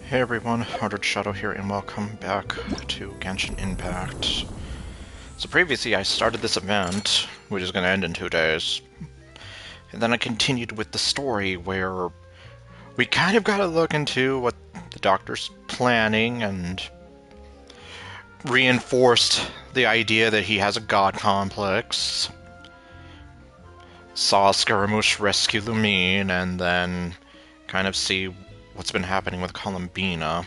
Hey everyone, Hardred Shadow here, and welcome back to Genshin Impact. So previously I started this event, which is going to end in 2 days, and then I continued with the story where we kind of got to look into what the Doctor's planning and reinforced the idea that he has a god complex, saw Scaramouche rescue Lumine, and then kind of see what's been happening with Columbina.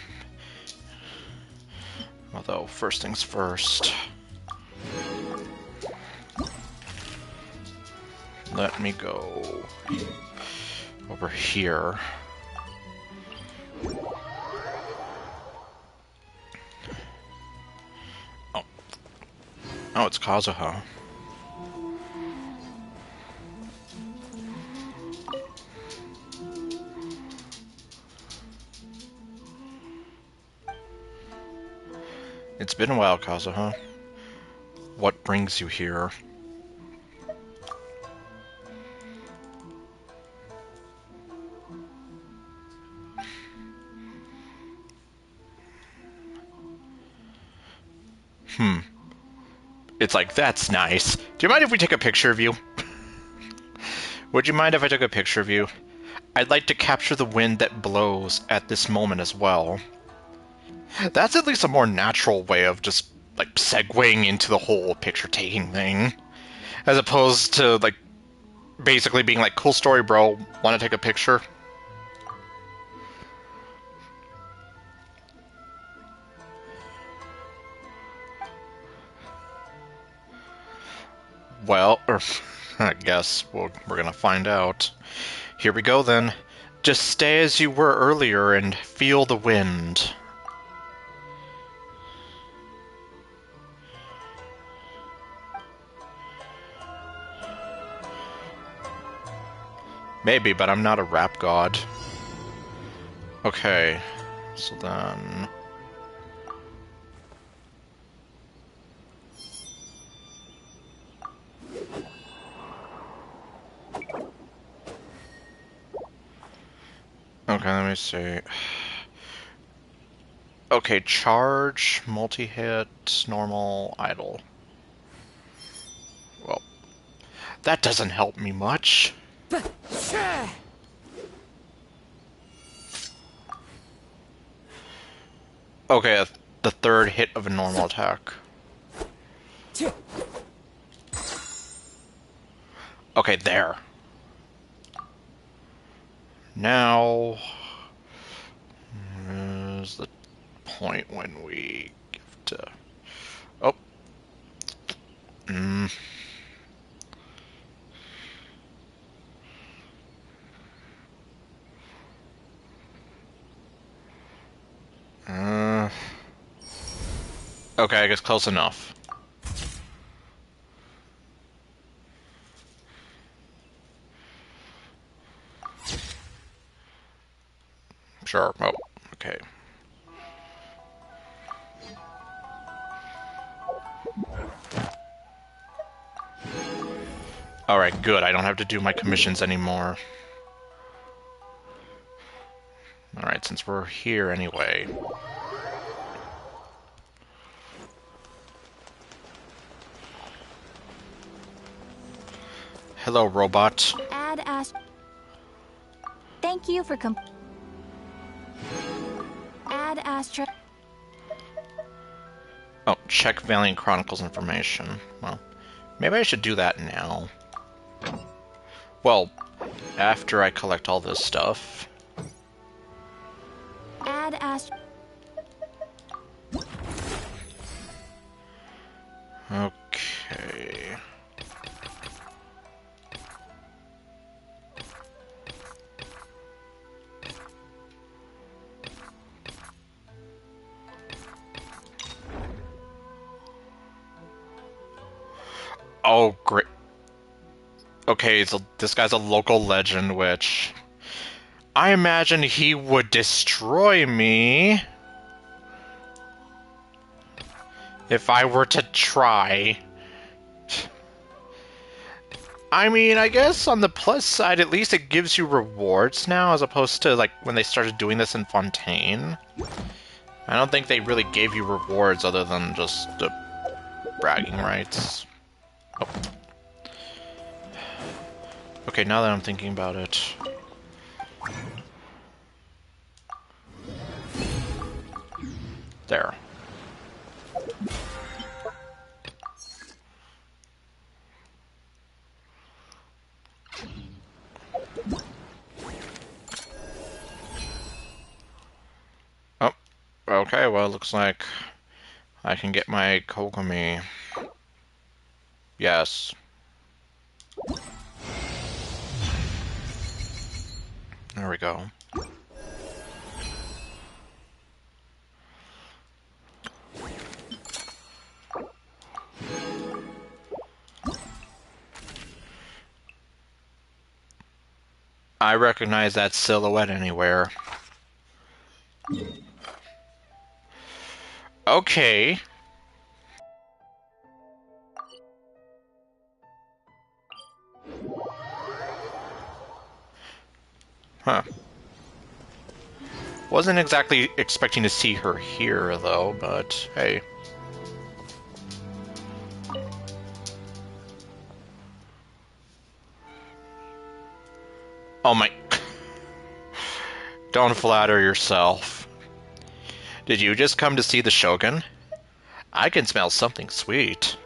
Although, first things first, let me go over here. Oh, it's Kazuha. It's been a while, Kazuha. What brings you here? It's like, that's nice. Do you mind if we take a picture of you? Would you mind if I took a picture of you? I'd like to capture the wind that blows at this moment as well. That's at least a more natural way of just, like, segueing into the whole picture-taking thing. As opposed to, like, basically being like, cool story, bro, want to take a picture? Well, I guess we're gonna find out. Here we go then. Just stay as you were earlier and feel the wind. Maybe, but I'm not a rap god. Okay, so then... Okay, let me see. Okay, charge, multi-hit, normal, idle. Well, that doesn't help me much. Okay, the third hit of a normal attack. Okay, there. Now is the point when we give to... Oh. Okay, I guess close enough. Sure. Oh, okay. Alright, good. I don't have to do my commissions anymore. Alright, since we're here anyway. Hello, robot. Add Thank you for Add Astra. Oh, check Valiant Chronicles information. Well, maybe I should do that now. Well, after I collect all this stuff. Add Astra. Okay. Oh, great. Okay, so this guy's a local legend, which... I imagine he would destroy me if I were to try. I mean, I guess on the plus side, at least it gives you rewards now, as opposed to, like, when they started doing this in Fontaine. I don't think they really gave you rewards other than just the bragging rights. Oh. Okay, now that I'm thinking about it. There. Oh, okay, well, it looks like I can get my Kokomi. Yes. There we go. I recognize that silhouette anywhere. Okay. Huh. Wasn't exactly expecting to see her here, though, but hey. Oh my... Don't flatter yourself. Did you just come to see the Shogun? I can smell something sweet.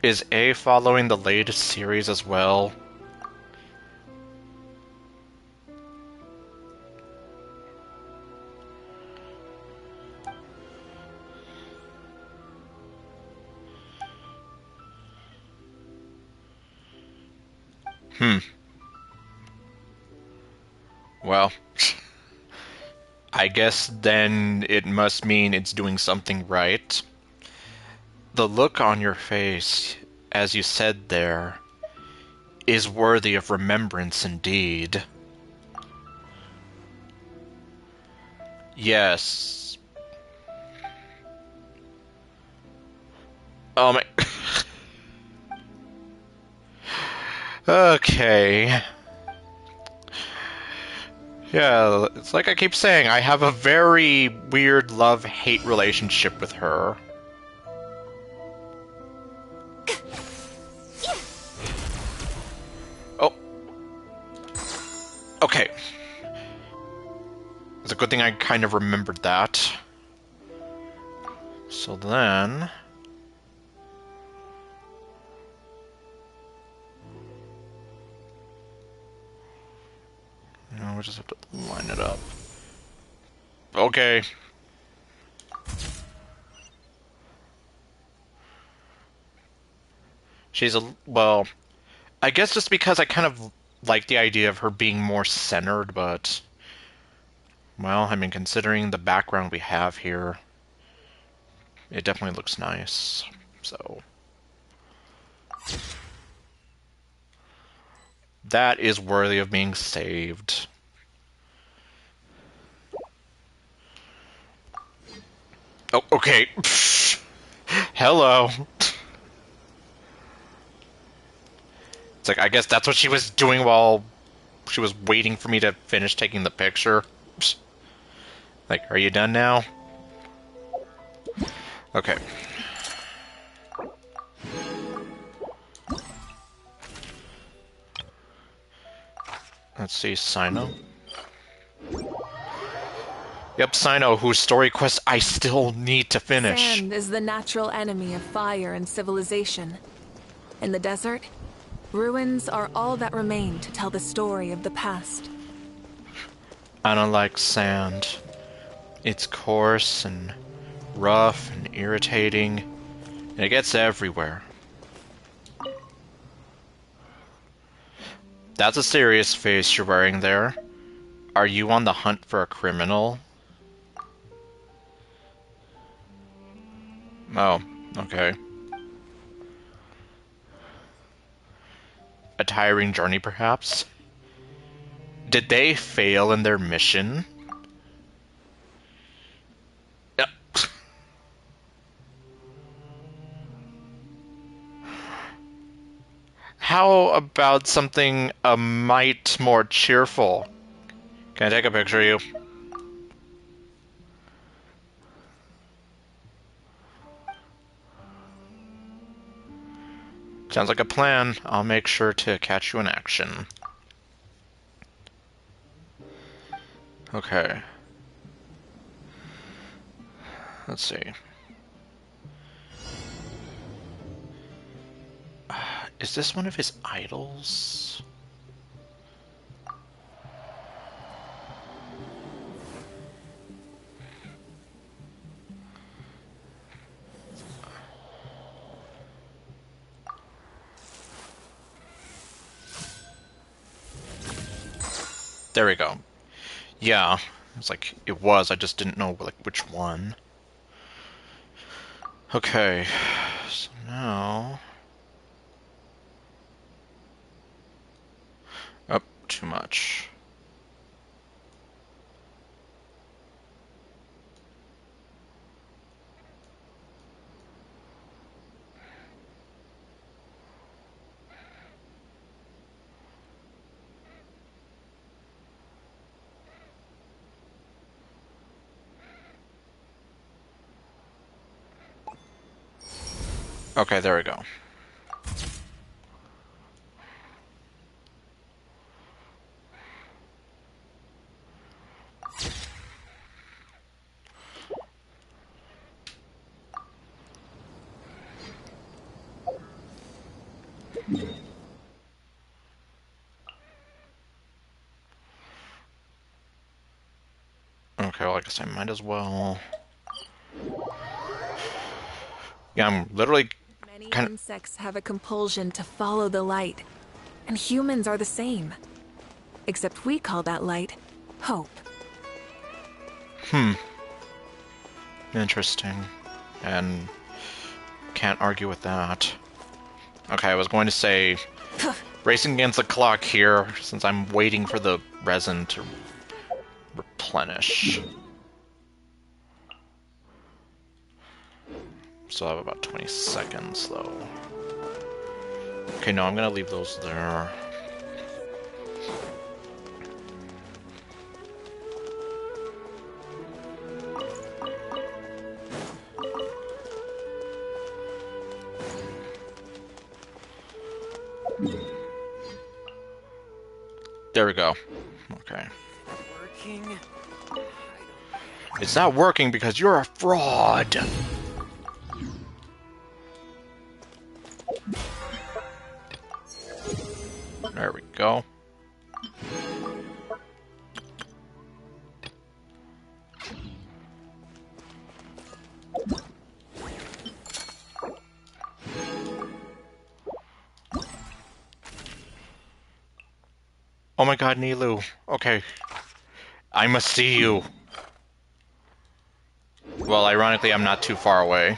Is A following the latest series as well? Hmm. Well, I guess then it must mean it's doing something right. The look on your face, as you said there, is worthy of remembrance indeed. Yes. Oh my... Okay. Yeah, it's like I keep saying, I have a very weird love-hate relationship with her. Oh. Okay. It's a good thing I kind of remembered that. So then... You know, we just have to line it up. Okay. She's a... Well, I guess just because I kind of like the idea of her being more centered, but... Well, I mean, considering the background we have here, it definitely looks nice. So... That is worthy of being saved. Oh, okay. Hello. It's like, I guess that's what she was doing while she was waiting for me to finish taking the picture. Like, are you done now? Okay. Let's see, Sino. Yep, Sino, whose story quest I still need to finish. Sand is the natural enemy of fire and civilization. In the desert, ruins are all that remain to tell the story of the past. I don't like sand. It's coarse and rough and irritating, and it gets everywhere. That's a serious face you're wearing there. Are you on the hunt for a criminal? Oh, okay. A tiring journey, perhaps? Did they fail in their mission? How about something a mite more cheerful? Can I take a picture of you? Sounds like a plan. I'll make sure to catch you in action. Okay. Let's see. Is this one of his idols? There we go. Yeah, it's like it was. I just didn't know like which one. Okay, so now. Oh, too much. Okay, there we go. Okay, well, I guess I might as well. Yeah, I'm literally Many kind of. insects have a compulsion to follow the light, and humans are the same. Except we call that light hope. Interesting. And can't argue with that. Okay, I was going to say racing against the clock here since I'm waiting for the resin to replenish. So I have about 20 seconds though. Okay, no, I'm gonna leave those there. There we go. Okay. Working? It's not working because you're a fraud! There we go. Oh my god, Nilu. Okay. I must see you. Well, ironically, I'm not too far away.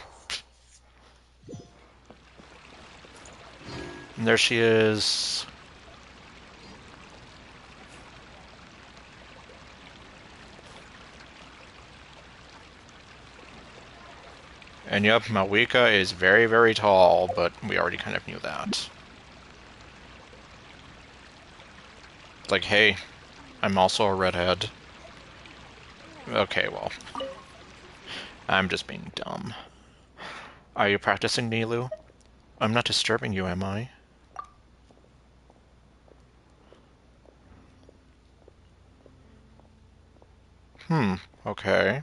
And there she is. And yep, Malwika is very, very tall, but we already kind of knew that. Like, hey, I'm also a redhead. Okay, well. I'm just being dumb. Are you practicing, Nilu? I'm not disturbing you, am I? Okay.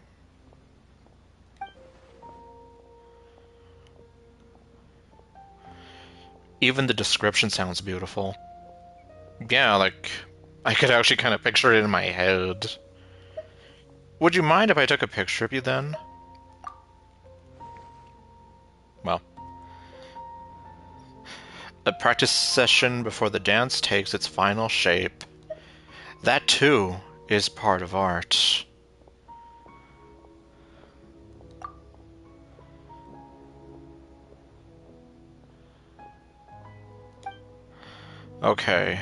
Even the description sounds beautiful. Yeah, like, I could actually kind of picture it in my head. Would you mind if I took a picture of you then? Well, a practice session before the dance takes its final shape. That, too, is part of art. Okay.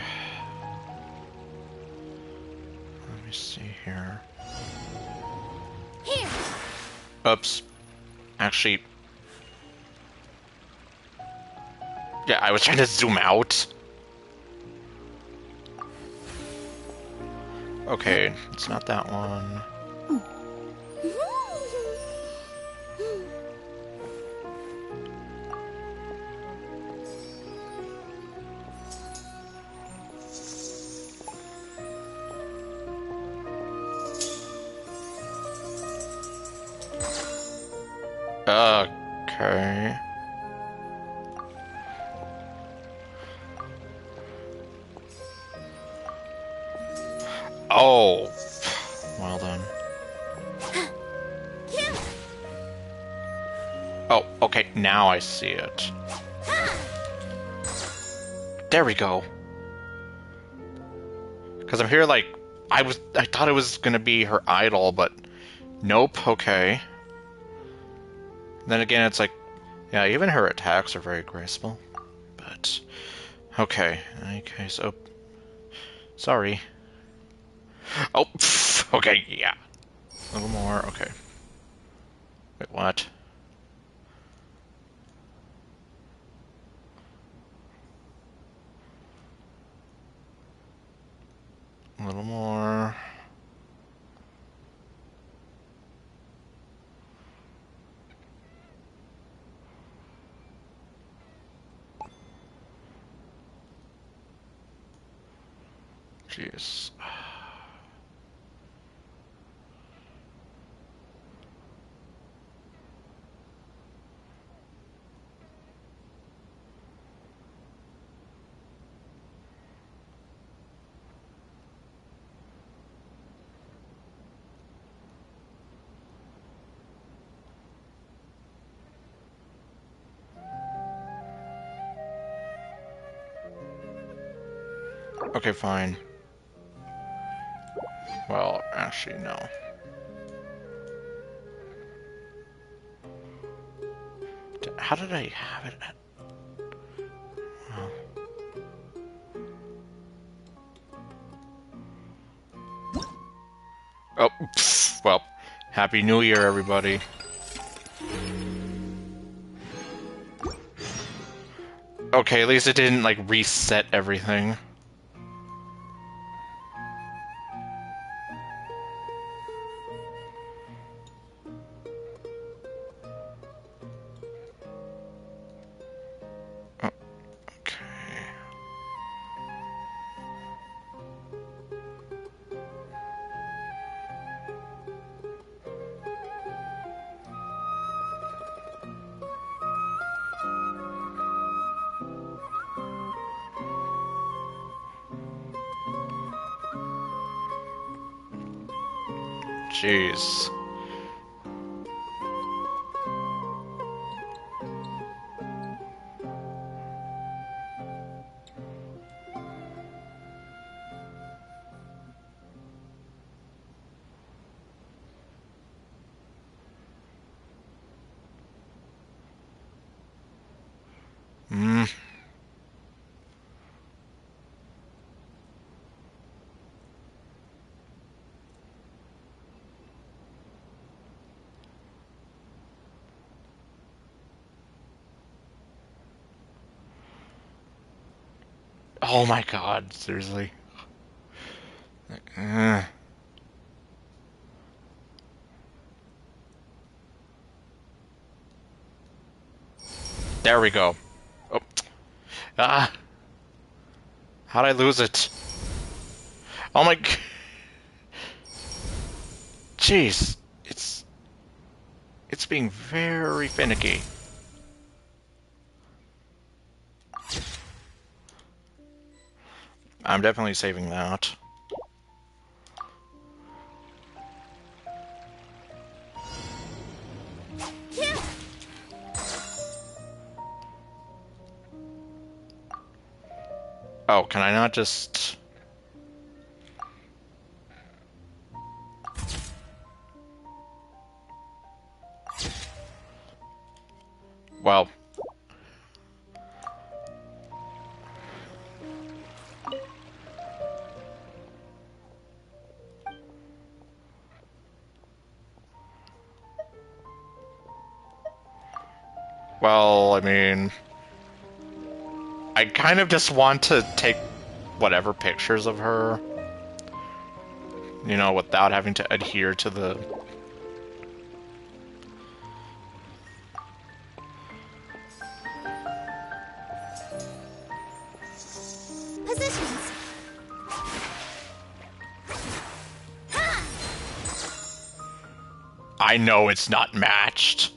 Let me see here. Here! Oops. Actually... Yeah, I was trying to zoom out. Okay, it's not that one. Okay. Oh. Well then. Oh, okay, now I see it. There we go. Because I'm here like... I thought it was gonna be her idol, but... Nope, okay. Then again, it's like... Yeah, even her attacks are very graceful. But... Okay, in any case... Oh... Sorry. Oh, okay, yeah. A little more, okay. Wait, what? A little more... Jeez. Okay, fine. Well, actually, no. How did I have it at... Oh. Oh, well, Happy New Year, everybody. Okay, at least it didn't, like, reset everything. Oh, okay. Jeez. Hmm. Oh my god, seriously. Uh, there we go. Oh. Ah! How'd I lose it? Oh my... Jeez. It's being very finicky. I'm definitely saving that. Oh, can I not just... Well... Well, I mean... I kind of just want to take whatever pictures of her, you know, without having to adhere to the... Positions. I know it's not matched.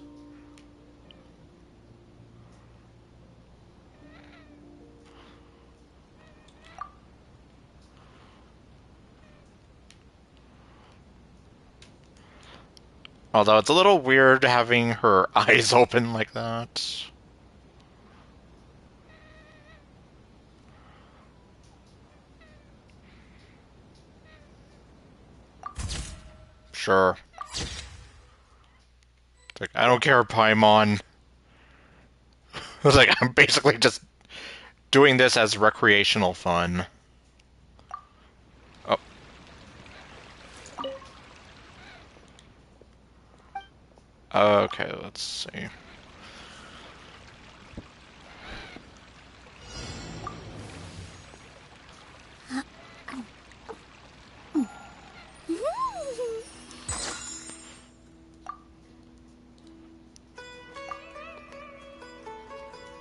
Although it's a little weird having her eyes open like that. Sure. It's like, I don't care, Paimon. It's like, I'm basically just doing this as recreational fun. Oh. Okay, let's see.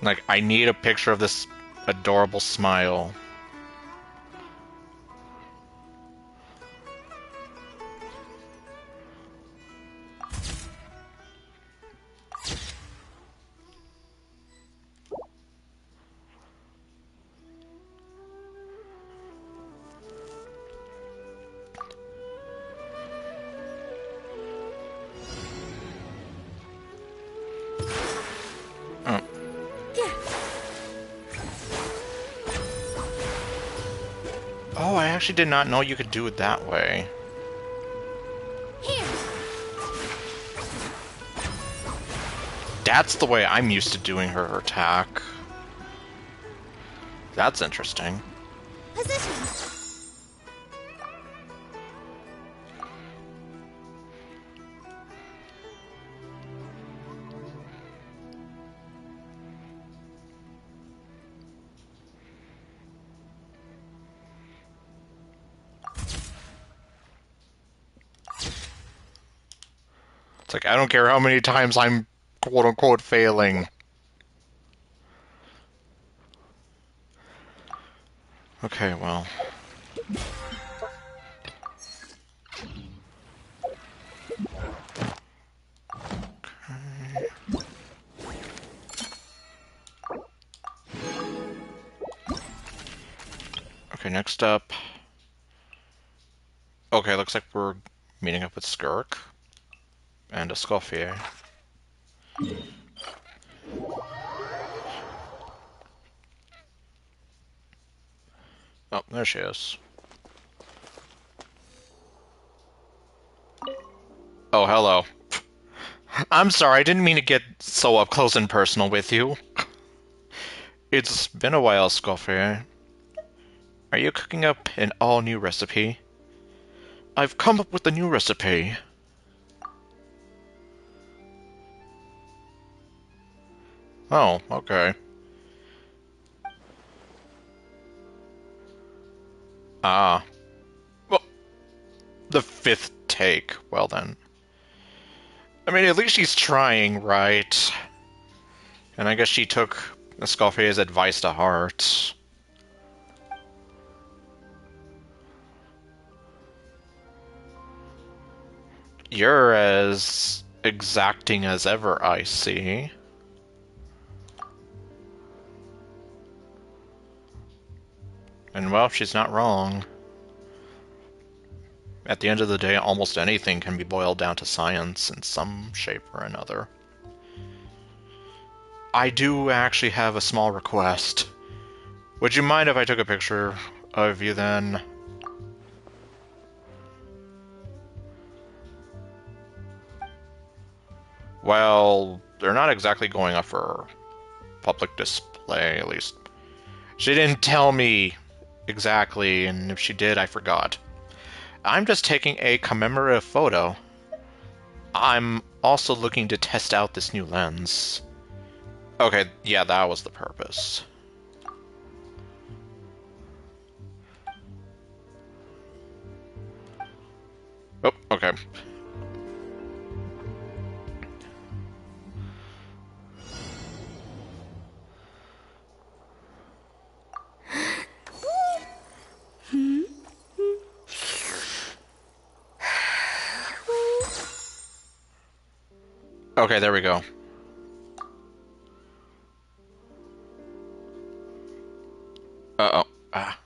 Like, I need a picture of this adorable smile. Oh. Oh, I actually did not know you could do it that way. Here. That's the way I'm used to doing her attack. That's interesting. Positions. It's like, I don't care how many times I'm quote-unquote failing. Okay, well... Okay, next up... Okay, looks like we're meeting up with Skirk. And Escoffier. Oh, there she is. Oh, hello. I'm sorry, I didn't mean to get so up close and personal with you. It's been a while, Escoffier. Are you cooking up an all-new recipe? I've come up with a new recipe. Oh, okay. Ah. Well, the fifth take. Well then. I mean, at least she's trying, right? And I guess she took Escoffier's advice to heart. You're as exacting as ever, I see. And well, she's not wrong. At the end of the day, almost anything can be boiled down to science in some shape or another. I do actually have a small request. Would you mind if I took a picture of you then? Well, they're not exactly going up for public display, at least. She didn't tell me exactly, and if she did, I forgot. I'm just taking a commemorative photo. I'm also looking to test out this new lens. Okay, yeah, that was the purpose. Okay. Okay, there we go. Uh-oh. Ah.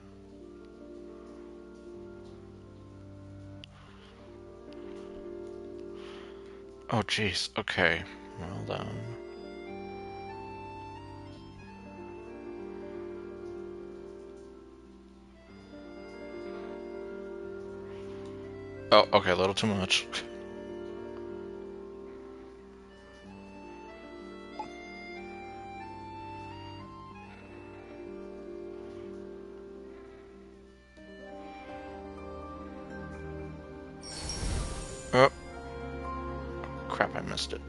Oh, jeez. Okay. Well done. Oh, okay, a little too much. Oh, crap, I missed it.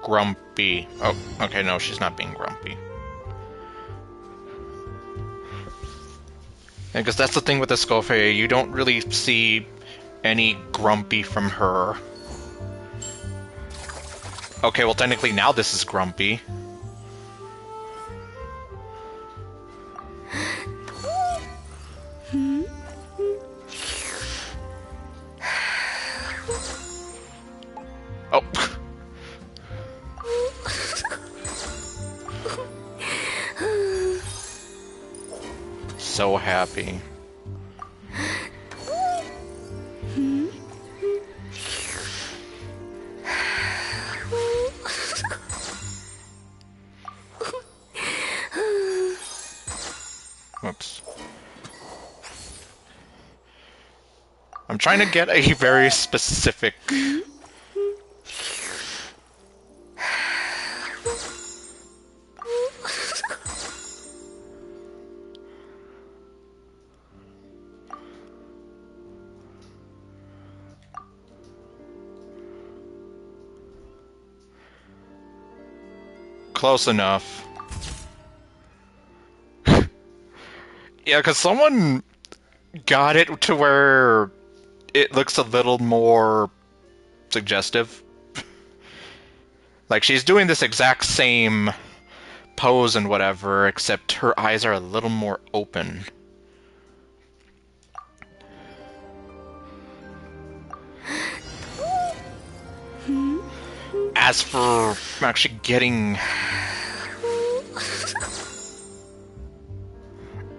Grumpy. Oh, okay, no, she's not being grumpy. Because that's the thing with the Scofae, you don't really see any grumpy from her. Okay, well technically now this is grumpy. Oh. So happy. Oops. I'm trying to get a very specific... Close enough. Yeah, because someone got it to where it looks a little more suggestive. Like, she's doing this exact same pose and whatever, except her eyes are a little more open. As for actually getting...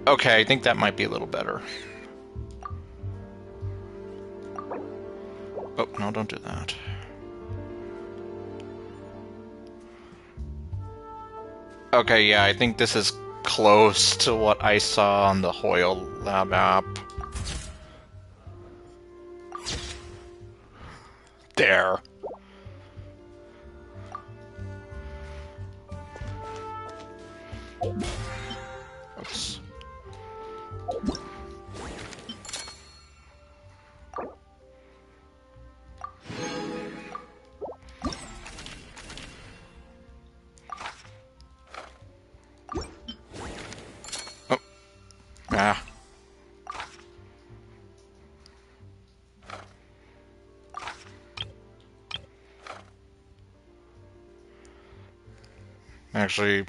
Okay, I think that might be a little better. Oh, no, don't do that. Okay, yeah, I think this is close to what I saw on the Hoyle Lab app. There. Oops. Oh. Ah. Actually...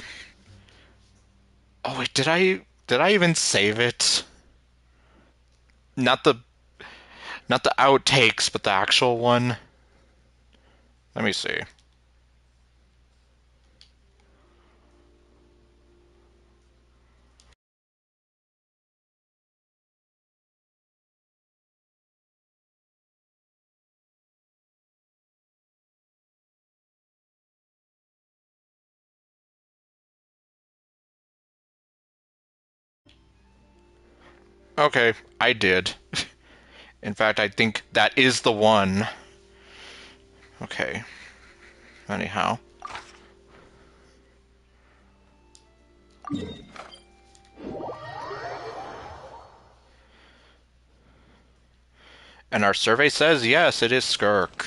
Oh wait, did I even save it? Not the outtakes, but the actual one. Let me see. Okay, I did. In fact, I think that is the one. Okay. Anyhow. And our survey says, yes, it is Skirk.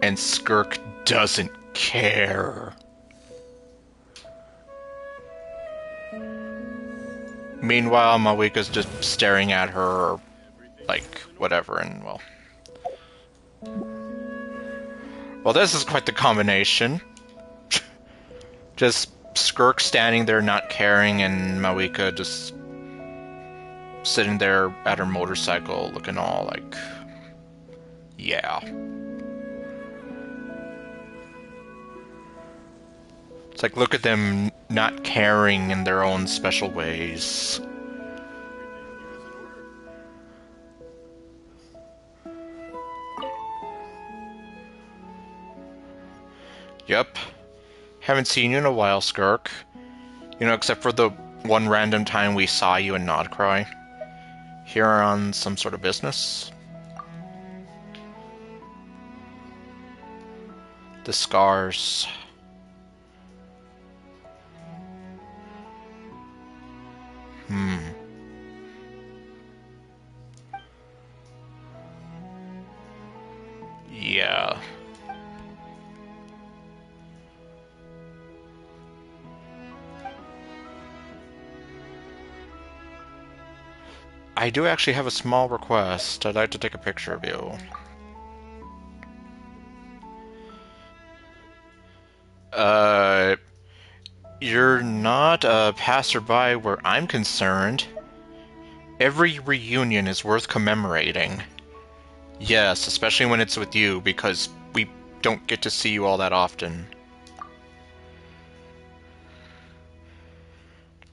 And Skirk doesn't care. Meanwhile, Mawika's just staring at her, like, whatever, and, well... Well, this is quite the combination. Just Skirk standing there not caring, and Mawika just sitting there at her motorcycle looking all like... Yeah. It's like, look at them not caring in their own special ways. Yep. Haven't seen you in a while, Skirk. You know, except for the one random time we saw you in Nodcry. Here on some sort of business. The scars. Yeah. I do actually have a small request. I'd like to take a picture of you. You're not a passerby where I'm concerned. Every reunion is worth commemorating. Yes, especially when it's with you, because we don't get to see you all that often.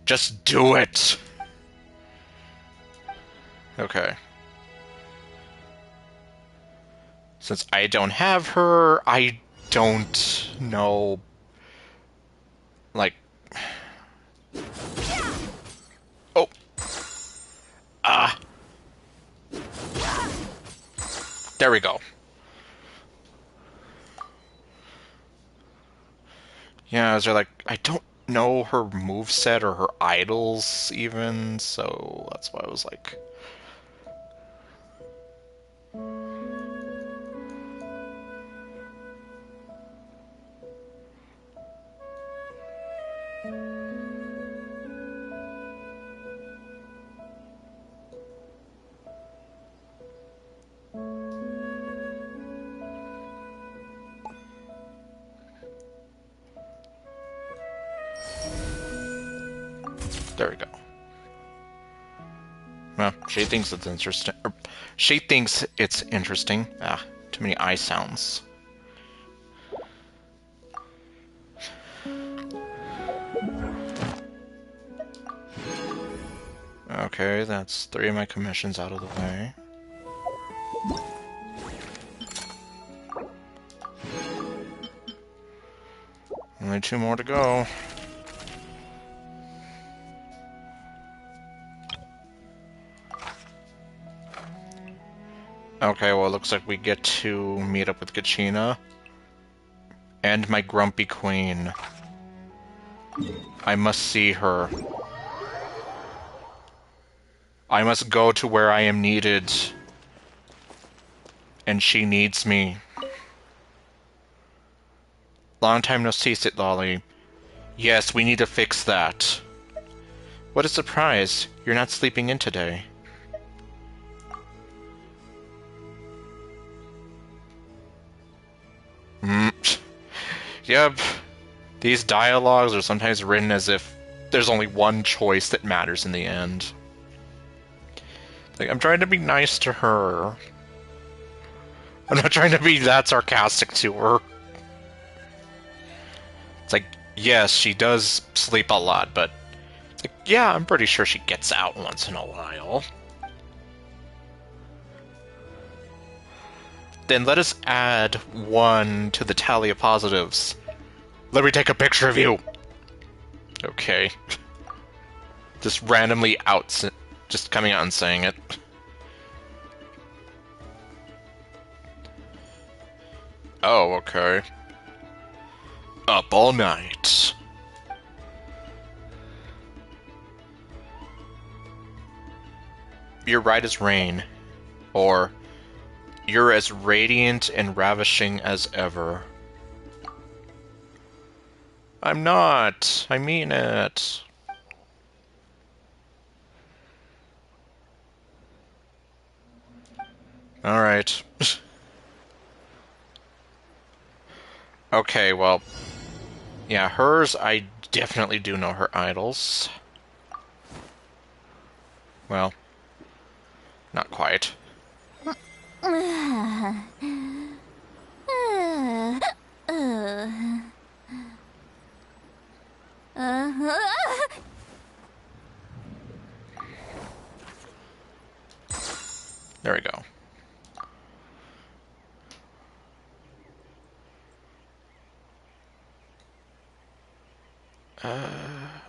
Just do it! Okay. Since I don't have her, I don't know... Like... Oh! Ah! There we go. Yeah, is there like... I don't know her moveset or her idols, even, so that's why I was like... There we go. Well, she thinks it's interesting. She thinks it's interesting. Ah, too many I sounds. Okay, that's 3 of my commissions out of the way. Only 2 more to go. Okay, well, it looks like we get to meet up with Gachina. And my grumpy queen. I must see her. I must go to where I am needed. And she needs me. Long time no see, Sit Lolly. Yes, we need to fix that. What a surprise. You're not sleeping in today. Yep. These dialogues are sometimes written as if there's only one choice that matters in the end. Like, I'm trying to be nice to her. I'm not trying to be that sarcastic to her. It's like, yes, she does sleep a lot, but... It's like, yeah, I'm pretty sure she gets out once in a while. Then let us add 1 to the tally of positives. Let me take a picture of you! Okay. Just randomly just coming out and saying it. Oh, okay. Up all night. You're right as rain. Or, you're as radiant and ravishing as ever. I'm not. I mean it. Alright. Okay, well... Yeah, hers, I definitely do know her idols. Well, not quite. There we go.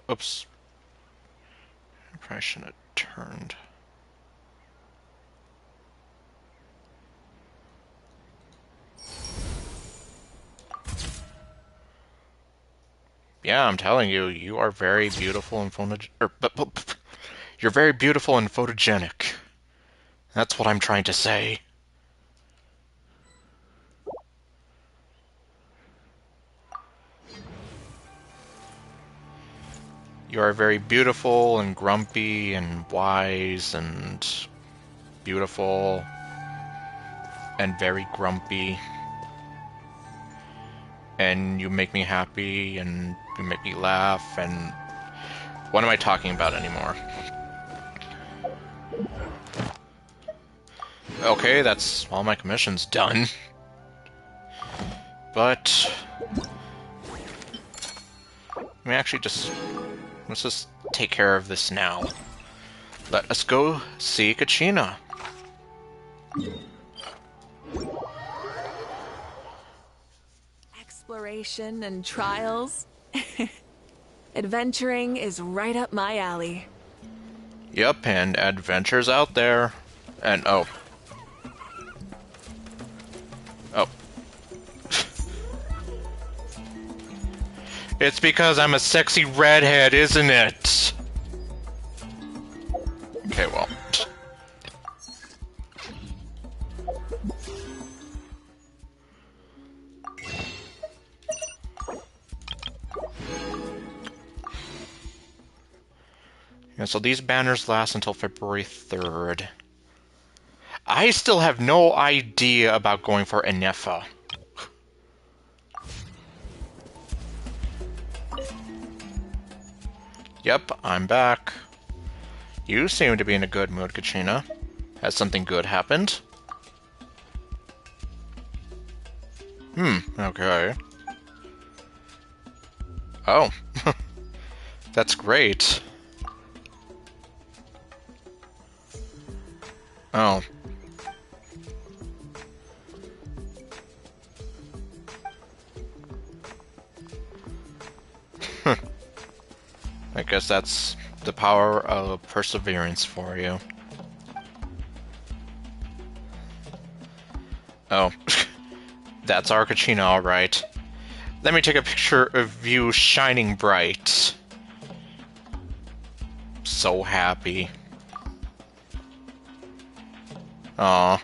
Oops. I probably shouldn't have turned. Yeah, I'm telling you, you are very beautiful and you're very beautiful and photogenic. That's what I'm trying to say. You are very beautiful and grumpy and wise and beautiful and very grumpy. And you make me happy and you make me laugh and... What am I talking about anymore? Okay, that's all my commissions done. But... Let me actually just... Let's just take care of this now. Let us go see Kachina. Exploration and trials. Adventuring is right up my alley. Yep, and adventures out there. And oh. Oh. It's because I'm a sexy redhead, isn't it? Okay, well. Yeah, so these banners last until February 3rd. I still have no idea about going for Enefa. Yep, I'm back. You seem to be in a good mood, Kachina. Has something good happened? Okay. Oh. That's great. Oh. I guess that's the power of perseverance for you. Oh. That's our Kachina, alright. Let me take a picture of you shining bright. So happy. Aw.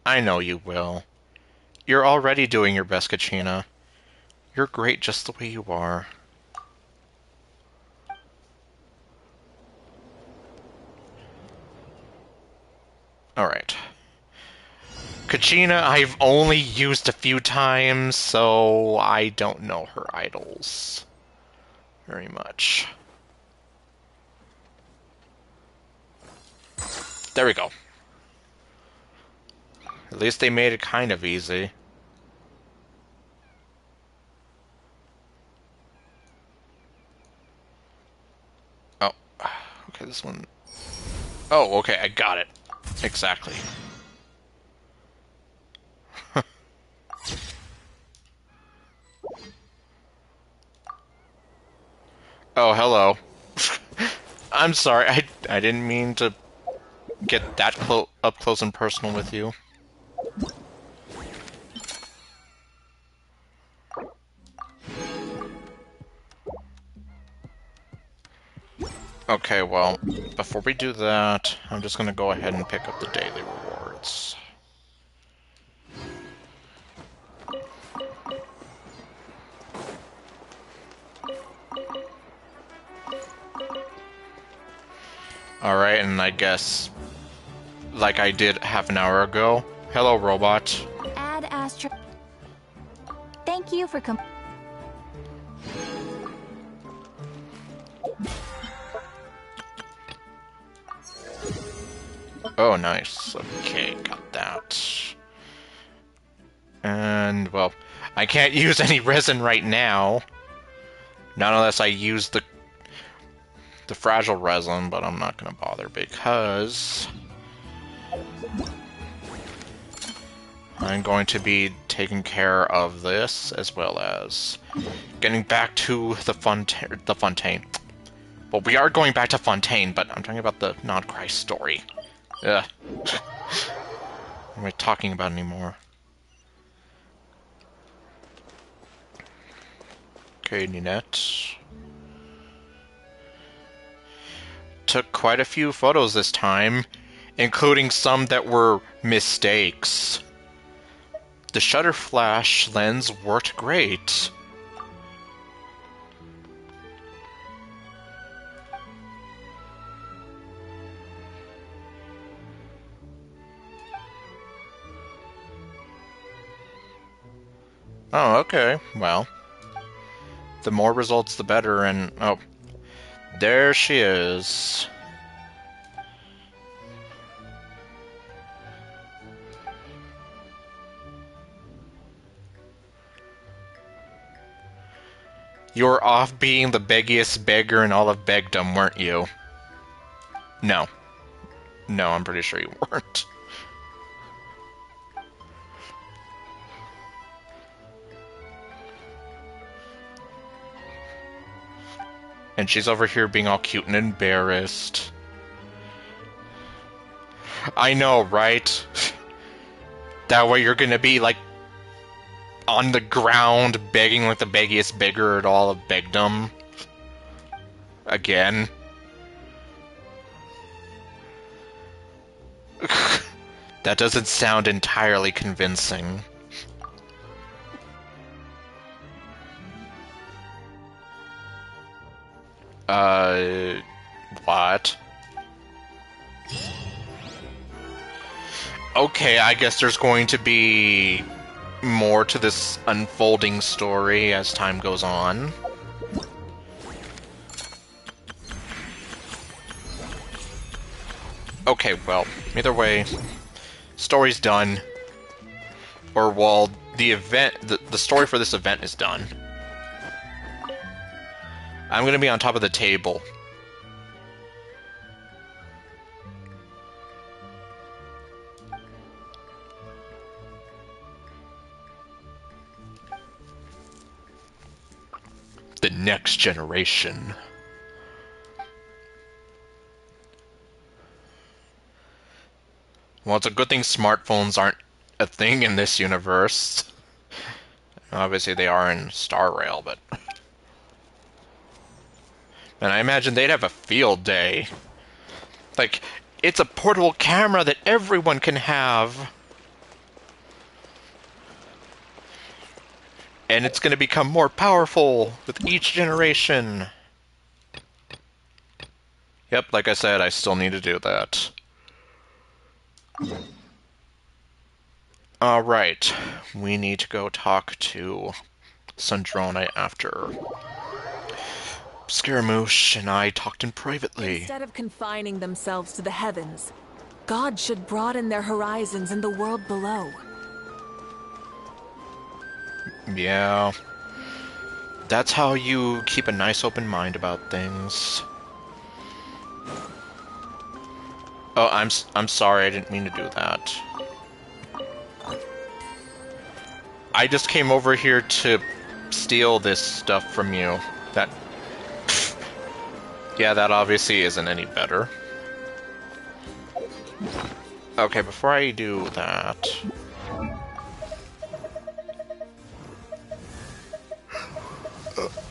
I know you will. You're already doing your best, Kachina. You're great just the way you are. Alright. Kachina, I've only used a few times, so I don't know her idols very much. There we go. At least they made it kind of easy. Oh, okay, this one... Oh, okay, I got it. Exactly. Oh, hello. I'm sorry, I didn't mean to get that up close and personal with you. Okay, well, before we do that, I'm just gonna go ahead and pick up the daily rewards. Alright, and I guess, like I did half an hour ago. Hello, robot. Add Astro. Thank you for Oh, nice. Okay, got that. And, well, I can't use any resin right now. Not unless I use the fragile resin, but I'm not gonna bother because I'm going to be taking care of this as well as getting back to the Fontaine. Well, we are going back to Fontaine, but I'm talking about the non-Christ story. Ugh. What am I talking about anymore? Okay, Ninette. Took quite a few photos this time, including some that were mistakes. The shutter flash lens worked great. Oh, okay. Well, the more results, the better, and... oh, there she is. You were off being the beggiest beggar in all of begdom, weren't you? No. No, I'm pretty sure you weren't. And she's over here being all cute and embarrassed. I know, right? That way you're gonna be, like, on the ground begging like the beggiest beggar at all of begdom. Again. That doesn't sound entirely convincing. What? Okay, I guess there's going to be more to this unfolding story as time goes on. Okay, well, either way, story's done. Or, well, the event, the story for this event is done. I'm gonna be on top of the table. The next generation. Well, it's a good thing smartphones aren't a thing in this universe. Obviously they are in Star Rail, but... and I imagine they'd have a field day. Like, it's a portable camera that everyone can have. And it's going to become more powerful with each generation. Yep, like I said, I still need to do that. Alright, we need to go talk to Sandrone after Scaramouche and I talked in privately. Instead of confining themselves to the heavens, God should broaden their horizons in the world below. Yeah. That's how you keep a nice open mind about things. Oh, I'm sorry, I didn't mean to do that. I just came over here to steal this stuff from you. That... yeah, that obviously isn't any better. Okay, before I do that...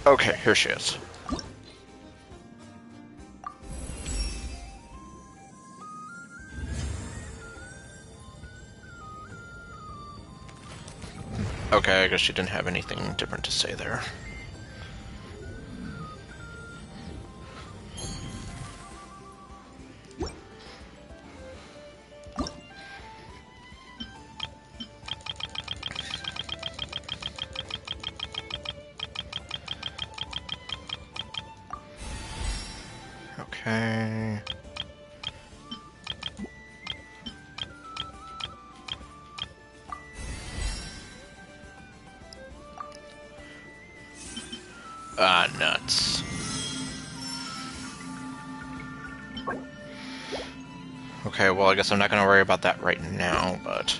okay, here she is. Okay, I guess she didn't have anything different to say there. Okay. Ah, nuts. Okay, well, I guess I'm not going to worry about that right now, but...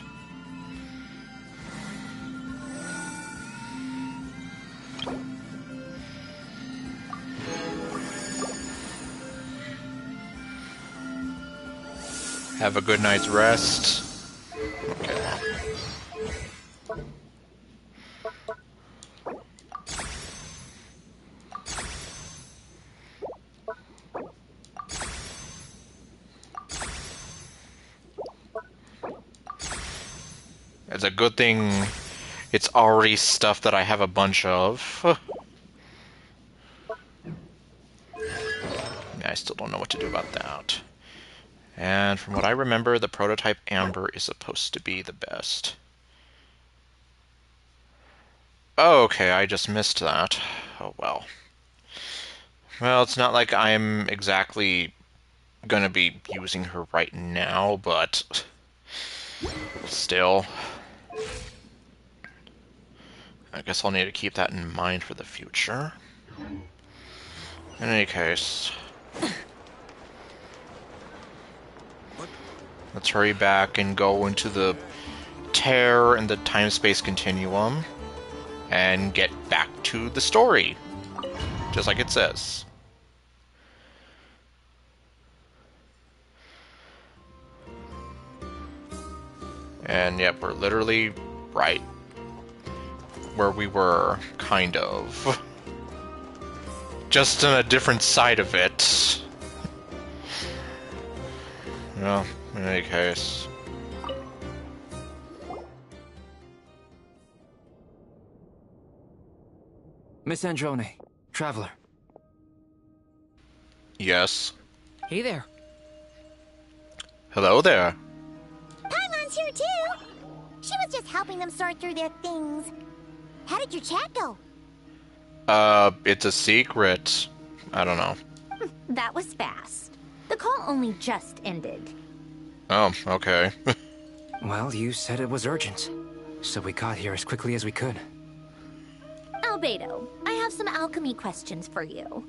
Have a good night's rest. Okay. It's a good thing it's already stuff that I have a bunch of. I still don't know what to do about that. And from what I remember, the prototype amber is supposed to be the best. Oh, okay, I just missed that. Oh, well. Well, it's not like I'm exactly gonna be using her right now, but still. I guess I'll need to keep that in mind for the future. In any case, let's hurry back and go into the tear in the time-space continuum and get back to the story, just like it says. And yep, we're literally right where we were, kind of. Just on a different side of it. Well, in any case. Miss Androne, Traveler. Yes. Hey there. Hello there. Paimon's here too. She was just helping them sort through their things. How did your chat go? It's a secret. I don't know. That was fast. The call only just ended. Oh, okay. Well, you said it was urgent, so we got here as quickly as we could. Albedo, I have some alchemy questions for you.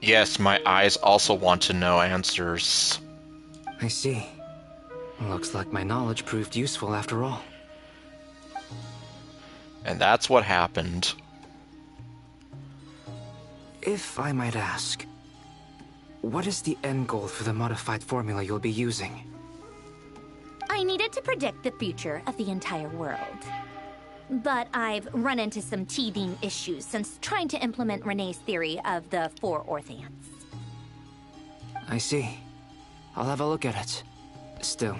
Yes, my eyes also want to know answers. I see. Looks like my knowledge proved useful after all. And that's what happened. If I might ask, what is the end goal for the modified formula you'll be using? I needed to predict the future of the entire world. But I've run into some teething issues since trying to implement Renee's theory of the four Orthants. I see. I'll have a look at it. Still,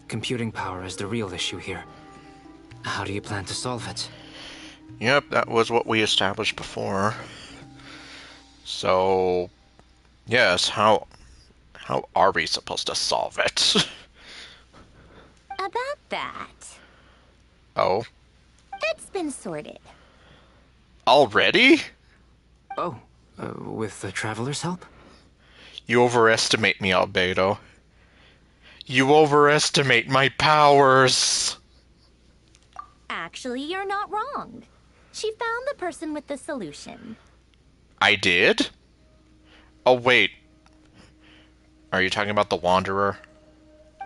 computing power is the real issue here. How do you plan to solve it? Yep, that was what we established before. So, yes, how are we supposed to solve it? About that, Oh, it's been sorted. already? Oh, with the Traveler's help? You overestimate me, Albedo. You overestimate my powers. Actually, you're not wrong. She found the person with the solution. I did? Oh, wait. Are you talking about the Wanderer?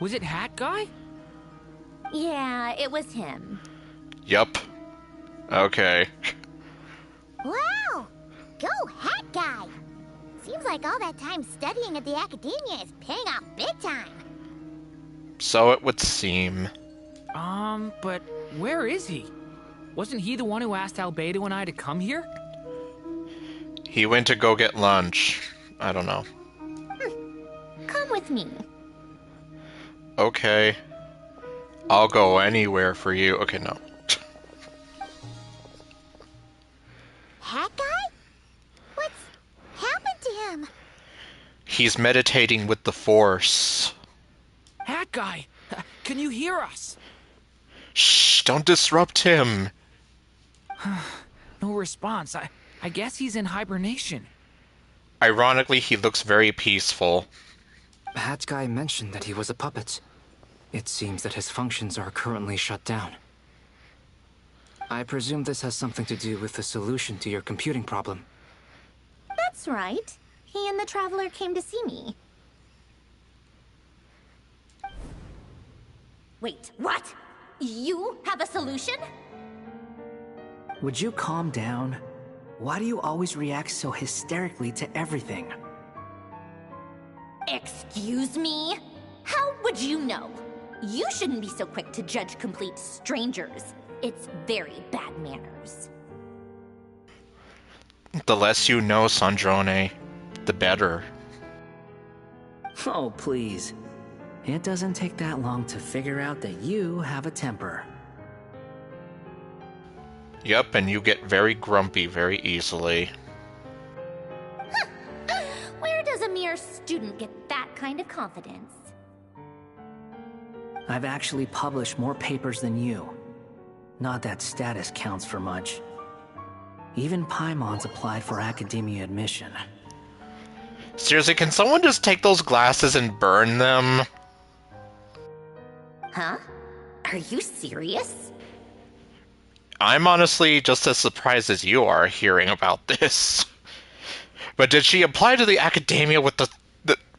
Was it Hat Guy? Yeah, it was him. Yup. Okay. Wow! Go Hat Guy! Seems like all that time studying at the Academia is paying off big time. So it would seem. But where is he? Wasn't he the one who asked Albedo and I to come here? He went to go get lunch. I don't know. Come with me. Okay. I'll go anywhere for you. Okay, no. He's meditating with the Force. Hat guy, can you hear us? Shh, don't disrupt him. No response. I guess he's in hibernation. Ironically, he looks very peaceful. Hat Guy mentioned that he was a puppet. It seems that his functions are currently shut down. I presume this has something to do with the solution to your computing problem. That's right. He and the Traveler came to see me. Wait, what? You have a solution? Would you calm down? Why do you always react so hysterically to everything? Excuse me? How would you know? You shouldn't be so quick to judge complete strangers. It's very bad manners. The less you know, Sandrone, the better. Oh, please. It doesn't take that long to figure out that you have a temper. Yep, and you get very grumpy very easily. Where does a mere student get that kind of confidence? I've actually published more papers than you. Not that status counts for much. Even Paimon's applied for academia admission. Seriously, can someone just take those glasses and burn them? Huh? Are you serious? I'm honestly just as surprised as you are hearing about this. But did she apply to the academia with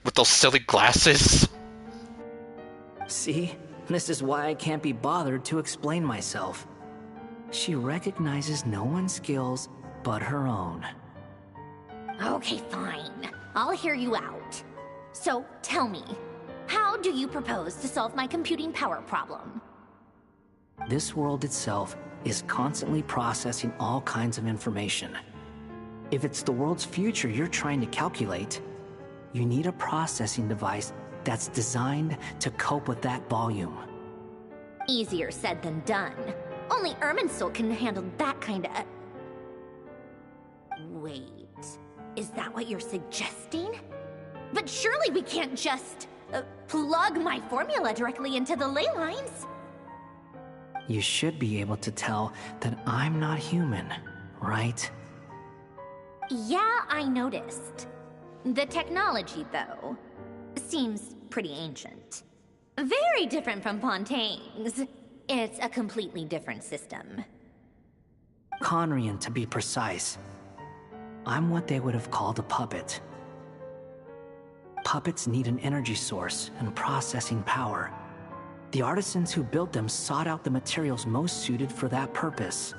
with those silly glasses? See? This is why I can't be bothered to explain myself. She recognizes no one's skills but her own. Okay, fine. I'll hear you out. So, tell me, how do you propose to solve my computing power problem? This world itself is constantly processing all kinds of information. If it's the world's future you're trying to calculate, you need a processing device that's designed to cope with that volume. Easier said than done. Only Irminsul can handle that kind of... Wait, is that what you're suggesting? But surely we can't just plug my formula directly into the ley lines. You should be able to tell that I'm not human, right? Yeah, I noticed. The technology, though, seems pretty ancient. Very different from Fontaine's. It's a completely different system. Conrian, to be precise. I'm what they would have called a puppet. Puppets need an energy source and processing power. The artisans who built them sought out the materials most suited for that purpose.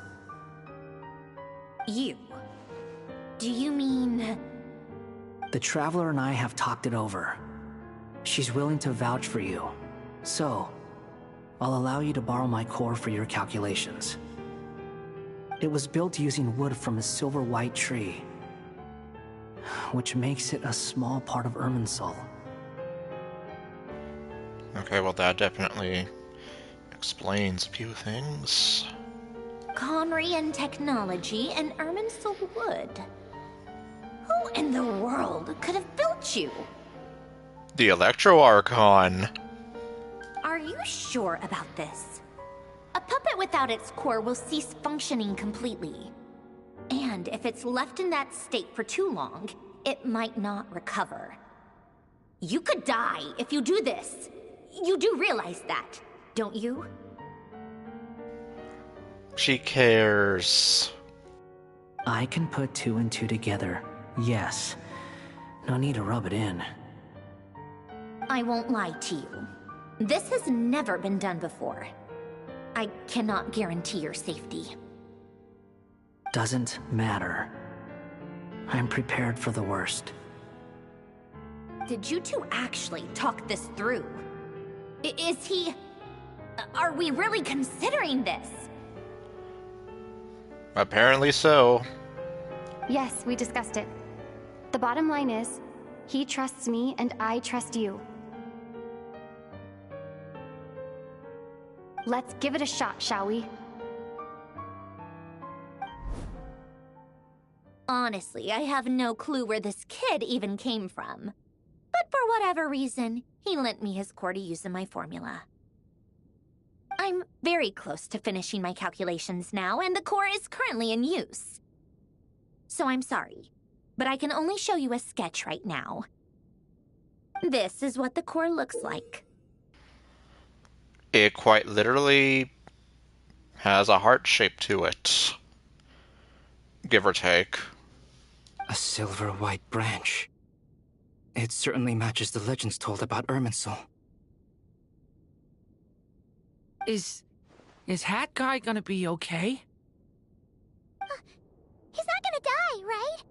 You? Do you mean... The Traveler and I have talked it over. She's willing to vouch for you. So, I'll allow you to borrow my core for your calculations. It was built using wood from a silver white tree, which makes it a small part of Irminsul. Okay, well that definitely explains a few things. Conrian technology and Irminsul wood. Who in the world could have built you? The Electro Archon. Are you sure about this? A puppet without its core will cease functioning completely. And if it's left in that state for too long, it might not recover. You could die if you do this. You do realize that, don't you? She cares. I can put two and two together, yes. No need to rub it in. I won't lie to you. This has never been done before. I cannot guarantee your safety. Doesn't matter. I'm prepared for the worst. Did you two actually talk this through? Is he... Are we really considering this? Apparently so. Yes, we discussed it. The bottom line is, he trusts me and I trust you. Let's give it a shot, shall we? Honestly, I have no clue where this kid even came from. whatever reason, he lent me his core to use in my formula. I'm very close to finishing my calculations now, and the core is currently in use. So I'm sorry, but I can only show you a sketch right now. This is what the core looks like. It quite literally has a heart shape to it. Give or take. A silver white branch. It certainly matches the legends told about Irminsul. Is Hat Guy gonna be okay? He's not gonna die, right?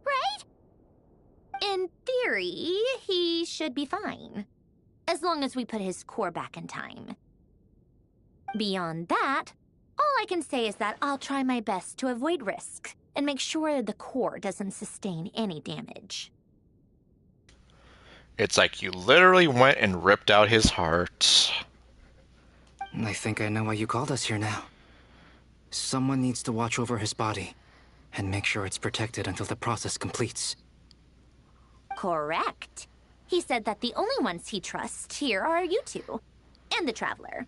Right? In theory, he should be fine, as long as we put his core back in time. Beyond that, all I can say is that I'll try my best to avoid risk and make sure the core doesn't sustain any damage. It's like you literally went and ripped out his heart. I think I know why you called us here now. Someone needs to watch over his body and make sure it's protected until the process completes. Correct. He said that the only ones he trusts here are you two, and the Traveler.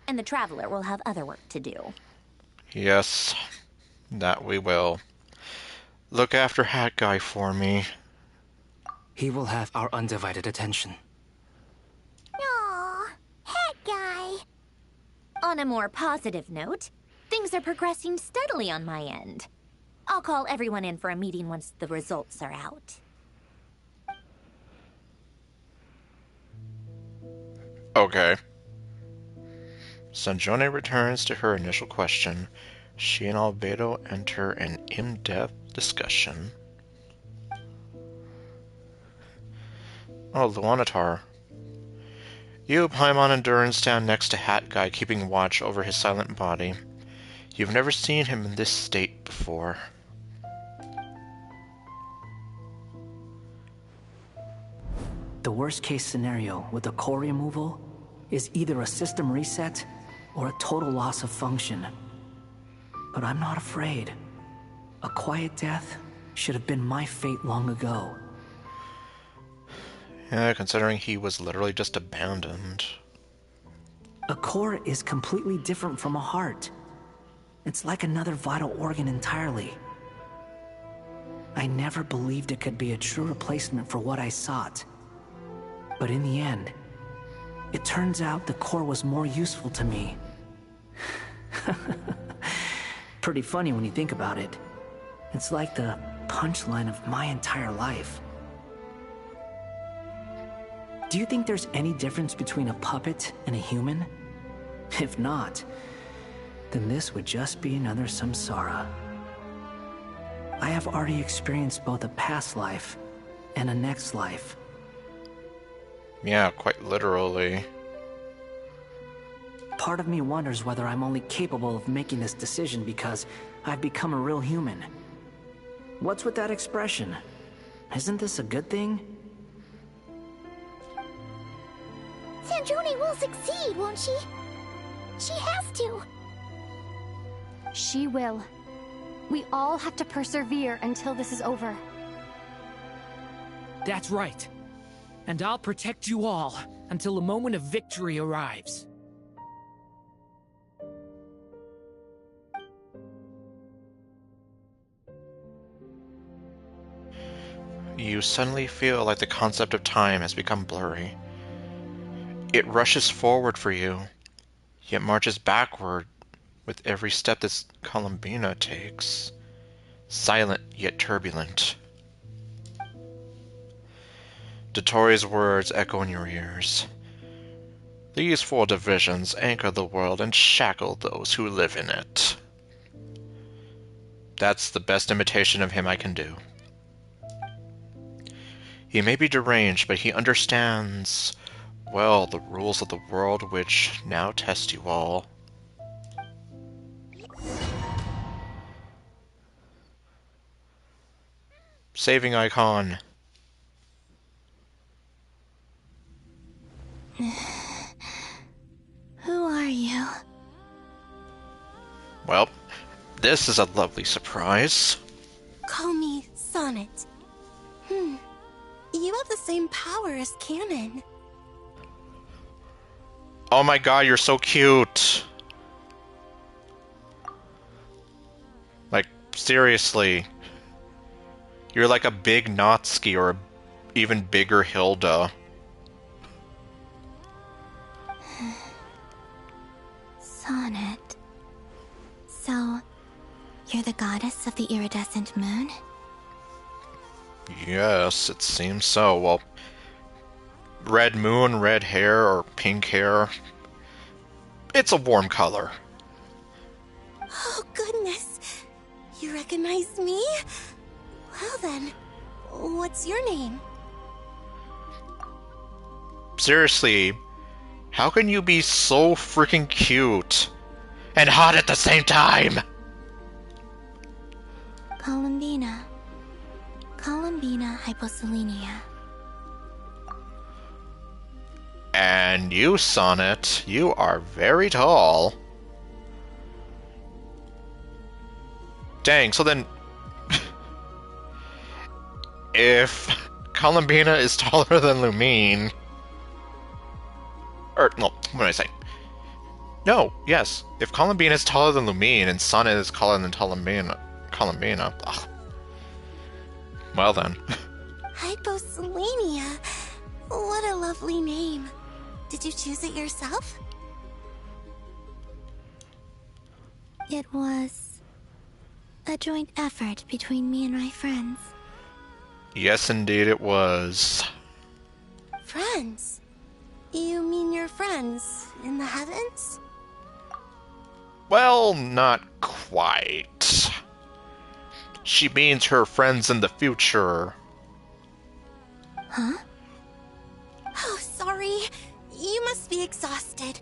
And the Traveler will have other work to do. Yes, that we will. Look after Hat Guy for me. He will have our undivided attention. Aww, Hat Guy. On a more positive note, things are progressing steadily on my end. I'll call everyone in for a meeting once the results are out. Okay. Sanjone returns to her initial question. She and Albedo enter an in-depth discussion. Oh, Luanatar. You, Paimon, and Durin stand next to Hat Guy, keeping watch over his silent body. You've never seen him in this state before. The worst case scenario with the core removal is either a system reset or a total loss of function. But I'm not afraid. A quiet death should have been my fate long ago. Yeah, considering he was literally just abandoned. A core is completely different from a heart. It's like another vital organ entirely. I never believed it could be a true replacement for what I sought. But in the end, it turns out the core was more useful to me. Pretty funny when you think about it. It's like the punchline of my entire life. Do you think there's any difference between a puppet and a human? If not, then this would just be another samsara. I have already experienced both a past life and a next life. Yeah, quite literally. Part of me wonders whether I'm only capable of making this decision because I've become a real human. What's with that expression? Isn't this a good thing? Sanjoni will succeed, won't she? She has to. She will. We all have to persevere until this is over. That's right. And I'll protect you all until a moment of victory arrives. You suddenly feel like the concept of time has become blurry. It rushes forward for you, yet marches backward with every step that Columbina takes. Silent yet turbulent. Dotori's words echo in your ears. These 4 divisions anchor the world and shackle those who live in it. That's the best imitation of him I can do. He may be deranged, but he understands well the rules of the world which now test you all. Saving icon. Who are you? Well, this is a lovely surprise. Call me Sonnet. You have the same power as Canon. Oh my god, you're so cute! Like, seriously. You're like a big Natsuki or a even bigger Hilda. Sonnet. So, you're the goddess of the iridescent moon? Yes, it seems so. Well, red moon, red hair, or pink hair. It's a warm color. Oh, goodness. You recognize me? Well then, what's your name? Seriously, how can you be so freaking cute and hot at the same time? Columbina. Columbina hyposelenia. And you, Sonnet, you are very tall. Dang, so then... if Columbina is taller than Lumine... Or, no, what did I say? No, yes. If Columbina is taller than Lumine and Sonnet is taller than Columbina... Ugh. Well then. Hyposelenia. What a lovely name. Did you choose it yourself? It was a joint effort between me and my friends. Yes, indeed it was. Friends? You mean your friends in the heavens? Well, not quite. She means her friends in the future. Huh? Oh, sorry. You must be exhausted.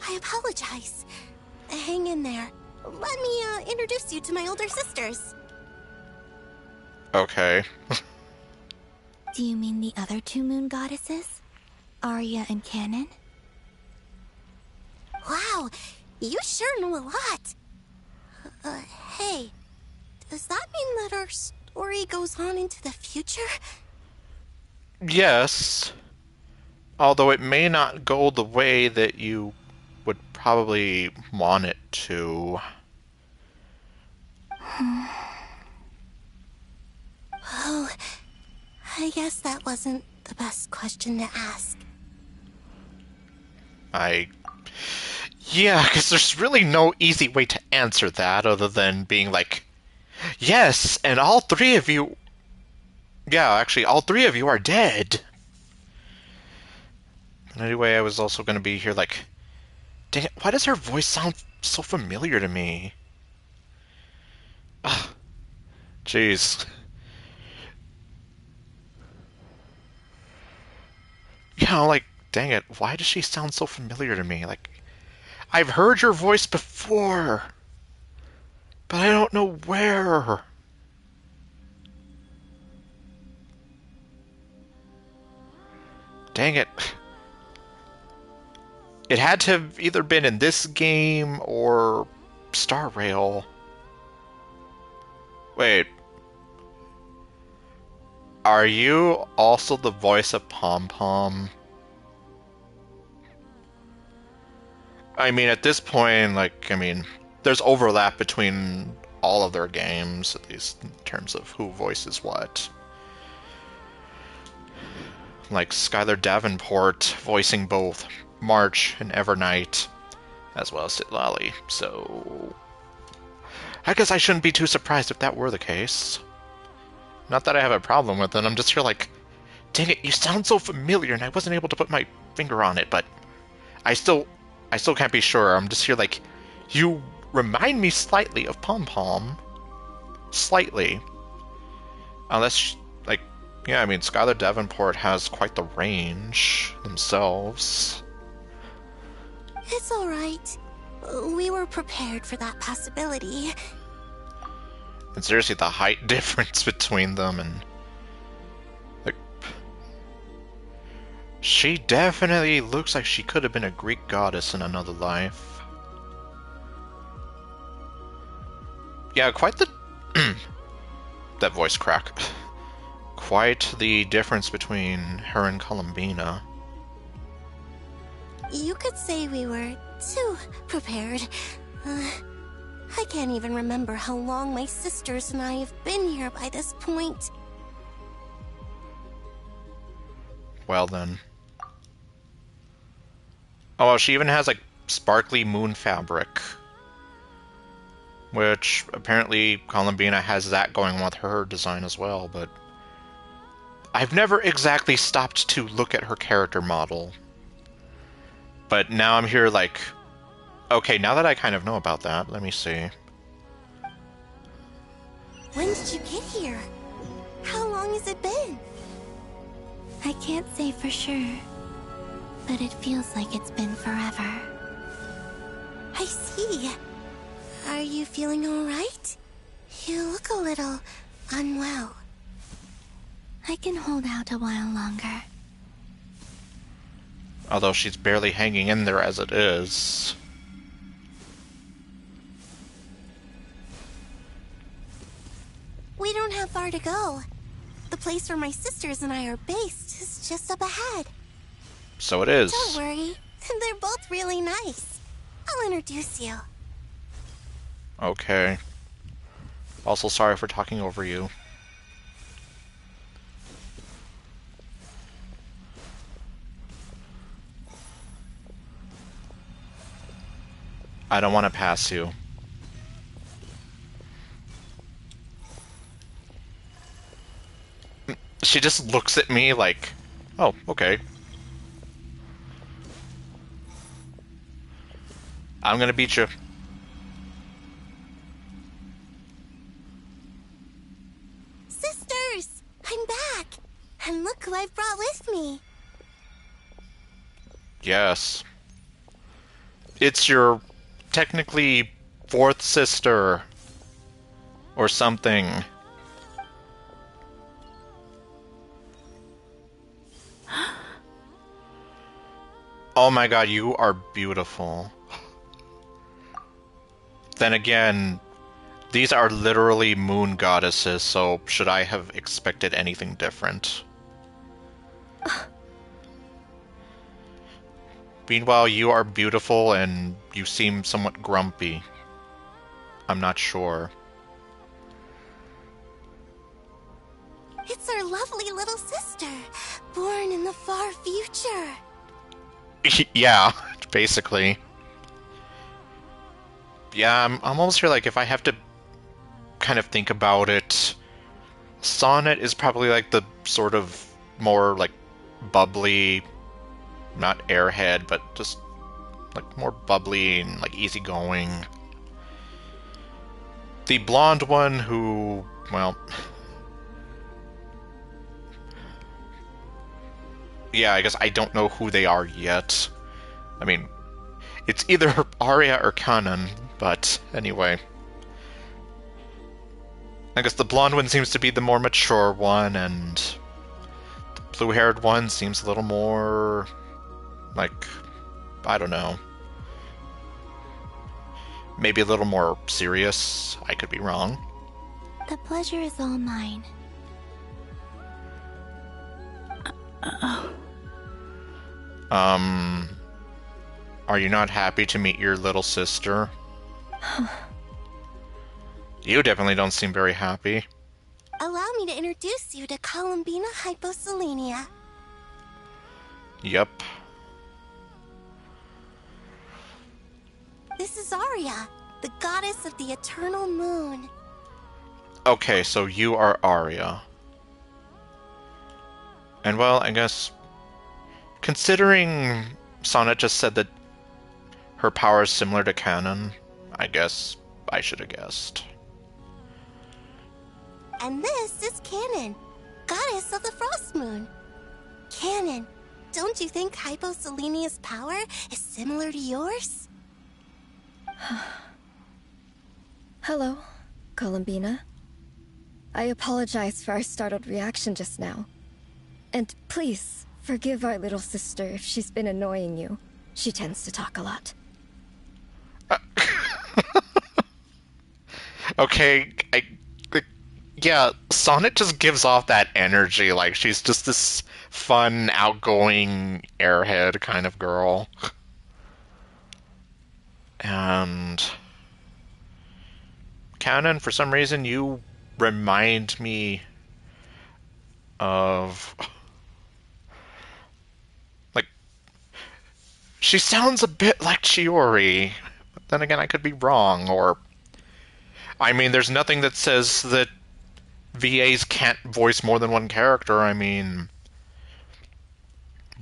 I apologize. Hang in there. Let me introduce you to my older sisters. Okay. Do you mean the other two moon goddesses? Arya and Canon? Wow, you sure know a lot. Hey, does that mean that our story goes on into the future? Yes. Although it may not go the way that you would probably want it to. Oh, I guess that wasn't the best question to ask. Yeah, because there's really no easy way to answer that other than being like, yes, and all three of you... Yeah, actually, all three of you are dead. And anyway, I was also going to be here like, dang it, why does her voice sound so familiar to me? Ugh. Jeez. You know, like, dang it, why does she sound so familiar to me? Like, I've heard your voice before, but I don't know where. Dang it. It had to have either been in this game or Star Rail. Wait. Are you also the voice of Pom Pom? I mean, at this point, like, I mean, there's overlap between all of their games, at least in terms of who voices what. Like Skylar Davenport voicing both March and Evernight, as well as Citlali, so... I guess I shouldn't be too surprised if that were the case. Not that I have a problem with it, I'm just here like, dang it, you sound so familiar, and I wasn't able to put my finger on it, but I still can't be sure. I'm just here like, you remind me slightly of Pom Pom. Slightly. Unless, like, yeah, I mean, Skylar Davenport has quite the range themselves. It's alright. We were prepared for that possibility. And seriously, the height difference between them and... like... She definitely looks like she could have been a Greek goddess in another life. Yeah, quite the... that voice crack. quite the difference between her and Columbina. You could say we were too prepared. I can't even remember how long my sisters and I have been here by this point. Well then. Oh, well, she even has, like, sparkly moon fabric. Which, apparently, Columbina has that going with her design as well, but... I've never exactly stopped to look at her character model. But now I'm here, like... Okay, now that I kind of know about that, let me see. When did you get here? How long has it been? I can't say for sure, but it feels like it's been forever. I see. Are you feeling all right? You look a little unwell. I can hold out a while longer. Although she's barely hanging in there as it is. We don't have far to go. The place where my sisters and I are based is just up ahead. So it is. Don't worry. They're both really nice. I'll introduce you. Okay. Also, sorry for talking over you. I don't want to pass you. She just looks at me like, oh, okay. I'm gonna beat you. Sisters! I'm back! And look who I've brought with me. Yes. It's your technically fourth sister. Or something. Oh my god, you are beautiful. Then again, these are literally moon goddesses, so should I have expected anything different? Meanwhile, you are beautiful and you seem somewhat grumpy. I'm not sure. It's our lovely little sister, born in the far future. Yeah, basically. Yeah, I'm almost here, like, if I have to kind of think about it, Sonnet is probably, like, the sort of more, like, bubbly, not airhead, but just, like, more bubbly and, like, easygoing. The blonde one who, well... Yeah, I guess I don't know who they are yet. I mean, it's either Arya or Kanan, but anyway. I guess the blonde one seems to be the more mature one, and the blue-haired one seems a little more... like, I don't know. Maybe a little more serious. I could be wrong. The pleasure is all mine. Are you not happy to meet your little sister? You definitely don't seem very happy. Allow me to introduce you to Columbina Hyposelenia. Yep. This is Arya, the goddess of the eternal moon. Okay, so you are Arya. And well, I guess... considering Sonnet just said that her power is similar to Kanan, I guess I should have guessed. And this is Canon, goddess of the frost moon. Canon, don't you think Hyposelenia's power is similar to yours? Hello, Columbina. I apologize for our startled reaction just now. And please, forgive our little sister if she's been annoying you. She tends to talk a lot. Okay, Yeah, Sonnet just gives off that energy, like she's just this fun, outgoing airhead kind of girl. And Canon, for some reason, you remind me of like she sounds a bit like Chiori. But then again, I could be wrong, or I mean, there's nothing that says that VAs can't voice more than one character. I mean,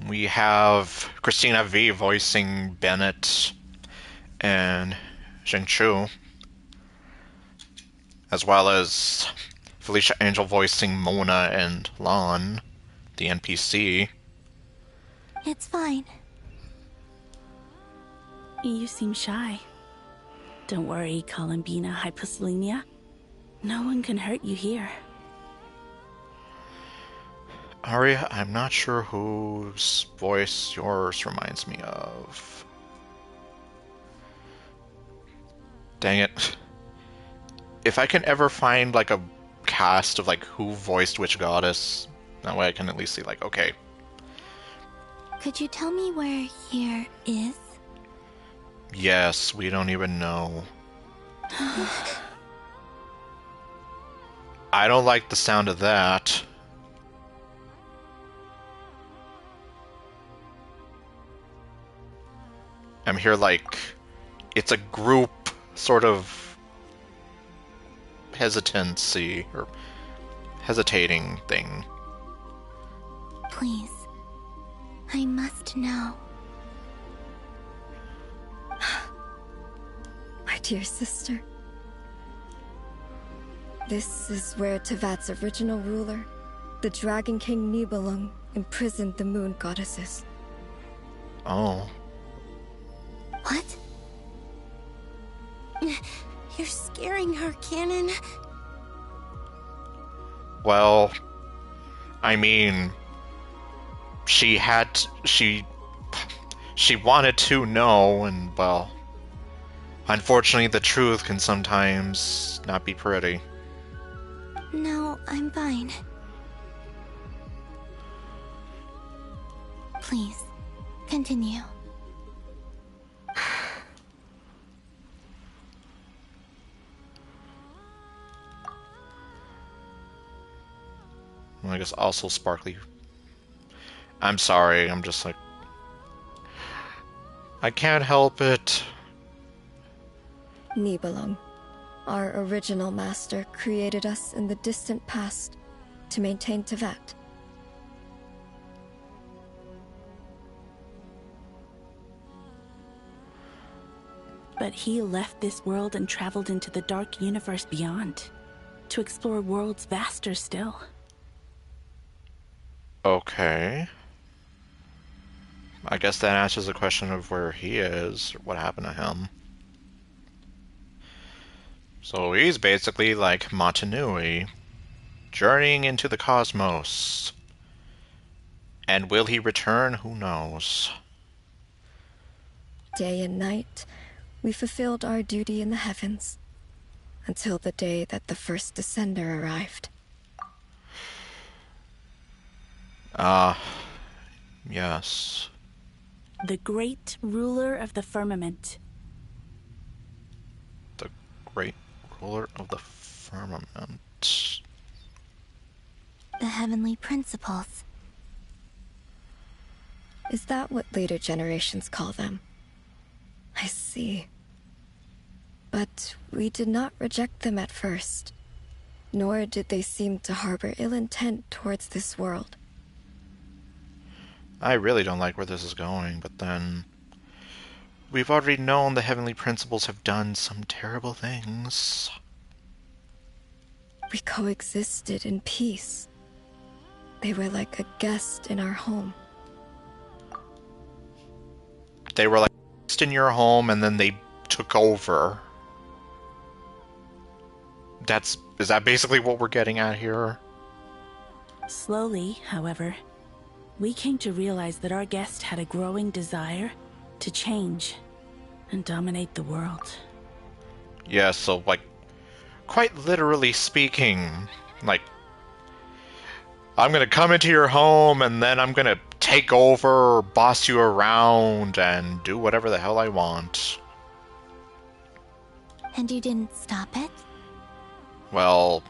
we have Christina V voicing Bennett and Zhengchu, as well as Felicia Angel voicing Mona and Lon, the NPC. It's fine. You seem shy. Don't worry, Columbina Hyposelenia. No one can hurt you here. Aria, I'm not sure whose voice yours reminds me of. Dang it. If I can ever find like a cast of like who voiced which goddess, that way I can at least see like, okay. Could you tell me where here is? Yes, we don't even know. I don't like the sound of that. I'm here like it's a group sort of hesitancy or hesitating thing. Please. I must know. My dear sister. This is where Tevat's original ruler, the Dragon King Nibelung, imprisoned the moon goddesses. Oh. What? You're scaring her, Canon. Well, I mean, she wanted to know, and well, unfortunately the truth can sometimes not be pretty. No, I'm fine. Please, continue. I guess also sparkly. I'm sorry, I'm just like... I can't help it. Nibelung, our original master, created us in the distant past to maintain Tevat. But he left this world and traveled into the dark universe beyond, to explore worlds vaster still. Okay. I guess that answers the question of where he is, or what happened to him. So he's basically like Matanui, journeying into the cosmos. And will he return? Who knows? Day and night, we fulfilled our duty in the heavens, until the day that the first Descender arrived. Yes. The great ruler of the firmament. The great ruler of the firmament. The heavenly principles. Is that what later generations call them? I see. But we did not reject them at first, nor did they seem to harbor ill intent towards this world. I really don't like where this is going, but then... We've already known the heavenly principles have done some terrible things. We coexisted in peace. They were like a guest in our home. They were like in your home and then they took over. Is that basically what we're getting at here? Slowly, however, we came to realize that our guest had a growing desire to change and dominate the world. Yeah, so like quite literally speaking. Like, I'm gonna come into your home and then I'm gonna take over, boss you around, and do whatever the hell I want. And you didn't stop it? Well,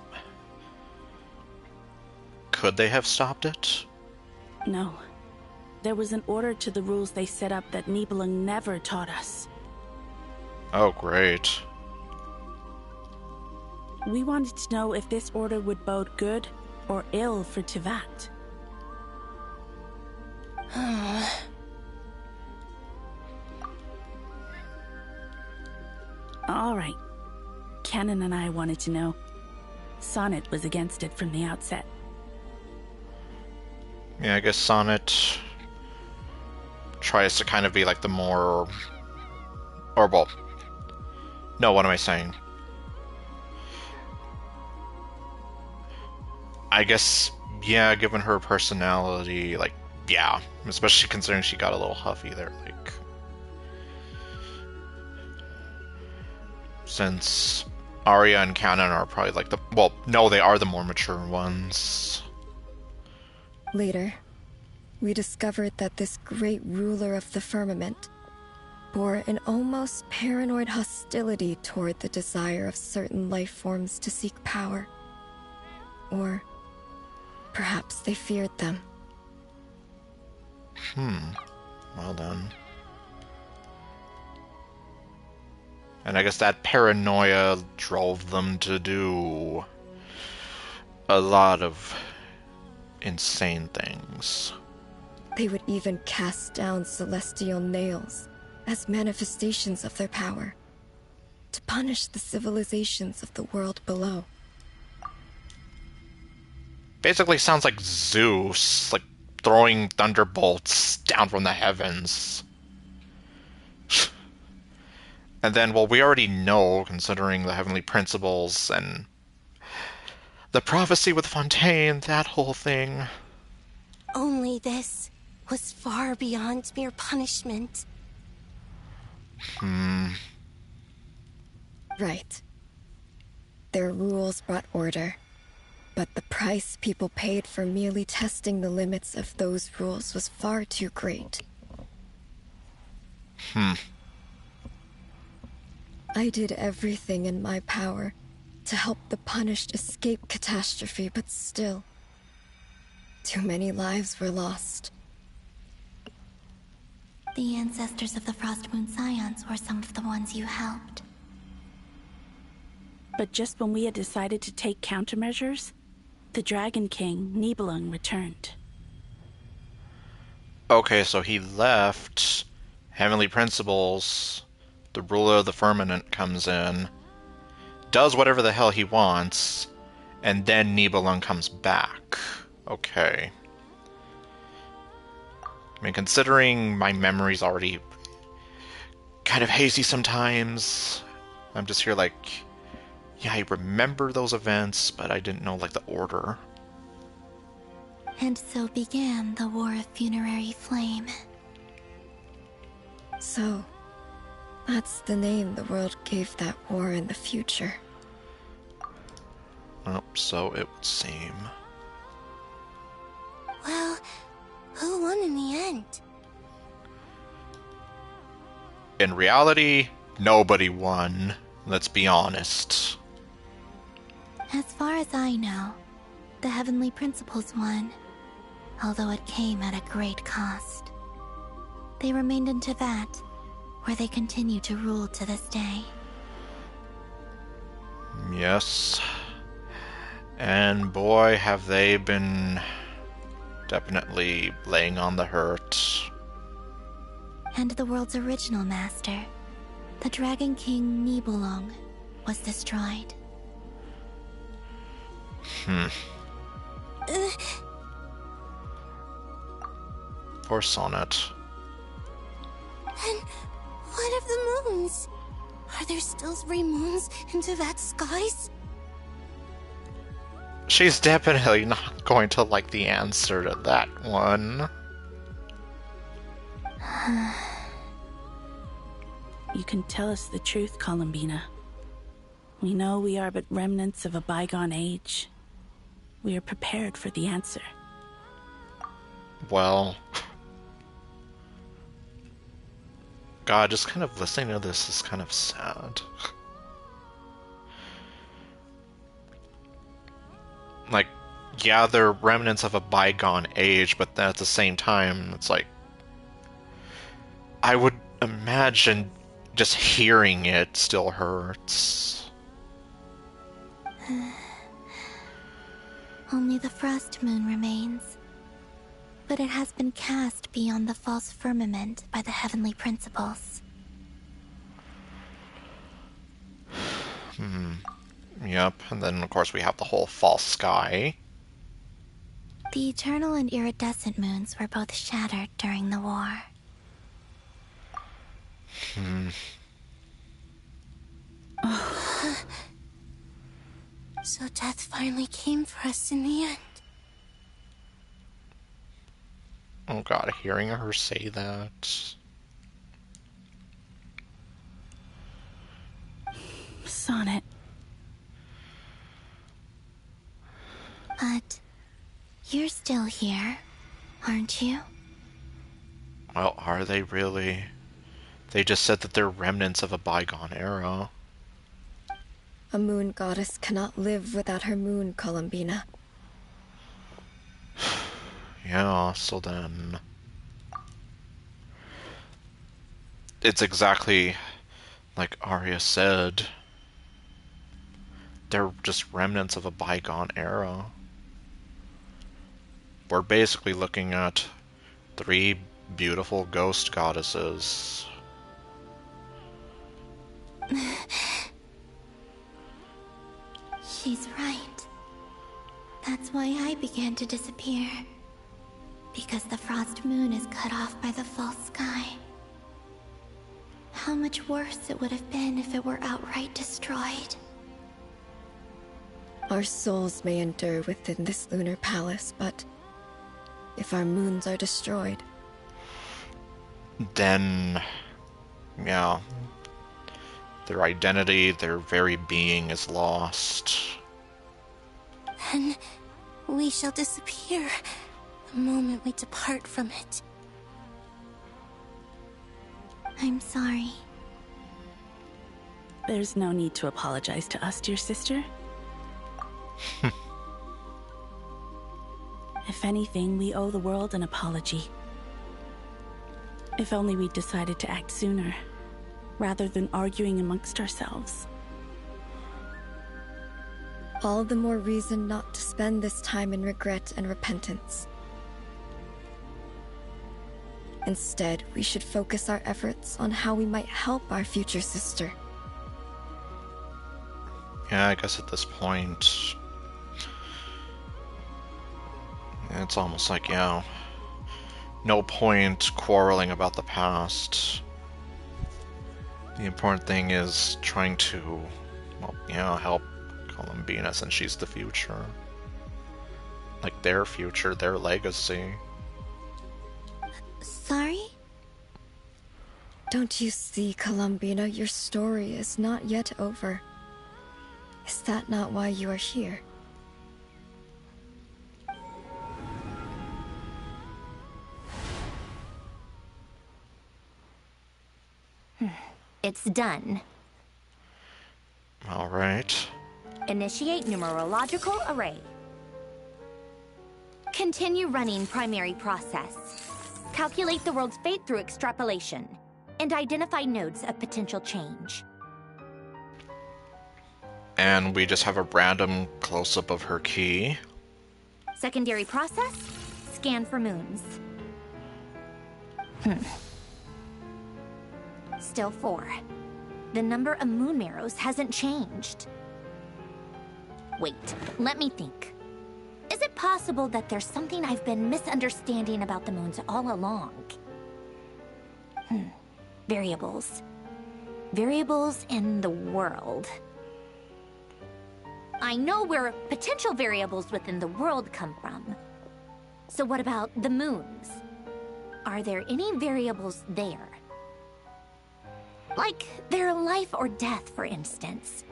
could they have stopped it? No. There was an order to the rules they set up that Nibelung never taught us. Oh, great. We wanted to know if this order would bode good or ill for Tivat. All right. Canon and I wanted to know. Sonnet was against it from the outset. Yeah, I guess Sonnet tries to kind of be like the more... Or, well... No, what am I saying? I guess, yeah, given her personality, like, yeah. Especially considering she got a little huffy there, like... Since Arya and Canon are probably like the... Well, no, they are the more mature ones. Later, we discovered that this great ruler of the firmament bore an almost paranoid hostility toward the desire of certain life forms to seek power. Or perhaps they feared them. Well then. And I guess that paranoia drove them to do a lot of insane things. They would even cast down celestial nails as manifestations of their power, to punish the civilizations of the world below. Basically sounds like Zeus, like throwing thunderbolts down from the heavens. And then, well, we already know, considering the heavenly principles and the prophecy with Fontaine, that whole thing. Only this was far beyond mere punishment. Right. Their rules brought order, but the price people paid for merely testing the limits of those rules was far too great. I did everything in my power to help the punished escape catastrophe, but still, too many lives were lost. The ancestors of the Frostmoon Scions were some of the ones you helped. But just when we had decided to take countermeasures, the Dragon King, Nibelung, returned. Okay, so he left, heavenly principles, the ruler of the firmament comes in, does whatever the hell he wants, and then Nibelung comes back. Okay. I mean, considering my memory's already kind of hazy sometimes, I'm just here like, yeah, I remember those events, but I didn't know, like, the order. And so began the War of Funerary Flame. So, that's the name the world gave that war in the future. Oh, so it would seem. Well, who won in the end? In reality, nobody won. Let's be honest. As far as I know, the Heavenly Principles won, although it came at a great cost. They remained in Tivat, where they continue to rule to this day. Yes. And boy, have they been definitely laying on the hurt. And the world's original master, the Dragon King Nibelung, was destroyed. Poor Sonnet. And what of the moons? Are there still 3 moons in Tivat's skies? She's definitely not going to like the answer to that one. You can tell us the truth, Columbina. We know we are but remnants of a bygone age. We are prepared for the answer. Well... God, just kind of listening to this is kind of sad. Like, yeah, they're remnants of a bygone age, but then at the same time, it's like... I would imagine just hearing it still hurts. Only the frost moon remains. But it has been cast beyond the false firmament by the heavenly principles. Yep, and then of course we have the whole false sky. The eternal and iridescent moons were both shattered during the war. So death finally came for us in the end. Oh god, hearing her say that. Sonnet. But you're still here, aren't you? Well, are they really? They just said that they're remnants of a bygone era. A moon goddess cannot live without her moon, Columbina. Yeah, so then... It's exactly like Arya said. They're just remnants of a bygone era. We're basically looking at 3 beautiful ghost goddesses. She's right. That's why I began to disappear. Because the frost moon is cut off by the false sky. How much worse it would have been if it were outright destroyed. Our souls may endure within this lunar palace, but if our moons are destroyed, then, yeah, their identity, their very being is lost. Then we shall disappear the moment we depart from it. I'm sorry. There's no need to apologize to us, dear sister. If anything, we owe the world an apology. If only we'd decided to act sooner, rather than arguing amongst ourselves. all the more reason not to spend this time in regret and repentance. Instead, we should focus our efforts on how we might help our future sister. Yeah, I guess at this point, it's almost like, yeah, no point quarreling about the past. The important thing is trying to, well, you know, help Columbina since she's the future. Like, their future, their legacy. Sorry? Don't you see, Columbina, your story is not yet over. Is that not why you are here? It's done. All right. Initiate numerological array. Continue running primary process. Calculate the world's fate through extrapolation. And identify nodes of potential change. And we just have a random close-up of her key. Secondary process, scan for moons. Still 4. The number of moon marrows hasn't changed. Wait, let me think. Is it possible that there's something I've been misunderstanding about the moons all along? Variables. Variables in the world. I know where potential variables within the world come from. So what about the moons? Are there any variables there? Like their life or death, for instance.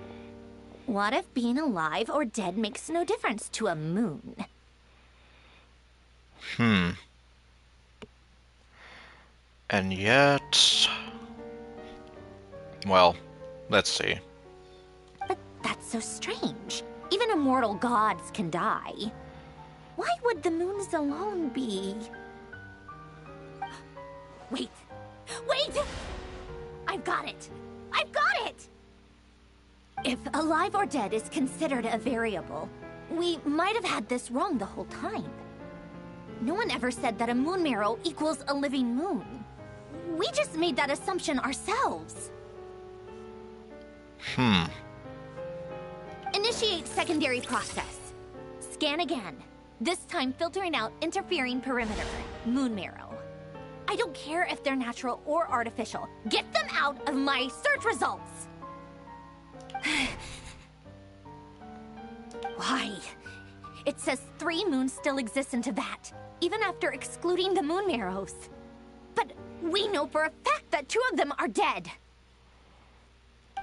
What if being alive or dead makes no difference to a moon? And yet... Well, let's see. But that's so strange. Even immortal gods can die. Why would the moons alone be... Wait! Wait! I've got it! I've got it! If alive or dead is considered a variable, we might have had this wrong the whole time. No one ever said that a moon marrow equals a living moon. We just made that assumption ourselves. Initiate secondary process. Scan again. This time filtering out interfering perimeter. Moon marrow. I don't care if they're natural or artificial. Get them out of my search results! Why? It says 3 moons still exist in Teyvat, even after excluding the moon marrows. But we know for a fact that 2 of them are dead.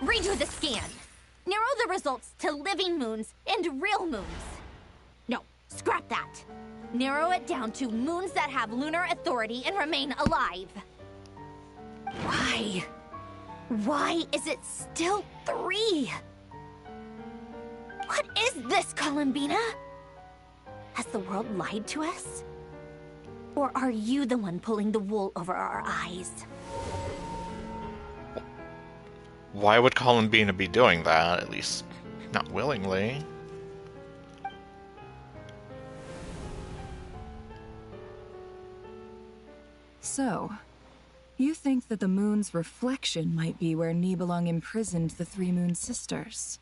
Redo the scan. Narrow the results to living moons and real moons. No, scrap that. Narrow it down to moons that have lunar authority and remain alive. Why? Why is it still 3? What is this, Columbina? Has the world lied to us? Or are you the one pulling the wool over our eyes? Why would Columbina be doing that? At least, not willingly. So, you think that the moon's reflection might be where Nibelung imprisoned the 3 moon sisters?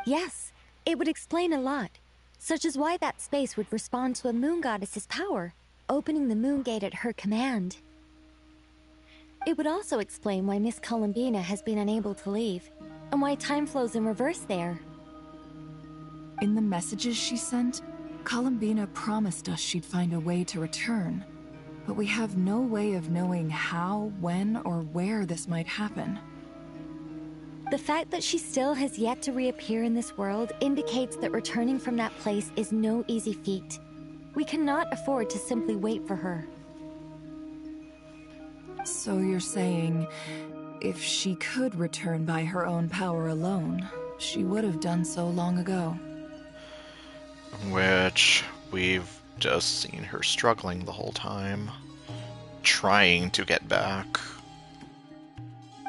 Yes, it would explain a lot, such as why that space would respond to a moon goddess's power, opening the moon gate at her command. It would also explain why Miss Columbina has been unable to leave, and why time flows in reverse there. In the messages she sent, Columbina promised us she'd find a way to return. But we have no way of knowing how, when, or where this might happen. The fact that she still has yet to reappear in this world indicates that returning from that place is no easy feat. We cannot afford to simply wait for her. So you're saying, if she could return by her own power alone, she would have done so long ago. Which we've just seen her struggling the whole time, trying to get back.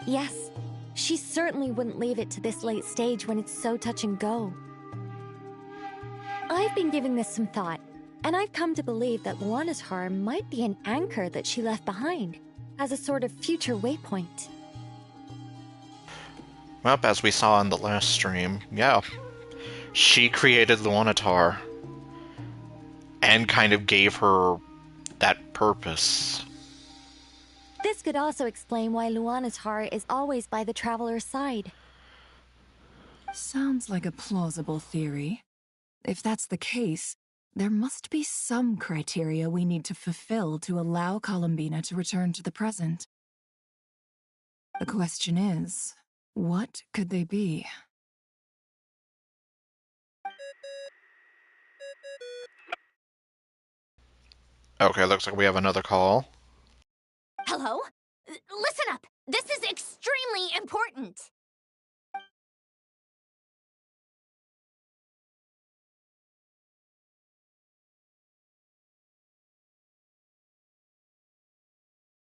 Yes, she certainly wouldn't leave it to this late stage when it's so touch and go. I've been giving this some thought, and I've come to believe that Luana's harm might be an anchor that she left behind, as a sort of future waypoint. Well, as we saw in the last stream, yeah, she created Luanatar and kind of gave her that purpose. This could also explain why Luana's heart is always by the Traveler's side. Sounds like a plausible theory. If that's the case, there must be some criteria we need to fulfill to allow Columbina to return to the present. The question is, what could they be? Okay, looks like we have another call. Hello? Listen up! This is extremely important!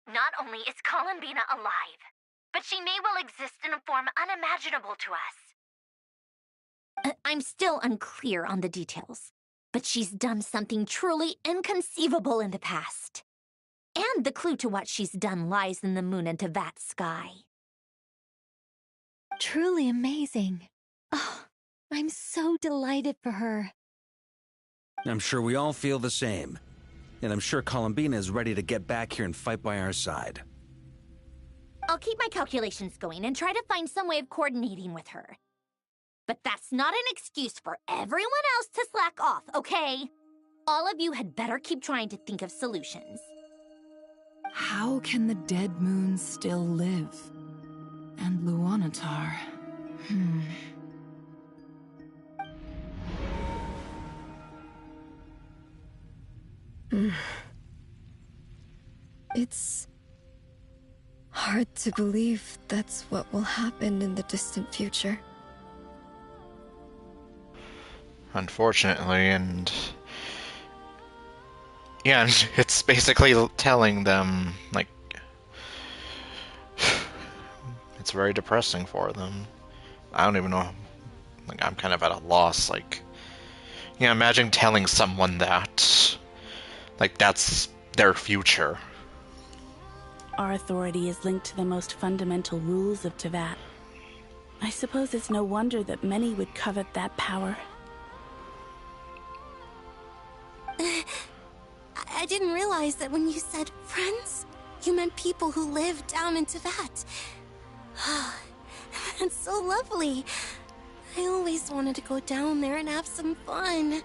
Not only is Columbina alive, but she may well exist in a form unimaginable to us. I'm still unclear on the details, but she's done something truly inconceivable in the past. And the clue to what she's done lies in the moon and Teyvat sky. Truly amazing. Oh, I'm so delighted for her. I'm sure we all feel the same. And I'm sure Columbina is ready to get back here and fight by our side. I'll keep my calculations going and try to find some way of coordinating with her. But that's not an excuse for everyone else to slack off, okay? All of you had better keep trying to think of solutions. How can the dead moons still live? And Luanatar? It's hard to believe that's what will happen in the distant future. Unfortunately, and yeah, and it's basically telling them, like, it's very depressing for them. I don't even know, like, I'm kind of at a loss, like, yeah, imagine telling someone that, like, that's their future. Our authority is linked to the most fundamental rules of Teyvat. I suppose it's no wonder that many would covet that power. I didn't realize that when you said friends, you meant people who live down in Teyvat. That's so lovely. I always wanted to go down there and have some fun.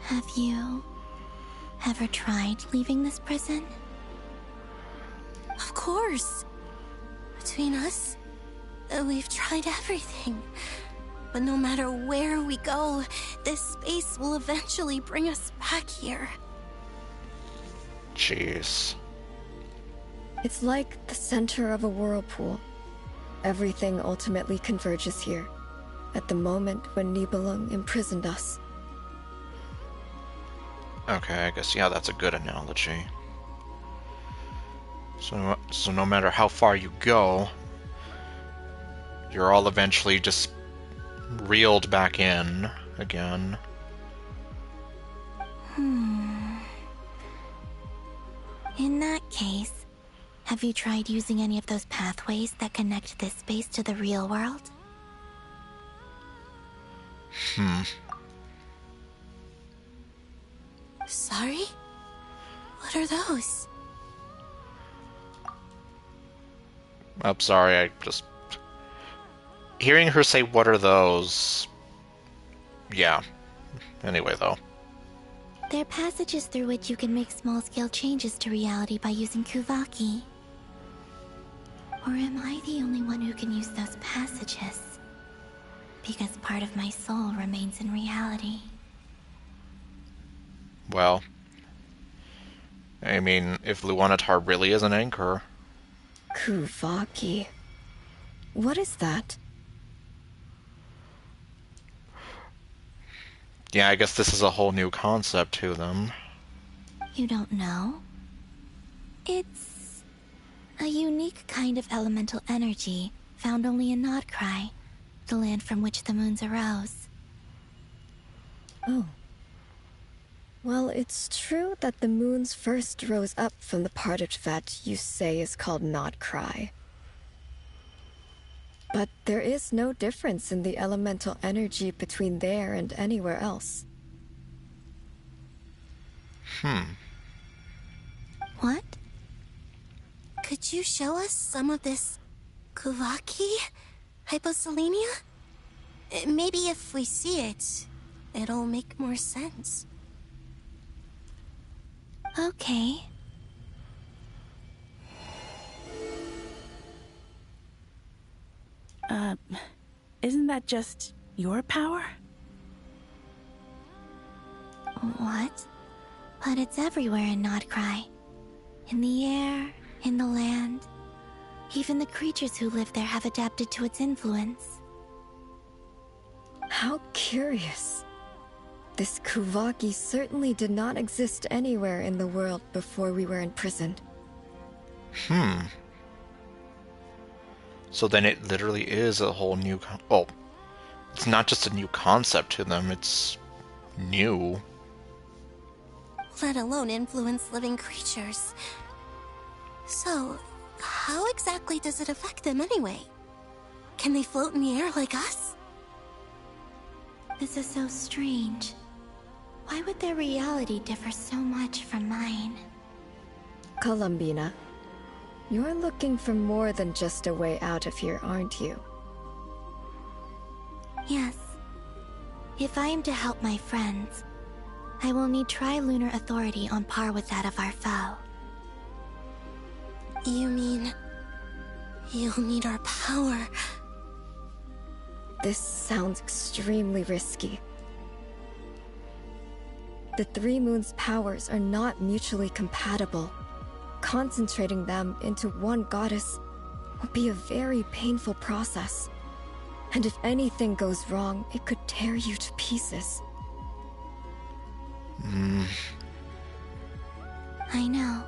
Have you ever tried leaving this prison? Of course. Between us, we've tried everything. But no matter where we go, this space will eventually bring us back here. Jeez. It's like the center of a whirlpool. Everything ultimately converges here, at the moment when Nibelung imprisoned us. Okay, I guess, yeah, that's a good analogy. So no matter how far you go, you're all eventually just reeled back in again. In that case, have you tried using any of those pathways that connect this space to the real world? Sorry? What are those? I'm sorry, I just... Hearing her say, what are those... Yeah. Anyway, though. They're passages through which you can make small-scale changes to reality by using Kuvaki. Or am I the only one who can use those passages? Because part of my soul remains in reality. Well... I mean, if Luanatar really is an anchor... Kuvaki. What is that? Yeah, I guess this is a whole new concept to them. You don't know? It's a unique kind of elemental energy found only in Nodcry, the land from which the moons arose. Oh. Well, it's true that the moons first rose up from the part of Teyvat you say is called Nodcry. But there is no difference in the elemental energy between there and anywhere else. What? Could you show us some of this Kuvaki hyposelenia? Maybe if we see it, it'll make more sense. Okay. Isn't that just your power? What? But it's everywhere in Nodcry. In the air, in the land. Even the creatures who live there have adapted to its influence. How curious. This Kuvaki certainly did not exist anywhere in the world before we were imprisoned. So then it literally is a whole new... Well, it's not just a new concept to them, it's new. Let alone influence living creatures. So, how exactly does it affect them anyway? Can they float in the air like us? This is so strange. Why would their reality differ so much from mine? Columbina, you're looking for more than just a way out of here, aren't you? Yes. If I am to help my friends, I will need trilunar authority on par with that of our foe. You mean... you'll need our power? This sounds extremely risky. The three moons' powers are not mutually compatible. Concentrating them into one goddess will be a very painful process. And if anything goes wrong, it could tear you to pieces. I know.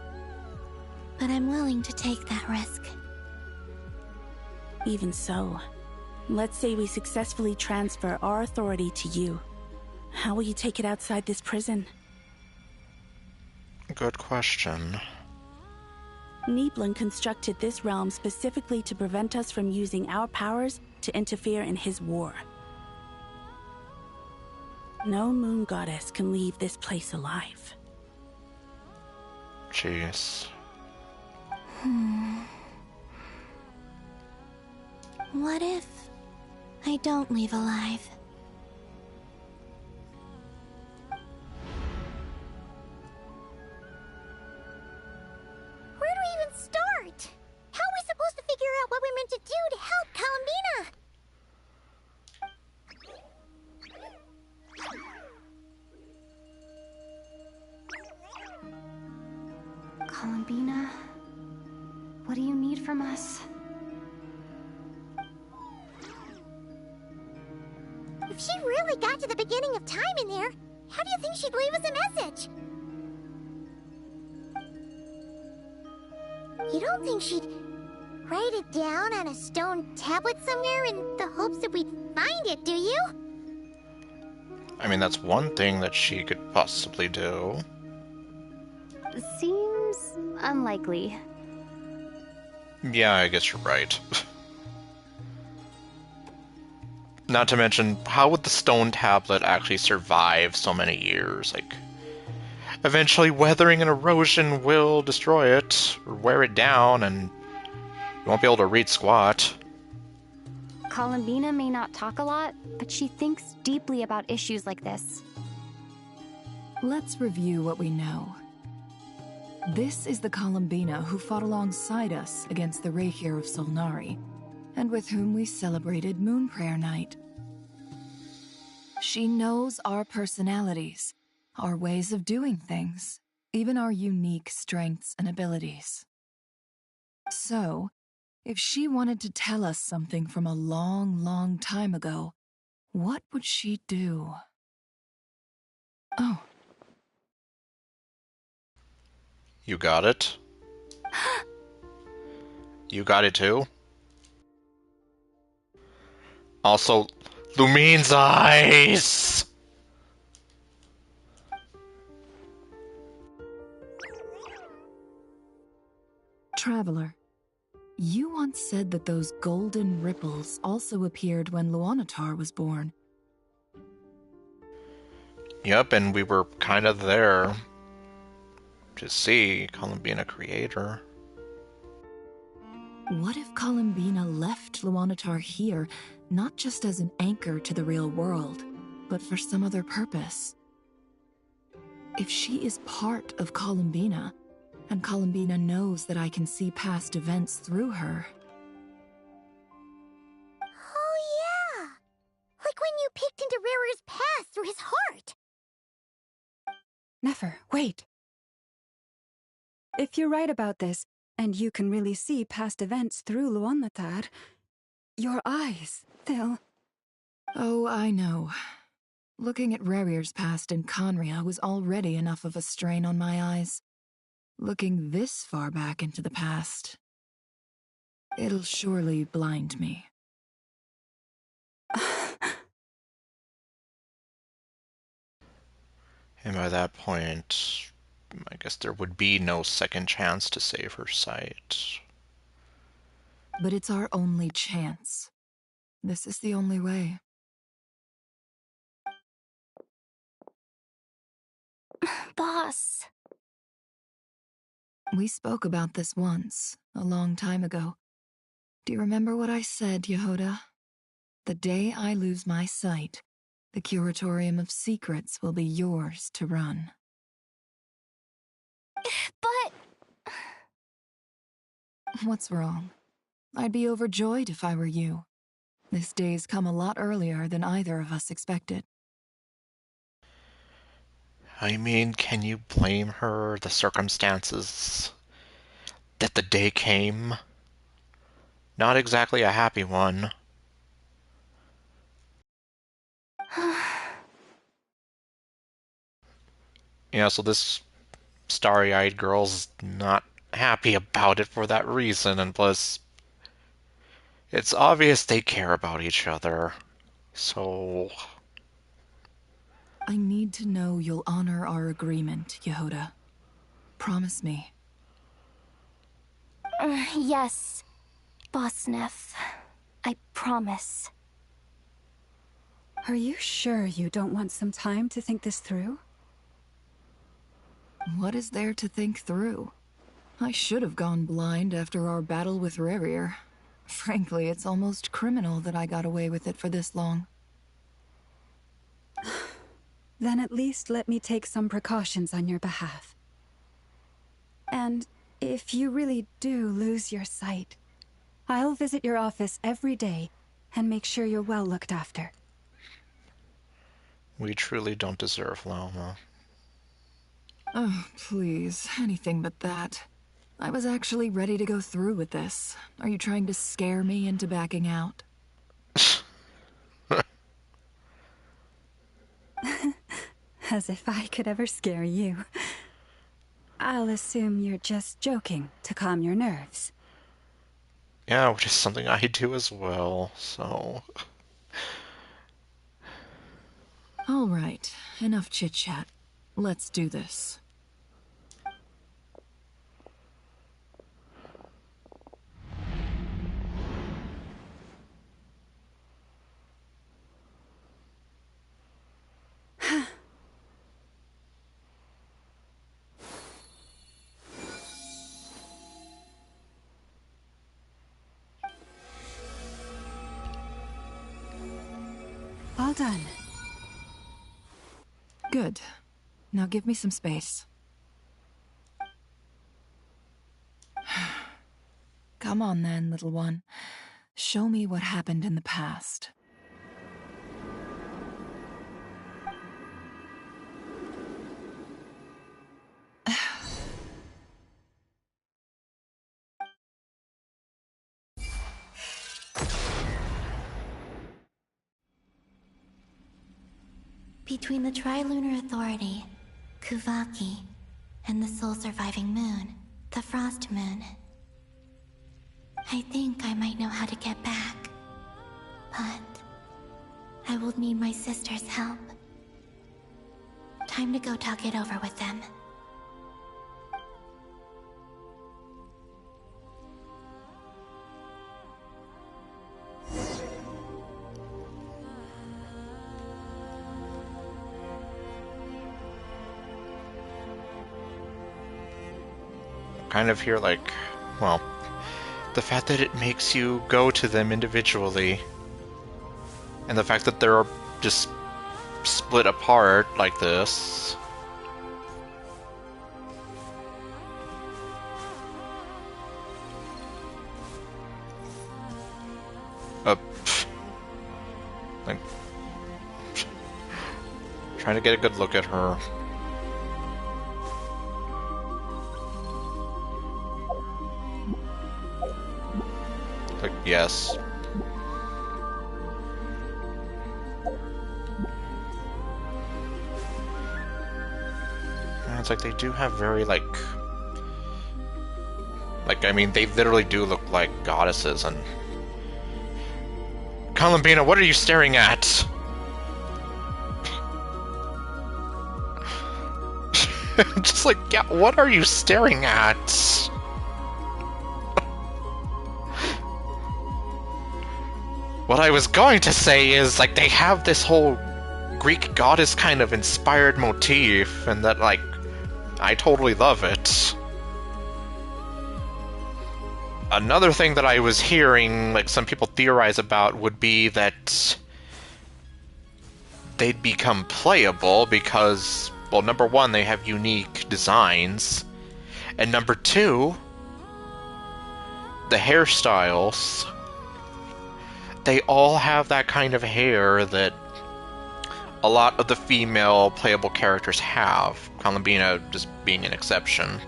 But I'm willing to take that risk. Even so, let's say we successfully transfer our authority to you. How will you take it outside this prison? Good question. Niblin constructed this realm specifically to prevent us from using our powers to interfere in his war. No moon goddess can leave this place alive. Jeez. What if I don't leave alive? Where do we even start? How are we supposed to figure out what we're meant to do to help Columbina? Columbina, what do you need from us? If she really got to the beginning of time in there, how do you think she'd leave us a message? You don't think she'd write it down on a stone tablet somewhere in the hopes that we'd find it, do you? I mean, that's one thing that she could possibly do. Seems unlikely. Yeah, I guess you're right. Not to mention, how would the stone tablet actually survive so many years? Like, eventually weathering and erosion will destroy it, or wear it down, and you won't be able to read squat. Columbina may not talk a lot, but she thinks deeply about issues like this. Let's review what we know. This is the Columbina who fought alongside us against the Reykir of Solnari, and with whom we celebrated Moon Prayer Night. She knows our personalities, our ways of doing things, even our unique strengths and abilities. So, if she wanted to tell us something from a long, long time ago, what would she do? Oh. You got it? You got it too? Also, Lumine's eyes! Traveler, you once said that those golden ripples also appeared when Luanatar was born. Yep, and we were kind of there to see Columbina Creator. What if Columbina left Luanatar here, not just as an anchor to the real world, but for some other purpose? If she is part of Columbina, and Columbina knows that I can see past events through her. Oh yeah! Like when you peeked into Rarer's past through his heart! Nefer, wait! If you're right about this, and you can really see past events through Luanatar, your eyes, they'll... Oh, I know. Looking at Rerir's past in Conria was already enough of a strain on my eyes. Looking this far back into the past, it'll surely blind me. And by that point, I guess there would be no second chance to save her sight. But it's our only chance. This is the only way. Boss. We spoke about this once, a long time ago. Do you remember what I said, Yehoda? The day I lose my sight, the Curatorium of Secrets will be yours to run. But... What's wrong? I'd be overjoyed if I were you. This day's come a lot earlier than either of us expected. I mean, can you blame her? The circumstances that the day came? Not exactly a happy one. Yeah, so this starry-eyed girl's not happy about it for that reason, and plus, it's obvious they care about each other. So... I need to know you'll honor our agreement, Yehoda. Promise me. Yes, Boss Neff. I promise. Are you sure you don't want some time to think this through? What is there to think through? I should have gone blind after our battle with Rerir. Frankly, it's almost criminal that I got away with it for this long. Then at least let me take some precautions on your behalf. And if you really do lose your sight, I'll visit your office every day and make sure you're well looked after. We truly don't deserve Loma. Oh, please, anything but that. I was actually ready to go through with this. Are you trying to scare me into backing out? As if I could ever scare you. I'll assume you're just joking to calm your nerves. Yeah, which is something I do as well, so... All right, enough chit-chat. Let's do this. All done. Good. Now give me some space. Come on then, little one. Show me what happened in the past. Between the Trilunar Authority, Kuvaki, and the sole-surviving moon, the Frost Moon, I think I might know how to get back. But I will need my sister's help. Time to go talk it over with them. Kind of hear, like, well, the fact that it makes you go to them individually, and the fact that they're just split apart like this. Like, trying to get a good look at her. Like, yes. And it's like they do have very, like, I mean, they literally do look like goddesses, and... Columbina, what are you staring at? Just like, yeah, what are you staring at? What I was going to say is, like, they have this whole Greek goddess kind of inspired motif, and that, like, I totally love it. Another thing that I was hearing, like, some people theorize about would be that they'd become playable because, well, number one, they have unique designs, and number two, the hairstyles. They all have that kind of hair that a lot of the female playable characters have, Columbina just being an exception.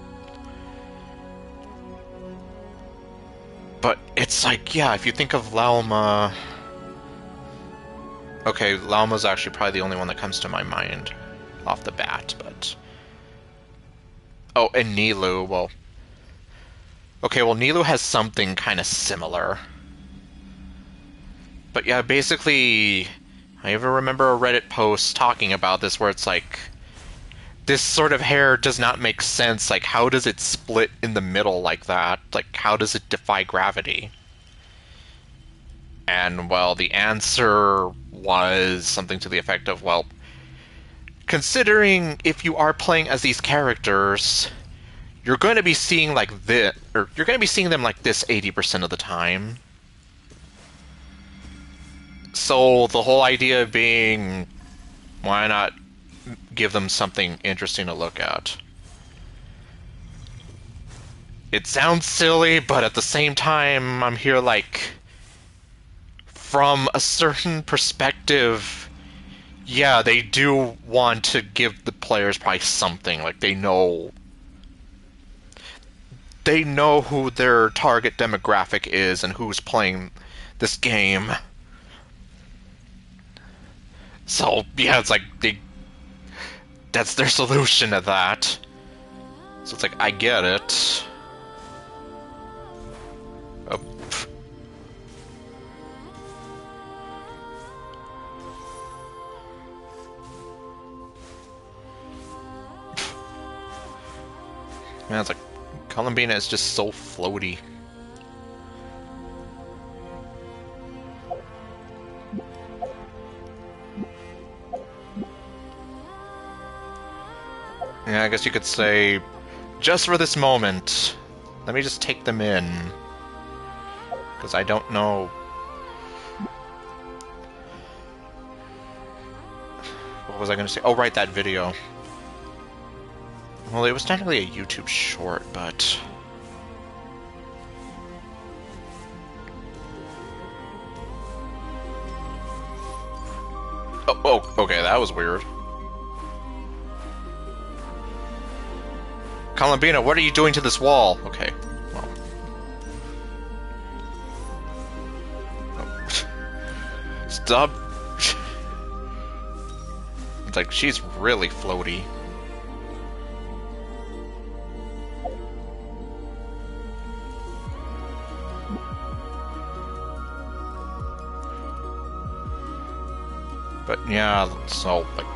But it's like, yeah, if you think of Lauma... Okay, Lauma's actually probably the only one that comes to my mind off the bat, but... Oh, and Nilou, well... Okay, well, Nilou has something kind of similar. But yeah, basically... I even remember a Reddit post talking about this where it's like... This sort of hair does not make sense. Like, how does it split in the middle like that? Like, how does it defy gravity? And, well, the answer was something to the effect of, well, considering if you are playing as these characters, you're going to be seeing like this, or you're going to be seeing them like this 80% of the time. So the whole idea being, why not give them something interesting to look at? It sounds silly, but at the same time, I'm here like, from a certain perspective, yeah, they do want to give the players probably something. Like, they know who their target demographic is and who's playing this game. So, yeah, it's like, that's their solution to that. So it's like, I get it. Oh. Man, it's like, Columbina is just so floaty. Yeah, I guess you could say, just for this moment, let me just take them in. Because I don't know... What was I going to say? Oh, right, that video. Well, it was technically a YouTube short, but... Oh, okay, that was weird. Columbina, what are you doing to this wall? Okay, well... Oh. Stop! It's like, she's really floaty. But yeah, so, like,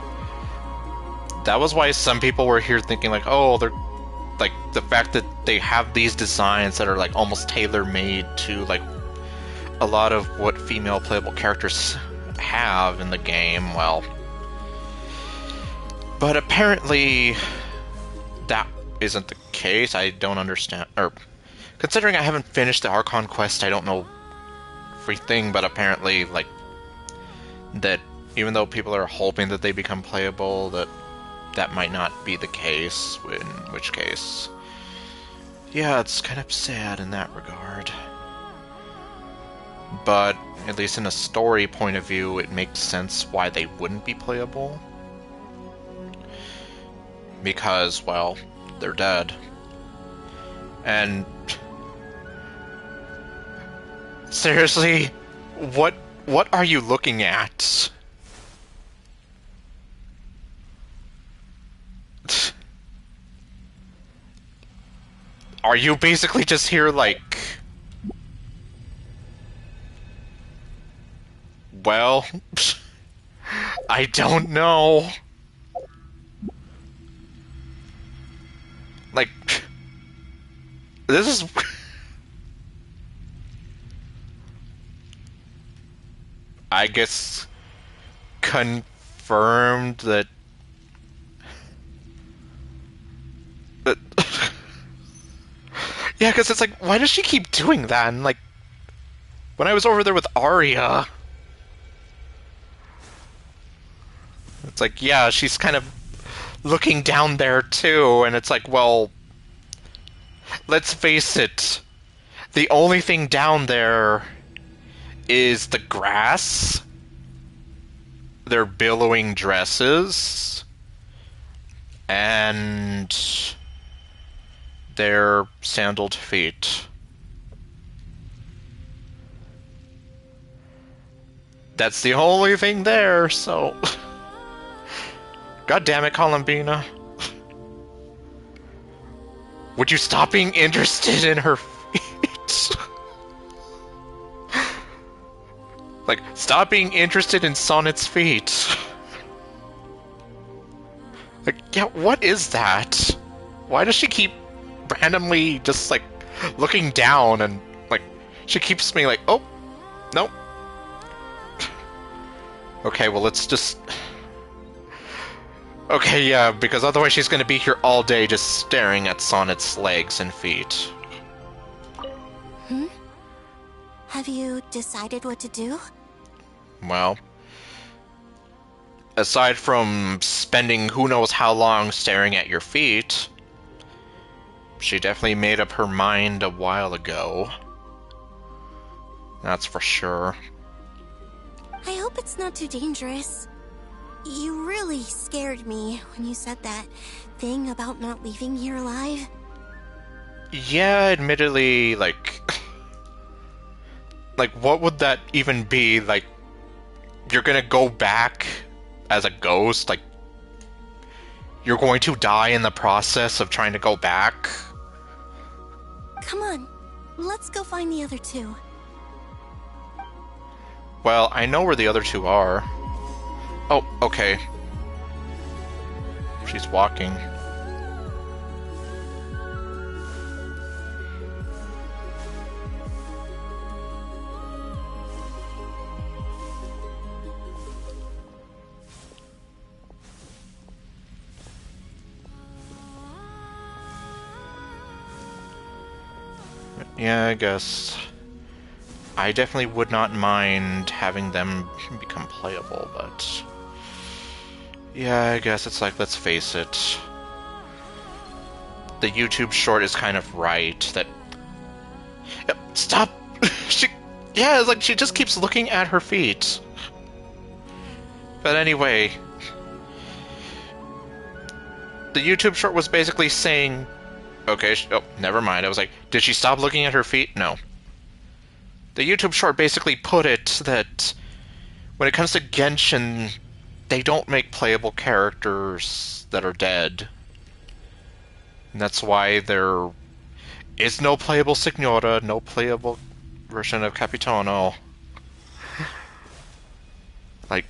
that was why some people were here thinking, like, oh, they're, like, the fact that they have these designs that are, like, almost tailor-made to, like, a lot of what female playable characters have in the game, well... But apparently, that isn't the case. I don't understand, or... Considering I haven't finished the Archon quest, I don't know everything, but apparently, like, that even though people are hoping that they become playable, that might not be the case, in which case... Yeah, it's kind of sad in that regard. But, at least in a story point of view, it makes sense why they wouldn't be playable. Because, well, they're dead. And... Seriously? What are you looking at? Are you basically just here like... Well... I don't know. Like... This is... I guess... confirmed that... Yeah, because it's like, why does she keep doing that? And like, when I was over there with Arya, it's like, yeah, she's kind of looking down there too, and it's like, well, let's face it, the only thing down there is the grass. their billowing dresses and their sandaled feet. That's the only thing there, so... God damn it, Columbina. Would you stop being interested in her feet? Like, stop being interested in Sonnet's feet. Like, yeah, what is that? Why does she keep randomly just, like, looking down and, like, she keeps being like, oh, nope. Okay, well, let's just... Okay, yeah, because otherwise she's gonna be here all day just staring at Sonnet's legs and feet. Have you decided what to do? Well, aside from spending who knows how long staring at your feet, she definitely made up her mind a while ago. That's for sure. I hope it's not too dangerous. You really scared me when you said that thing about not leaving here alive. Yeah, admittedly, like... Like, what would that even be? Like, you're gonna go back as a ghost? Like, you're going to die in the process of trying to go back? Come on, let's go find the other two. Well, I know where the other two are. Oh, okay. She's walking. Yeah, I guess. I definitely would not mind having them become playable, but... Yeah, I guess it's like, let's face it. The YouTube short is kind of right, that... Stop! Yeah, it's like, she just keeps looking at her feet. But anyway... The YouTube short was basically saying... Okay, oh, never mind. I was like, did she stop looking at her feet? No. The YouTube short basically put it that when it comes to Genshin, they don't make playable characters that are dead. And that's why there is no playable Signora, no playable version of Capitano. Like,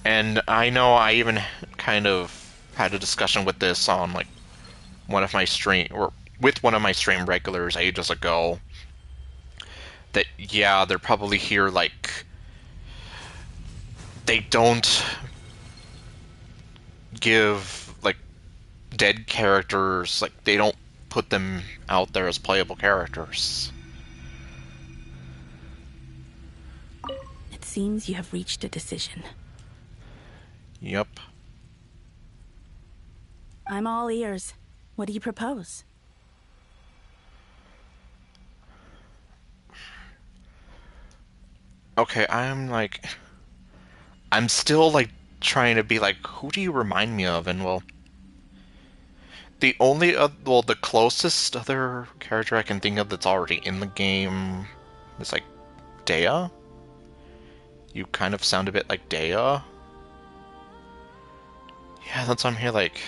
and I know I even kind of had a discussion with this on, like, one of my stream, or with one of my stream regulars ages ago, that, yeah, they're probably here, like, they don't give, like, dead characters, like, they don't put them out there as playable characters. It seems you have reached a decision. Yep. I'm all ears. What do you propose? Okay, I'm still, like, trying to be like, who do you remind me of? And, well, the only, the closest other character I can think of that's already in the game is, like, Dea? You kind of sound a bit like Dea? Yeah, that's why I'm here, like...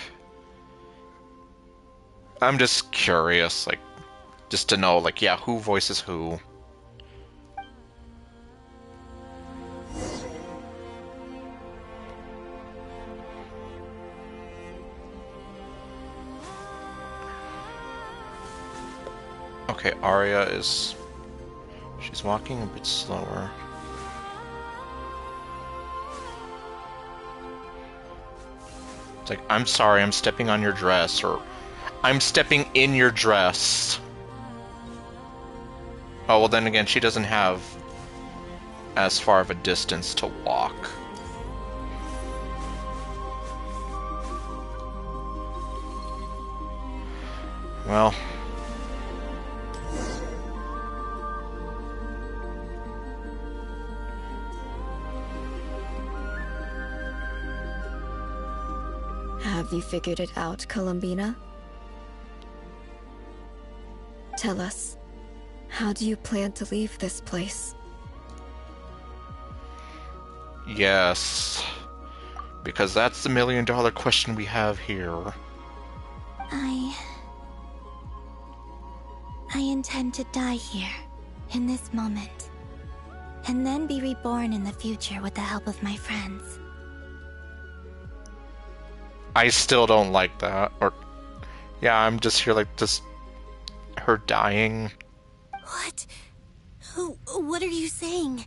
I'm just curious, like, just to know, like, yeah, who voices who. Okay, Arya is... She's walking a bit slower. It's like, I'm sorry, I'm stepping on your dress, or... I'm stepping in your dress. Oh, well then again, she doesn't have as far of a distance to walk. Well... Have you figured it out, Columbina? Tell us, how do you plan to leave this place? Yes. Because that's the million-dollar question we have here. I intend to die here, in this moment, and then be reborn in the future with the help of my friends. I still don't like that. Or, yeah, I'm just here like just her dying. What? What are you saying?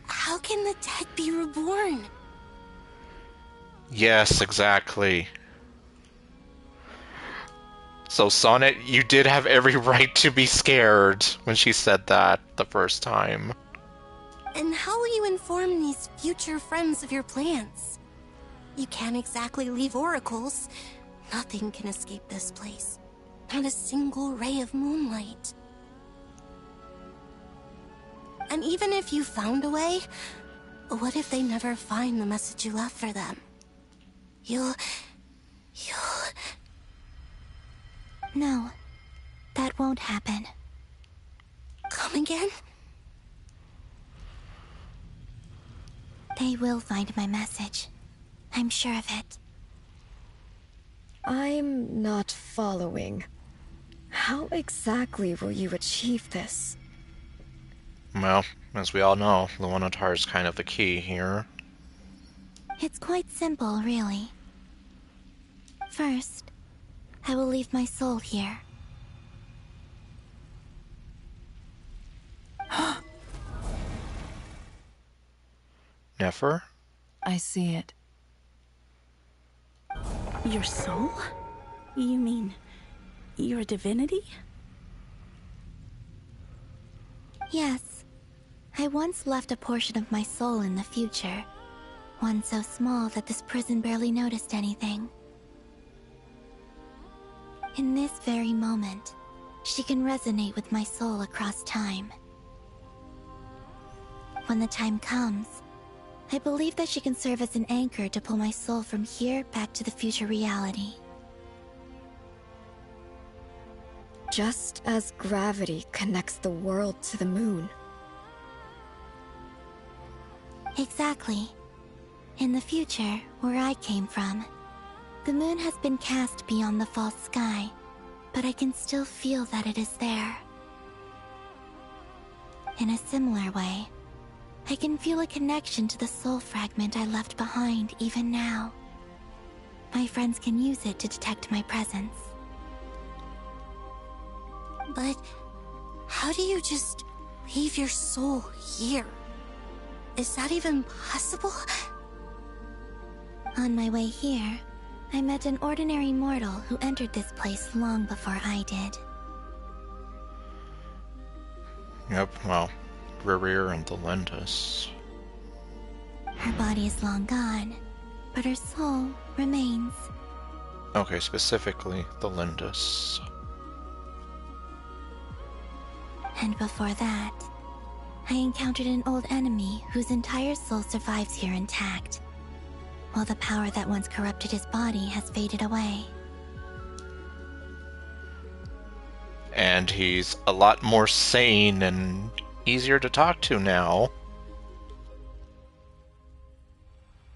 How can the dead be reborn? Yes, exactly. So, Sonnet, you did have every right to be scared when she said that the first time. And how will you inform these future friends of your plans? You can't exactly leave oracles. Nothing can escape this place. Not a single ray of moonlight. And even if you found a way, what if they never find the message you left for them? You'll... No, that won't happen. Come again? They will find my message. I'm sure of it. I'm not following. How exactly will you achieve this? Well, as we all know, Luonatar is kind of the key here. It's quite simple, really. First, I will leave my soul here. Nefer? I see it. Your soul? You mean you're a divinity? Yes. I once left a portion of my soul in the future. One so small that this prison barely noticed anything. In this very moment, she can resonate with my soul across time. When the time comes, I believe that she can serve as an anchor to pull my soul from here back to the future reality. Just as gravity connects the world to the moon. Exactly. In the future, where I came from, the moon has been cast beyond the false sky, but I can still feel that it is there. In a similar way, I can feel a connection to the soul fragment I left behind even now. My friends can use it to detect my presence. But how do you just leave your soul here? Is that even possible? On my way here, I met an ordinary mortal who entered this place long before I did. Yep, well, Rerir and the Lendis. Her body is long gone, but her soul remains. Okay, specifically the Lendis. And before that, I encountered an old enemy whose entire soul survives here intact, while the power that once corrupted his body has faded away. And he's a lot more sane and easier to talk to now.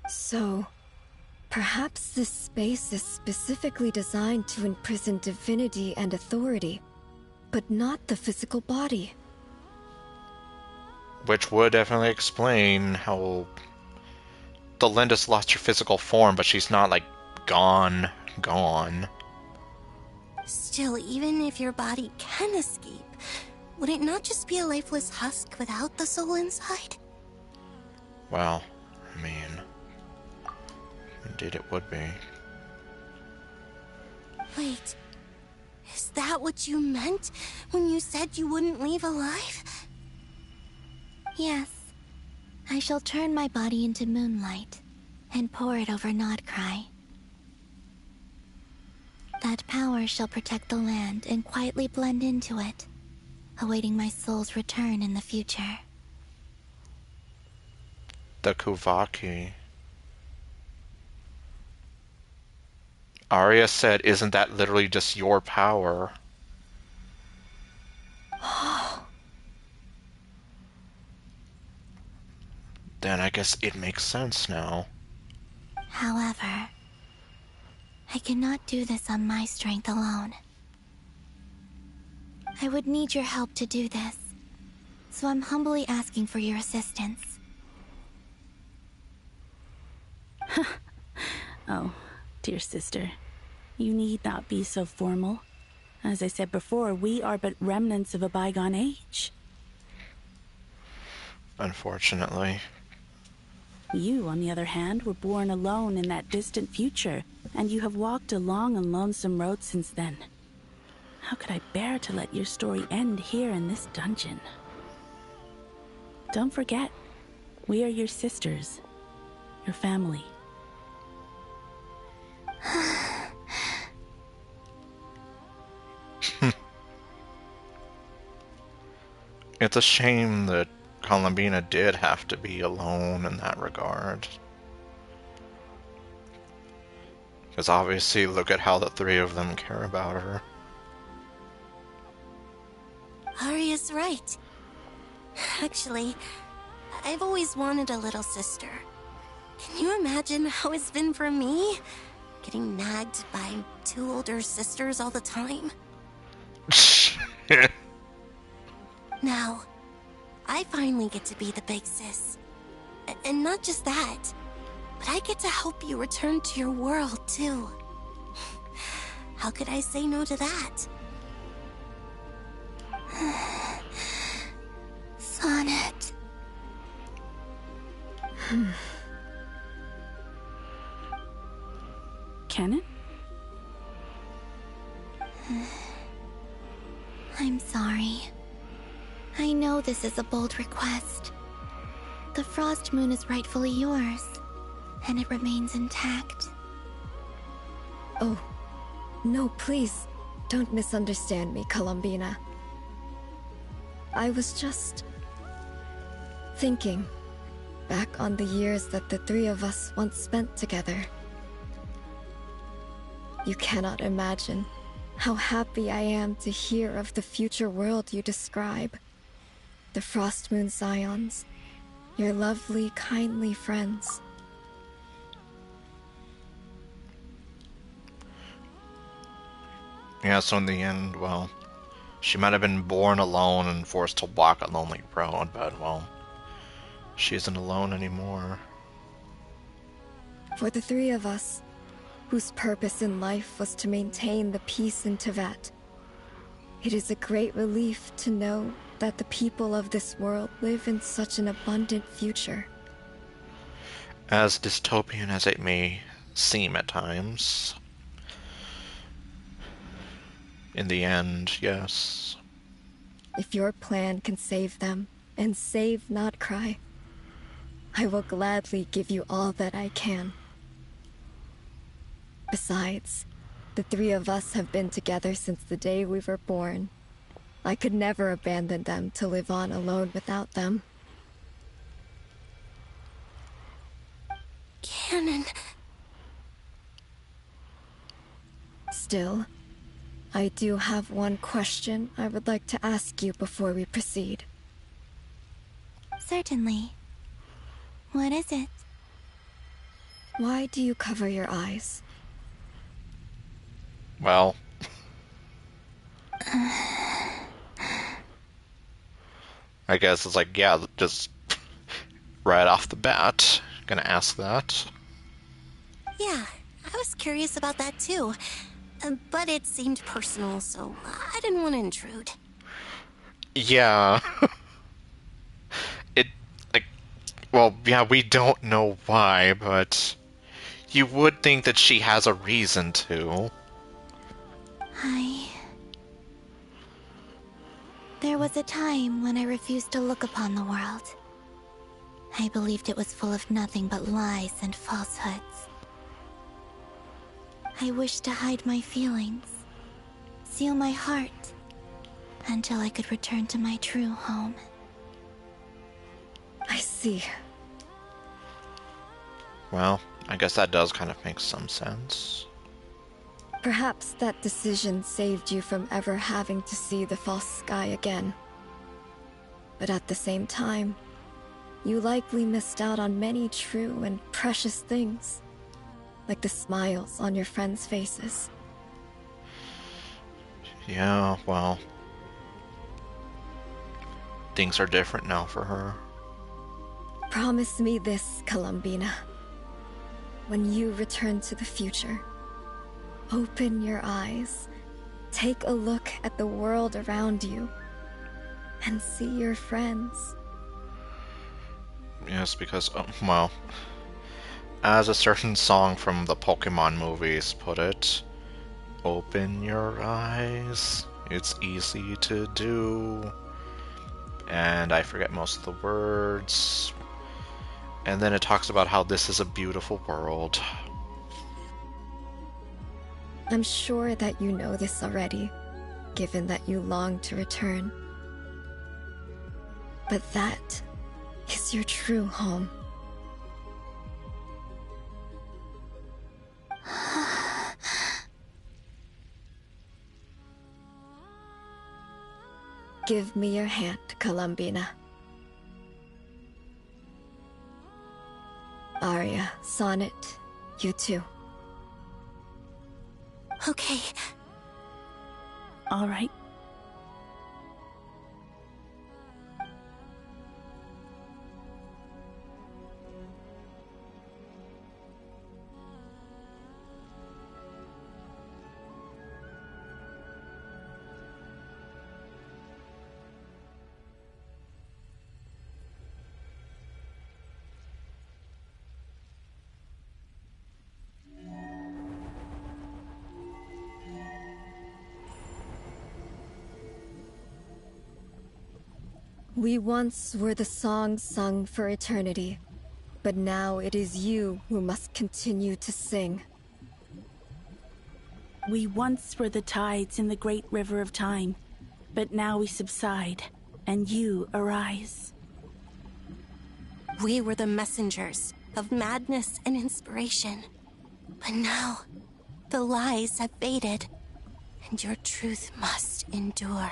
So, perhaps this space is specifically designed to imprison divinity and authority, but not the physical body. Which would definitely explain how the Lendis lost her physical form, but she's not, like, gone. Still, even if your body can escape, would it not just be a lifeless husk without the soul inside? Well, I mean, indeed it would be. Wait, is that what you meant when you said you wouldn't leave alive? Yes, I shall turn my body into moonlight and pour it over Nodcry. That power shall protect the land and quietly blend into it, awaiting my soul's return in the future. The Kuvaki. Arya said, isn't that literally just your power? Then I guess it makes sense now. However, I cannot do this on my strength alone. I would need your help to do this, so I'm humbly asking for your assistance. Oh, dear sister, you need not be so formal. As I said before, we are but remnants of a bygone age. Unfortunately. You, on the other hand, were born alone in that distant future, and you have walked a long and lonesome road since then. How could I bear to let your story end here in this dungeon? Don't forget, we are your sisters, your family. It's a shame that Columbina did have to be alone in that regard. Because obviously, look at how the three of them care about her. Arya's right. Actually, I've always wanted a little sister. Can you imagine how it's been for me? Getting nagged by two older sisters all the time? Now, I finally get to be the big sis. And not just that, but I get to help you return to your world, too. How could I say no to that? Sonnet. Kennen? I'm sorry. I know this is a bold request. The Frost Moon is rightfully yours, and it remains intact. Oh, no, please, don't misunderstand me, Columbina. I was just thinking back on the years that the three of us once spent together. You cannot imagine how happy I am to hear of the future world you describe. The Frost Moon Scions, your lovely, kindly friends. Yeah, so in the end, well, she might have been born alone and forced to walk a lonely road, but, well, she isn't alone anymore. For the three of us, whose purpose in life was to maintain the peace in Teyvat, it is a great relief to know that the people of this world live in such an abundant future. As dystopian as it may seem at times, in the end, yes. If your plan can save them, and save not cry, I will gladly give you all that I can. Besides, the three of us have been together since the day we were born. I could never abandon them to live on alone without them. Cannon. Still, I do have one question I would like to ask you before we proceed. Certainly. What is it? Why do you cover your eyes? Well, I guess it's like, yeah, just right off the bat, gonna ask that. Yeah, I was curious about that too. But it seemed personal, so I didn't want to intrude. Yeah. Well, yeah, we don't know why, but you would think that she has a reason to. There was a time when I refused to look upon the world. I believed it was full of nothing but lies and falsehoods. I wished to hide my feelings, seal my heart, until I could return to my true home. I see. Well, I guess that does kind of make some sense. Perhaps that decision saved you from ever having to see the false sky again. But at the same time, you likely missed out on many true and precious things, like the smiles on your friends' faces. Yeah, well, things are different now for her. Promise me this, Columbina. When you return to the future, open your eyes, take a look at the world around you, and see your friends. Yes, because, well, as a certain song from the Pokemon movies put it, open your eyes, it's easy to do. And I forget most of the words. And then it talks about how this is a beautiful world. I'm sure that you know this already, given that you long to return. But that is your true home. Give me your hand, Columbina. Arya, Sonnet, you too. Okay. All right. We once were the songs sung for eternity, but now it is you who must continue to sing. We once were the tides in the great river of time, but now we subside, and you arise. We were the messengers of madness and inspiration. But now, the lies have faded, and your truth must endure.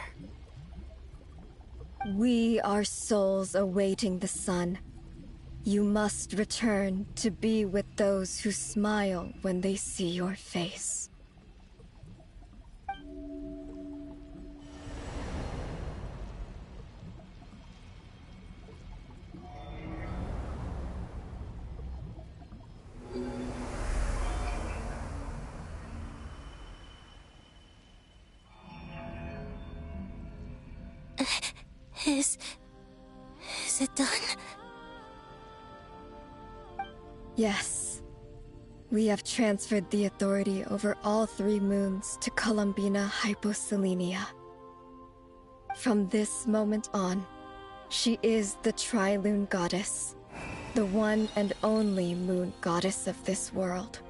We are souls awaiting the sun. You must return to be with those who smile when they see your face. Is it done? Yes. We have transferred the authority over all 3 moons to Columbina Hyposelenia. From this moment on, she is the Tri-Lune Goddess, the one and only moon goddess of this world.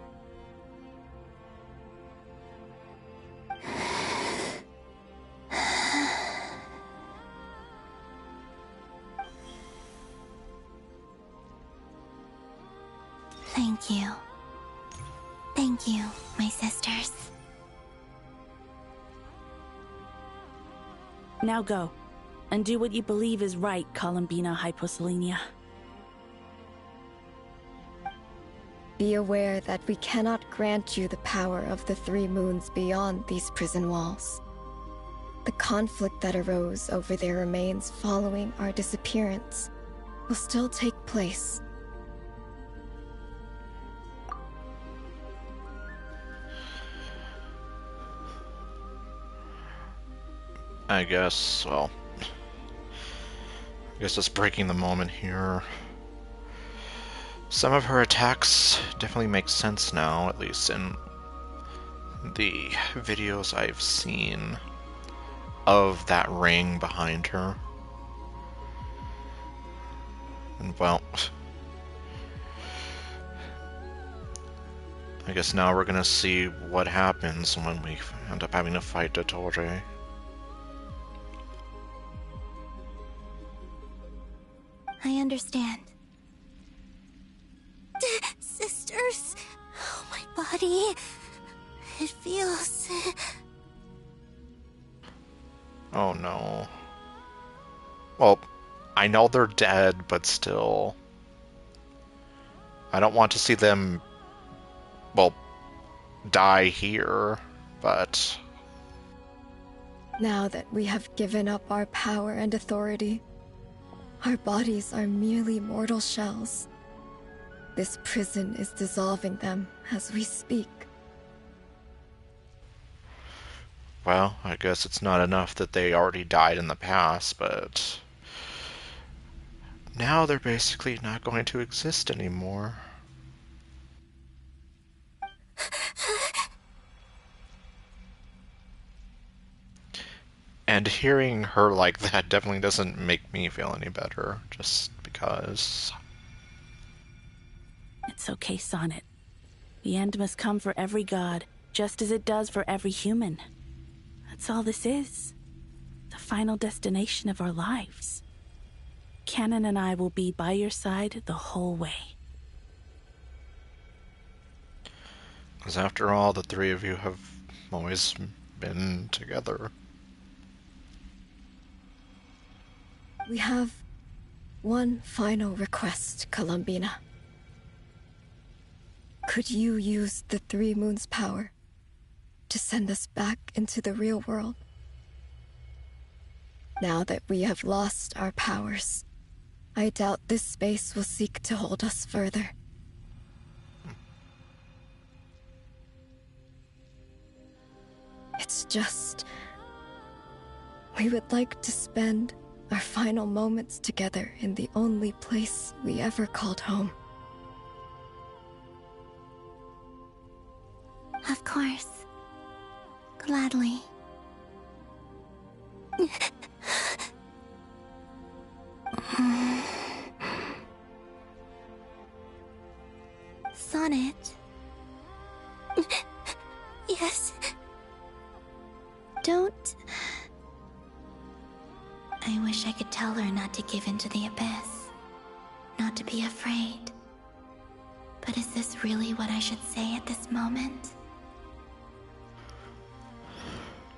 Thank you. Thank you, my sisters. Now go, and do what you believe is right, Columbina Hyposelenia. Be aware that we cannot grant you the power of the 3 moons beyond these prison walls. The conflict that arose over their remains following our disappearance will still take place. I guess, well, it's breaking the moment here. Some of her attacks definitely make sense now, at least in the videos I've seen of that ring behind her. And well, I guess now we're gonna see what happens when we end up having to fight Dottore. I understand. Sisters, oh, my body. It feels... Oh no. Well, I know they're dead, but still. I don't want to see them, well, die here, but... Now that we have given up our power and authority, our bodies are merely mortal shells. This prison is dissolving them as we speak. Well, I guess it's not enough that they already died in the past, but... now they're basically not going to exist anymore. And hearing her like that definitely doesn't make me feel any better, just because. It's okay, Sonnet. The end must come for every god, just as it does for every human. That's all this is. The final destination of our lives. Canon and I will be by your side the whole way. Because after all, the three of you have always been together. We have one final request, Columbina. Could you use the Three Moons' power to send us back into the real world? Now that we have lost our powers, I doubt this space will seek to hold us further. It's just... we would like to spend our final moments together in the only place we ever called home. Of course. Gladly. Sonnet. Yes. Don't... I wish I could tell her not to give in to the abyss. Not to be afraid. But is this really what I should say at this moment?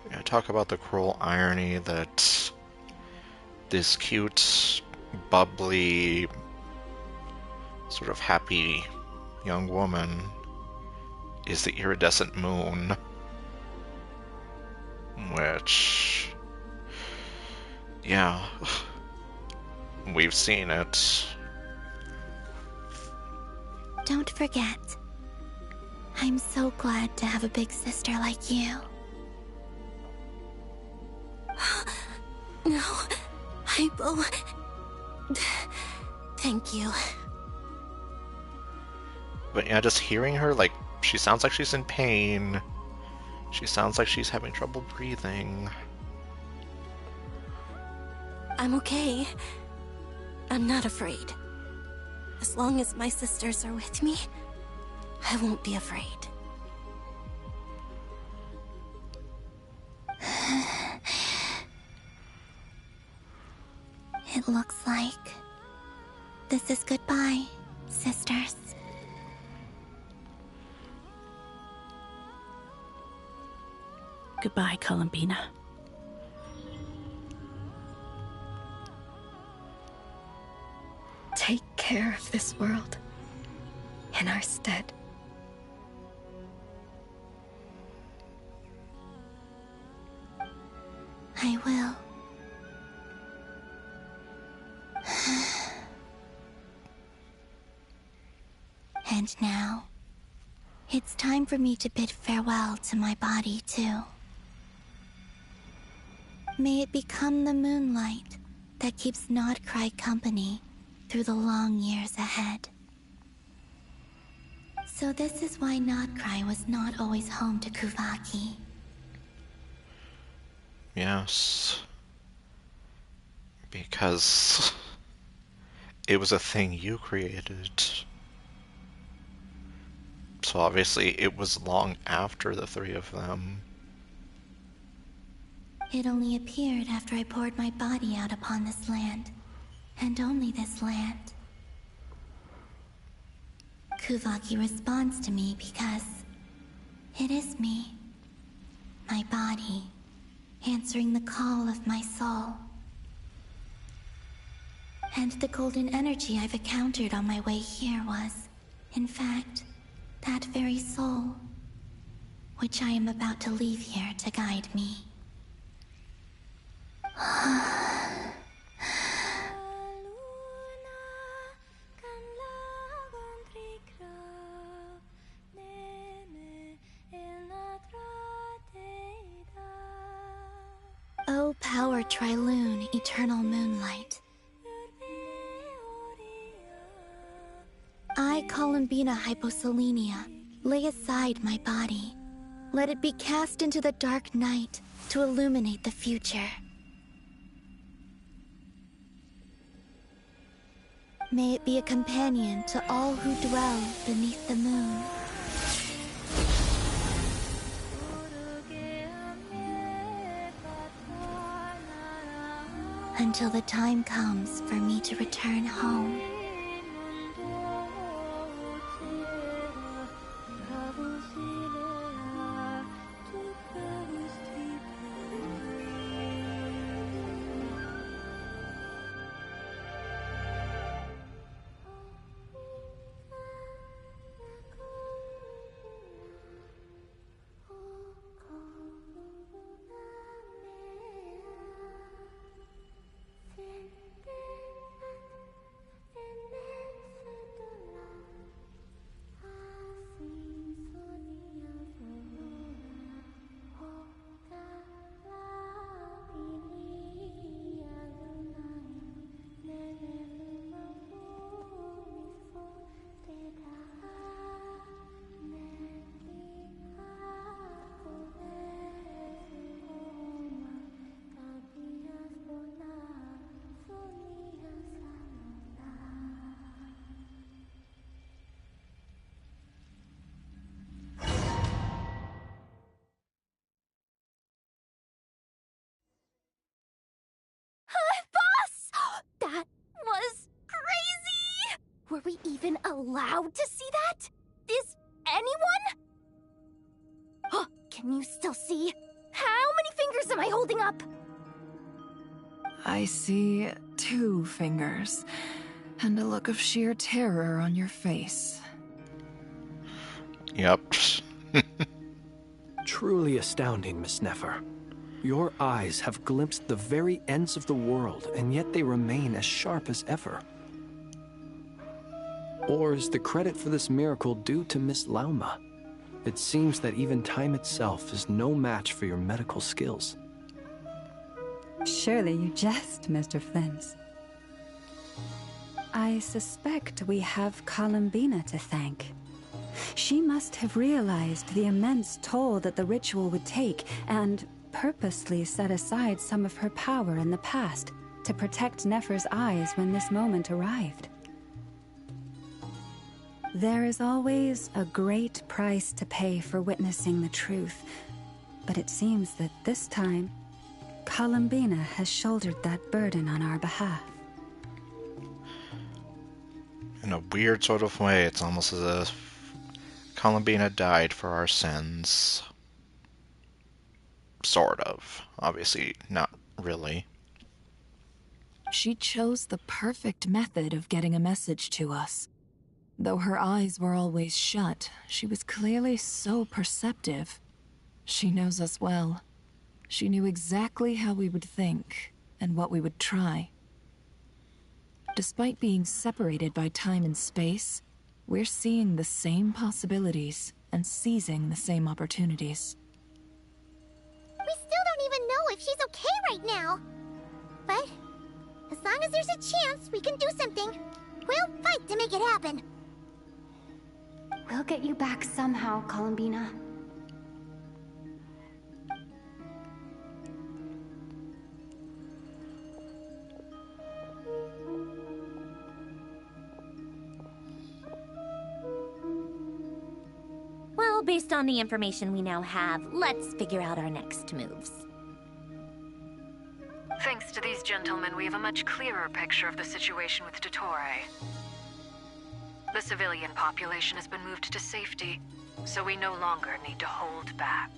Yeah, talk about the cruel irony that this cute, bubbly, sort of happy young woman is the iridescent moon. Which... yeah, we've seen it. Don't forget. I'm so glad to have a big sister like you. No, Hypo. Thank you. But yeah, just hearing her, like, she sounds like she's in pain. She sounds like she's having trouble breathing. I'm okay. I'm not afraid. As long as my sisters are with me, I won't be afraid. It looks like this is goodbye, sisters. Goodbye, Columbina. Take care of this world in our stead. I will. And now, it's time for me to bid farewell to my body, too. May it become the moonlight that keeps Nodcry company through the long years ahead. So this is why Nodcry was not always home to Kuvaki. Yes. Because it was a thing you created. So obviously it was long after the three of them. It only appeared after I poured my body out upon this land, and only this land. Kuvaki responds to me because It is me. My body, answering the call of my soul. And the golden energy I've encountered on my way here was, in fact, that very soul, which I am about to leave here to guide me. O power Triloon, eternal moonlight. I, Columbina Hyposelenia, lay aside my body. Let it be cast into the dark night to illuminate the future. May it be a companion to all who dwell beneath the moon. Until the time comes for me to return home. That was crazy! Were we even allowed to see that? Is anyone? Oh, can you still see? How many fingers am I holding up? I see 2 fingers, and a look of sheer terror on your face. Yep. Truly astounding, Miss Nefer. Your eyes have glimpsed the very ends of the world, and yet they remain as sharp as ever. Or is the credit for this miracle due to Miss Lauma? It seems that even time itself is no match for your medical skills. Surely you jest, Mr. Flint. I suspect we have Columbina to thank. She must have realized the immense toll that the ritual would take and purposely set aside some of her power in the past to protect Nefer's eyes when this moment arrived. There is always a great price to pay for witnessing the truth, but it seems that this time, Columbina has shouldered that burden on our behalf. In a weird sort of way, it's almost as if Columbina died for our sins. Sort of. Obviously, not really. She chose the perfect method of getting a message to us. Though her eyes were always shut, she was clearly so perceptive. She knows us well. She knew exactly how we would think and what we would try. Despite being separated by time and space, we're seeing the same possibilities and seizing the same opportunities. We still don't even know if she's okay right now. But as long as there's a chance we can do something, we'll fight to make it happen. We'll get you back somehow, Columbina. Well, based on the information we now have, let's figure out our next moves. Thanks to these gentlemen, we have a much clearer picture of the situation with Dottore. The civilian population has been moved to safety, so we no longer need to hold back.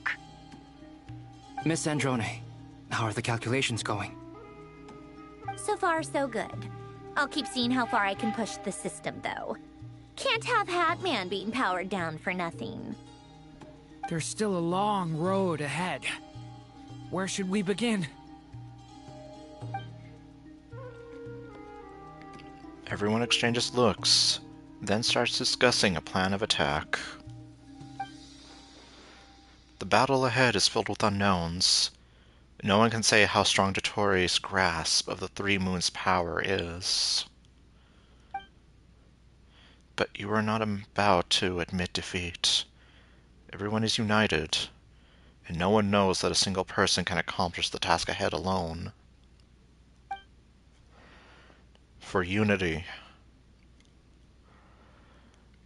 Miss Androne, how are the calculations going? So far, so good. I'll keep seeing how far I can push the system, though. Can't have Hatman being powered down for nothing. There's still a long road ahead. Where should we begin? Everyone exchanges looks, then starts discussing a plan of attack. The battle ahead is filled with unknowns. No one can say how strong Dotori's grasp of the Three Moons' power is. But you are not about to admit defeat. Everyone is united, and no one knows that a single person can accomplish the task ahead alone. For unity.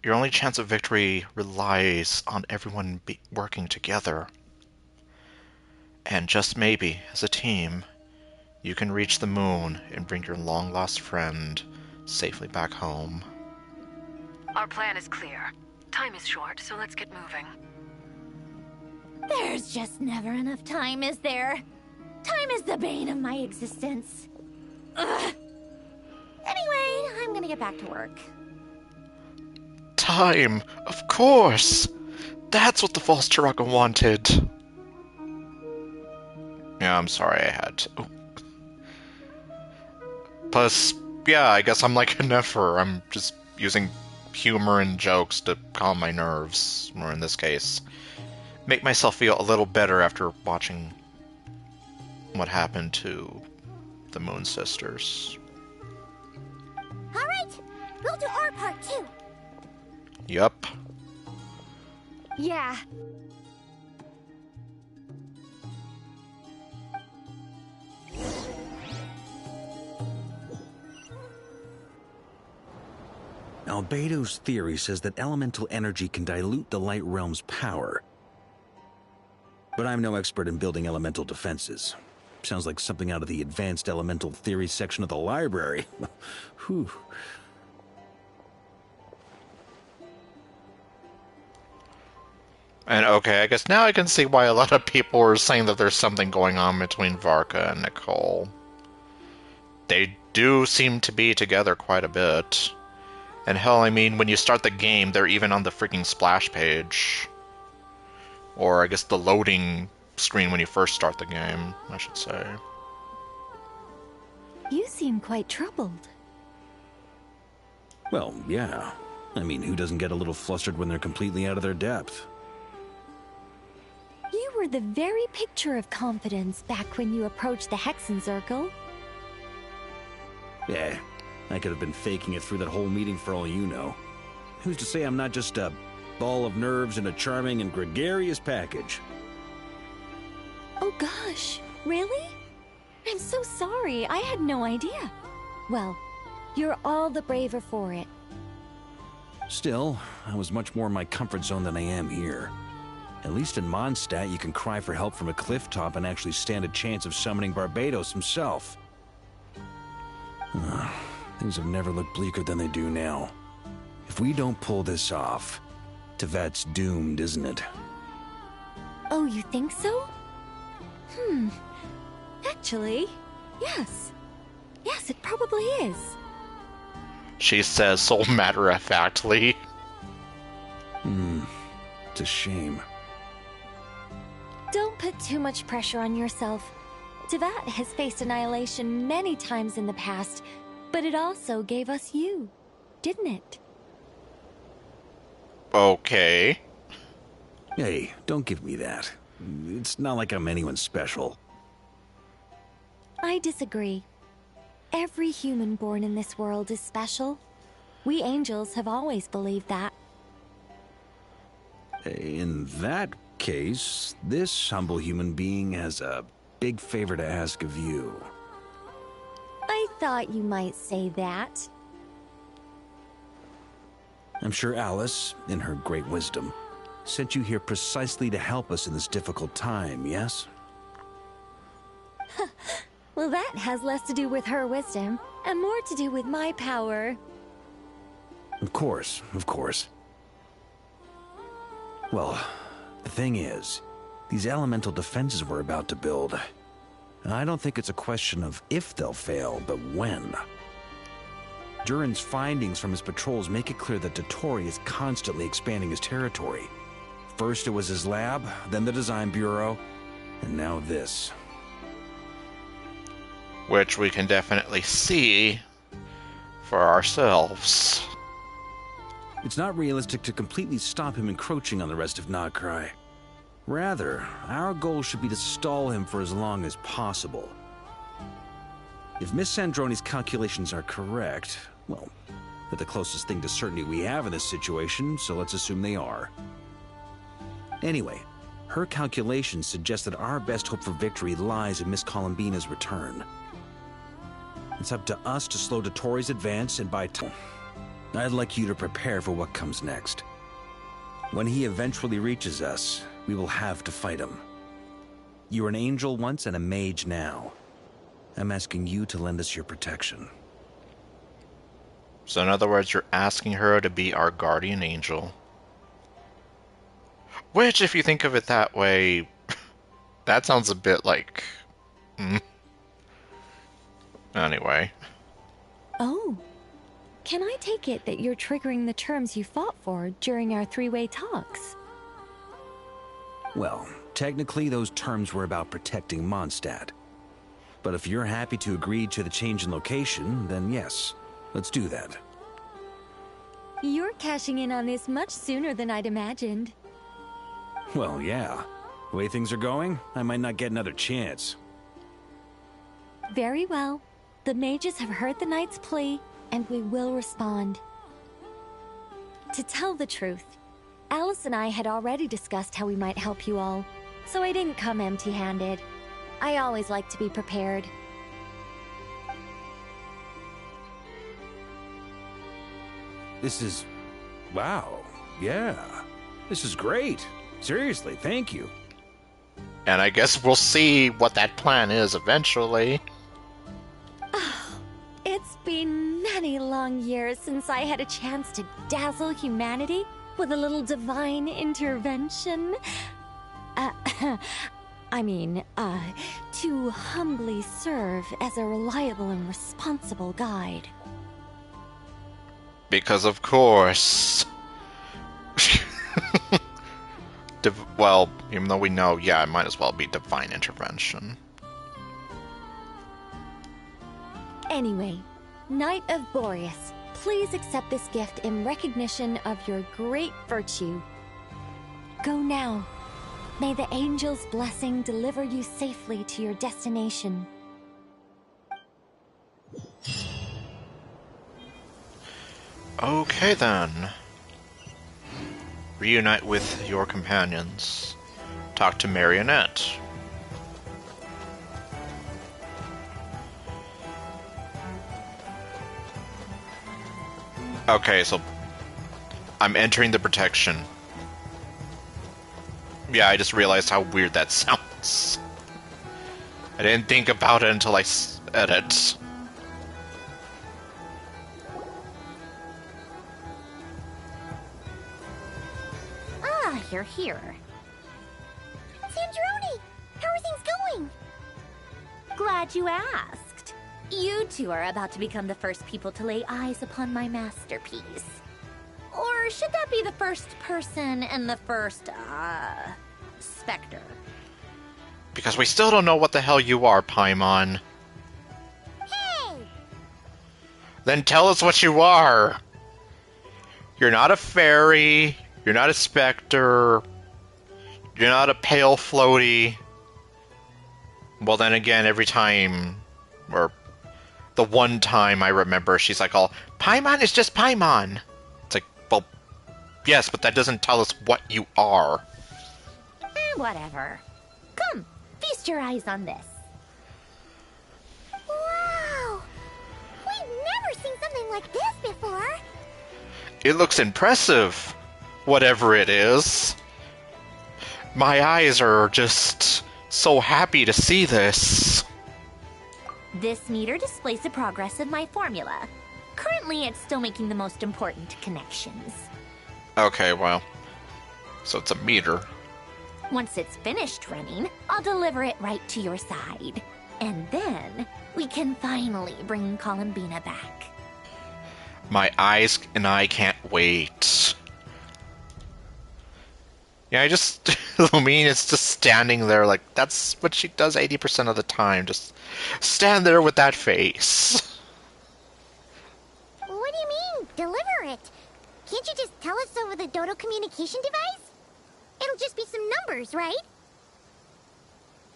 Your only chance of victory relies on everyone working together. And just maybe, as a team, you can reach the moon and bring your long-lost friend safely back home. Our plan is clear. Time is short, so let's get moving. There's just never enough time, is there? Time is the bane of my existence. Ugh. Anyway, I'm gonna get back to work. Time! Of course! That's what the false Chiraga wanted! Yeah, I'm sorry I had to. Plus, yeah, I guess I'm like a Nefer. I'm just using humor and jokes to calm my nerves, or in this case, make myself feel a little better after watching what happened to the Moon Sisters. Alright, we'll do our part too. Yup. Yeah. Albedo's theory says that elemental energy can dilute the Light Realm's power. But I'm no expert in building elemental defenses. Sounds like something out of the Advanced Elemental Theory section of the library. Whew. And okay, I guess now I can see why a lot of people are saying that there's something going on between Varka and Nicole. They do seem to be together quite a bit. And hell, I mean, when you start the game, they're even on the freaking splash page. Or I guess the loading screen when you first start the game, I should say. You seem quite troubled. Well, yeah. I mean, who doesn't get a little flustered when they're completely out of their depth? You were the very picture of confidence back when you approached the Hexen Circle. Yeah, I could have been faking it through that whole meeting for all you know. Who's to say I'm not just a ball of nerves in a charming and gregarious package? Oh gosh, really? I'm so sorry, I had no idea. Well, you're all the braver for it. Still, I was much more in my comfort zone than I am here. At least in Mondstadt, you can cry for help from a cliff top and actually stand a chance of summoning Barbados himself. Things have never looked bleaker than they do now. If we don't pull this off, Tevat's doomed, isn't it? Oh, you think so? Actually, yes. Yes, it probably is. She says so matter-of-factly. It's a shame. Don't put too much pressure on yourself. Tevat has faced annihilation many times in the past, but it also gave us you, didn't it? Okay. Hey, don't give me that. It's not like I'm anyone special. I disagree. Every human born in this world is special. We angels have always believed that. In that case, this humble human being has a big favor to ask of you. I thought you might say that. I'm sure Alice, in her great wisdom, sent you here precisely to help us in this difficult time, yes? Well, that has less to do with her wisdom, and more to do with my power. Of course, of course. Well, the thing is, these elemental defenses we're about to build, I don't think it's a question of if they'll fail, but when. Durin's findings from his patrols make it clear that Dottore is constantly expanding his territory. First it was his lab, then the design bureau, and now this. Which we can definitely see for ourselves. It's not realistic to completely stop him encroaching on the rest of Nagcry. Rather, our goal should be to stall him for as long as possible. If Miss Sandroni's calculations are correct, well, they're the closest thing to certainty we have in this situation, so let's assume they are. Anyway, her calculations suggest that our best hope for victory lies in Miss Columbina's return. It's up to us to slow Dottore's advance, and by time, I'd like you to prepare for what comes next. When he eventually reaches us, we will have to fight him. You were an angel once and a mage now. I'm asking you to lend us your protection. So in other words, you're asking her to be our guardian angel. Which, if you think of it that way, that sounds a bit like... Anyway. Oh. Can I take it that you're triggering the terms you fought for during our three-way talks? Well, technically those terms were about protecting Mondstadt. But if you're happy to agree to the change in location, then yes, let's do that. You're cashing in on this much sooner than I'd imagined. Well, yeah. The way things are going, I might not get another chance. Very well. The mages have heard the knight's plea, and we will respond. To tell the truth, Alice and I had already discussed how we might help you all, so I didn't come empty-handed. I always like to be prepared. This is... wow. Yeah. This is great. Seriously, thank you. And I guess we'll see what that plan is eventually. It's been many long years since I had a chance to dazzle humanity with a little divine intervention. To humbly serve as a reliable and responsible guide. Because of course. Well, even though we know, yeah, it might as well be divine intervention. Anyway, Knight of Boreas, please accept this gift in recognition of your great virtue. Go now. May the angel's blessing deliver you safely to your destination. Okay then. Reunite with your companions. Talk to Marionette. Okay, so I'm entering the protection. Yeah, I just realized how weird that sounds. I didn't think about it until I said it. Ah, you're here. Sandroni! How are things going? Glad you asked. You two are about to become the first people to lay eyes upon my masterpiece. Or should that be the first person and the first, specter? Because we still don't know what the hell you are, Paimon. Hey! Then tell us what you are! You're not a fairy, you're not a specter, you're not a pale floaty. Well, then again, every time, or the one time I remember, she's like, all, Paimon is just Paimon. It's like, well, yes, but that doesn't tell us what you are. Whatever. Come, feast your eyes on this. Wow! We've never seen something like this before. It looks impressive, whatever it is. My eyes are just so happy to see this. This meter displays the progress of my formula. Currently, it's still making the most important connections. Okay, well, So it's a meter. Once it's finished running, I'll deliver it right to your side. And then we can finally bring Columbina back. My eyes and I can't wait. Yeah, I just... Lumine is just standing there like, that's what she does 80% of the time. Just stand there with that face. What do you mean, deliver it? Can't you just tell us over the Dodo communication device? It'll just be some numbers, right?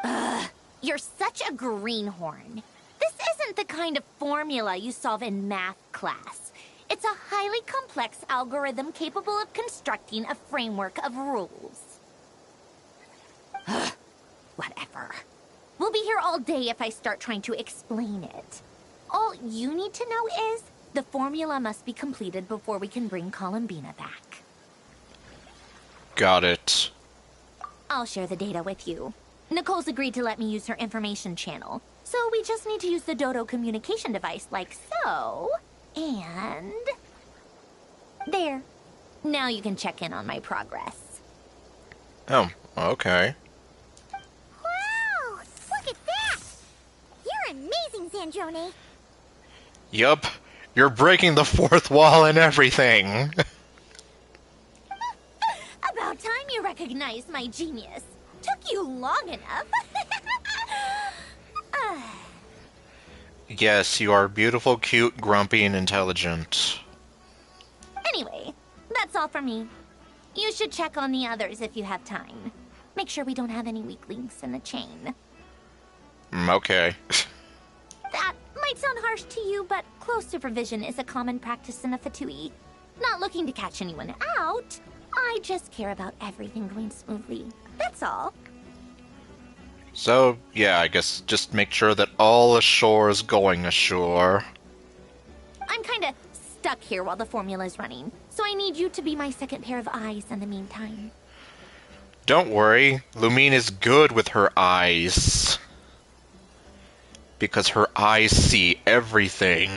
Ugh, you're such a greenhorn. This isn't the kind of formula you solve in math class. It's a highly complex algorithm capable of constructing a framework of rules. Ugh, whatever. We'll be here all day if I start trying to explain it. All you need to know is the formula must be completed before we can bring Columbina back. Got it. I'll share the data with you. Nicole's agreed to let me use her information channel, so we just need to use the Dodo communication device like so. And... there. Now you can check in on my progress. Oh, okay. Wow! Look at that! You're amazing, Sandrone. Yup. You're breaking the fourth wall and everything. About time you recognized my genius. Took you long enough. Yes, you are beautiful, cute, grumpy, and intelligent. Anyway, that's all from me. You should check on the others if you have time. Make sure we don't have any weak links in the chain. Okay. That might sound harsh to you, but close supervision is a common practice in the Fatui. Not looking to catch anyone out. I just care about everything going smoothly. That's all. So, yeah, I guess just make sure that all ashore is going ashore. I'm kinda stuck here while the formula's running, so I need you to be my second pair of eyes in the meantime. Don't worry, Lumine is good with her eyes. Because her eyes see everything.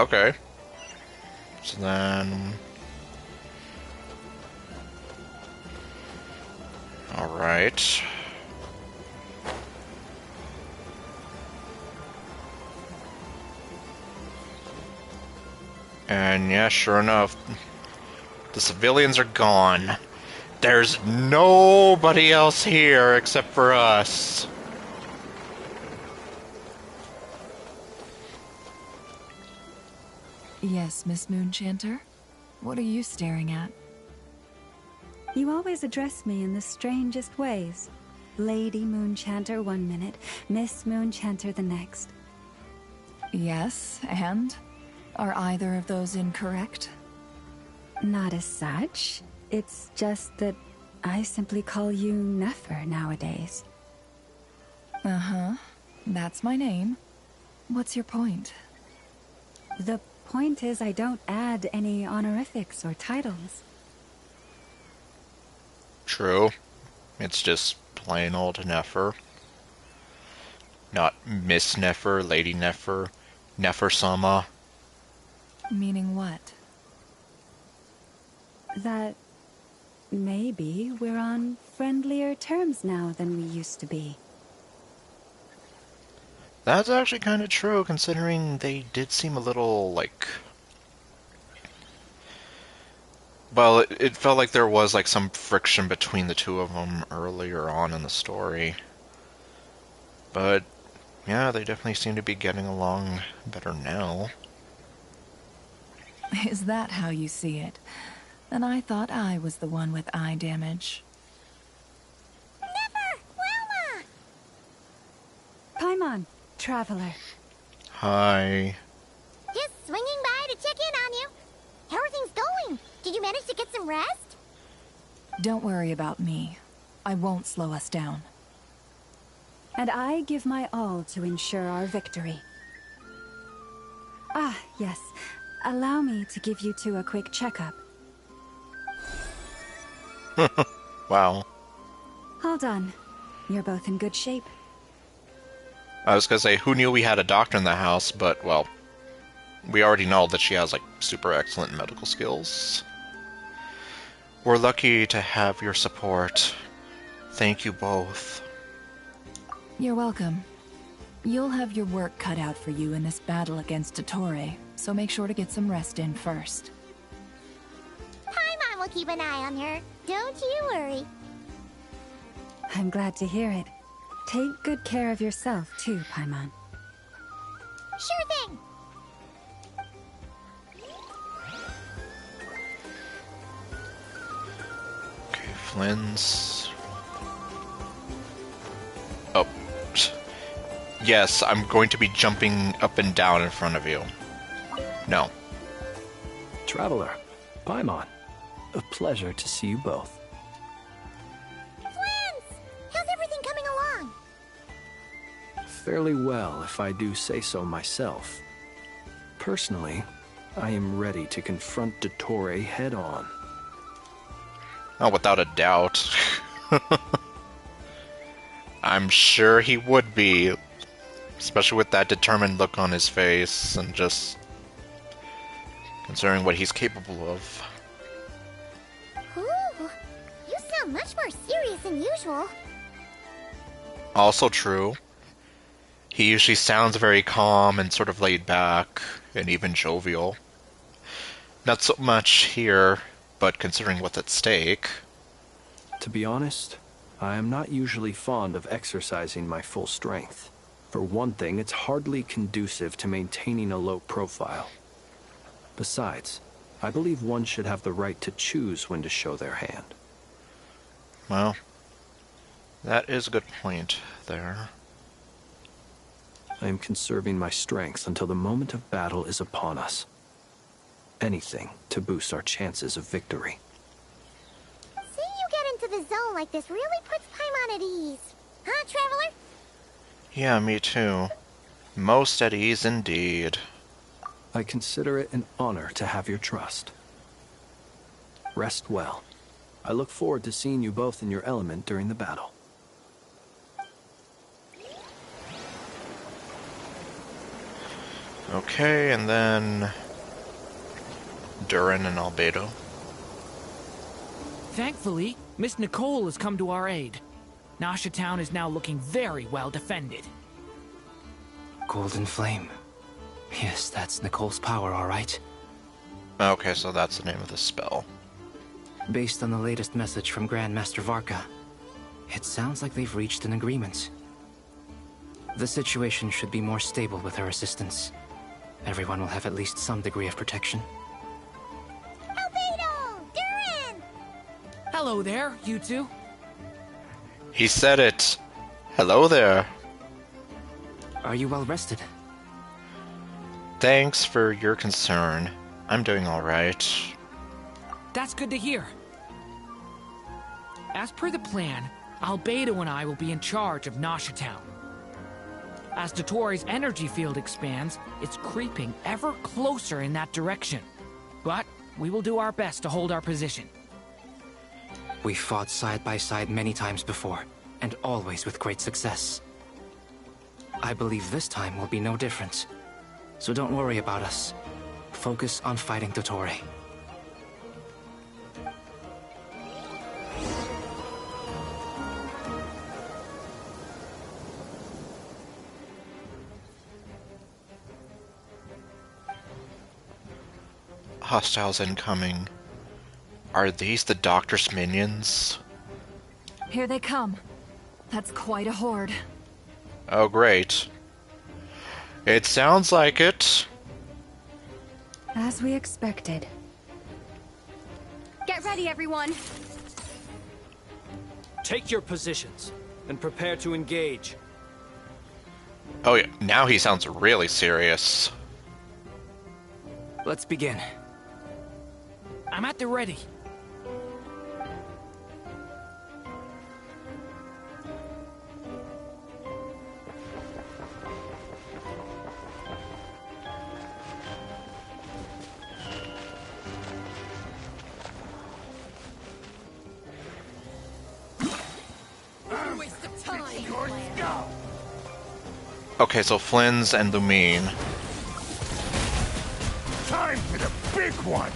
Okay. So then... Alright. And yeah, sure enough, the civilians are gone. There's nobody else here except for us. Yes, Miss Moonchanter? What are you staring at? You always address me in the strangest ways. Lady Moonchanter 1 minute, Miss Moonchanter the next. Yes, and? Are either of those incorrect? Not as such. It's just that I simply call you Nefer nowadays. Uh-huh. That's my name. What's your point? The point is I don't add any honorifics or titles. True. It's just plain old Nefer. Not Miss Nefer, Lady Nefer, Nefer-sama. Meaning what? That maybe we're on friendlier terms now than we used to be. That's actually kind of true, considering they did seem a little, like... Well, it felt like there was, like, some friction between the two of them earlier on in the story. But, yeah, they definitely seem to be getting along better now. Is that how you see it? And I thought I was the one with eye damage. Never! Wilma! Paimon, traveler. Hi. Just swinging by to check in on you. How are things going? Did you manage to get some rest? Don't worry about me. I won't slow us down. And I give my all to ensure our victory. Ah, yes. Allow me to give you two a quick checkup. Wow. Hold on. You're both in good shape. I was gonna say, who knew we had a doctor in the house, but, well, We already know that she has, like, super excellent medical skills. We're lucky to have your support. Thank you both. You're welcome. You'll have your work cut out for you in this battle against Dottore, so make sure to get some rest in first. Paimon will keep an eye on her. Don't you worry. I'm glad to hear it. Take good care of yourself, too, Paimon. Sure thing. Okay, Flynn's... Oh. Yes, I'm going to be jumping up and down in front of you. No. Traveler, Paimon, a pleasure to see you both. Flans! How's everything coming along? Fairly well, if I do say so myself. Personally, I am ready to confront Dottore head-on. Oh, without a doubt. I'm sure he would be. Especially with that determined look on his face, and just considering what he's capable of. Ooh, you sound much more serious than usual. Also true. He usually sounds very calm and sort of laid back, and even jovial. Not so much here, but considering what's at stake. To be honest, I am not usually fond of exercising my full strength. For one thing, it's hardly conducive to maintaining a low profile. Besides, I believe one should have the right to choose when to show their hand. Well, that is a good point there. I am conserving my strength until the moment of battle is upon us. Anything to boost our chances of victory. Seeing you get into the zone like this really puts Paimon at ease. Huh, Traveler? Yeah, me too. Most at ease indeed. I consider it an honor to have your trust. Rest well. I look forward to seeing you both in your element during the battle. Okay, and then Durin and Albedo. Thankfully, Miss Nicole has come to our aid. Nasha Town is now looking very well defended. Golden Flame. Yes, that's Nicole's power, all right. Okay, so that's the name of the spell. Based on the latest message from Grandmaster Varka, it sounds like they've reached an agreement. The situation should be more stable with her assistance. Everyone will have at least some degree of protection. Albedo! Durin! Hello there, you two. He said it. Hello there. Are you well rested? Thanks for your concern. I'm doing alright. That's good to hear. As per the plan, Albedo and I will be in charge of Nasha Town. As Dottore's energy field expands, it's creeping ever closer in that direction. But we will do our best to hold our position. We fought side by side many times before, and always with great success. I believe this time will be no different. So don't worry about us. Focus on fighting Dottore. Hostiles incoming. Are these the Doctor's minions? Here they come. That's quite a horde. Oh, great. It sounds like it. As we expected. Get ready, everyone. Take your positions and prepare to engage. Oh yeah, now he sounds really serious. Let's begin. I'm at the ready. Okay, so Flynn's and Lumine. Time for the big one!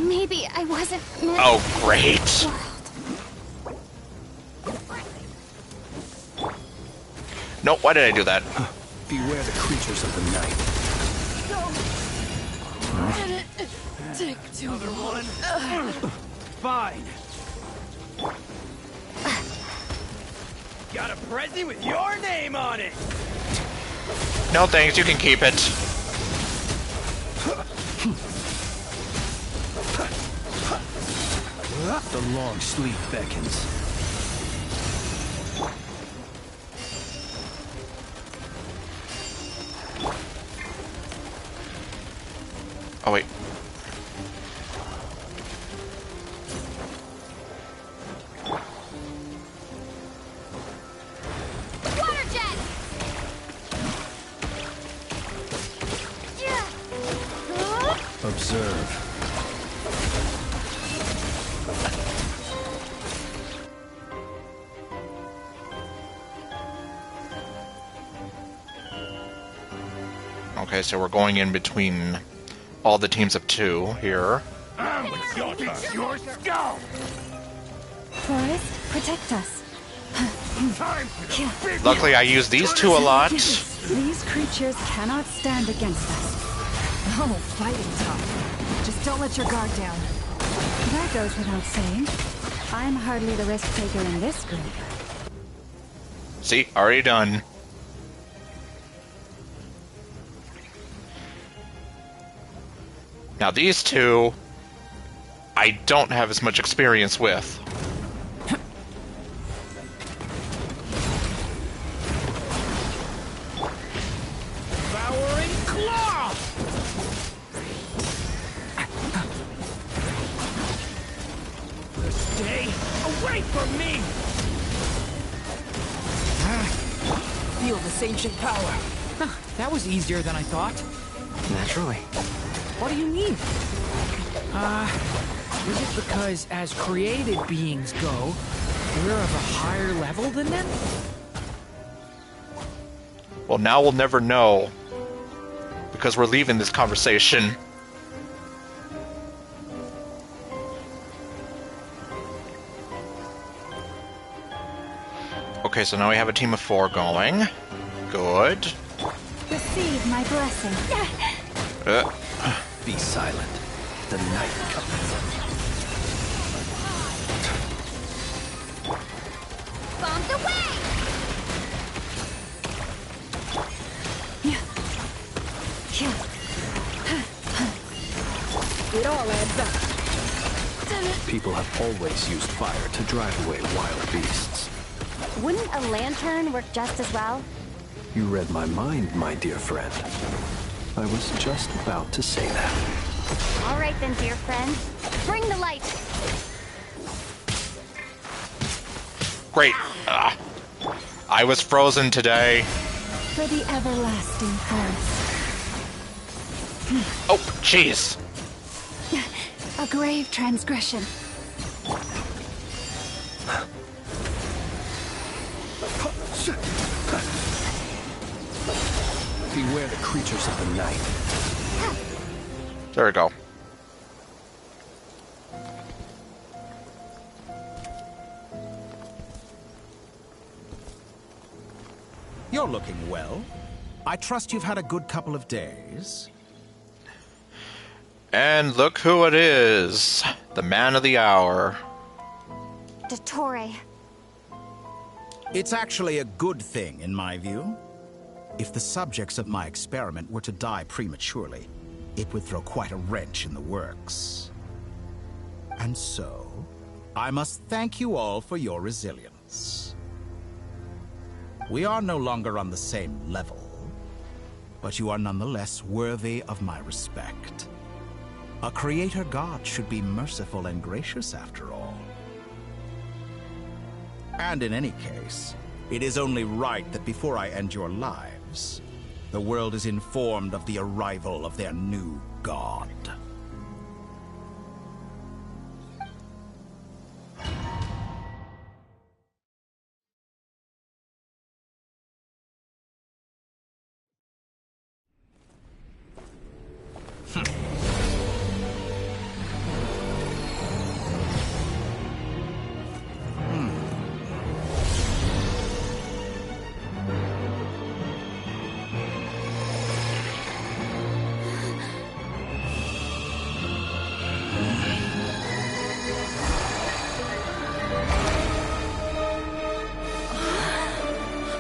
Maybe I wasn't meant. Oh, great. No, why did I do that? Beware the creatures of the night. Take another one. Fine. Got a present with your name on it. No thanks, you can keep it. The long sleep beckons. Oh, wait. Water jet! Observe. Okay, so we're going in between all the teams of 2 here. It's your skull! Forest, protect us. Time for the big Luckily, I use these 2 a lot. These creatures cannot stand against us. Oh, fighting tough. Just don't let your guard down. That goes without saying. I'm hardly the risk taker in this group. See, already done. Now these 2, I don't have as much experience with. devouring claw! Stay away from me! Feel this ancient power. That was easier than I thought. Naturally. What do you mean? Is it because as created beings go, we're of a higher level than them? Well, now we'll never know. Because we're leaving this conversation. Okay, so now we have a team of 4 going. Good. Receive my blessing. Be silent. The night comes. Bombs away! It all adds up. People have always used fire to drive away wild beasts. Wouldn't a lantern work just as well? You read my mind, my dear friend. I was just about to say that. All right then, dear friend. Bring the light. Great. I was frozen today. For the everlasting forest. Oh, jeez. A grave transgression. Beware the creatures of the night. There we go. You're looking well. I trust you've had a good couple of days. And look who it is. The man of the hour. Dottore. It's actually a good thing, in my view. If the subjects of my experiment were to die prematurely, it would throw quite a wrench in the works. And so, I must thank you all for your resilience. We are no longer on the same level, but you are nonetheless worthy of my respect. A creator god should be merciful and gracious after all. And in any case, it is only right that before I end your lives, the world is informed of the arrival of their new god.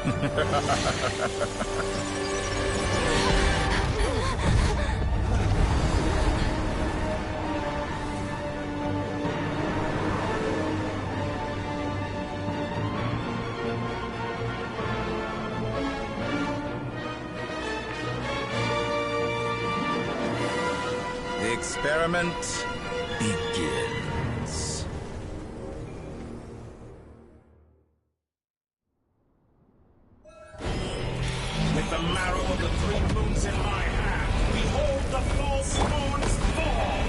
The experiment begins. With the marrow of the 3 moons in my hand, behold the false moon's fall!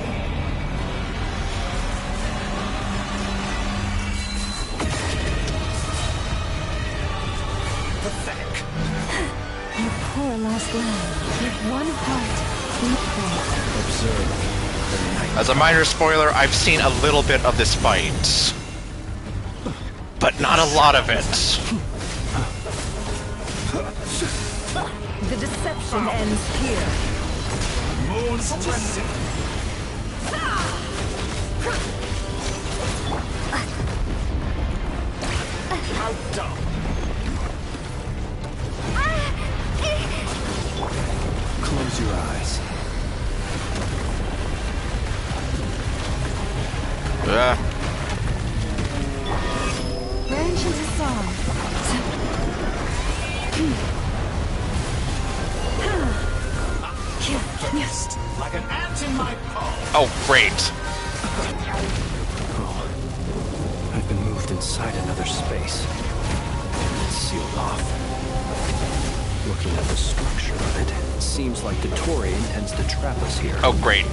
Pathetic. You poor lost lamb. With one heart, we pray. Observe the night. As a minor spoiler, I've seen a little bit of this fight, but not a lot of it. The deception ends here. Moon's remnant. How dumb. Close your eyes. Branch into song. First, like an ant in my palm. Oh, great. Oh, I've been moved inside another space. It's sealed off. Looking at the structure of it, it seems like Dottore intends to trap us here. Oh, great.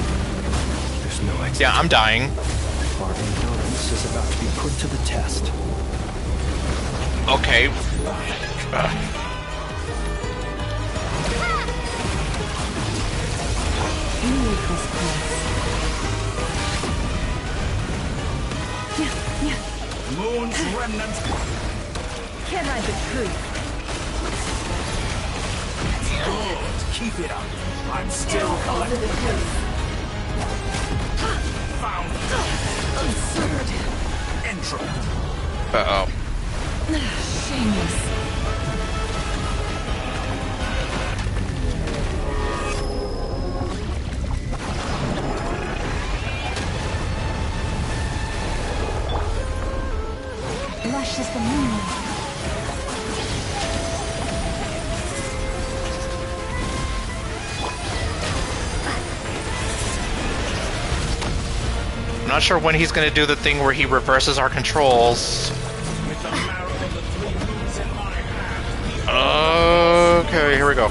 There's no exit. Yeah, I'm dying. Our endurance is about to be put to the test. Okay. Leave this place. Moon's remnant. Can't hide the truth. Good. Keep it up. I'm still collecting. Found. Absurd. Entropy. Uh-oh. Shameless. Lush as the moonlight. I'm not sure when he's going to do the thing where he reverses our controls. With the marrow of the 3 moons in my hand. Okay, here we go.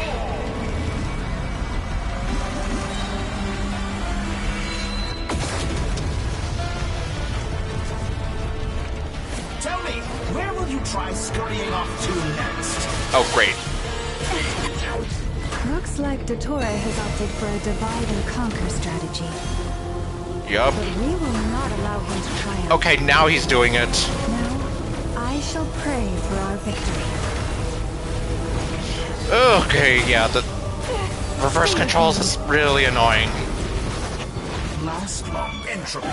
Tell me, where will you try scurrying off to next? Oh, great. Looks like Dottore has opted for a divide and conquer strategy. Yup. But we will not allow him to triumph. Okay, now he's doing it. Now, I shall pray for our victory. Okay, yeah, the reverse controls is really annoying. Last long entropy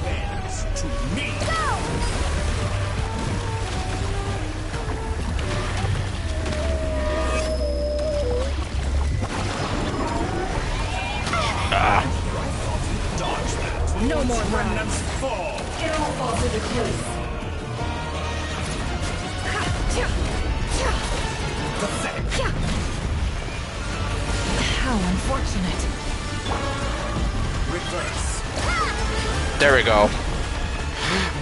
bends to me. No more remnants fall. It all falls into place. Pathetic. How unfortunate. Reverse. There we go.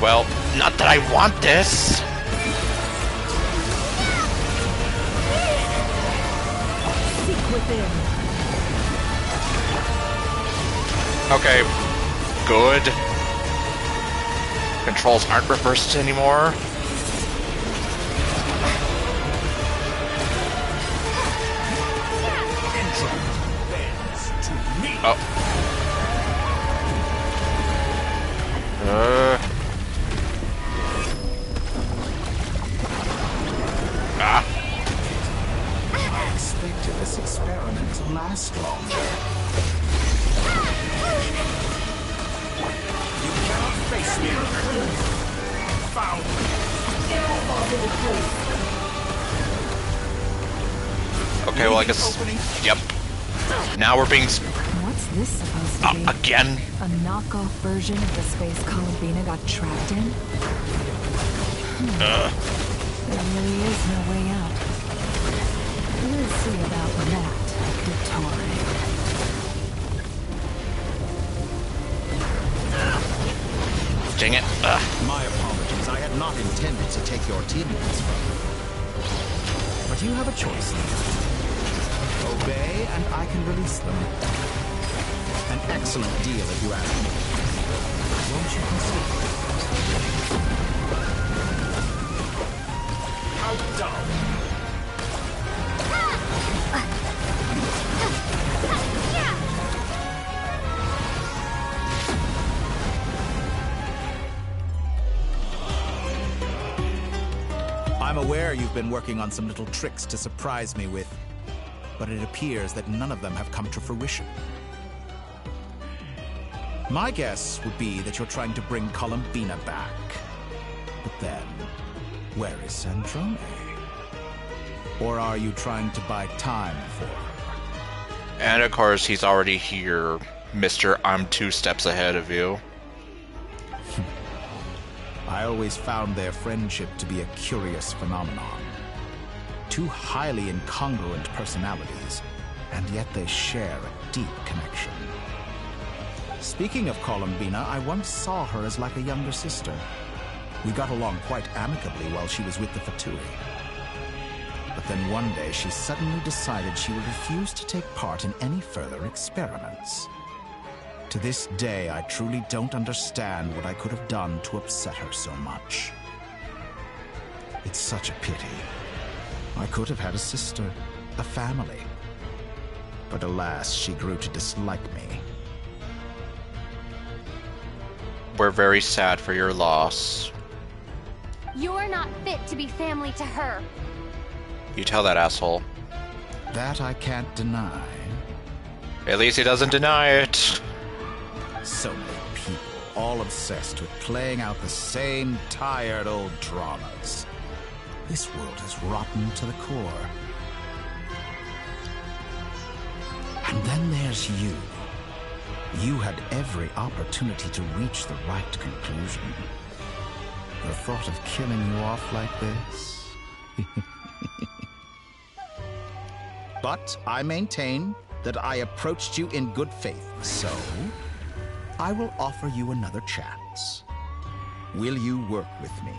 Well, not that I want this. Seek within. Okay, good. Controls aren't reversed anymore. Oh. I expected this experiment to last longer. You cannot face me. Found. Okay, well, I guess... Yep. Now we're being... What's this supposed to be? Again? A knockoff version of the space Columbina got trapped in? There really is no way out. We'll see about that, Kutori. Dang it. My apologies. I had not intended to take your teammates from you. But you have a choice now. Obey, and I can release them. An excellent deal if you ask me. Won't you consider it? How dull. I'm aware you've been working on some little tricks to surprise me with, but it appears that none of them have come to fruition. My guess would be that you're trying to bring Columbina back. But then, where is Sandrone? Or are you trying to buy time for her? And of course, he's already here, Mr. I'm 2 steps ahead of you. I always found their friendship to be a curious phenomenon. Two highly incongruent personalities, and yet they share a deep connection. Speaking of Columbina, I once saw her as like a younger sister. We got along quite amicably while she was with the Fatui. But then one day she suddenly decided she would refuse to take part in any further experiments. To this day, I truly don't understand what I could have done to upset her so much. It's such a pity. I could have had a sister, a family. But alas, she grew to dislike me. We're very sad for your loss. You're not fit to be family to her. You tell that asshole. That I can't deny. At least he doesn't deny it. So many people, all obsessed with playing out the same tired old dramas. This world is rotten to the core. And then there's you. You had every opportunity to reach the right conclusion. The thought of killing you off like this? But I maintain that I approached you in good faith, so I will offer you another chance. Will you work with me?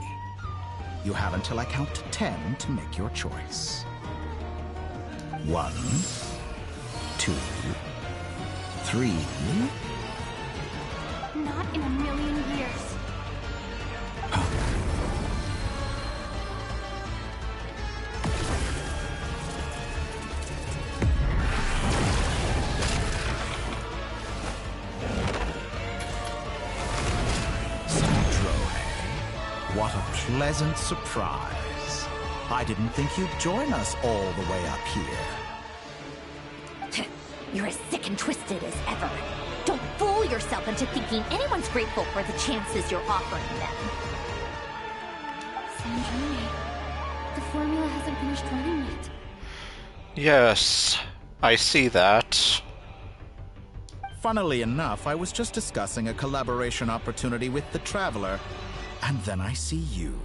You have until I count to 10 to make your choice. 1, 2, 3. Not in a million years. What a pleasant surprise. I didn't think you'd join us all the way up here. You're as sick and twisted as ever. Don't fool yourself into thinking anyone's grateful for the chances you're offering them. Sandrone, the formula hasn't finished running yet. Yes, I see that. Funnily enough, I was just discussing a collaboration opportunity with the Traveler, and then I see you,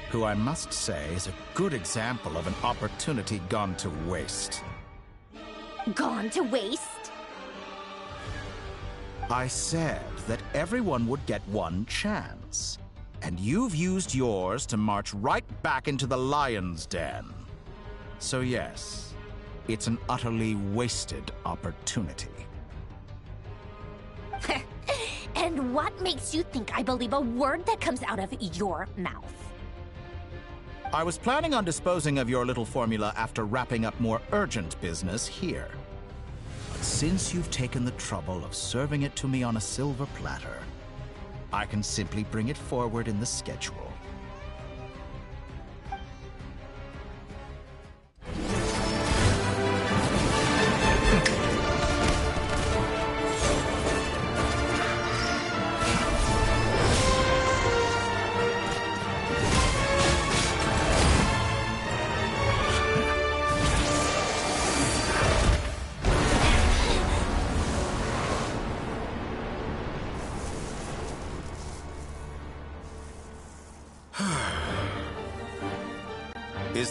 who I must say is a good example of an opportunity gone to waste. Gone to waste? I said that everyone would get one chance, and you've used yours to march right back into the lion's den. So yes, it's an utterly wasted opportunity. And what makes you think I believe a word that comes out of your mouth? I was planning on disposing of your little formula after wrapping up more urgent business here. But since you've taken the trouble of serving it to me on a silver platter, I can simply bring it forward in the schedule.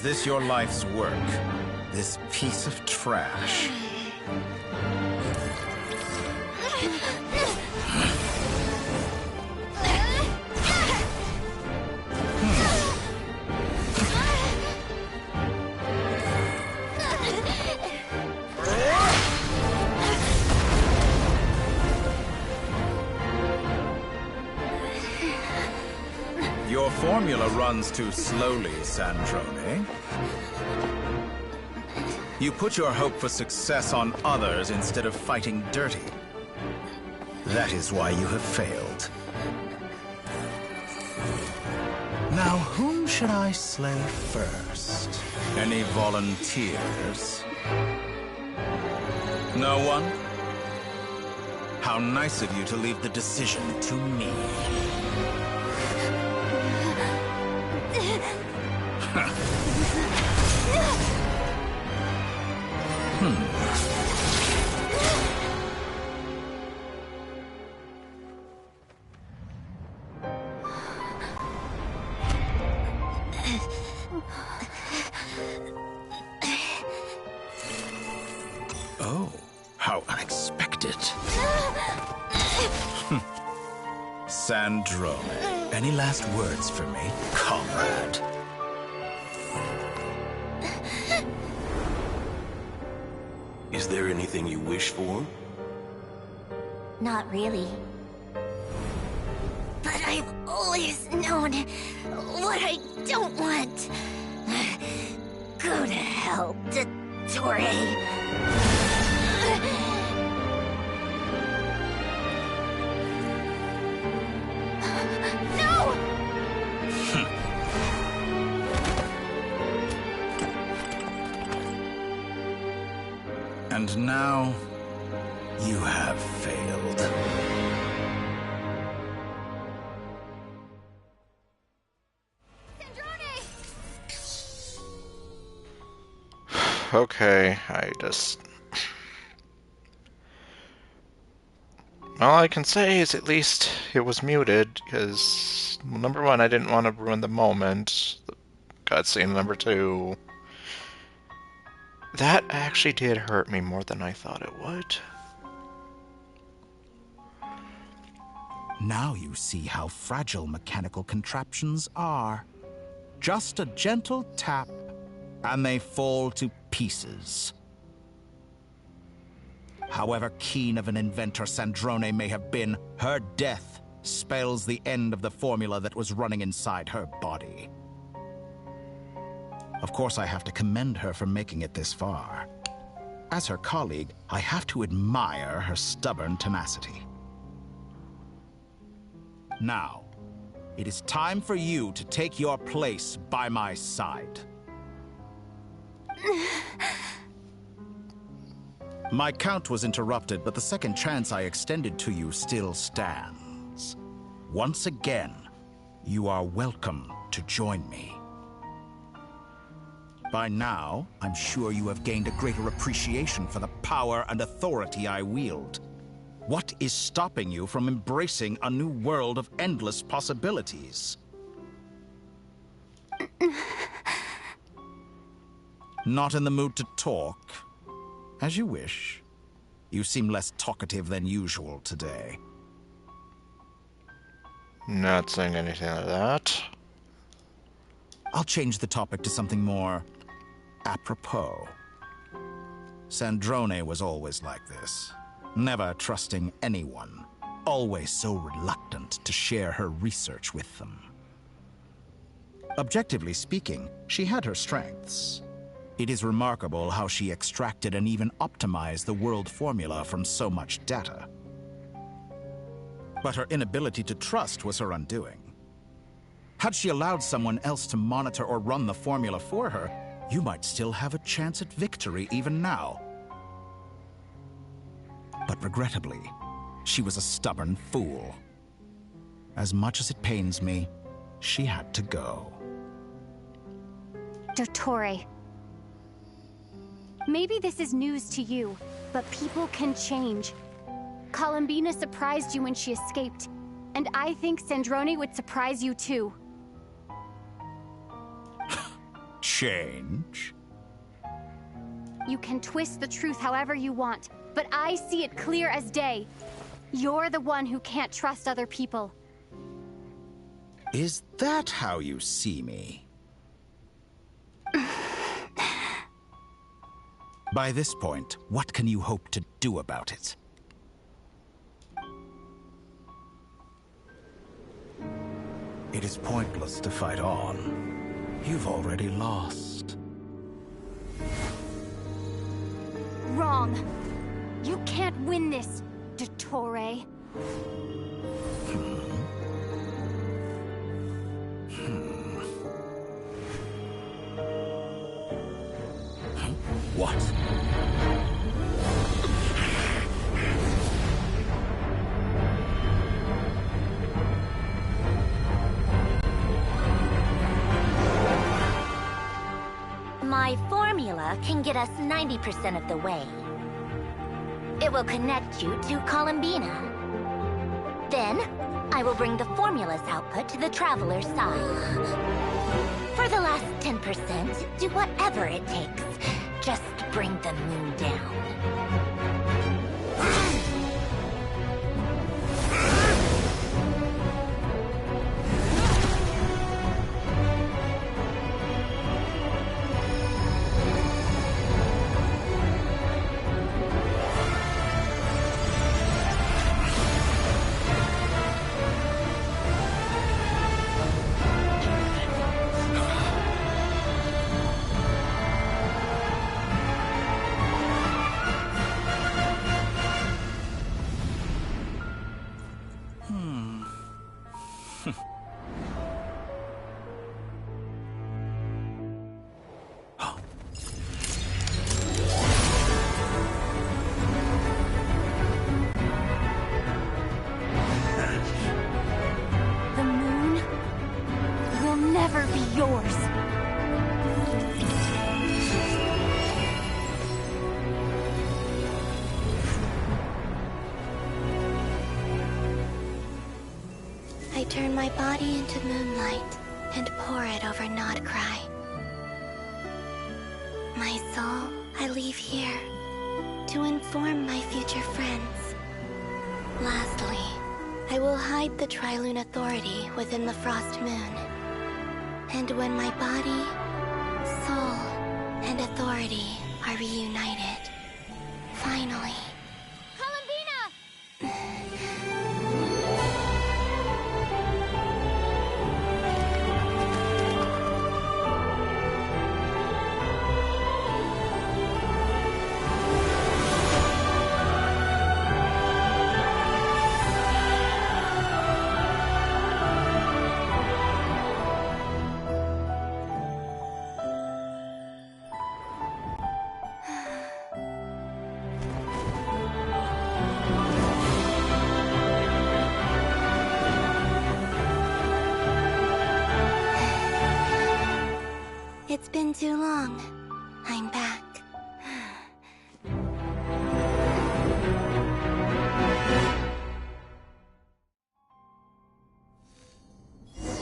Is this your life's work? This piece of trash? Your formula runs too slowly, Sandrone. You put your hope for success on others instead of fighting dirty. That is why you have failed. Now, whom should I slay first? Any volunteers? No one? How nice of you to leave the decision to me. Oh, how unexpected. Sandrone, any last words for me, comrade? Is there anything you wish for? Not really. But I've always known what I don't want. Go to hell, Dottore. And now, you have failed. Okay, all I can say is at least it was muted, because, number one, I didn't want to ruin the moment. Cutscene number two, that actually did hurt me more than I thought it would. Now you see how fragile mechanical contraptions are. Just a gentle tap, and they fall to pieces. However keen of an inventor Sandrone may have been, her death spells the end of the formula that was running inside her body. Of course, I have to commend her for making it this far. As her colleague, I have to admire her stubborn tenacity. Now, it is time for you to take your place by my side. My count was interrupted, but the second chance I extended to you still stands. Once again, you are welcome to join me. By now, I'm sure you have gained a greater appreciation for the power and authority I wield. What is stopping you from embracing a new world of endless possibilities? Not in the mood to talk? As you wish. You seem less talkative than usual today. Not saying anything like that. I'll change the topic to something more apropos. Sandrone was always like this, never trusting anyone, always so reluctant to share her research with them. Objectively speaking, she had her strengths. It is remarkable how she extracted and even optimized the world formula from so much data. But her inability to trust was her undoing. Had she allowed someone else to monitor or run the formula for her, you might still have a chance at victory even now. But regrettably, she was a stubborn fool. As much as it pains me, she had to go. Dottore. Maybe this is news to you, but people can change. Columbina surprised you when she escaped, and I think Sandrone would surprise you too. change? You can twist the truth however you want, but I see it clear as day. You're the one who can't trust other people. Is that how you see me? By this point, what can you hope to do about it? It is pointless to fight on. You've already lost. Wrong. You can't win this, Dottore. What? My formula can get us 90% of the way. It will connect you to Columbina. Then, I will bring the formula's output to the Traveler's side. For the last 10%, do whatever it takes. Just bring the moon down. The moon will never be yours. I turn my body into moonlight and pour it over Nodcry. My soul I leave here to inform my future friends. Lastly, I will hide the Trilune Authority within the Frost Moon. And when my body, soul, and authority are reunited, finally... It's been too long. I'm back.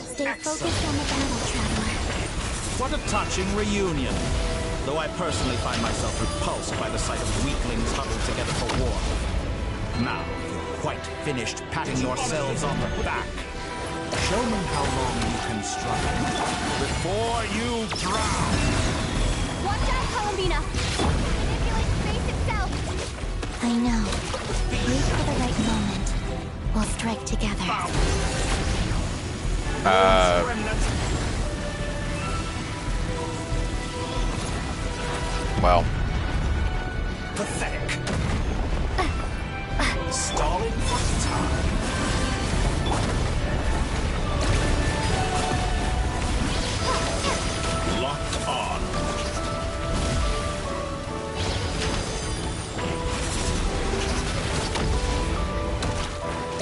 Stay focused on the battle, Traveler. What a touching reunion. Though I personally find myself repulsed by the sight of weaklings huddled together for war. Now, you're quite finished patting yourselves on the back. Show me how long you can struggle before you drown. Watch out, Columbina! Manipulate space itself! I know. Wait for the right moment. We'll strike together. Well. Pathetic. Stalling for time. Locked on.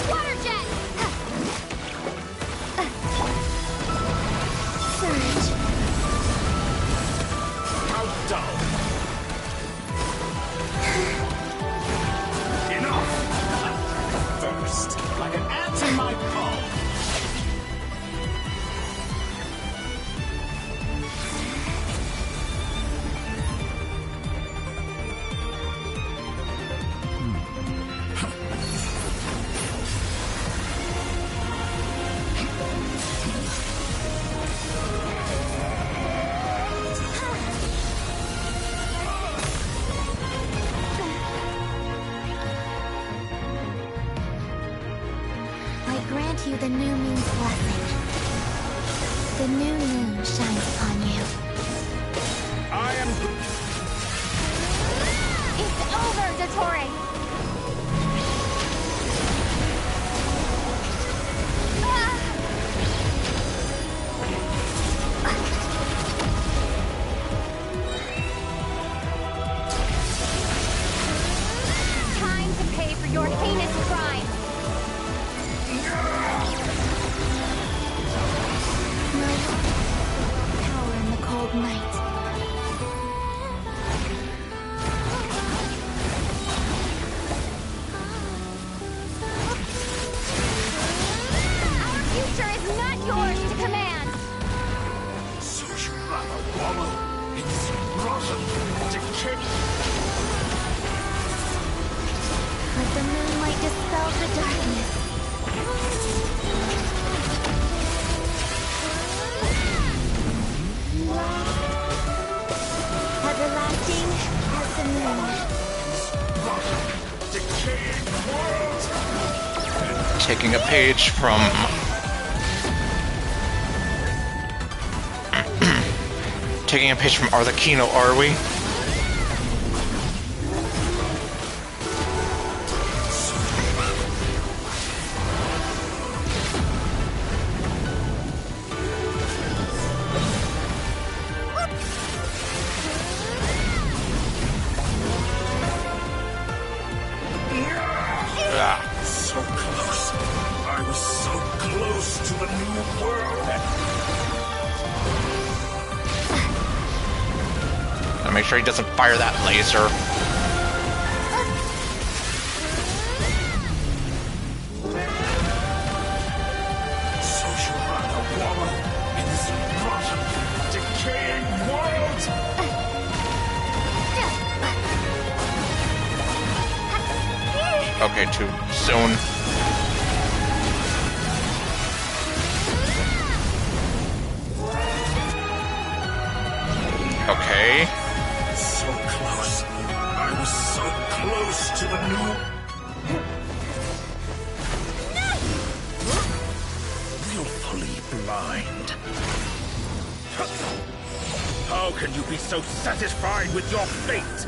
Water jet! Surge. How dull. Enough! First, like an ant in my palm. grant you the new moon's blessing. The new moon shines upon you. I am... It's over, Dottore! Time to pay for your heinous crime! Power in the cold night. Our future is not yours to command! So you'd rather wallow in this rotten decay? Let the moonlight dispel the darkness. Everlasting as the moon. Decaying world! Taking a page from... Taking a page from Arlecchino, are we? So close. I was so close to the new world. Now make sure he doesn't fire that laser. So you'd rather wallow in this rotten, decaying world? Okay, too soon. Okay. So close. I was so close to the new... Willfully blind. How can you be so satisfied with your fate?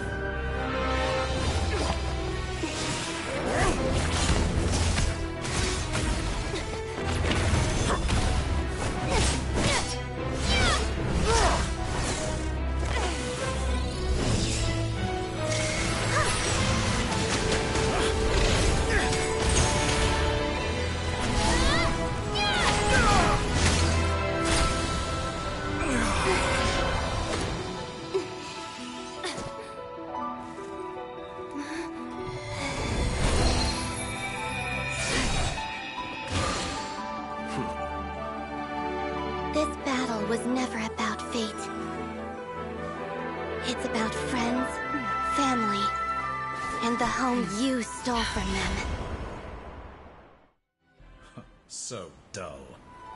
This battle was never about fate. It's about friends, family, and the home you stole from them. So dull.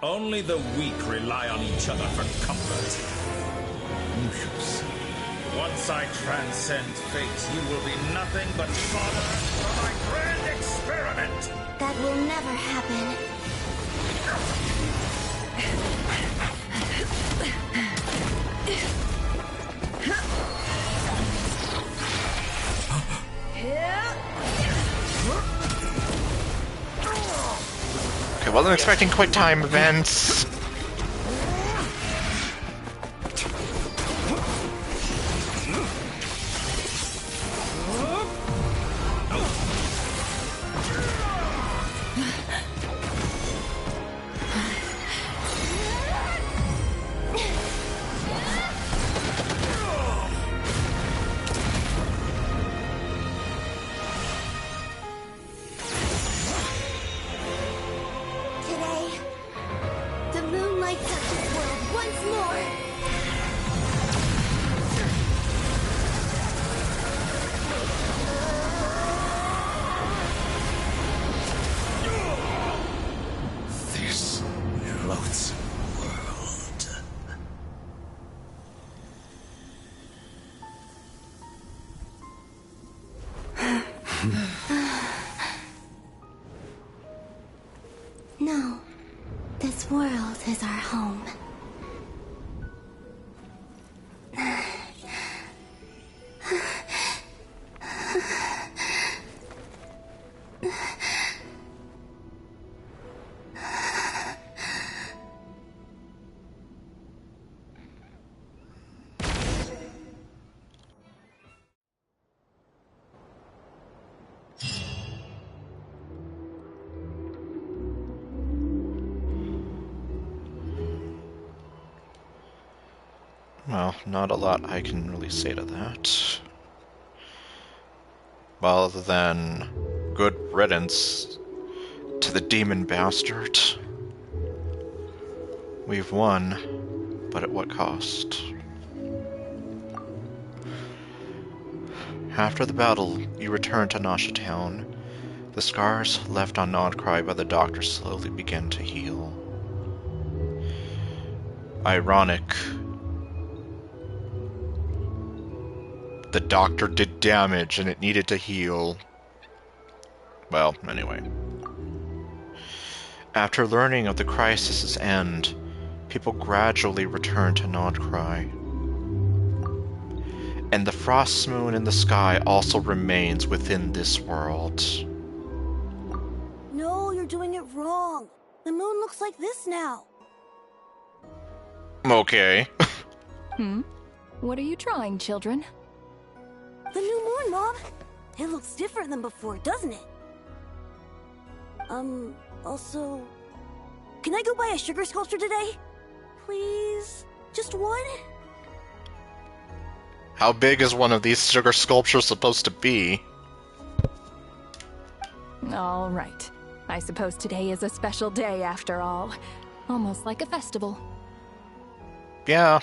Only the weak rely on each other for comfort. You shall see. Once I transcend fate, you will be nothing but fodder for my grand experiment! That will never happen. Okay, wasn't expecting quick time events. Today, the moonlight touches world once more. This loathsome world. No. world is our home. Well, not a lot I can really say to that. Well, other than good riddance to the demon bastard. We've won, but at what cost? After the battle, you return to Nasha Town. The scars left on Nodcry by the doctor slowly begin to heal. Ironic. The doctor did damage and it needed to heal. Well, anyway. After learning of the crisis's end, people gradually return to Nodcry. And the frost moon in the sky also remains within this world. No, you're doing it wrong. The moon looks like this now. Okay. What are you drawing, children? The new moon, Mom. It looks different than before, doesn't it? Also... Can I go buy a sugar sculpture today? Please? Just one? How big is one of these sugar sculptures supposed to be? All right. I suppose today is a special day after all. Almost like a festival. Yeah.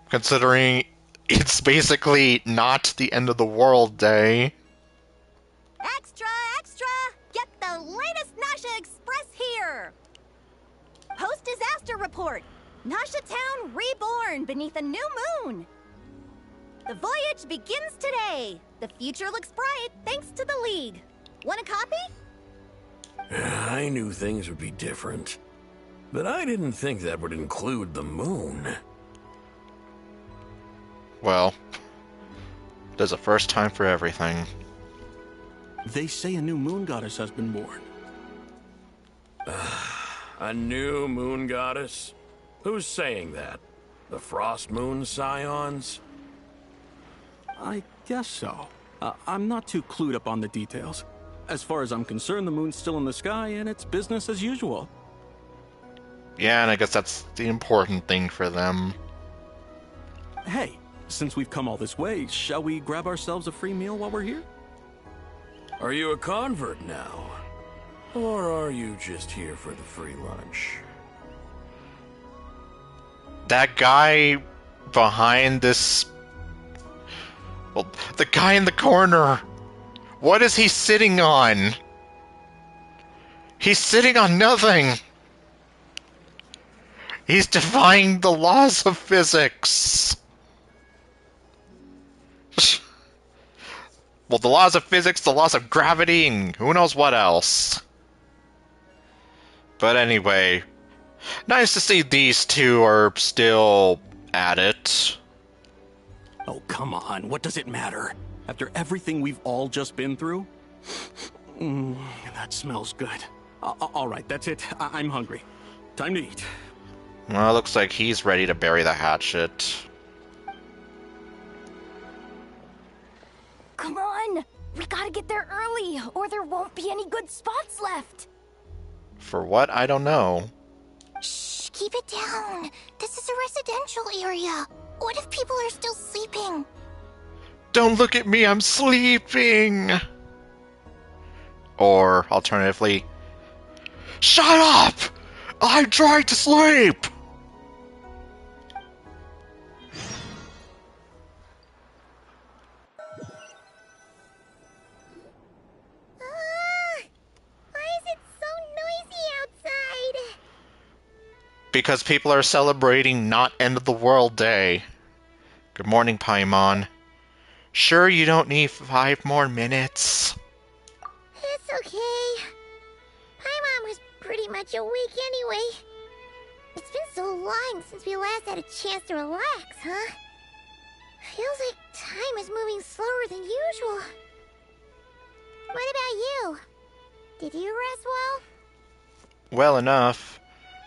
Considering it's basically not the end of the world day. Extra, extra! Get the latest Nasha Express here! Post-disaster report! Nasha Town reborn beneath a new moon! The voyage begins today! The future looks bright thanks to the League. Want a copy? I knew things would be different, but I didn't think that would include the moon. Well, there's a first time for everything. They say a new moon goddess has been born. A new moon goddess? Who's saying that? The Frost Moon Scions? I guess so. I'm not too clued up on the details. As far as I'm concerned, the moon's still in the sky and it's business as usual. Yeah, and I guess that's the important thing for them. Hey, since we've come all this way, shall we grab ourselves a free meal while we're here? Are you a convert now? Or are you just here for the free lunch? That guy behind this... Well, the guy in the corner! What is he sitting on? He's sitting on nothing! He's defying the laws of physics! Well, the laws of physics, the laws of gravity, and who knows what else. But anyway, nice to see these two are still at it. Oh, come on. What does it matter? After everything we've all just been through? That smells good. All right, that's it. I'm hungry. Time to eat. Well, it looks like he's ready to bury the hatchet. Come on! We gotta get there early, or there won't be any good spots left! For what? I don't know. Shh, keep it down. This is a residential area. What if people are still sleeping? Don't look at me, I'm sleeping! Or, alternatively, shut up! I'm trying to sleep! Why is it so noisy outside? Because people are celebrating not end of the world day. Good morning, Paimon. Sure you don't need 5 more minutes? It's okay. Paimon was pretty much awake anyway. It's been so long since we last had a chance to relax, huh? Feels like time is moving slower than usual. What about you? Did you rest well? Well enough.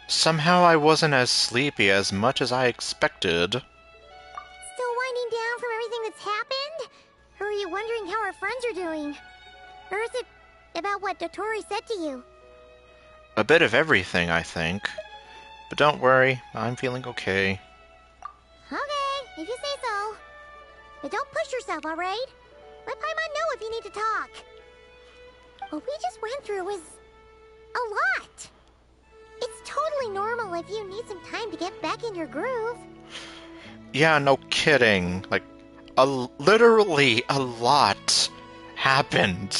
Somehow I wasn't as sleepy as much as I expected. Still winding down from everything that's happened? Or are you wondering how our friends are doing? Or is it about what Dotori said to you? A bit of everything, I think. But don't worry, I'm feeling okay. Okay, if you say so. But don't push yourself, alright? Let Paimon know if you need to talk. What we just went through was a lot. It's totally normal if you need some time to get back in your groove. Yeah, no kidding. Like, literally a lot happened.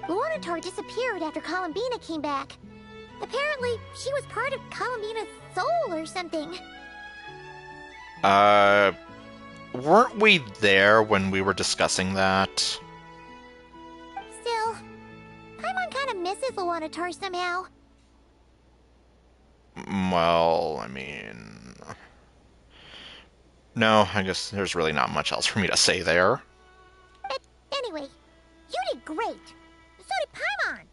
Luonatar disappeared after Columbina came back. Apparently, she was part of Columbina's soul or something. Weren't we there when we were discussing that? Still, Paimon kind of misses Luonatar somehow. Well, I mean... No, I guess there's really not much else for me to say there. But anyway, you did great. So did Paimon.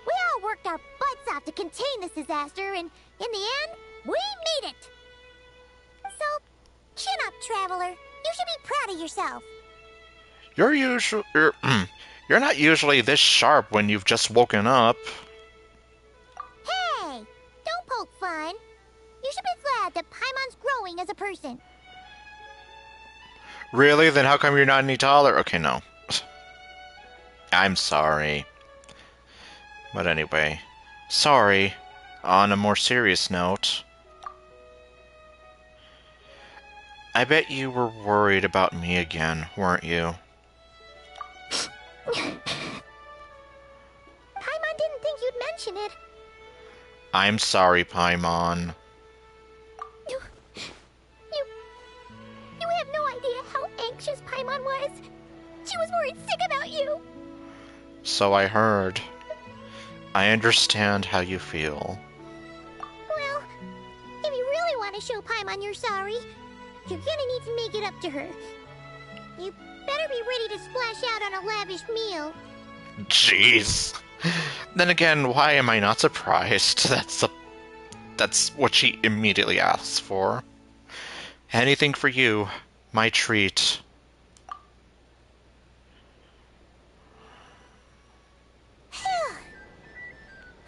We all worked our butts off to contain this disaster, and in the end, we made it. So, chin up, Traveler. You should be proud of yourself. You're not usually this sharp when you've just woken up. Hey, don't poke fun. You should be glad that Paimon's growing as a person. Really? Then how come you're not any taller? Okay, no. I'm sorry. But anyway, sorry. On a more serious note, I bet you were worried about me again, weren't you? Paimon didn't think you'd mention it. I'm sorry, Paimon. You have no idea how anxious Paimon was. She was worried sick about you. So I heard. I understand how you feel. Well, if you really want to show Paimon you're sorry, you're gonna need to make it up to her. You better be ready to splash out on a lavish meal. Jeez. Then again, why am I not surprised? That's what she immediately asks for. Anything for you. My treat.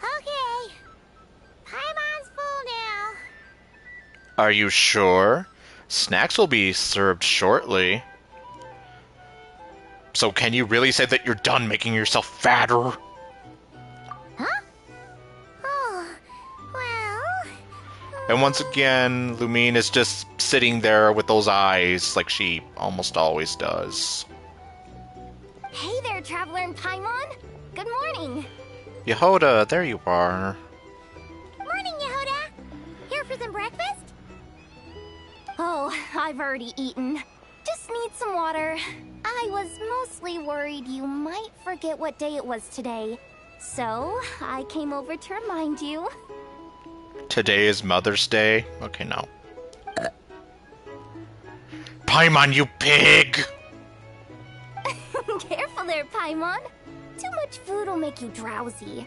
Okay. Paimon's full now. Are you sure? Snacks will be served shortly. So can you really say that you're done making yourself fatter? Huh? Oh, well... And once again, Lumine is just sitting there with those eyes like she almost always does. Hey there, Traveler and Paimon. Good morning. Yehoda, there you are. Morning, Yehoda. Here for some breakfast? Oh, I've already eaten. Just need some water. I was mostly worried you might forget what day it was today. So, I came over to remind you. Today is Mother's Day? Okay, no. Paimon, you pig! Careful there, Paimon. Too much food will make you drowsy.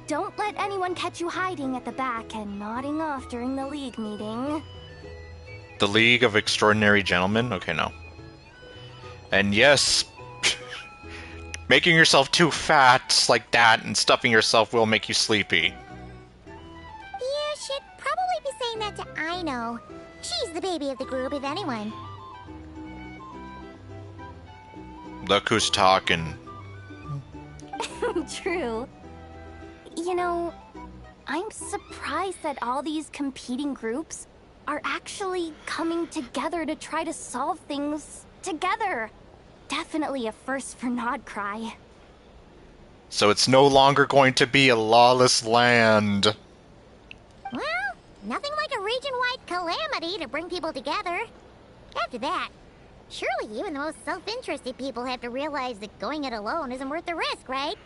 Don't let anyone catch you hiding at the back and nodding off during the League meeting. The League of Extraordinary Gentlemen? Okay, no. And yes, making yourself too fat like that and stuffing yourself will make you sleepy. You should probably be saying that to Aino. She's the baby of the group, if anyone. Look who's talking. True. You know, I'm surprised that all these competing groups are actually coming together to try to solve things together. Definitely a first for Nodcry. So it's no longer going to be a lawless land. Well, nothing like a region-wide calamity to bring people together. After that, surely even the most self-interested people have to realize that going it alone isn't worth the risk, right?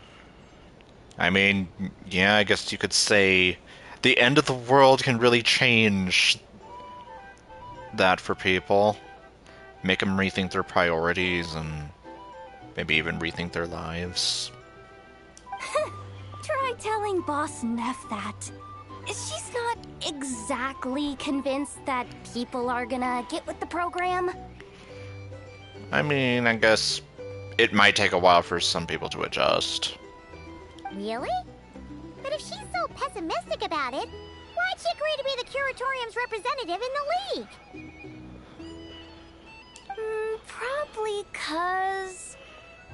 I mean, yeah, I guess you could say the end of the world can really change that for people. Make them rethink their priorities and maybe even rethink their lives. Try telling Boss Neff that. She's not exactly convinced that people are gonna get with the program. I mean, I guess it might take a while for some people to adjust. Really? But if she's so pessimistic about it, why'd she agree to be the Curatorium's representative in the League? Probably 'cause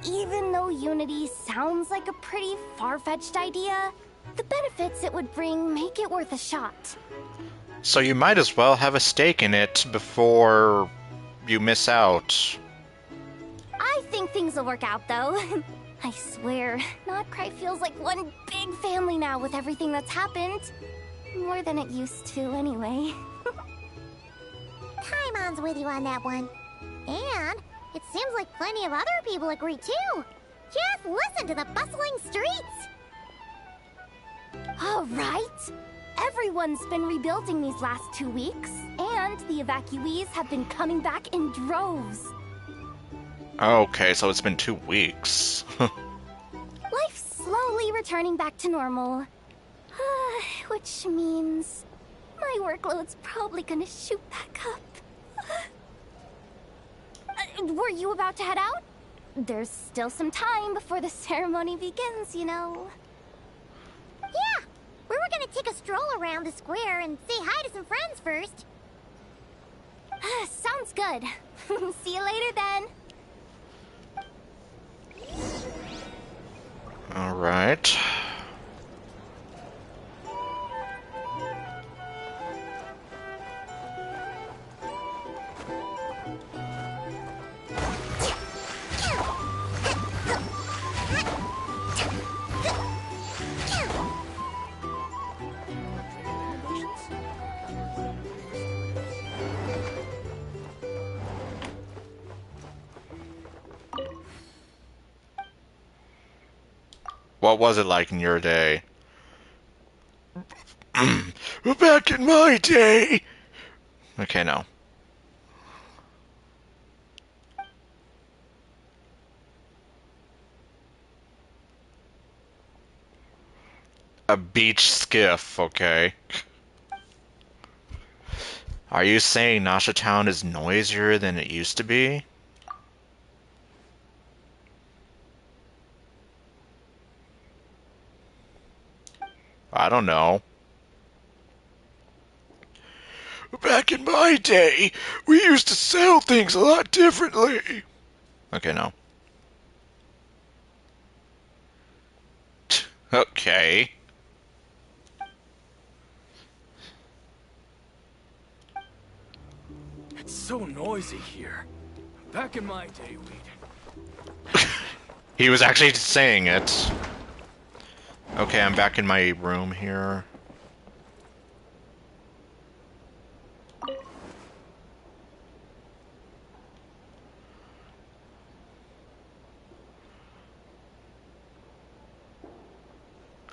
even though Unity sounds like a pretty far-fetched idea, the benefits it would bring make it worth a shot. So you might as well have a stake in it before you miss out. I think things will work out, though. I swear, Notcry feels like one big family now with everything that's happened. More than it used to, anyway. Paimon's with you on that one. And it seems like plenty of other people agree too. Just listen to the bustling streets. All right. Everyone's been rebuilding these last 2 weeks, and the evacuees have been coming back in droves. Okay, so it's been 2 weeks. Life's slowly returning back to normal. Which means my workload's probably gonna shoot back up. Were you about to head out? There's still some time before the ceremony begins, you know. Yeah, we were gonna take a stroll around the square and say hi to some friends first. Sounds good. See you later then. All right. What was it like in your day? Back in my day! Okay, no. A beach skiff, okay. Are you saying Nasha Town is noisier than it used to be? I don't know. Back in my day, we used to sell things a lot differently. Okay, no. Okay. It's so noisy here. Back in my day, we'd... He was actually saying it. Okay, I'm back in my room here.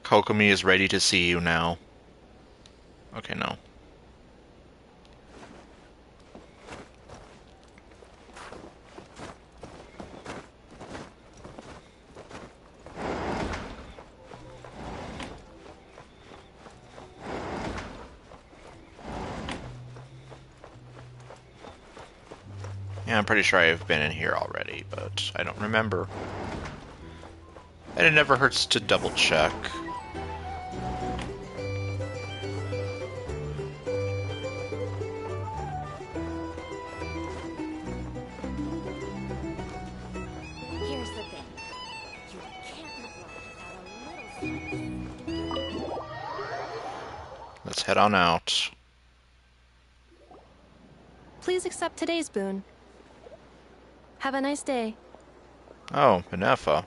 Kokomi is ready to see you now. Okay, no. Yeah, I'm pretty sure I've been in here already, but I don't remember. And it never hurts to double check. Here's the thing. You can't have life without a little... Let's head on out. Please accept today's boon. Have a nice day. Oh, Inefa.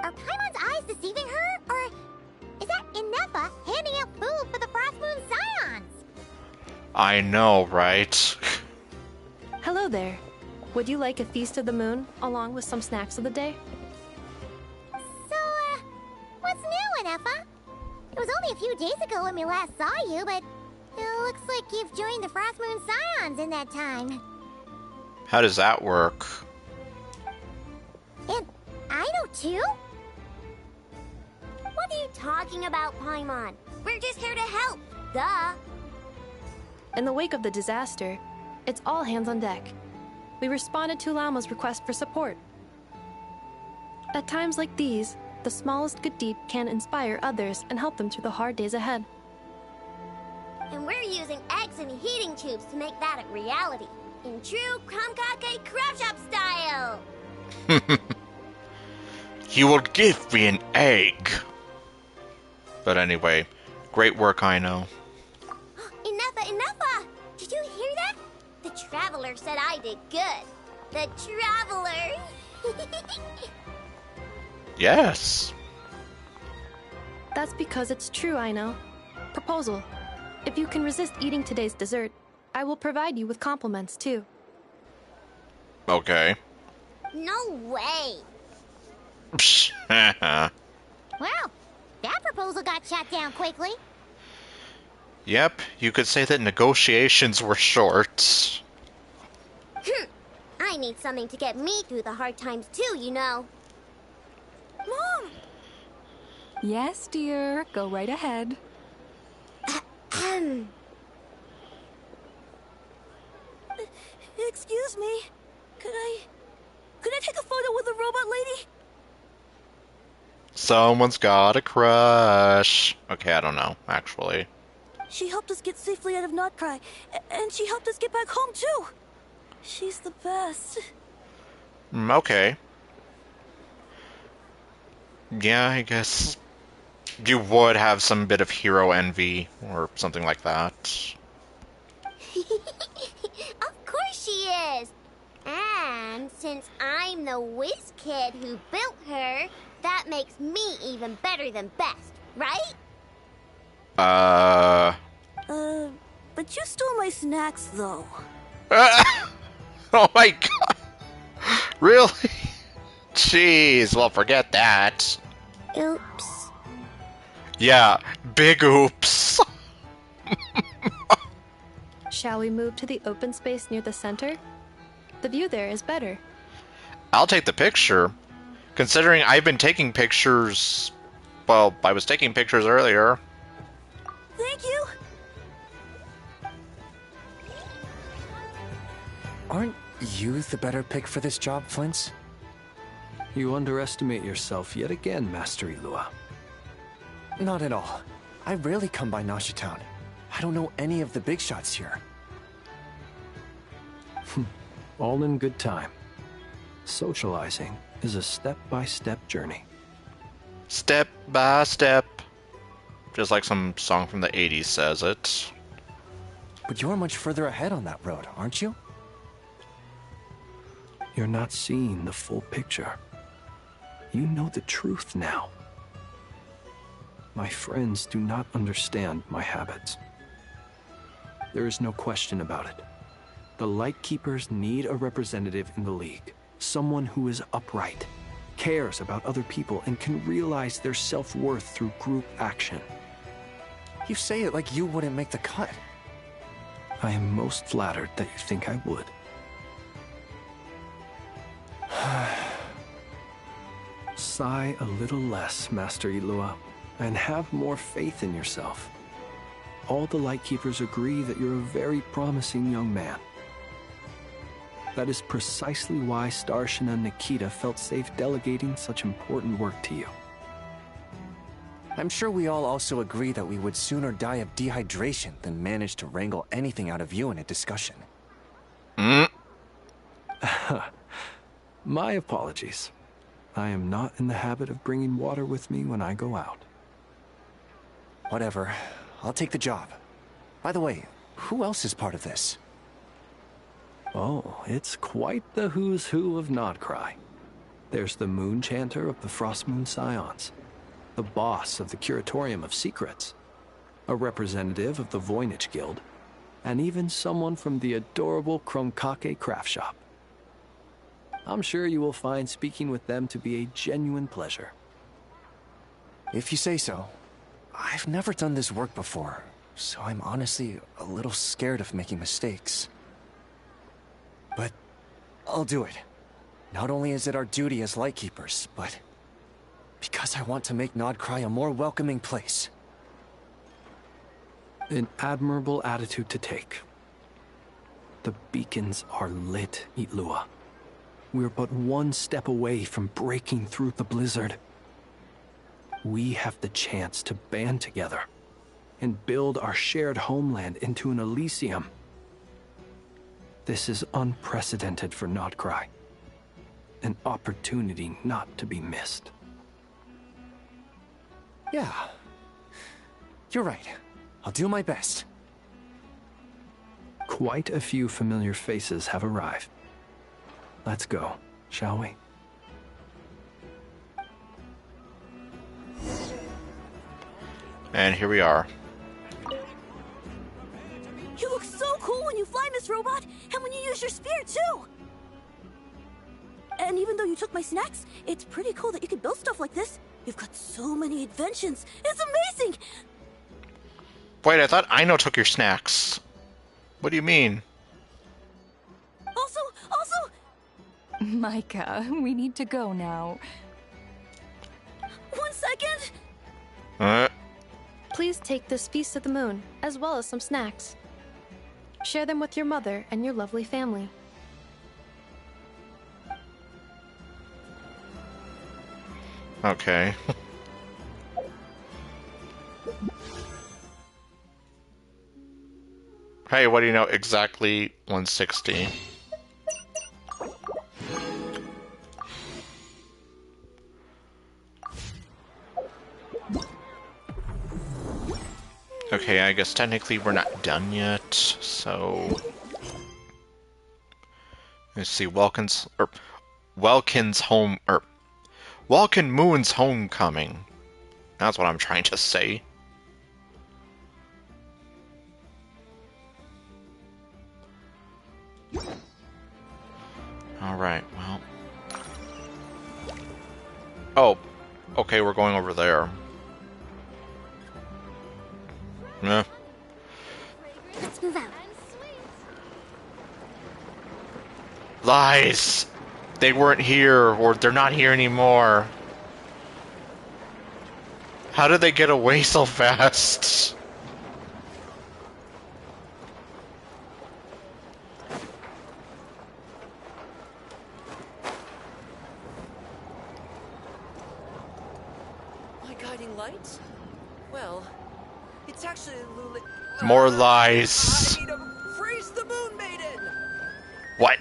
Are Paimon's eyes deceiving her? Or is that Inefa handing out food for the Frost Moon Scions? I know, right? Hello there. Would you like a feast of the moon, along with some snacks of the day? So, days ago when we last saw you, but it looks like you've joined the Frost Moon Scions in that time. How does that work? And I know too? What are you talking about, Paimon? We're just here to help. Duh. In the wake of the disaster, it's all hands on deck. We responded to Lama's request for support. At times like these, the smallest good deed can inspire others and help them through the hard days ahead. And we're using eggs and heating tubes to make that a reality. In true Kromkake craft shop style! You will give me an egg. But anyway, great work, I know. Enough! Did you hear that? The Traveler said I did good. The Traveler! Yes. That's because it's true, I know. Proposal. If you can resist eating today's dessert, I will provide you with compliments, too. Okay. No way! Well, that proposal got shot down quickly. Yep, you could say that negotiations were short. I need something to get me through the hard times too, you know. Mom! Yes, dear. Go right ahead. Excuse me. Could I take a photo with the robot lady? Someone's got a crush. Okay, I don't know, actually. She helped us get safely out of Notcry, and she helped us get back home too. She's the best. Okay. Yeah, I guess you would have some bit of hero envy or something like that. Of course she is! And since I'm the whiz kid who built her, that makes me even better than best, right? But you stole my snacks, though. Oh my god. Really? Jeez, well, forget that. Oops. Yeah, big oops. Shall we move to the open space near the center? The view there is better. I'll take the picture. Considering I've been taking pictures... Well, I was taking pictures earlier. Thank you. Aren't you the better pick for this job, Flint's? You underestimate yourself yet again, Master Ilua. Not at all. I rarely come by Nasha Town. I don't know any of the big shots here. All in good time. Socializing is a step-by-step journey. Step by step. Just like some song from the 80s says it. But you're much further ahead on that road, aren't you? You're not seeing the full picture. You know the truth now. My friends do not understand my habits. There is no question about it. The Lightkeepers need a representative in the League. Someone who is upright, cares about other people, and can realize their self-worth through group action. You say it like you wouldn't make the cut. I am most flattered that you think I would. Sigh a little less, Master Ilua, and have more faith in yourself. All the Lightkeepers agree that you're a very promising young man. That is precisely why Starshina and Nikita felt safe delegating such important work to you. I'm sure we all also agree that we would sooner die of dehydration than manage to wrangle anything out of you in a discussion. My apologies. I am not in the habit of bringing water with me when I go out. Whatever. I'll take the job. By the way, who else is part of this? Oh, it's quite the who's who of Nodcry. There's the Moon Chanter of the Frost Moon Scions, the boss of the Curatorium of Secrets, a representative of the Voynich Guild, and even someone from the adorable Kromkake craft shop. I'm sure you will find speaking with them to be a genuine pleasure. If you say so. I've never done this work before, so I'm honestly a little scared of making mistakes. But I'll do it. Not only is it our duty as Lightkeepers, but because I want to make Nodcry a more welcoming place. An admirable attitude to take. The beacons are lit, Itlua. We're but one step away from breaking through the blizzard. We have the chance to band together and build our shared homeland into an Elysium. This is unprecedented for Nodcry. An opportunity not to be missed. Yeah. You're right. I'll do my best. Quite a few familiar faces have arrived. Let's go, shall we? And here we are. You look so cool when you fly, Miss Robot, and when you use your spear, too! And even though you took my snacks, it's pretty cool that you can build stuff like this. You've got so many inventions. It's amazing! Wait, I thought Aino took your snacks. What do you mean? Also... Micah, we need to go now. 1 second! Please take this Feast of the Moon, as well as some snacks. Share them with your mother and your lovely family. Okay. Hey, what do you know? Exactly 160. Okay, I guess technically we're not done yet, so... Let's see, Welkin Moon's homecoming. That's what I'm trying to say. Alright, well... Oh, okay, we're going over there. Yeah. Let's move out. Lies! They weren't here, or they're not here anymore. How did they get away so fast? My guiding lights? Well, it's actually Lulu. More lies. Freeze the Moon Maiden! What?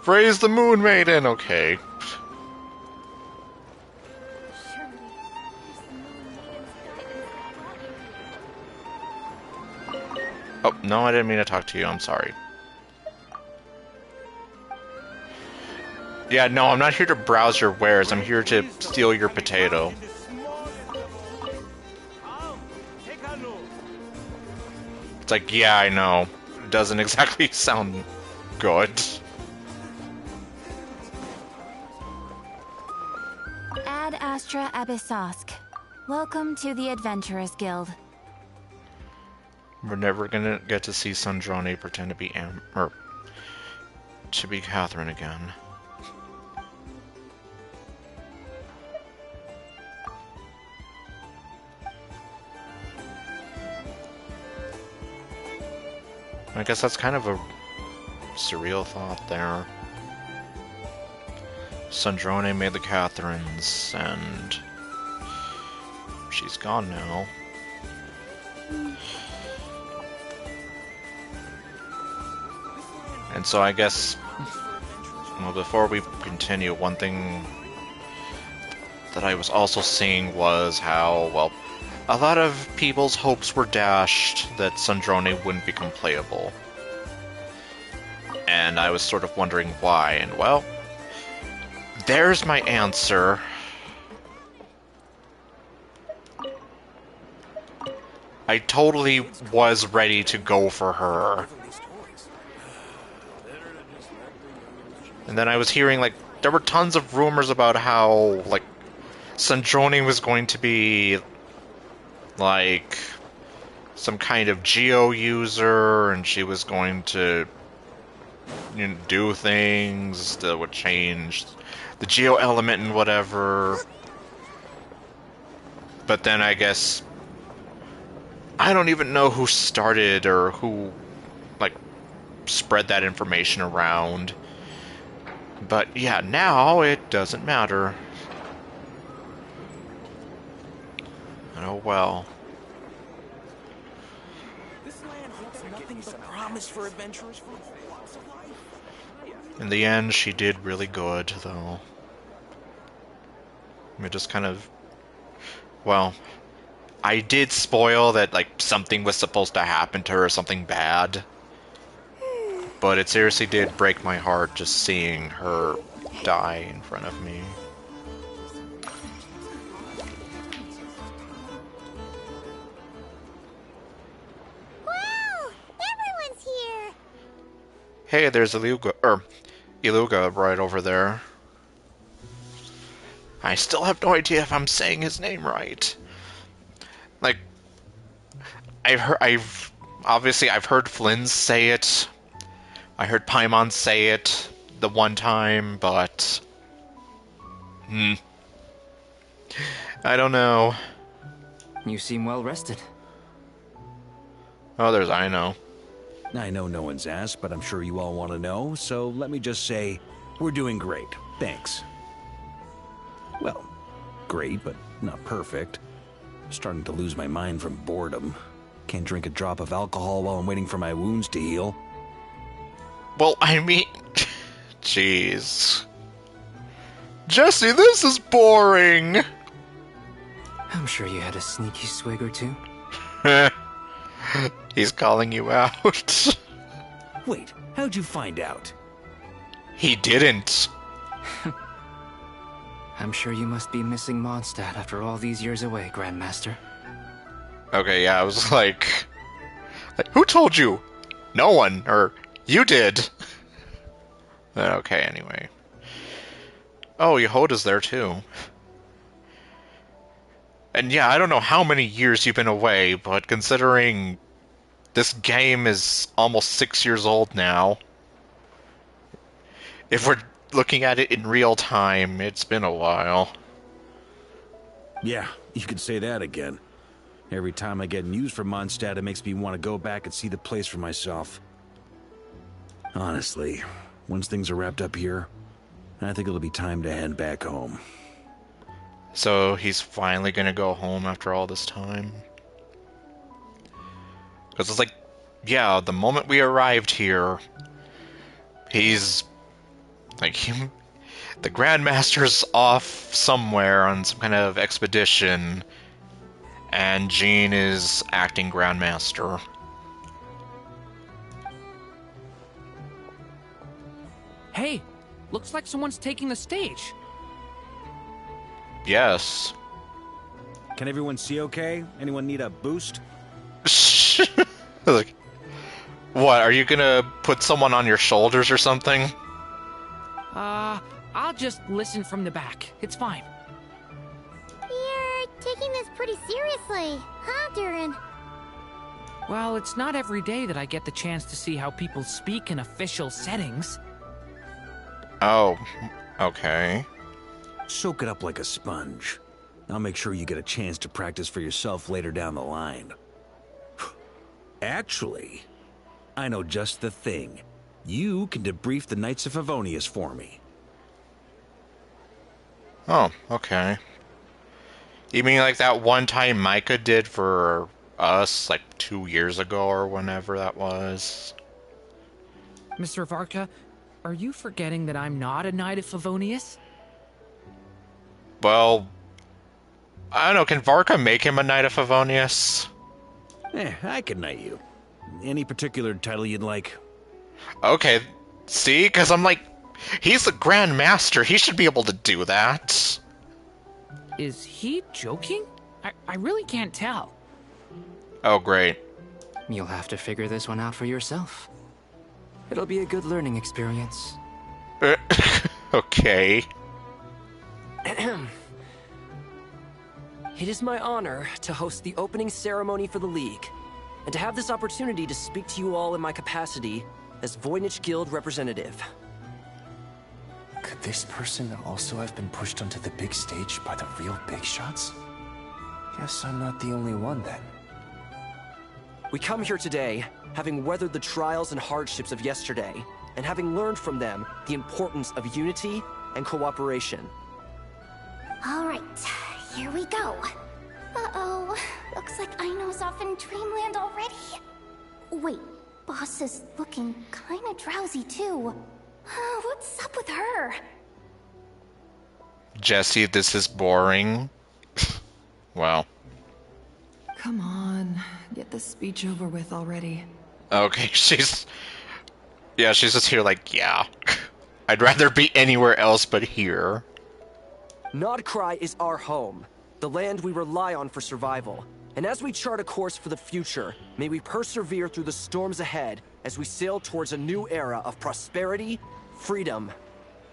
Praise the Moon Maiden! Okay. Oh, no, I didn't mean to talk to you. I'm sorry. Yeah, no, I'm not here to browse your wares. I'm here to steal your potato. It's like, yeah, I know. It doesn't exactly sound good. Ad Astra Abyssosk. Welcome to the Adventurers Guild. We're never gonna get to see Sandrani pretend to be Catherine again. I guess that's kind of a surreal thought there. Sandrani made the Catherines, and she's gone now. And so I guess, well, before we continue, one thing that I was also seeing was how, well, a lot of people's hopes were dashed that Sandrani wouldn't become playable. And I was sort of wondering why, and well, there's my answer. I totally was ready to go for her. And then I was hearing, like, there were tons of rumors about how, like, Sandrani was going to be like some kind of geo user, and she was going to do things that would change the geo element and whatever. But then I guess I don't even know who started or who like spread that information around. But yeah, now it doesn't matter. Oh well. This land holds nothing but promise for adventurers from all walks of life. In the end, she did really good, though. It just kind of... Well, I did spoil that, like, something was supposed to happen to her, something bad. But it seriously did break my heart just seeing her die in front of me. Wow! Everyone's here! Hey, there's Iluga right over there. I still have no idea if I'm saying his name right. Like, I've heard Flynn say it. I heard Paimon say it the one time, but I don't know. You seem well rested. Oh, there's Ino. I know no one's asked, but I'm sure you all want to know, so let me just say, we're doing great. Thanks. Well, great, but not perfect. Starting to lose my mind from boredom. Can't drink a drop of alcohol while I'm waiting for my wounds to heal. Well, I mean... Jeez. Jesse, this is boring! I'm sure you had a sneaky swig or two. He's calling you out. Wait, how'd you find out? He didn't. I'm sure you must be missing Mondstadt after all these years away, Grandmaster. Okay, yeah, I was like, who told you? No one, or you did. Okay, anyway. Oh, Yehoda's there too. And yeah, I don't know how many years you've been away, but considering this game is almost 6 years old now, if we're looking at it in real time, it's been a while. Yeah, you could say that again. Every time I get news from Mondstadt, it makes me want to go back and see the place for myself. Honestly, once things are wrapped up here, I think it'll be time to head back home. So he's finally gonna go home after all this time? Because it's like, yeah, the moment we arrived here, he's like, the Grandmaster's off somewhere on some kind of expedition, and Jean is acting Grandmaster. Hey, looks like someone's taking the stage. Yes. Can everyone see okay? Anyone need a boost? Like, what, are you gonna put someone on your shoulders or something? I'll just listen from the back. It's fine. You're taking this pretty seriously, huh, Durin? Well, it's not every day that I get the chance to see how people speak in official settings. Oh, okay. Soak it up like a sponge. I'll make sure you get a chance to practice for yourself later down the line. Actually, I know just the thing. You can debrief the Knights of Favonius for me. Oh, okay. You mean like that one time Micah did for us, like 2 years ago or whenever that was? Mr. Varka, are you forgetting that I'm not a Knight of Favonius? Well, I don't know, can Varka make him a Knight of Favonius? I can knight you. Any particular title you'd like? Okay, see? Because I'm like, he's the Grand Master. He should be able to do that. Is he joking? I really can't tell. Oh, great. You'll have to figure this one out for yourself. It'll be a good learning experience. Okay. It is my honor to host the opening ceremony for the League, and to have this opportunity to speak to you all in my capacity as Voynich Guild representative. Could this person also have been pushed onto the big stage by the real big shots? Guess I'm not the only one then. We come here today, having weathered the trials and hardships of yesterday, and having learned from them the importance of unity and cooperation. All right, here we go. Uh-oh, looks like Aino's off in Dreamland already. Wait, Boss is looking kinda drowsy too. What's up with her? Jesse, this is boring. Wow. Come on, get this speech over with already. Okay, she's just here like, yeah. I'd rather be anywhere else but here. Nodcry is our home, the land we rely on for survival. And as we chart a course for the future, may we persevere through the storms ahead as we sail towards a new era of prosperity, freedom,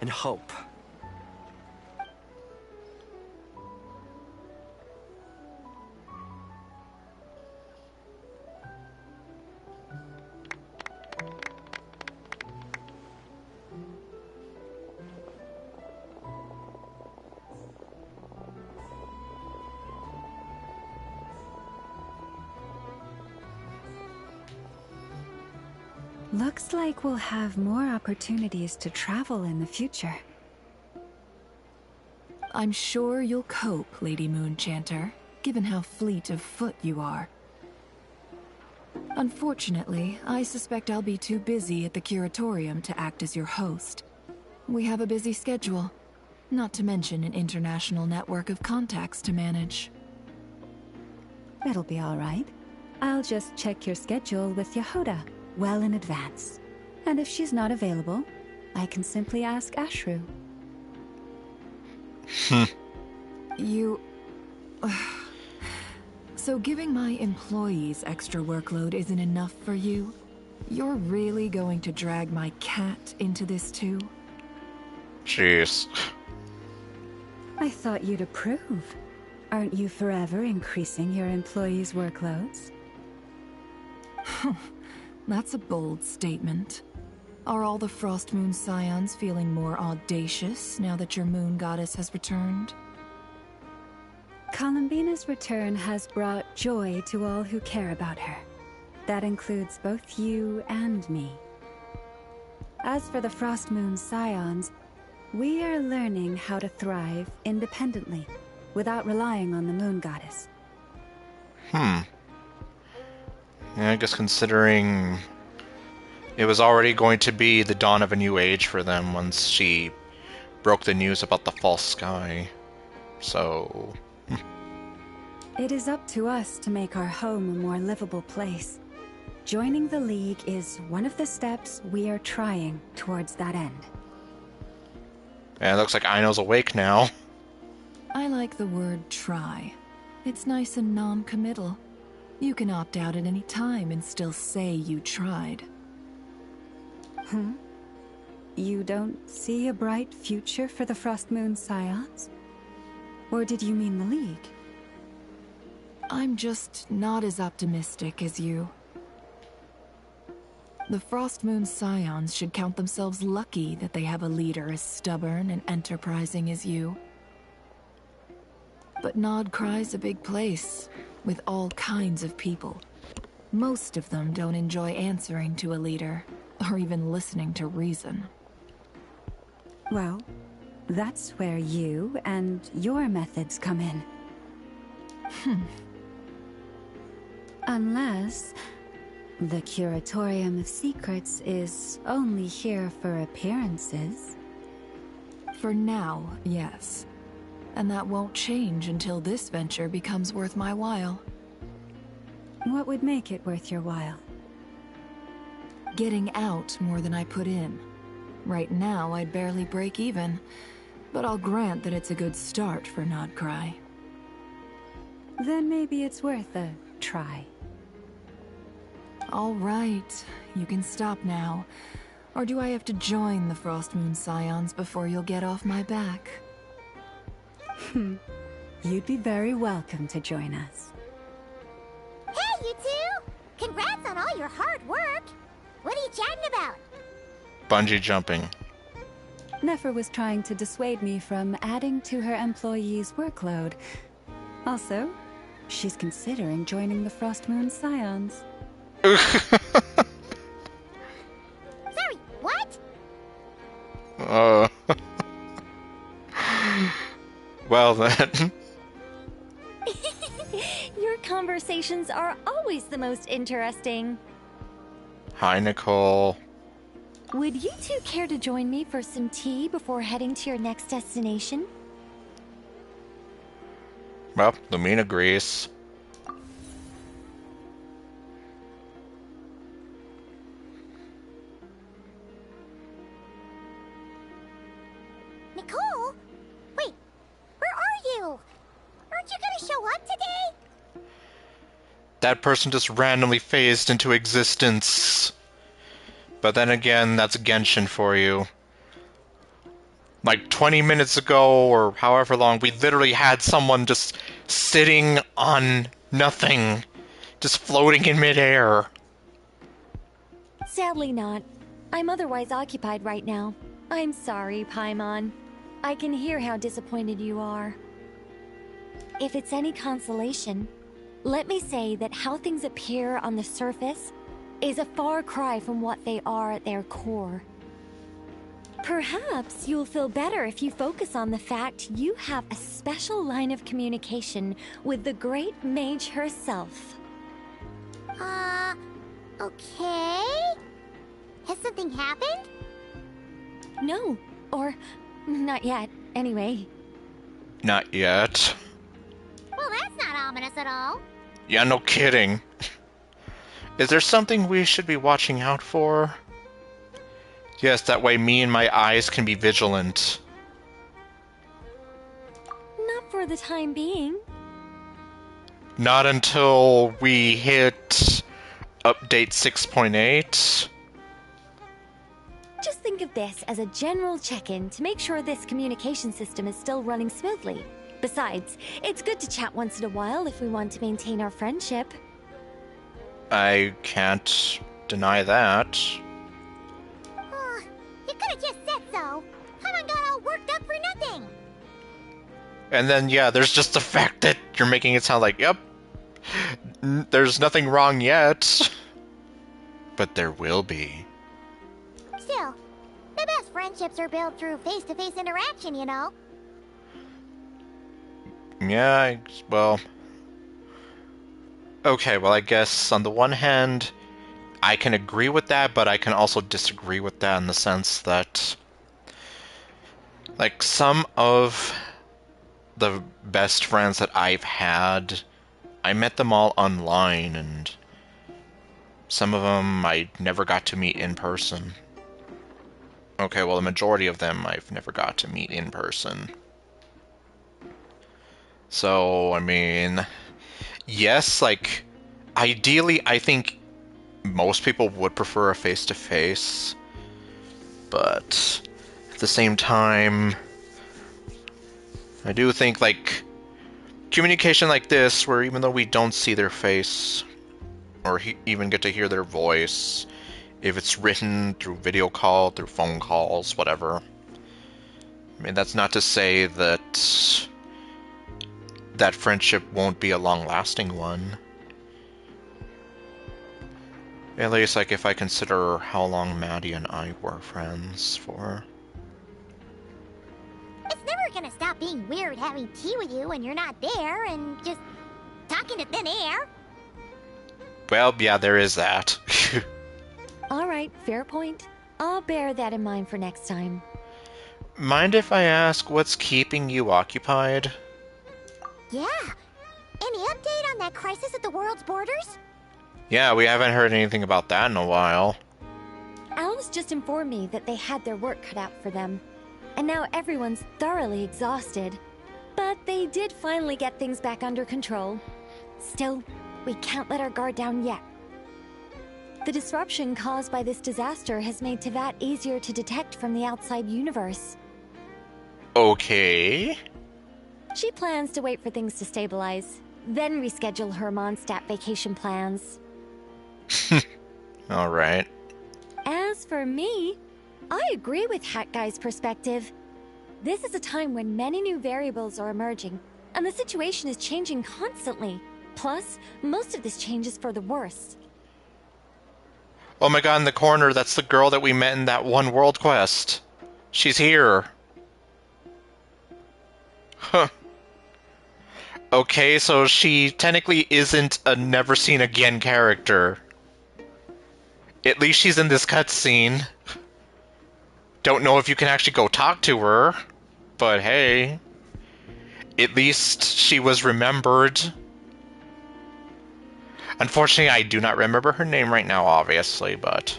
and hope. Looks like we'll have more opportunities to travel in the future. I'm sure you'll cope, Lady Moonchanter, given how fleet of foot you are. Unfortunately, I suspect I'll be too busy at the Curatorium to act as your host. We have a busy schedule, not to mention an international network of contacts to manage. That'll be all right. I'll just check your schedule with Yehoda well in advance. And if she's not available, I can simply ask Ashru. You... So giving my employees extra workload isn't enough for you? You're really going to drag my cat into this too? Jeez. I thought you'd approve. Aren't you forever increasing your employees' workloads? That's a bold statement. Are all the Frost Moon Scions feeling more audacious now that your moon goddess has returned? Columbina's return has brought joy to all who care about her. That includes both you and me. As for the Frost Moon Scions, we are learning how to thrive independently, without relying on the moon goddess. Yeah, I guess considering it was already going to be the dawn of a new age for them once she broke the news about the false sky. So... It is up to us to make our home a more livable place. Joining the League is one of the steps we are trying towards that end. And it looks like Aino's awake now. I like the word try. It's nice and non-committal. You can opt out at any time and still say you tried. You don't see a bright future for the Frost Moon Scions? Or did you mean the League? I'm just not as optimistic as you. The Frost Moon Scions should count themselves lucky that they have a leader as stubborn and enterprising as you. But Nodcry's a big place, with all kinds of people. Most of them don't enjoy answering to a leader, or even listening to reason. Well, that's where you and your methods come in. Unless the Curatorium of Secrets is only here for appearances. For now, yes. And that won't change until this venture becomes worth my while. What would make it worth your while? Getting out more than I put in. Right now, I'd barely break even, but I'll grant that it's a good start for Nodcry. Then maybe it's worth a try. All right, you can stop now. Or do I have to join the Frost Moon Scions before you'll get off my back? you'd be very welcome to join us. Hey, you two! Congrats on all your hard work! What are you chatting about? Bungee jumping. Nefer was trying to dissuade me from adding to her employees' workload. Also, she's considering joining the Frostmoon Scions. Sorry, what? Well then. Your conversations are always the most interesting. Hi, Nicole. Would you two care to join me for some tea before heading to your next destination? Well, Lumine agrees. Nicole? Wait, where are you? Aren't you gonna show up today? That person just randomly phased into existence. But then again, that's Genshin for you. Like 20 minutes ago, or however long, we literally had someone just sitting on nothing. Just floating in midair. Sadly not. I'm otherwise occupied right now. I'm sorry, Paimon. I can hear how disappointed you are. If it's any consolation, let me say that how things appear on the surface is a far cry from what they are at their core. Perhaps you'll feel better if you focus on the fact you have a special line of communication with the great mage herself. Okay? Has something happened? No, or not yet, anyway. Not yet. Well, that's not ominous at all. Yeah, no kidding. Is there something we should be watching out for? Yes, that way me and my eyes can be vigilant. Not for the time being. Not until we hit update 6.8. Just think of this as a general check-in to make sure this communication system is still running smoothly. Besides, it's good to chat once in a while if we want to maintain our friendship. I can't deny that. You could have just said so. Paimon got all worked up for nothing. And then, yeah, there's just the fact that you're making it sound like, yep, there's nothing wrong yet. But there will be. Still, the best friendships are built through face-to-face interaction, you know? Yeah, well... Okay, well, I guess on the one hand, I can agree with that, but I can also disagree with that in the sense that, like, some of the best friends that I've had, I met them all online, and some of them I never got to meet in person. Okay, well, the majority of them I've never got to meet in person. So, I mean, yes, like, ideally, I think most people would prefer a face-to-face, but at the same time, I do think, like, communication like this, where even though we don't see their face, or even get to hear their voice, if it's written through video call, through phone calls, whatever, I mean, that's not to say that that friendship won't be a long-lasting one. At least, like, if I consider how long Maddie and I were friends for. It's never gonna stop being weird having tea with you when you're not there and just talking to thin air. Well, yeah, there is that. Alright, fair point. I'll bear that in mind for next time. Mind if I ask what's keeping you occupied? Yeah. Any update on that crisis at the world's borders? Yeah, we haven't heard anything about that in a while. Alice just informed me that they had their work cut out for them. And now everyone's thoroughly exhausted. But they did finally get things back under control. Still, we can't let our guard down yet. The disruption caused by this disaster has made Teyvat easier to detect from the outside universe. Okay. She plans to wait for things to stabilize, then reschedule her Mondstadt vacation plans. Alright. As for me, I agree with Hat Guy's perspective. This is a time when many new variables are emerging, and the situation is changing constantly. Plus, most of this change is for the worse. Oh my god, in the corner, that's the girl that we met in that one world quest. She's here. Huh. Okay, so she technically isn't a never seen again character. At least she's in this cutscene. Don't know if you can actually go talk to her, but hey. At least she was remembered. Unfortunately, I do not remember her name right now, obviously, but...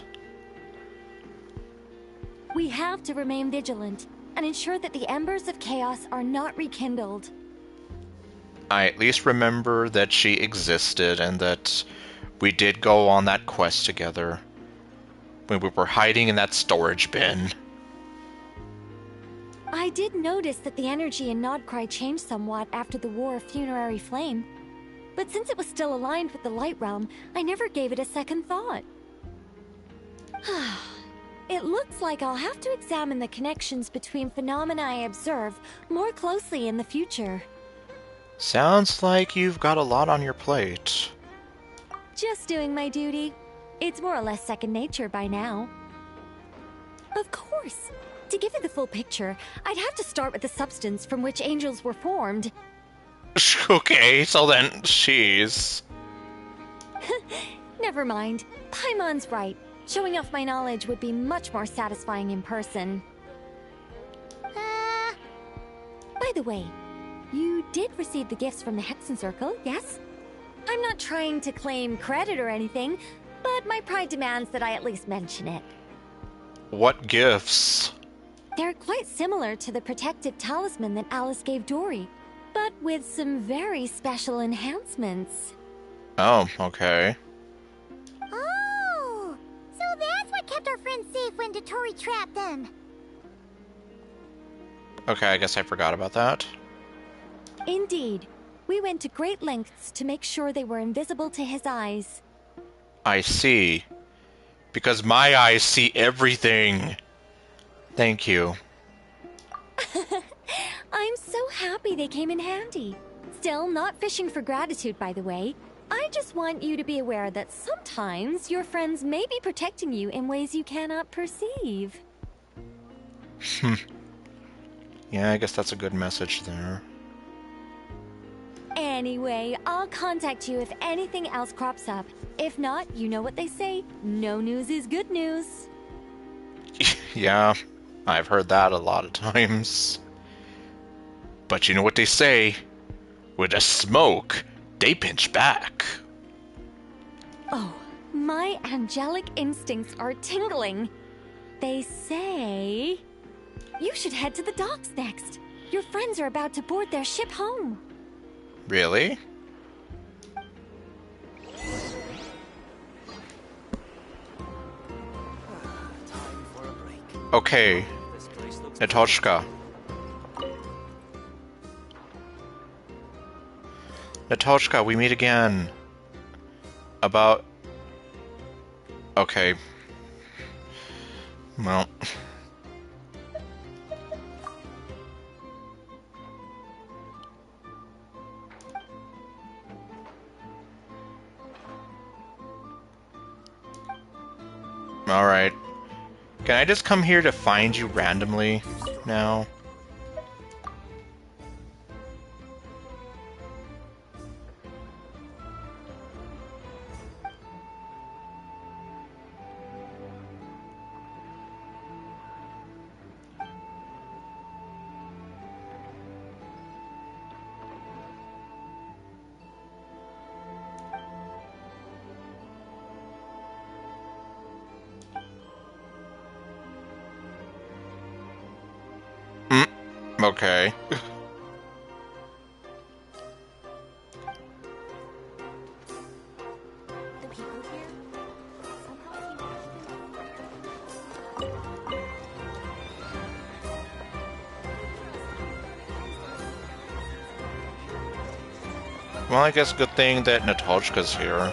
We have to remain vigilant and ensure that the embers of chaos are not rekindled. I at least remember that she existed and that we did go on that quest together when we were hiding in that storage bin. I did notice that the energy in Nodcry changed somewhat after the War of Funerary Flame, but since it was still aligned with the Light Realm, I never gave it a second thought. It looks like I'll have to examine the connections between phenomena I observe more closely in the future. Sounds like you've got a lot on your plate. Just doing my duty. It's more or less second nature by now. Of course. To give you the full picture, I'd have to start with the substance from which angels were formed. Okay, so then, jeez. Never mind. Paimon's right. Showing off my knowledge would be much more satisfying in person. By the way, you did receive the gifts from the Hexen Circle, yes? I'm not trying to claim credit or anything, but my pride demands that I at least mention it. What gifts? They're quite similar to the protective talisman that Alice gave Dory, but with some very special enhancements. Oh, okay. Oh, so that's what kept our friends safe when Dotori trapped them. Okay, I guess I forgot about that. Indeed. We went to great lengths to make sure they were invisible to his eyes. I see. Because my eyes see everything. Thank you. I'm so happy they came in handy. Still, not fishing for gratitude, by the way. I just want you to be aware that sometimes your friends may be protecting you in ways you cannot perceive. Yeah, I guess that's a good message there. Anyway, I'll contact you if anything else crops up. If not, you know what they say, no news is good news. Yeah, I've heard that a lot of times. But you know what they say? With the smoke, they pinch back. Oh, my angelic instincts are tingling. They say... you should head to the docks next. Your friends are about to board their ship home. Really? Okay, Natoshka. Natoshka, we meet again. About... Okay. Well... Alright. Can I just come here to find you randomly now? Okay. Well, I guess good thing that Natochka's here.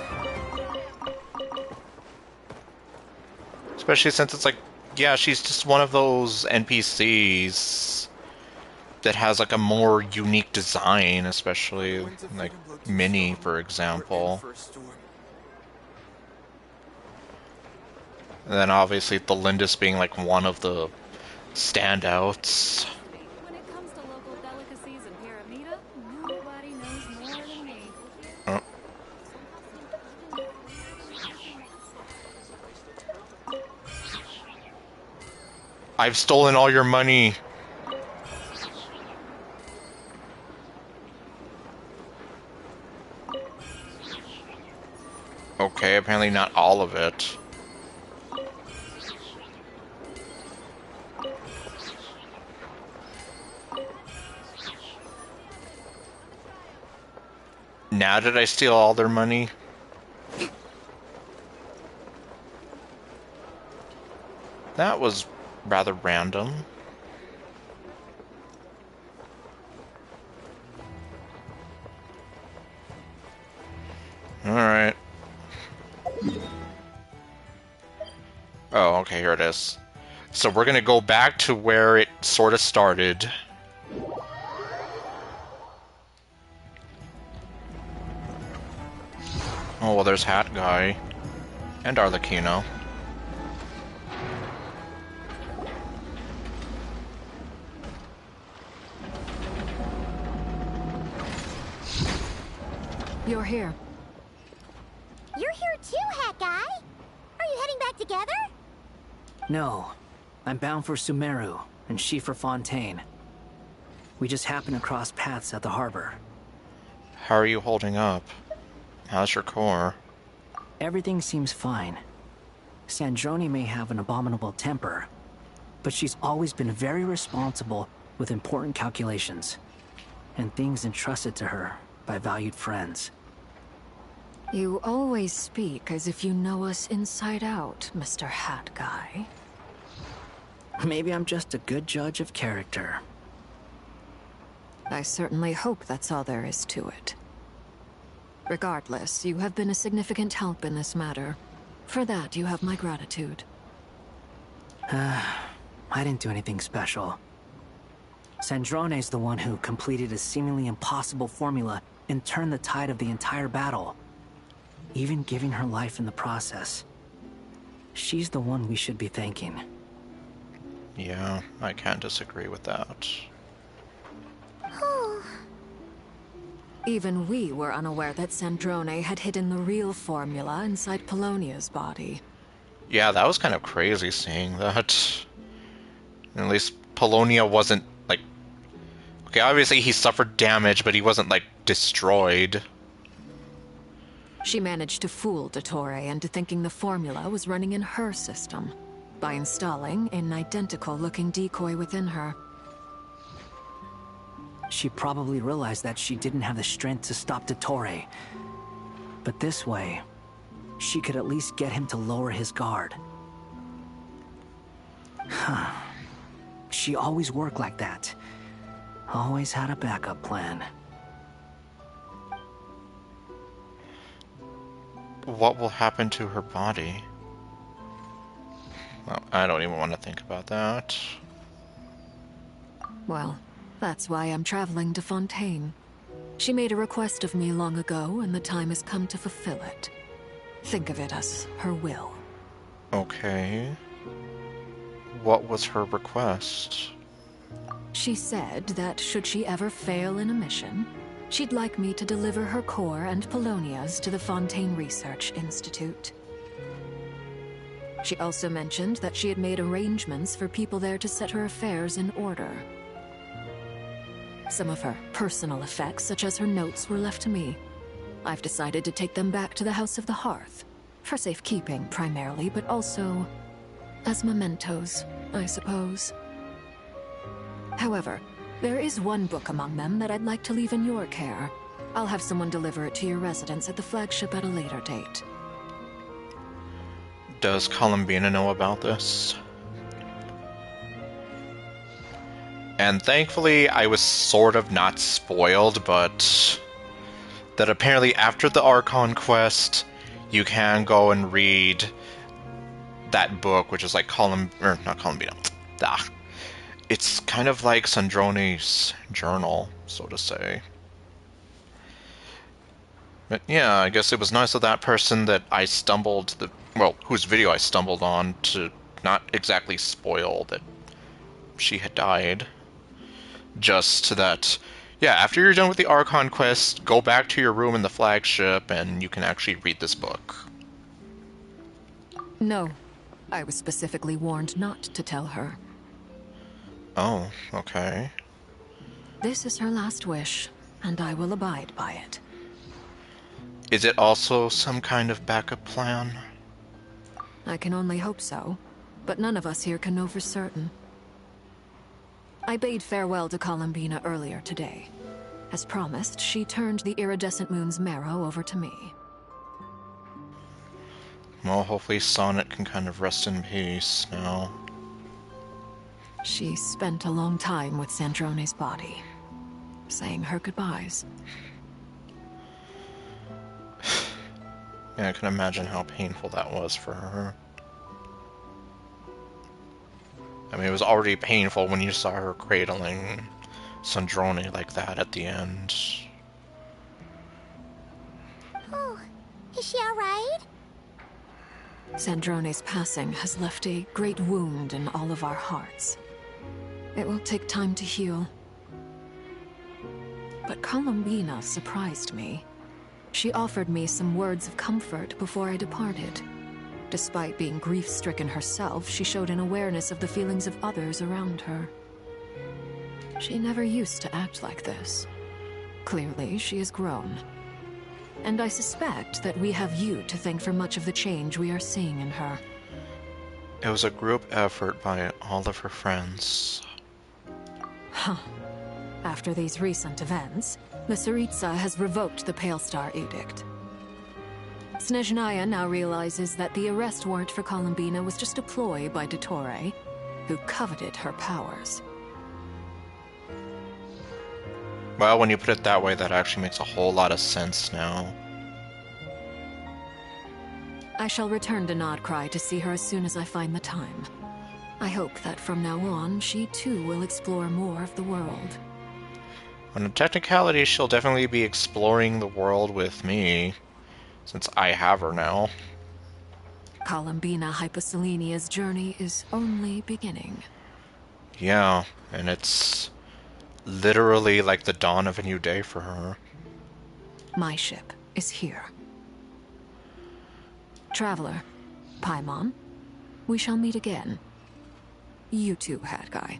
Especially since it's like, yeah, she's just one of those NPCs that has like a more unique design, especially like Minnie, for example. And then obviously the Lindis being like one of the standouts. When it comes to local delicacies in Pyramida, nobody knows more than me. Oh. I've stolen all your money. Okay, apparently not all of it. Now did I steal all their money? That was rather random. Alright. Oh, okay, here it is. So we're gonna go back to where it sort of started. Oh, well, there's Hat Guy. And Arlecchino. You're here. You're here too, Hat Guy. Are you heading back together? No. I'm bound for Sumeru, and she for Fontaine. We just happened to cross paths at the harbor. How are you holding up? How's your core? Everything seems fine. Sandrone may have an abominable temper, but she's always been very responsible with important calculations, and things entrusted to her by valued friends. You always speak as if you know us inside out, Mr. Hat Guy. Maybe I'm just a good judge of character. I certainly hope that's all there is to it. Regardless, you have been a significant help in this matter. For that, you have my gratitude. I didn't do anything special. Sandrone's the one who completed a seemingly impossible formula and turned the tide of the entire battle, even giving her life in the process. She's the one we should be thanking. Yeah, I can't disagree with that. Even we were unaware that Sandrone had hidden the real formula inside Polonia's body. Yeah, that was kind of crazy seeing that. At least Polonia wasn't, like... Okay, obviously he suffered damage, but he wasn't, like, destroyed. She managed to fool Dottore into thinking the formula was running in her system, by installing an identical-looking decoy within her. She probably realized that she didn't have the strength to stop Dottore. But this way, she could at least get him to lower his guard. Huh. She always worked like that. Always had a backup plan. What will happen to her body? Well, I don't even want to think about that. Well, that's why I'm traveling to Fontaine. She made a request of me long ago, and the time has come to fulfill it. Think of it as her will. Okay. What was her request? She said that should she ever fail in a mission, she'd like me to deliver her core and Polonia's to the Fontaine Research Institute. She also mentioned that she had made arrangements for people there to set her affairs in order. Some of her personal effects, such as her notes, were left to me. I've decided to take them back to the House of the Hearth. For safekeeping, primarily, but also as mementos, I suppose. However, there is one book among them that I'd like to leave in your care. I'll have someone deliver it to your residence at the flagship at a later date. Does Columbina know about this? And thankfully, I was sort of not spoiled, but that apparently after the Archon quest, you can go and read that book, which is like not Columbina. Ah. It's kind of like Sandrone's journal, so to say. But yeah, I guess it was nice of that person that I whose video I stumbled on to not exactly spoil that she had died. Just that, yeah, after you're done with the Archon quest, go back to your room in the flagship and you can actually read this book. No. I was specifically warned not to tell her. Oh, okay. This is her last wish, and I will abide by it. Is it also some kind of backup plan? I can only hope so, but none of us here can know for certain. I bade farewell to Columbina earlier today. As promised, she turned the iridescent moon's marrow over to me. Well, hopefully Sonnet can kind of rest in peace now. She spent a long time with Sandrone's body, saying her goodbyes. Yeah, I can imagine how painful that was for her. I mean, it was already painful when you saw her cradling Sandrone like that at the end. Oh, is she alright? Sandrone's passing has left a great wound in all of our hearts. It will take time to heal. But Columbina surprised me. She offered me some words of comfort before I departed. Despite being grief-stricken herself, she showed an awareness of the feelings of others around her. She never used to act like this. Clearly, she has grown. And I suspect that we have you to thank for much of the change we are seeing in her. It was a group effort by all of her friends. Huh. After these recent events, the Tsaritsa has revoked the Pale Star Edict. Snezhnaya now realizes that the arrest warrant for Columbina was just a ploy by Dottore, who coveted her powers. Well, when you put it that way, that actually makes a whole lot of sense now. I shall return to Nodcry to see her as soon as I find the time. I hope that from now on, she too will explore more of the world. On a technicality, she'll definitely be exploring the world with me, since I have her now. Columbina Hyposelenia's journey is only beginning. Yeah, and it's literally like the dawn of a new day for her. My ship is here. Traveler, Paimon, we shall meet again. You too, Hat Guy.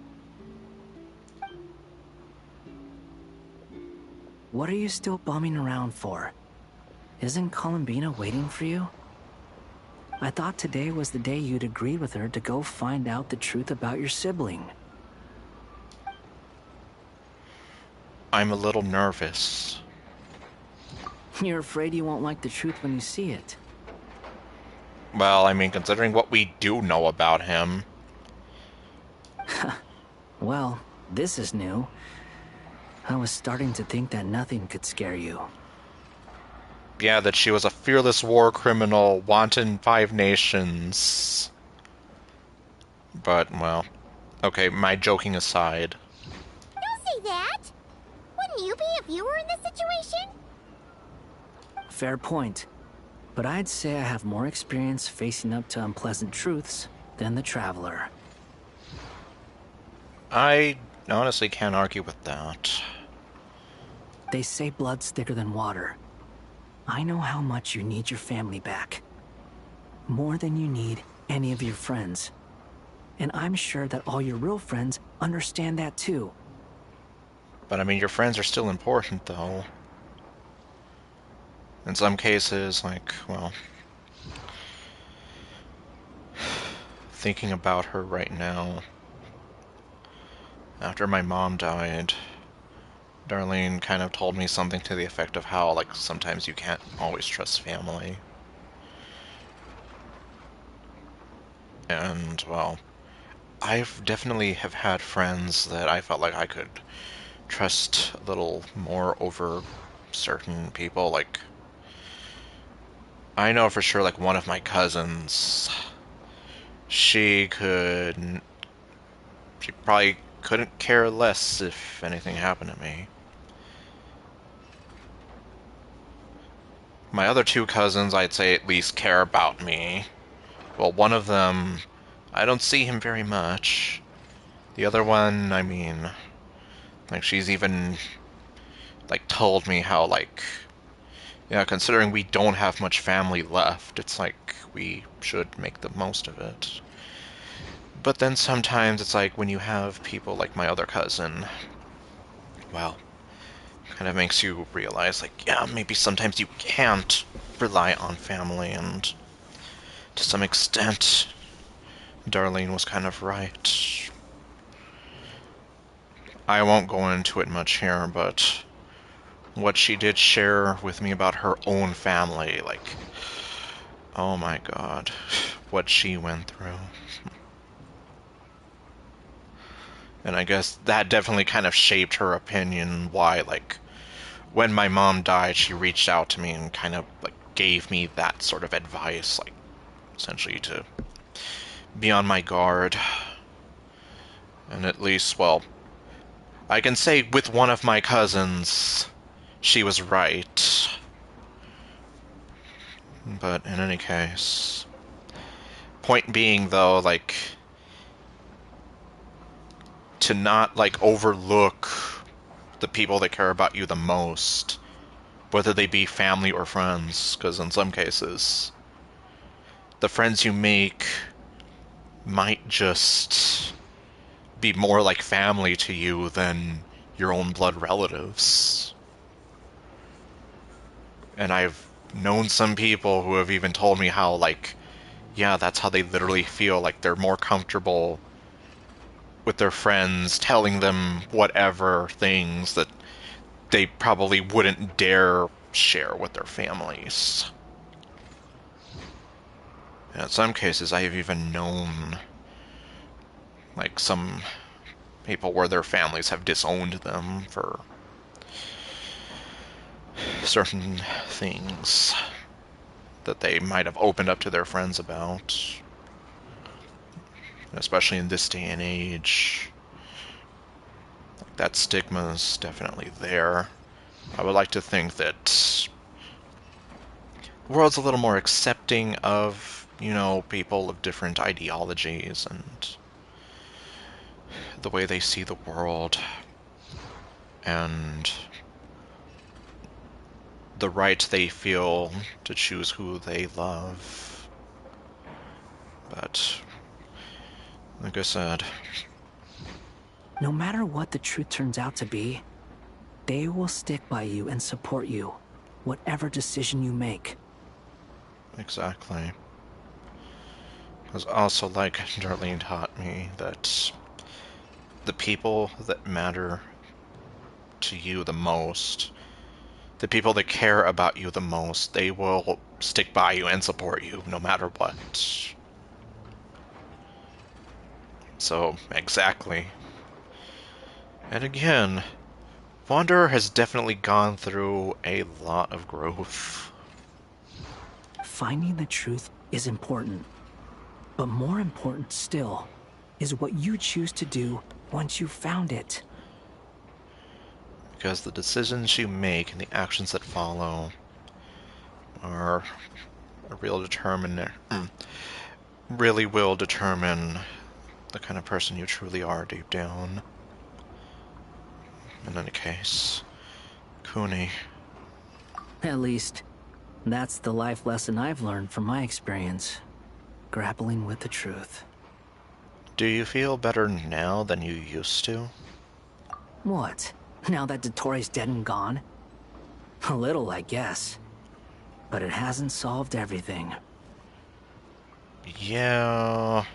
What are you still bumming around for? Isn't Columbina waiting for you? I thought today was the day you'd agreed with her to go find out the truth about your sibling. I'm a little nervous. You're afraid you won't like the truth when you see it. Well, I mean, considering what we do know about him. Well, this is new. I was starting to think that nothing could scare you. Yeah, that she was a fearless war criminal, wanton 5 nations. But, well, okay, my joking aside. Don't say that! Wouldn't you be if you were in this situation? Fair point. But I'd say I have more experience facing up to unpleasant truths than the Traveler. I honestly can't argue with that. They say blood's thicker than water. I know how much you need your family back. More than you need any of your friends. And I'm sure that all your real friends understand that too. But I mean, your friends are still important, though. In some cases, like, well... Thinking about her right now... After my mom died, Darlene kind of told me something to the effect of how, like, sometimes you can't always trust family. And, well, I've definitely have had friends that I felt like I could trust a little more over certain people. Like, I know for sure, like, one of my cousins, she probably couldn't care less if anything happened to me. My other two cousins, I'd say, at least care about me. Well, one of them, I don't see him very much. The other one, I mean, like, she's even, like, told me how, like, yeah, considering we don't have much family left, it's like we should make the most of it. But then sometimes it's like when you have people like my other cousin, well, kind of makes you realize, like, yeah, maybe sometimes you can't rely on family, and to some extent, Darlene was kind of right. I won't go into it much here, but what she did share with me about her own family, like, oh my god, what she went through. And I guess that definitely kind of shaped her opinion why, like, when my mom died, she reached out to me and kind of, like, gave me that sort of advice, like, essentially to be on my guard. And at least, well, I can say with one of my cousins, she was right. But in any case, point being, though, like, to not, like, overlook the people that care about you the most, whether they be family or friends, because in some cases, the friends you make might just be more like family to you than your own blood relatives. And I've known some people who have even told me how, like, yeah, that's how they literally feel, like they're more comfortable with their friends telling them whatever things that they probably wouldn't dare share with their families. And in some cases, I have even known, like, some people where their families have disowned them for certain things that they might have opened up to their friends about. Especially in this day and age, that stigma's definitely there. I would like to think that the world's a little more accepting of, you know, people of different ideologies and the way they see the world, and the right they feel to choose who they love. But, like I said, no matter what the truth turns out to be, they will stick by you and support you, whatever decision you make. Exactly. Because also, like Darlene taught me, that the people that matter to you the most, the people that care about you the most, they will stick by you and support you no matter what. So, exactly. And again, Wanderer has definitely gone through a lot of growth. Finding the truth is important, but more important still is what you choose to do once you've found it. Because the decisions you make and the actions that follow are a real determiner. Really will determine the kind of person you truly are deep down. In any case, Cooney. At least, that's the life lesson I've learned from my experience, grappling with the truth. Do you feel better now than you used to? What? Now that Dottoro's dead and gone? A little, I guess. But it hasn't solved everything. Yeah.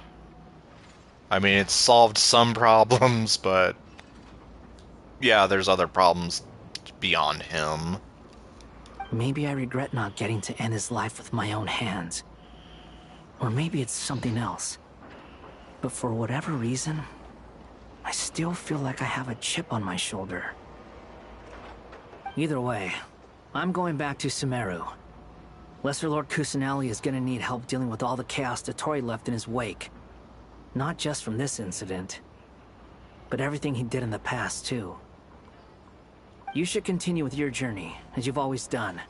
I mean, it's solved some problems, but yeah, there's other problems beyond him. Maybe I regret not getting to end his life with my own hands. Or maybe it's something else. But for whatever reason, I still feel like I have a chip on my shoulder. Either way, I'm going back to Sumeru. Lesser Lord Kusanali is gonna need help dealing with all the chaos Dotori left in his wake. Not just from this incident, but everything he did in the past, too. You should continue with your journey, as you've always done.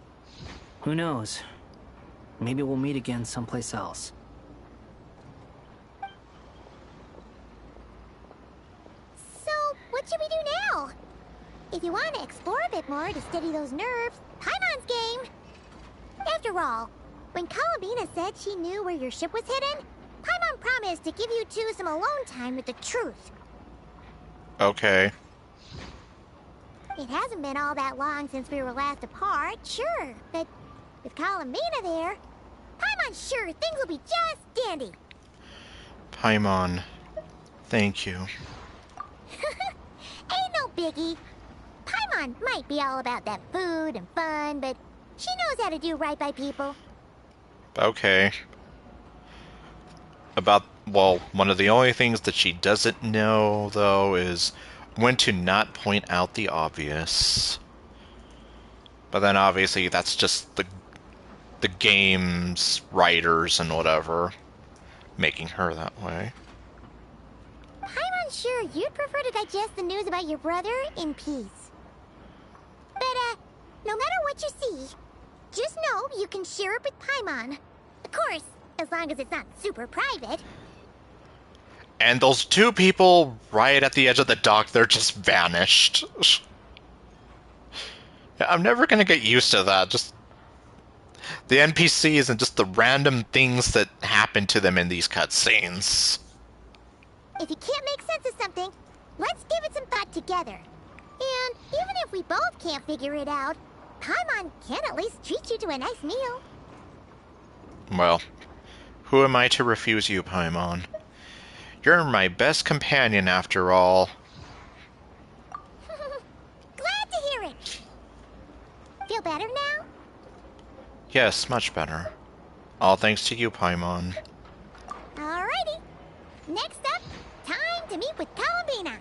Who knows? Maybe we'll meet again someplace else. So, what should we do now? If you want to explore a bit more to steady those nerves, Paimon's game! After all, when Columbina said she knew where your ship was hidden, Paimon promised to give you two some alone time with the truth. Okay. It hasn't been all that long since we were last apart, sure, but with Columbina there, Paimon's sure things will be just dandy. Paimon, thank you. Ain't no biggie. Paimon might be all about that food and fun, but she knows how to do right by people. Okay. Well, one of the only things that she doesn't know, though, is when to not point out the obvious. But then, obviously, that's just the game's writers and whatever making her that way. Paimon's sure you'd prefer to digest the news about your brother in peace. But, no matter what you see, just know you can share it with Paimon. Of course, as long as it's not super private. And those two people right at the edge of the dock, they're just vanished. I'm never gonna get used to that. Just the NPCs and just the random things that happen to them in these cutscenes. If you can't make sense of something, let's give it some thought together. And even if we both can't figure it out, Paimon can at least treat you to a nice meal. Well, who am I to refuse you, Paimon? You're my best companion, after all. Glad to hear it. Feel better now? Yes, much better. All thanks to you, Paimon. Alrighty. Next up, time to meet with Columbina.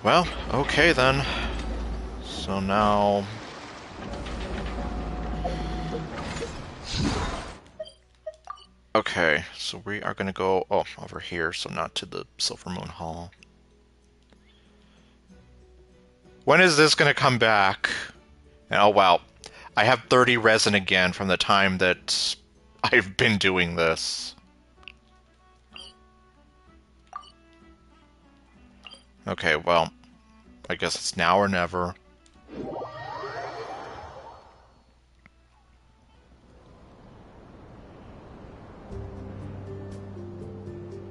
Well, okay then. So now... Okay, so we are gonna go, over here, so not to the Silver Moon Hall. When is this gonna come back? Oh wow, I have 30 resin again from the time that I've been doing this. Okay, well, I guess it's now or never.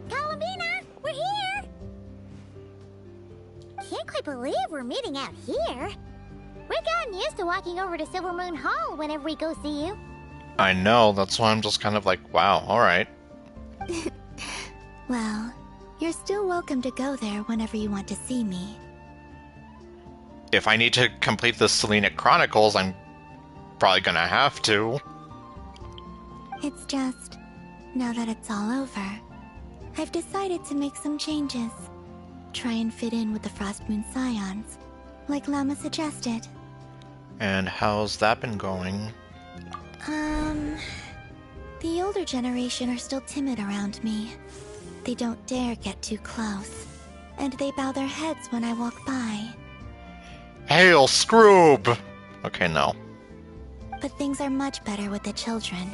Columbina, we're here! Can't quite believe we're meeting out here. We've gotten used to walking over to Silver Moon Hall whenever we go see you. I know, that's why I'm just kind of like, wow, alright. Well, you're still welcome to go there whenever you want to see me. If I need to complete the Selenic Chronicles, I'm probably gonna have to. It's just, now that it's all over, I've decided to make some changes. Try and fit in with the Frost Moon Scions, like Lama suggested. And how's that been going? The older generation are still timid around me. They don't dare get too close, and they bow their heads when I walk by. Hail, Scroob! Okay, no. But things are much better with the children.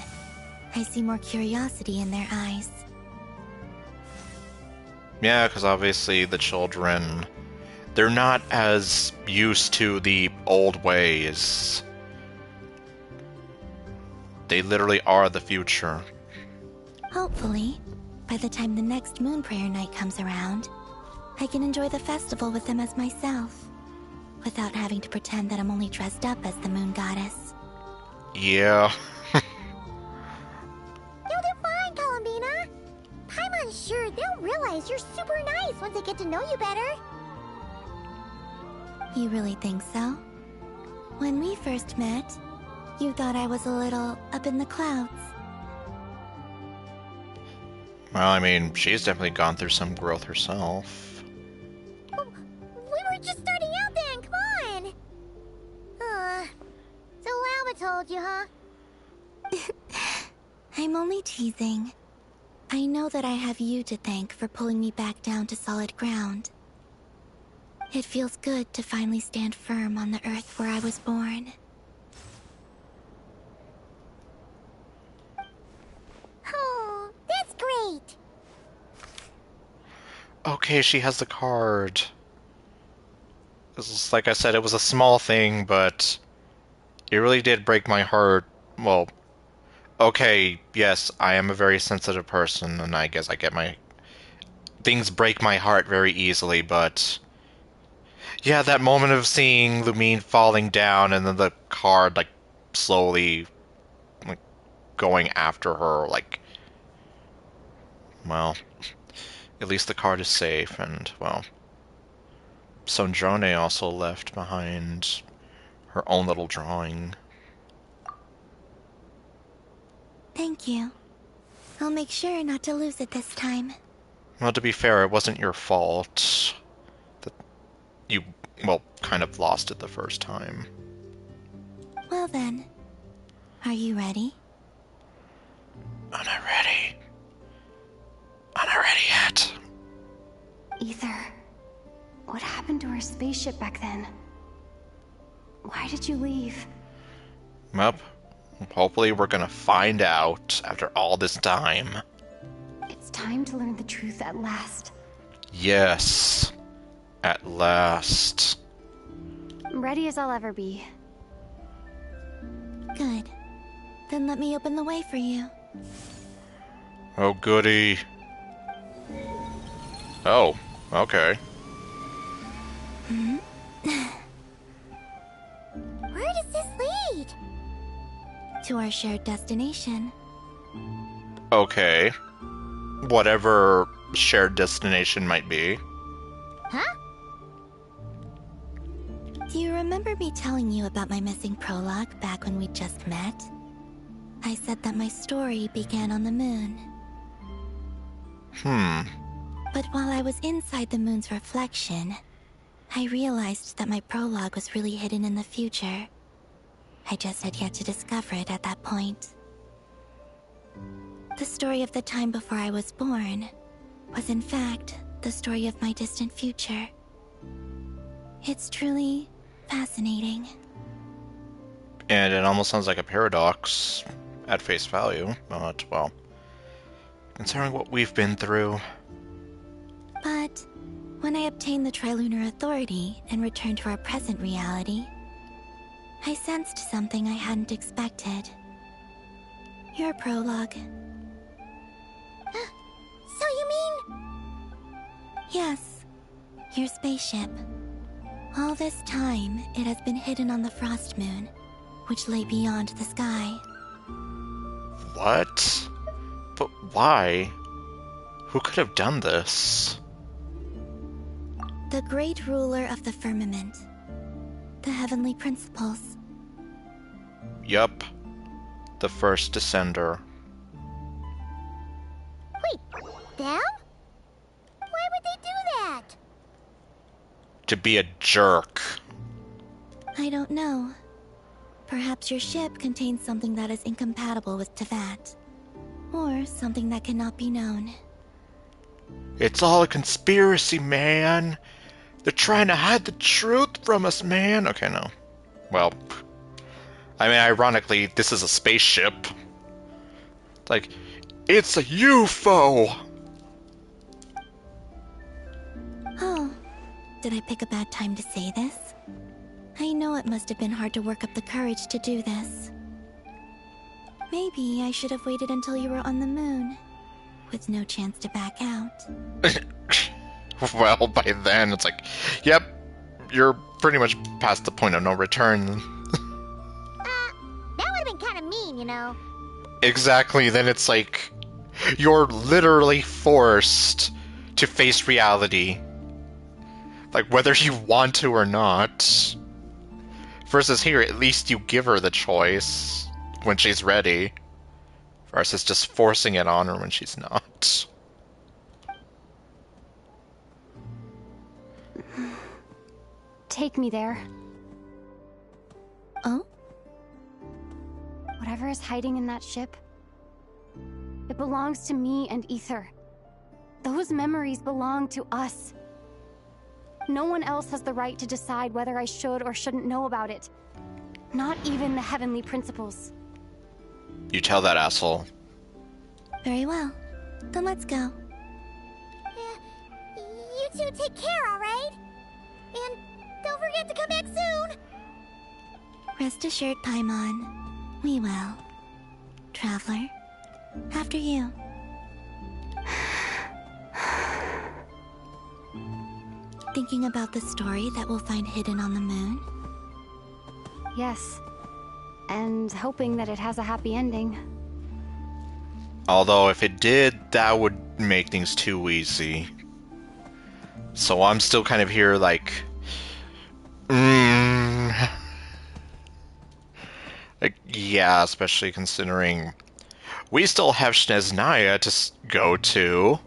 I see more curiosity in their eyes. Yeah, because obviously the children, they're not as used to the old ways. They literally are the future. Hopefully, by the time the next Moon Prayer Night comes around, I can enjoy the festival with them as myself, without having to pretend that I'm only dressed up as the Moon Goddess. Yeah. You'll do fine, Columbina. Paimon's sure they'll realize you're super nice once they get to know you better. You really think so? When we first met, you thought I was a little up in the clouds. Well, I mean, she's definitely gone through some growth herself. We were just starting out then, come told you, huh? I'm only teasing. I know that I have you to thank for pulling me back down to solid ground. It feels good to finally stand firm on the earth where I was born. Oh, that's great. Okay, she has the card. This is, like I said, it was a small thing, but it really did break my heart. Well, okay, yes, I am a very sensitive person, and I guess I get my... Things break my heart very easily, but... Yeah, that moment of seeing Lumine falling down, and then the card, like, slowly, like, going after her, like... Well, at least the card is safe, and, well... Sondrone also left behind her own little drawing. Thank you. I'll make sure not to lose it this time. Well, to be fair, it wasn't your fault that you, well, kind of lost it the first time. Well then, are you ready? I'm not ready. I'm not ready yet. Ether, what happened to our spaceship back then? Why did you leave? Well, hopefully we're gonna find out after all this time. It's time to learn the truth at last. Yes. At last. Ready as I'll ever be. Good. Then let me open the way for you. Oh, goody. Oh, okay. Hmm? Where does this lead? To our shared destination. Okay. Whatever shared destination might be. Huh? Do you remember me telling you about my missing prologue back when we just met? I said that my story began on the moon. But while I was inside the moon's reflection, I realized that my prologue was really hidden in the future. I just had yet to discover it at that point. The story of the time before I was born was in fact the story of my distant future. It's truly fascinating. And it almost sounds like a paradox at face value, but, well, considering what we've been through. But when I obtained the Trilunar Authority and returned to our present reality, I sensed something I hadn't expected. Your prologue. So you mean... Yes, your spaceship. All this time, it has been hidden on the Frost Moon, which lay beyond the sky. What? But why? Who could have done this? The great ruler of the firmament. The heavenly principles. Yup. The first descender. Wait, them? Why would they do that? To be a jerk. I don't know. Perhaps your ship contains something that is incompatible with Tevat. Or something that cannot be known. It's all a conspiracy, man. They're trying to hide the truth from us, man. Okay, no. Well, I mean, ironically, this is a spaceship. Like, it's a UFO! Oh, did I pick a bad time to say this? I know it must have been hard to work up the courage to do this. Maybe I should have waited until you were on the moon, with no chance to back out. Well, by then, it's like, yep, you're pretty much past the point of no return. That would have been kind of mean, you know. Exactly, then it's like, you're literally forced to face reality. Like, whether you want to or not. Versus here, at least you give her the choice when she's ready. Versus just forcing it on her when she's not. Take me there. Oh? whatever is hiding in that ship, it belongs to me and Ether. Those memories belong to us. No one else has the right to decide whether I should or shouldn't know about it. Not even the Heavenly Principles. You tell that asshole. Very well. Then let's go. You two take care, alright? And don't forget to come back soon! Rest assured, Paimon. We will. Traveler, after you. Thinking about the story that we'll find hidden on the moon? Yes. And hoping that it has a happy ending. Although if it did, that would make things too easy. So I'm still kind of here like... Like, yeah, especially considering we still have Snezhnaya to go to.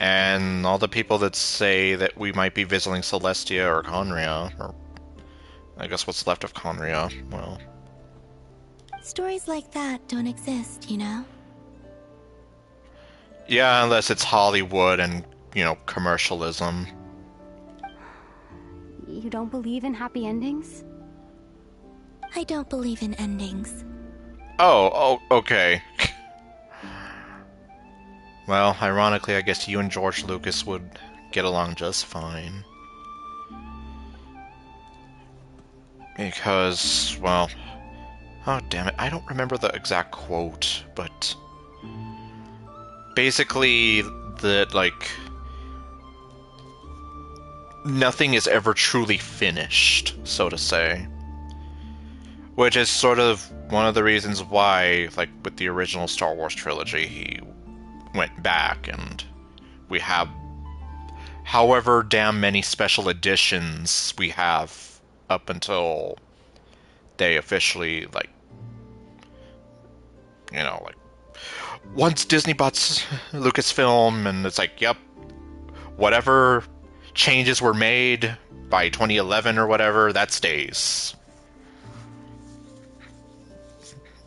And all the people that say that we might be visiting Celestia or Conria, or I guess what's left of Conria, well... Stories like that don't exist, you know? Yeah, unless it's Hollywood and, you know, commercialism. You don't believe in happy endings? I don't believe in endings. Oh, okay. Well, ironically, I guess you and George Lucas would get along just fine. Because, well... Oh, damn it. I don't remember the exact quote, but... Basically, that, like... Nothing is ever truly finished, so to say. Which is sort of one of the reasons why, like, with the original Star Wars trilogy, he went back, and we have however damn many special editions we have up until they officially, like, you know, like, once Disney bought Lucasfilm, and it's like, yep, whatever changes were made by 2011 or whatever, that stays.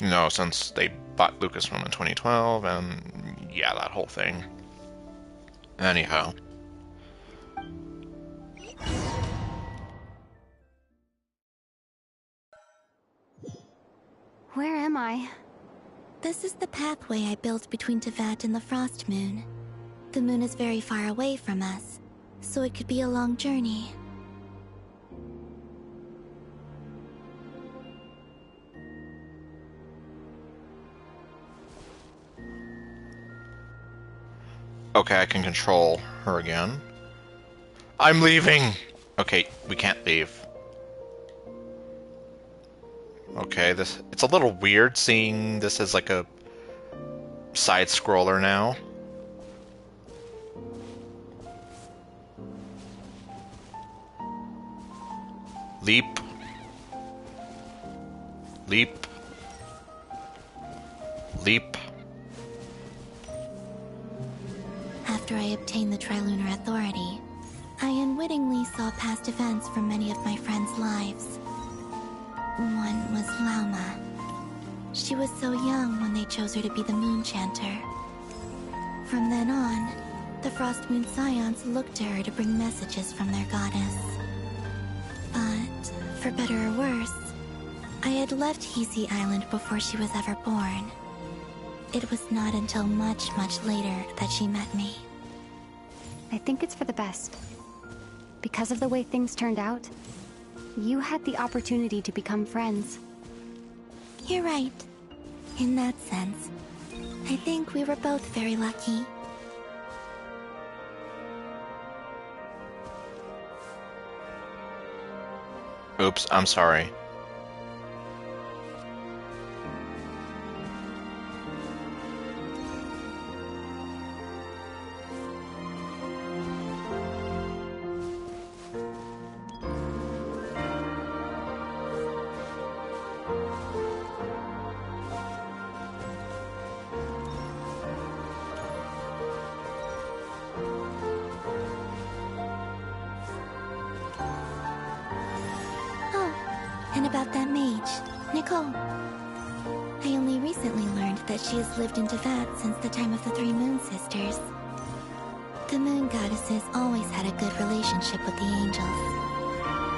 You know, since they bought Lucasfilm in 2012, and yeah, that whole thing. Anyhow. Where am I? This is the pathway I built between Tevat and the Frost Moon. The moon is very far away from us, so it could be a long journey. Okay, I can control her again. I'm leaving! Okay, we can't leave. Okay, it's a little weird seeing this as like a side-scroller now. Leap. Leap. Leap. After I obtained the Trilunar Authority, I unwittingly saw past events from many of my friends' lives. One was Lauma. She was so young when they chose her to be the Moon Chanter. From then on, the Frost Moon Scions looked to her to bring messages from their goddess. But, for better or worse, I had left Hisi Island before she was ever born. It was not until much, much later that she met me. I think it's for the best. Because of the way things turned out, you had the opportunity to become friends. You're right. In that sense, I think we were both very lucky. Oops, I'm sorry. And about that mage. Nicole. I only recently learned that she has lived in Teyvat since the time of the Three Moon Sisters. The Moon Goddesses always had a good relationship with the angels.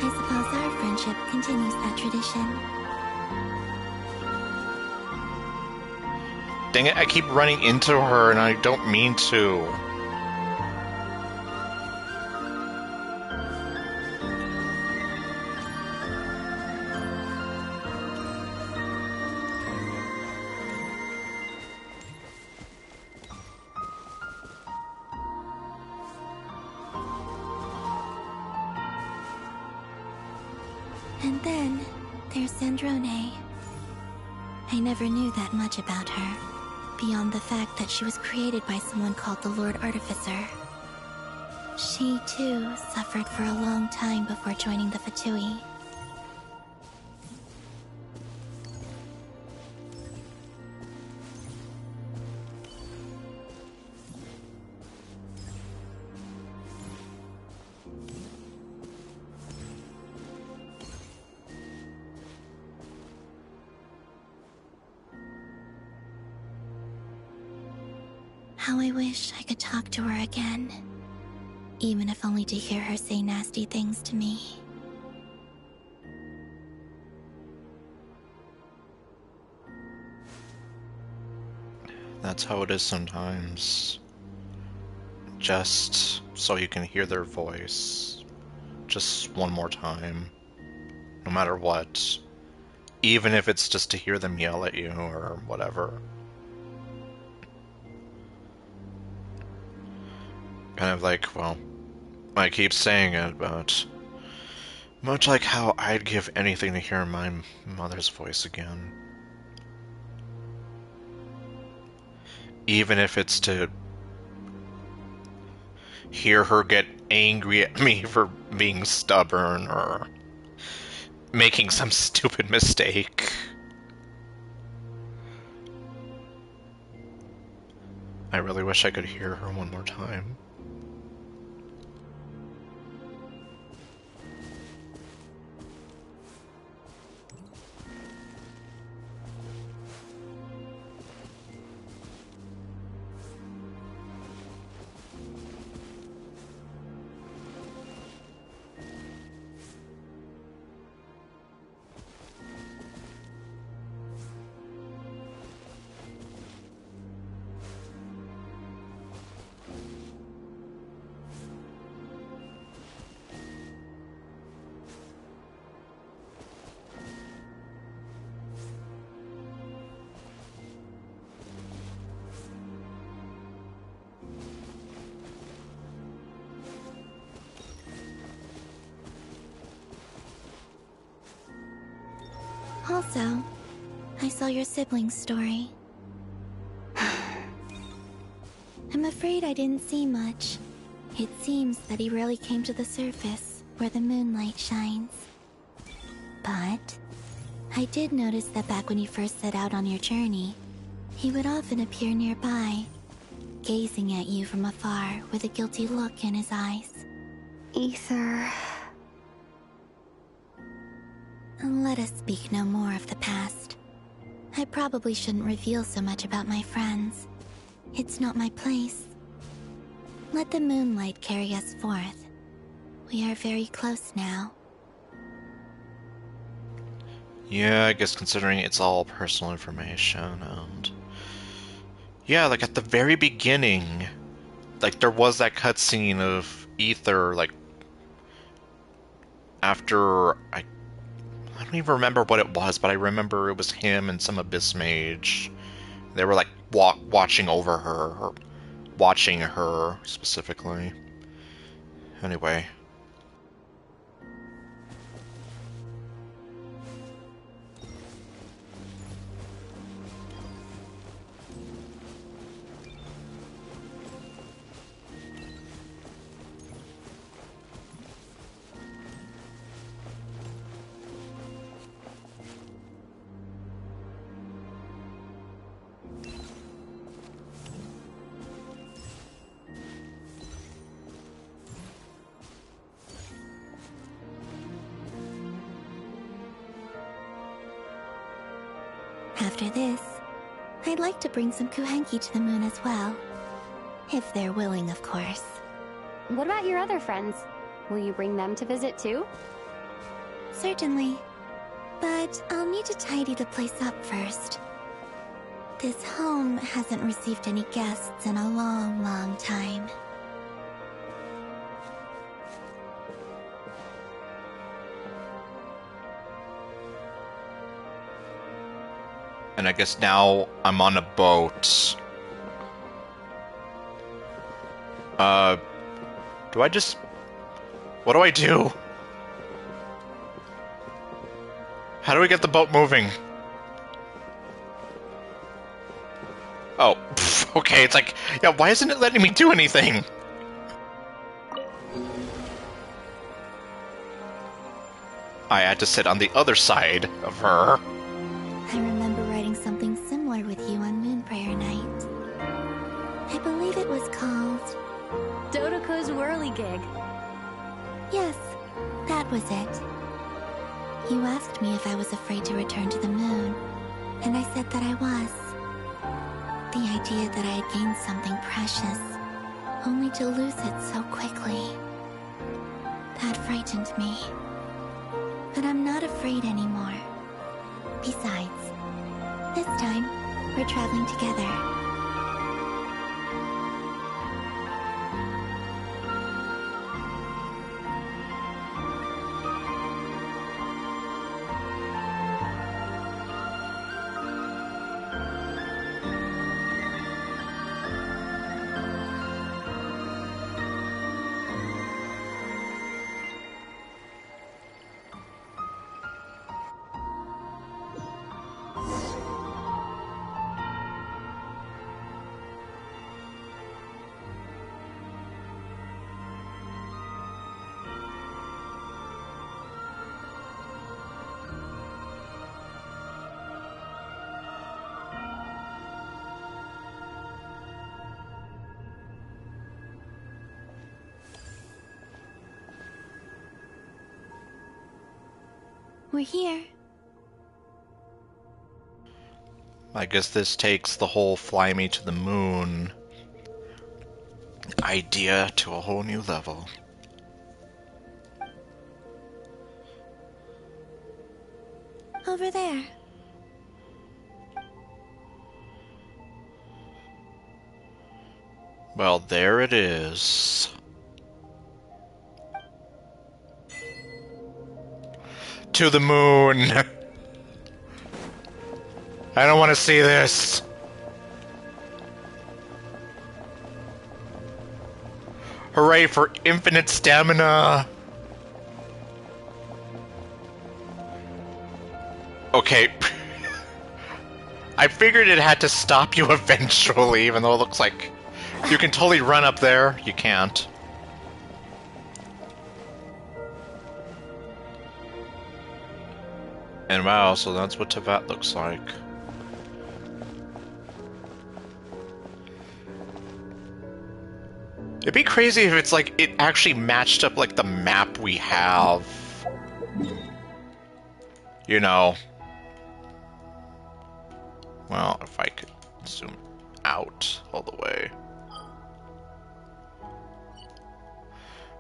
I suppose our friendship continues that tradition. Dang it, I keep running into her and I don't mean to. And then, there's Sandrone. I never knew that much about her, beyond the fact that she was created by someone called the Lord Artificer. She, too, suffered for a long time before joining the Fatui. How I wish I could talk to her again. Even if only to hear her say nasty things to me. That's how it is sometimes. Just so you can hear their voice. Just one more time. No matter what. Even if it's just to hear them yell at you or whatever. Kind of like, well, I keep saying it, but much like how I'd give anything to hear my mother's voice again. Even if it's to hear her get angry at me for being stubborn or making some stupid mistake. I really wish I could hear her one more time. Also, I saw your sibling's story. I'm afraid I didn't see much. It seems that he rarely came to the surface, where the moonlight shines. But I did notice that back when you first set out on your journey, he would often appear nearby, gazing at you from afar with a guilty look in his eyes. Ether... Let us speak no more of the past. I probably shouldn't reveal so much about my friends. It's not my place. Let the moonlight carry us forth. We are very close now. Yeah, I guess considering it's all personal information, and... yeah, like at the very beginning, like there was that cutscene of Ether, like... after... I don't even remember what it was, but I remember it was him and some Abyss Mage. They were like watching over her, or watching her specifically. Anyway. After this, I'd like to bring some Kuhenki to the moon as well. If they're willing, of course. What about your other friends? Will you bring them to visit too? Certainly. But I'll need to tidy the place up first. This home hasn't received any guests in a long, long time. And I guess now I'm on a boat. Do I just... What do I do? How do we get the boat moving? Oh, pff, okay, it's like... Yeah, why isn't it letting me do anything? I had to sit on the other side of her. I remember writing something similar with you on Moon Prayer Night. I believe it was called... Dodoko's Whirligig. Yes, that was it. You asked me if I was afraid to return to the moon, and I said that I was. The idea that I had gained something precious, only to lose it so quickly. That frightened me. But I'm not afraid anymore. Besides, this time, we're traveling together. We're here. I guess this takes the whole fly me to the moon idea to a whole new level. Over there. Well, there it is. To the moon! I don't want to see this! Hooray for infinite stamina! Okay. I figured it had to stop you eventually, even though it looks like you can totally run up there. You can't. And wow, so that's what Teyvat looks like. It'd be crazy if it's like, it actually matched up like the map we have. You know. Well, if I could zoom out all the way.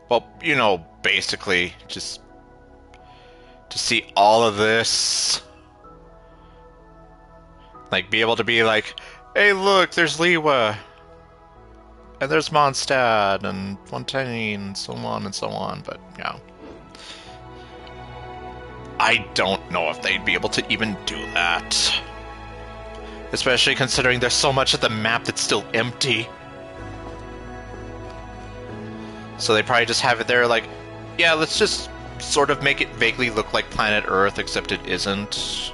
Well, you know, basically, just to see all of this. Like, be able to be like, hey, look, there's Liwa. And there's Mondstadt, and Fontaine, and so on, but, yeah. I don't know if they'd be able to even do that. Especially considering there's so much of the map that's still empty. So they probably just have it there like, yeah, let's just sort of make it vaguely look like planet Earth, except it isn't.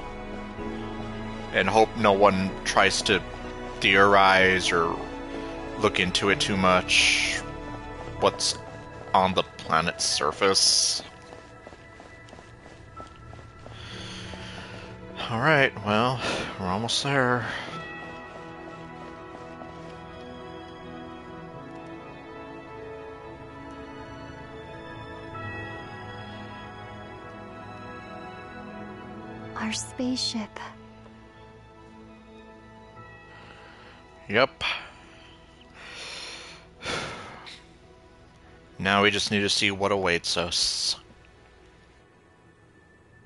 And hope no one tries to theorize or look into it too much. What's on the planet's surface. Alright, well, we're almost there. Our spaceship. Yep. Now we just need to see what awaits us.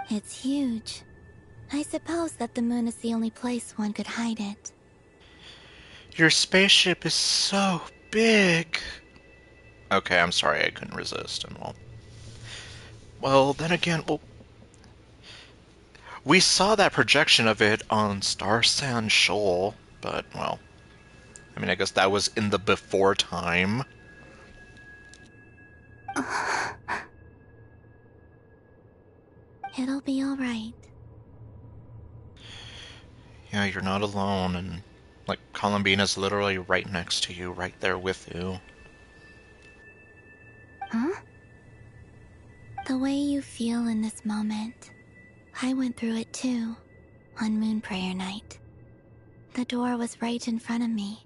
It's huge. I suppose that the moon is the only place one could hide it. Your spaceship is so big. Okay, I'm sorry I couldn't resist. And well, then again, we saw that projection of it on Star Sand Shoal, but, well, I mean, I guess that was in the before time. It'll be alright. Yeah, you're not alone, and, like, Columbina's literally right next to you, right there with you. Huh? The way you feel in this moment, I went through it too, on Moon Prayer Night. The door was right in front of me,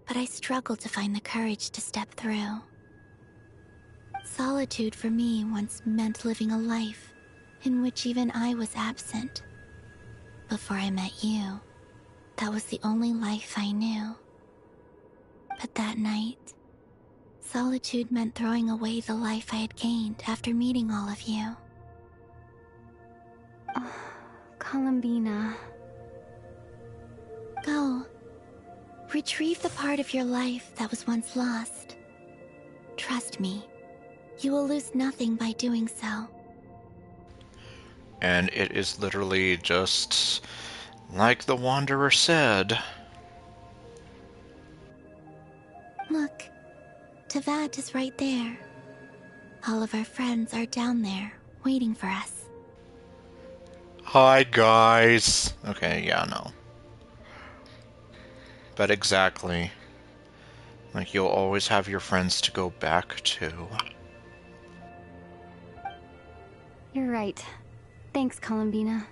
but I struggled to find the courage to step through. Solitude for me once meant living a life in which even I was absent. Before I met you, that was the only life I knew. But that night, solitude meant throwing away the life I had gained after meeting all of you. Columbina. Go. Retrieve the part of your life that was once lost. Trust me, you will lose nothing by doing so. And it is literally just like the Wanderer said. Look, Tavad is right there. All of our friends are down there, waiting for us. Hi, guys. Okay, yeah, no. But exactly. Like, you'll always have your friends to go back to. You're right. Thanks, Columbina.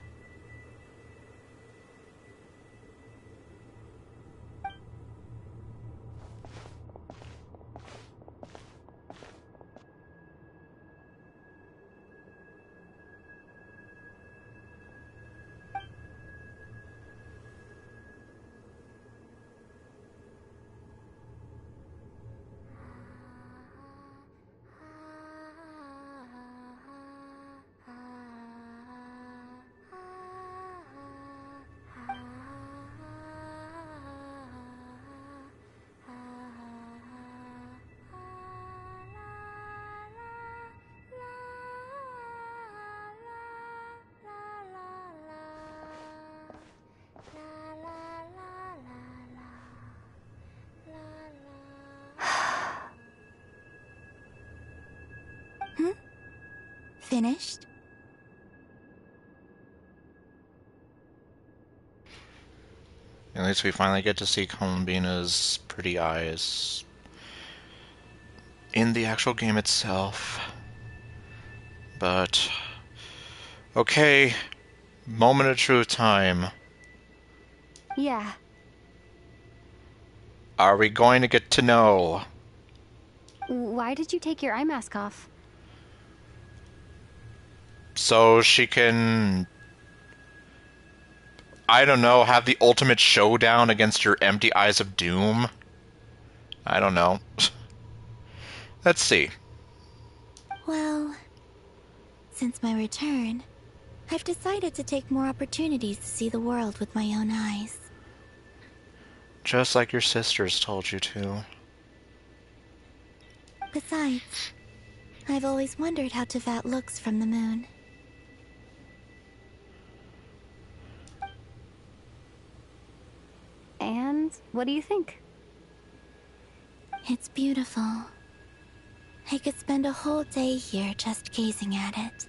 Finished? At least we finally get to see Columbina's pretty eyes in the actual game itself. But, okay, moment of truth time. Yeah. Are we going to get to know? Why did you take your eye mask off? So she can, I don't know, have the ultimate showdown against your empty eyes of doom? I don't know. Let's see. Well, since my return, I've decided to take more opportunities to see the world with my own eyes. Just like your sisters told you to. Besides, I've always wondered how Teyvat looks from the moon. And what do you think? It's beautiful. I could spend a whole day here just gazing at it.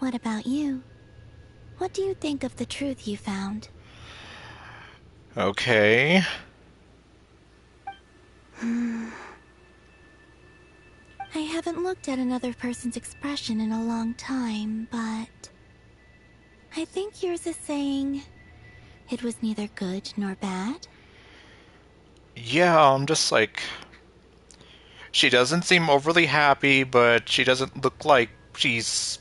What about you? What do you think of the truth you found? Okay. I haven't looked at another person's expression in a long time, but I think yours is saying it was neither good nor bad. Yeah, I'm just like... She doesn't seem overly happy, but she doesn't look like she's,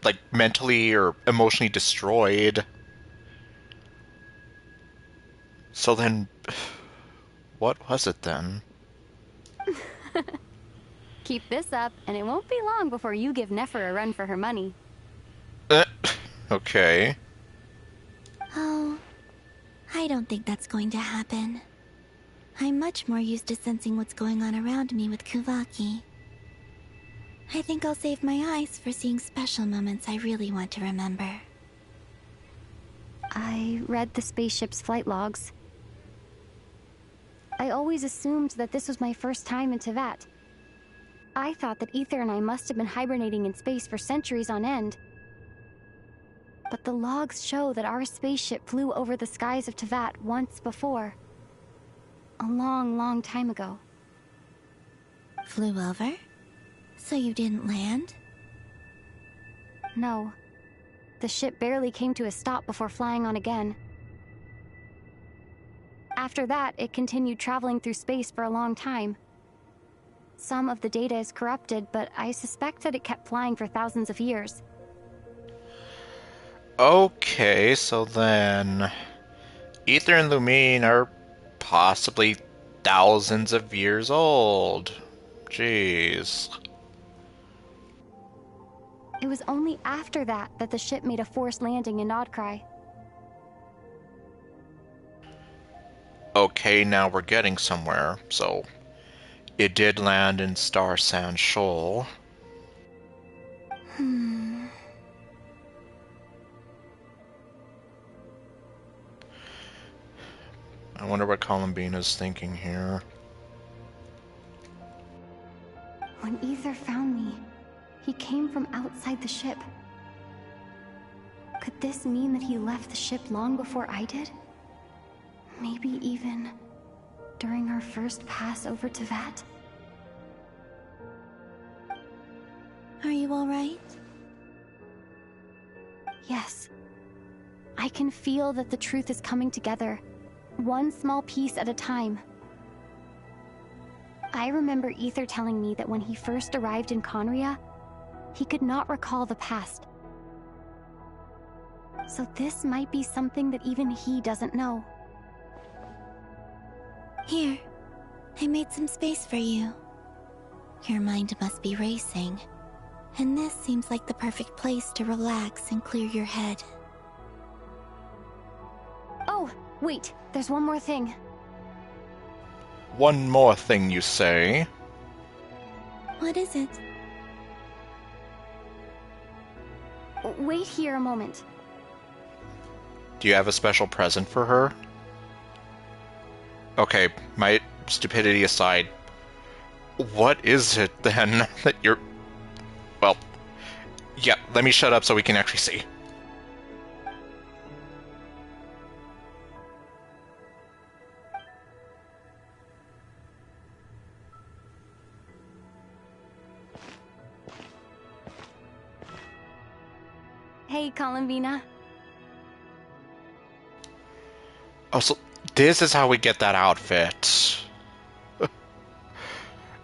like, mentally or emotionally destroyed. So then, what was it then? Keep this up, and it won't be long before you give Nefer a run for her money. Okay. Oh, I don't think that's going to happen. I'm much more used to sensing what's going on around me with Kuvaki. I think I'll save my eyes for seeing special moments I really want to remember. I read the spaceship's flight logs. I always assumed that this was my first time in Teyvat. I thought that Ether and I must have been hibernating in space for centuries on end. But the logs show that our spaceship flew over the skies of Teyvat once before. A long, long time ago. Flew over? So you didn't land? No. The ship barely came to a stop before flying on again. After that, it continued traveling through space for a long time. Some of the data is corrupted, but I suspect that it kept flying for thousands of years. Okay, so then Ether and Lumine are possibly thousands of years old. Jeez. It was only after that that the ship made a forced landing in Nodcry. Okay, now we're getting somewhere. So, it did land in Star Sand Shoal. I wonder what Columbina's thinking here. When Ether found me, he came from outside the ship. Could this mean that he left the ship long before I did? Maybe even during our first pass over Teyvat? Are you alright? Yes. I can feel that the truth is coming together, one small piece at a time. I remember Ether telling me that when he first arrived in Conria, he could not recall the past. So this might be something that even he doesn't know. Here, I made some space for you. Your mind must be racing, and this seems like the perfect place to relax and clear your head. Oh, wait, there's one more thing. One more thing, you say? What is it? Wait here a moment. Do you have a special present for her? Okay, my stupidity aside, what is it then that you're... Well, yeah, let me shut up so we can actually see. Hey, Columbina. Oh, so this is how we get that outfit.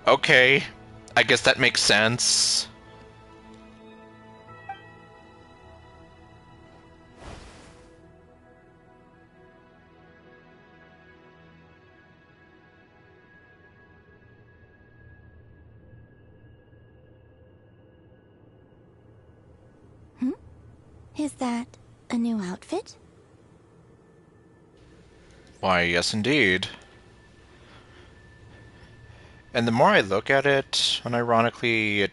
Okay, I guess that makes sense. Is that a new outfit? Why, yes indeed. And the more I look at it, unironically, it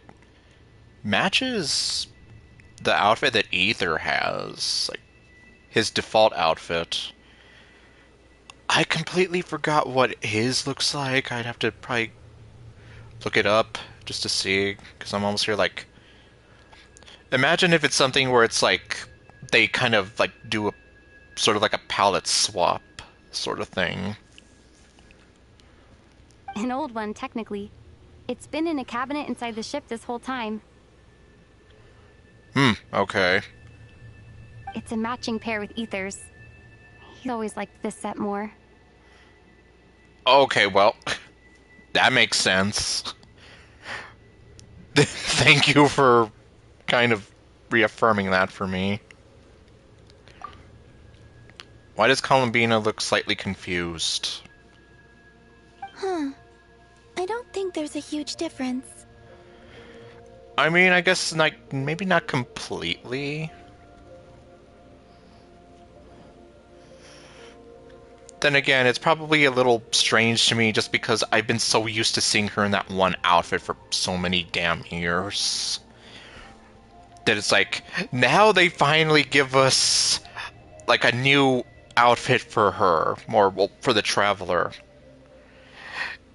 matches the outfit that Ether has. Like, his default outfit. I completely forgot what his looks like. I'd have to probably look it up just to see, because I'm almost here like... Imagine if it's something where it's like, they kind of like do a sort of like a palette swap sort of thing. An old one, technically. It's been in a cabinet inside the ship this whole time. Okay. It's a matching pair with Ether's. He's always liked this set more. Okay, well, that makes sense. Thank you for kind of reaffirming that for me. Why does Columbina look slightly confused? Huh. I don't think there's a huge difference. I mean, I guess like maybe not completely. Then again, it's probably a little strange to me just because I've been so used to seeing her in that one outfit for so many damn years. That it's like, now they finally give us like a new outfit for her, or well, for the Traveler.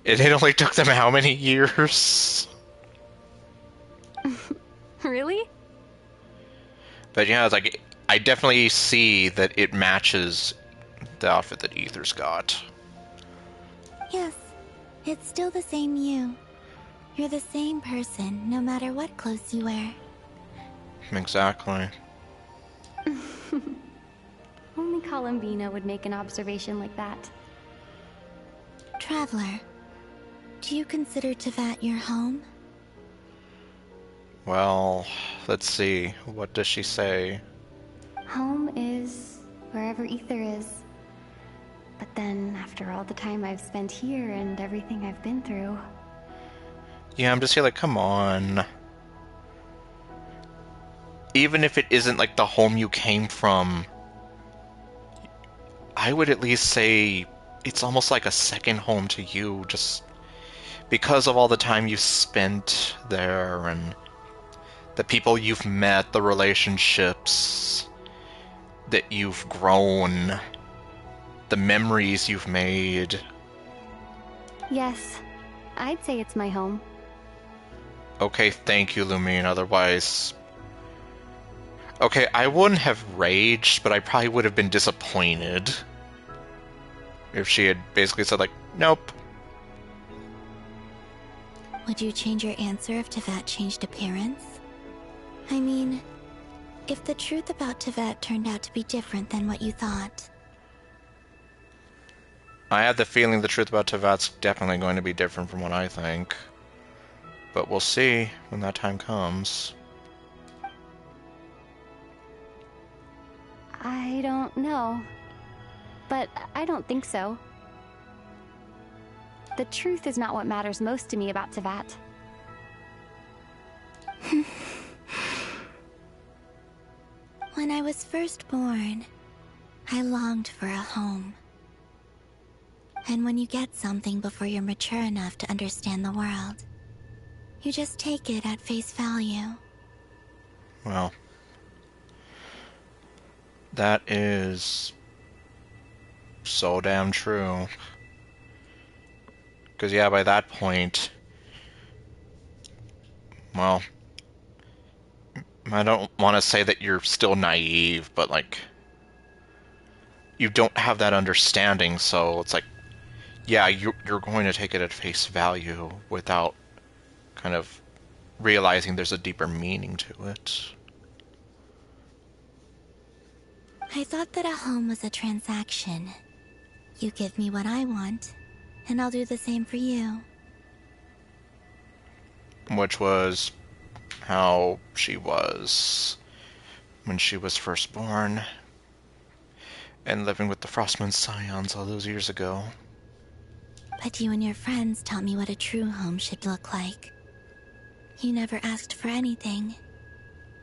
It only took them how many years? Really? But yeah, it's like, I definitely see that it matches the outfit that Ether's got. Yes, it's still the same you. You're the same person, no matter what clothes you wear. Exactly. Only Columbina would make an observation like that. Traveler, do you consider Tevat your home? Well, let's see. What does she say? Home is wherever Ether is. But then, after all the time I've spent here and everything I've been through... Yeah, I'm just here like, come on. Even if it isn't like the home you came from, I would at least say it's almost like a second home to you, just because of all the time you've spent there and the people you've met, the relationships that you've grown, the memories you've made. Yes, I'd say it's my home. Okay, thank you, Lumine, otherwise... Okay, I wouldn't have raged, but I probably would have been disappointed if she had basically said, like, nope. Would you change your answer if Tevat changed appearance? I mean, if the truth about Tevat turned out to be different than what you thought. I have the feeling the truth about Tevat's definitely going to be different from what I think. But we'll see when that time comes. I don't know. But I don't think so. The truth is not what matters most to me about Tevat. When I was first born, I longed for a home. And when you get something before you're mature enough to understand the world, you just take it at face value. Well, that is so damn true. Because, yeah, by that point, well, I don't want to say that you're still naive, but, like, you don't have that understanding, so it's like, yeah, you're going to take it at face value without kind of realizing there's a deeper meaning to it. I thought that a home was a transaction. You give me what I want, and I'll do the same for you. Which was how she was when she was first born and living with the Frostmoon Scions all those years ago. But you and your friends taught me what a true home should look like. You never asked for anything,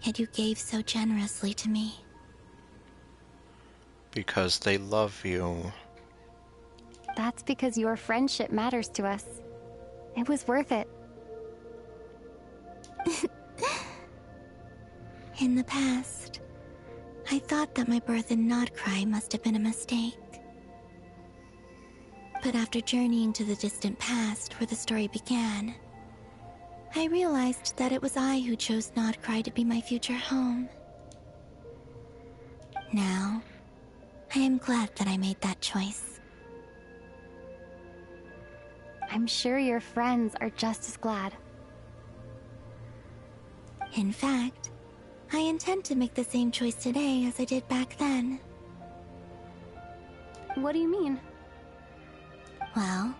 yet you gave so generously to me. Because they love you. That's because your friendship matters to us. It was worth it. In the past, I thought that my birth in Nodcry must have been a mistake. But after journeying to the distant past where the story began, I realized that it was I who chose Nodcry to be my future home. Now, I am glad that I made that choice. I'm sure your friends are just as glad. In fact, I intend to make the same choice today as I did back then. What do you mean? Well,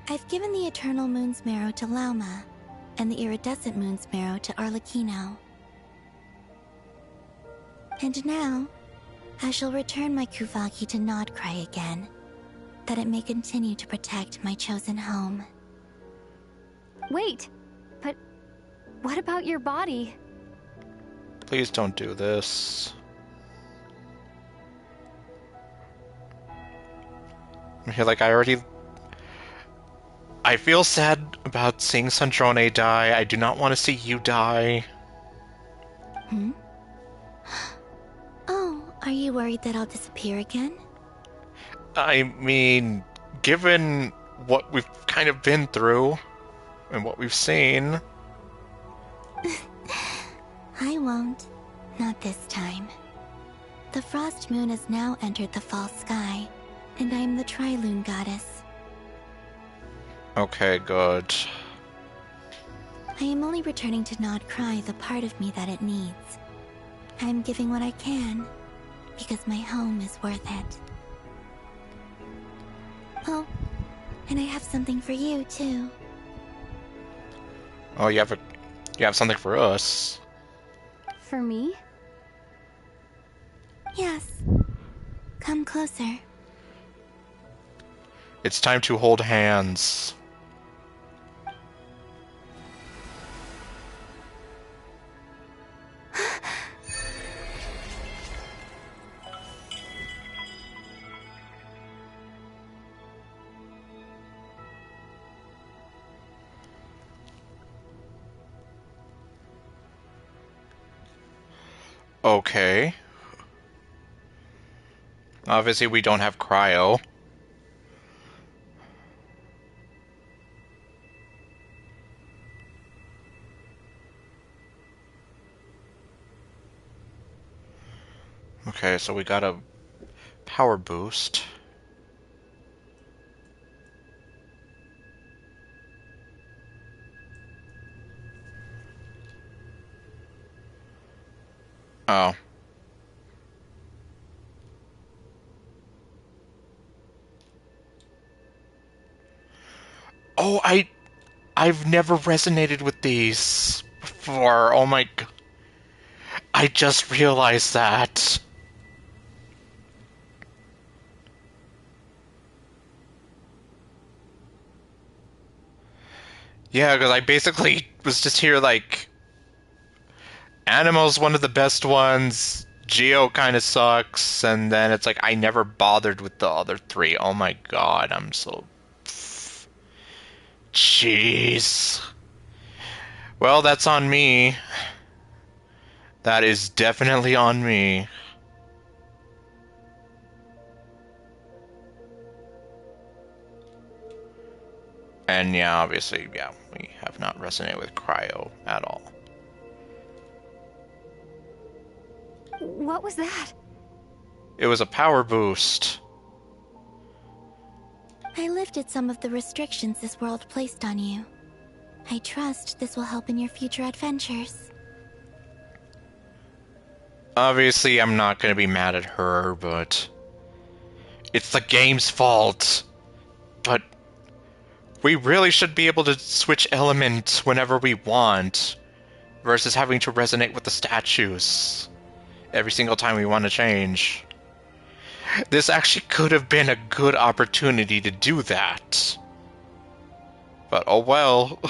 I've given the Eternal Moon's Marrow to Lauma, and the Iridescent Moon's Marrow to Arlecchino. And now, I shall return my Kuvaki to Nodcry again, that it may continue to protect my chosen home. Wait, but what about your body? Please don't do this. Like, I feel sad about seeing Sandrone die. I do not want to see you die. Hmm? Oh, are you worried that I'll disappear again? I mean, given what we've kind of been through and what we've seen. I won't. Not this time. The Frost Moon has now entered the false sky, and I am the Trilune Goddess. Okay, good. I am only returning to Nodcry the part of me that it needs. I am giving what I can, because my home is worth it. Oh, and I have something for you, too. Oh, you have something for us. For me? Yes. Come closer. It's time to hold hands. Okay. Obviously, we don't have cryo. Okay, so we got a power boost. Oh. Oh, I've never resonated with these before. Oh my god. I just realized that. Yeah, because I basically was just here like, Animal's one of the best ones, Geo kind of sucks, and then it's like I never bothered with the other three. Oh my god, I'm so... Jeez. Well, that's on me. That is definitely on me. And yeah, obviously, yeah, we have not resonated with cryo at all. What was that? It was a power boost. I lifted some of the restrictions this world placed on you. I trust this will help in your future adventures. Obviously, I'm not going to be mad at her, but... It's the game's fault. But... we really should be able to switch elements whenever we want, versus having to resonate with the statues every single time we want to change. This actually could have been a good opportunity to do that. But oh well.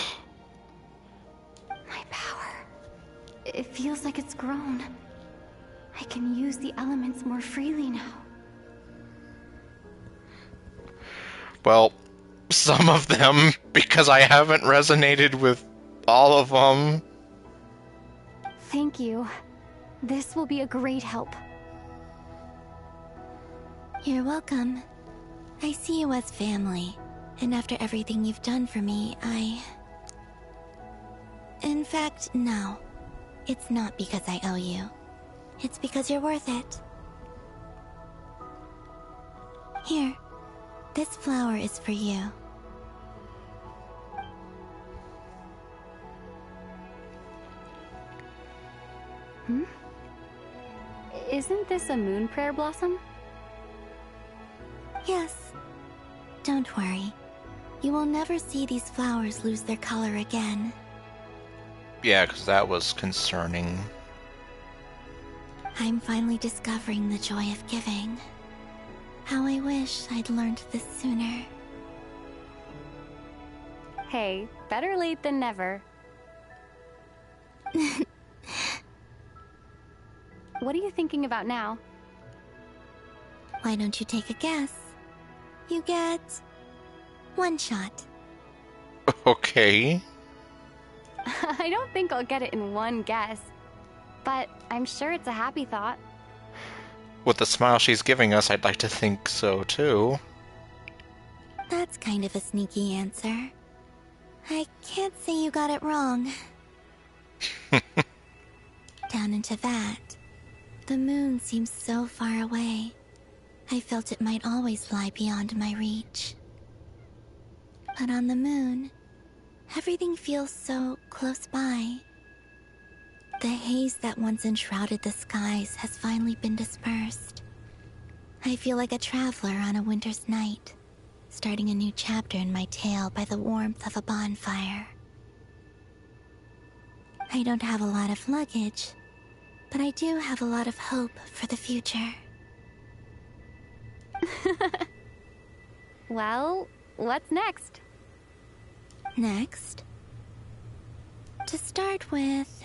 My power. It feels like it's grown. I can use the elements more freely now. Well, some of them, because I haven't resonated with all of them. Thank you. This will be a great help. You're welcome. I see you as family, and after everything you've done for me, In fact, no. It's not because I owe you. It's because you're worth it. Here, this flower is for you. Hmm? Isn't this a moon prayer blossom? Yes. Don't worry. You will never see these flowers lose their color again. Yeah, because that was concerning. I'm finally discovering the joy of giving. How I wish I'd learned this sooner. Hey, better late than never. What are you thinking about now? Why don't you take a guess? You get one shot. Okay. I don't think I'll get it in one guess, but I'm sure it's a happy thought. With the smile she's giving us, I'd like to think so, too. That's kind of a sneaky answer. I can't say you got it wrong. Down into that, the moon seems so far away. I felt it might always lie beyond my reach. But on the moon, everything feels so close by. The haze that once enshrouded the skies has finally been dispersed. I feel like a traveler on a winter's night, starting a new chapter in my tale by the warmth of a bonfire. I don't have a lot of luggage, but I do have a lot of hope for the future. Well, what's next? Next? To start with,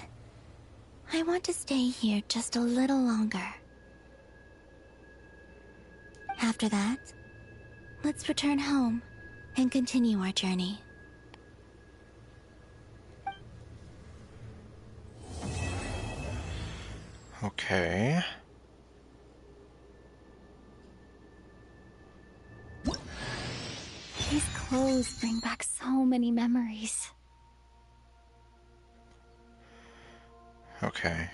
I want to stay here just a little longer. After that, let's return home and continue our journey. Okay. These clothes bring back so many memories. Okay.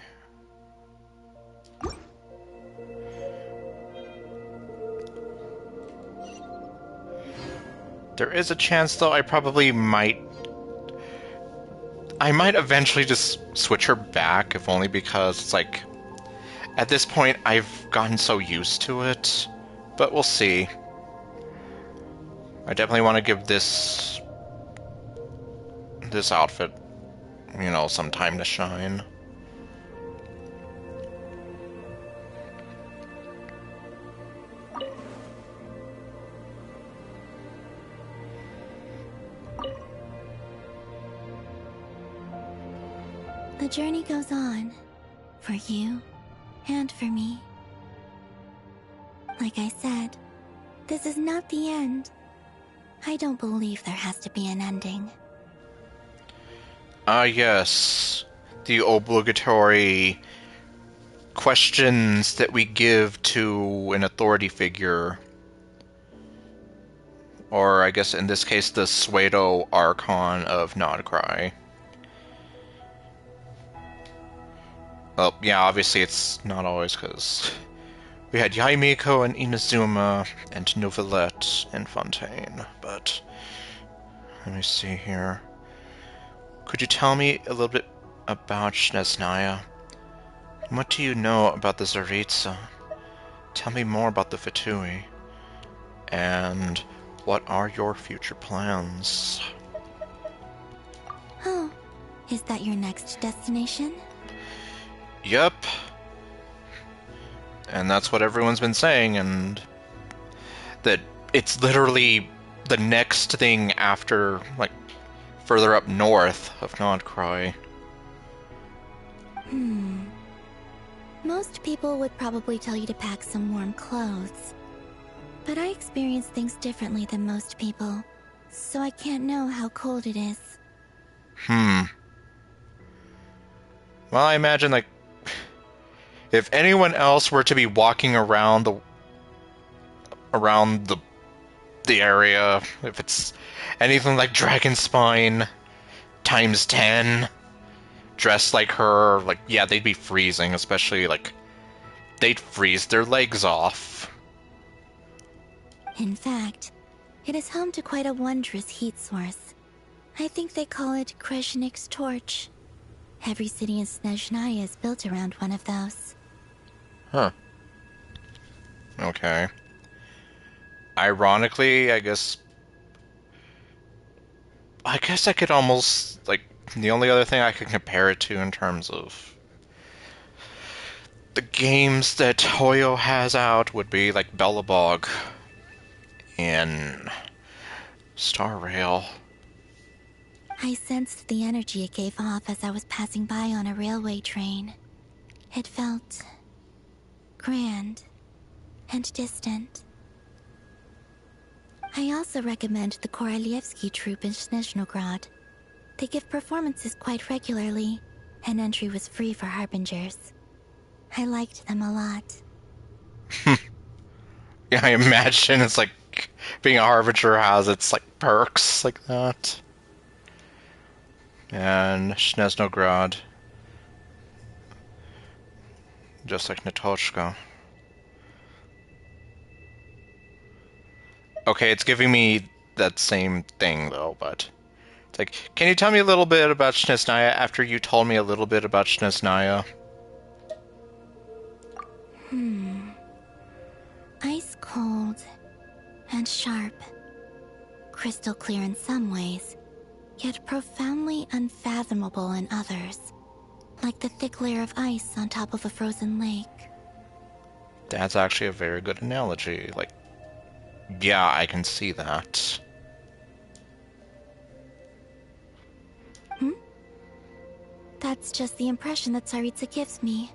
There is a chance, though, I might eventually just switch her back, if only because it's like, at this point, I've gotten so used to it. But we'll see. I definitely want to give this outfit, some time to shine. The journey goes on, for you and for me. Like I said, this is not the end. I don't believe there has to be an ending. Yes. The obligatory questions that we give to an authority figure. Or, I guess in this case, the Pseudo Archon of Nodcry. Well, yeah, obviously it's not always, because we had Yaimiko and Inazuma and Novelette and Fontaine, but let me see here. Could you tell me a little bit about Snezhnaya? What do you know about the Tsaritsa? Tell me more about the Fatui. And what are your future plans? Oh, is that your next destination? Yup. And that's what everyone's been saying, and that it's literally the next thing after, like, further up north of Nodcry. Most people would probably tell you to pack some warm clothes. But I experience things differently than most people, so I can't know how cold it is. Well, I imagine, like, if anyone else were to be walking around the area, if it's anything like Dragonspine times 10, dressed like her, like, yeah, they'd be freezing, especially, like, they'd freeze their legs off. In fact, it is home to quite a wondrous heat source. I think they call it Kreshnik's torch. Every city in Snezhnaya is built around one of those. Huh. Okay. Ironically, I guess I could almost, like, the only other thing I could compare it to in terms of the games that Toyo has out would be like Bellabog and Star Rail. I sensed the energy it gave off as I was passing by on a railway train. It felt grand and distant. I also recommend the Korolievsky troupe in Snezhnograd. They give performances quite regularly, and entry was free for Harbingers. I liked them a lot. Yeah, I imagine it's like being a Harbinger has its like perks like that. And Snezhnograd. Just like Natochka. Okay, it's giving me that same thing though, but it's like, can you tell me a little bit about Snezhnaya after you told me a little bit about Snezhnaya? Ice cold and sharp. Crystal clear in some ways, yet profoundly unfathomable in others. Like the thick layer of ice on top of a frozen lake. That's actually a very good analogy. Like, yeah, I can see that. That's just the impression that Tsaritsa gives me.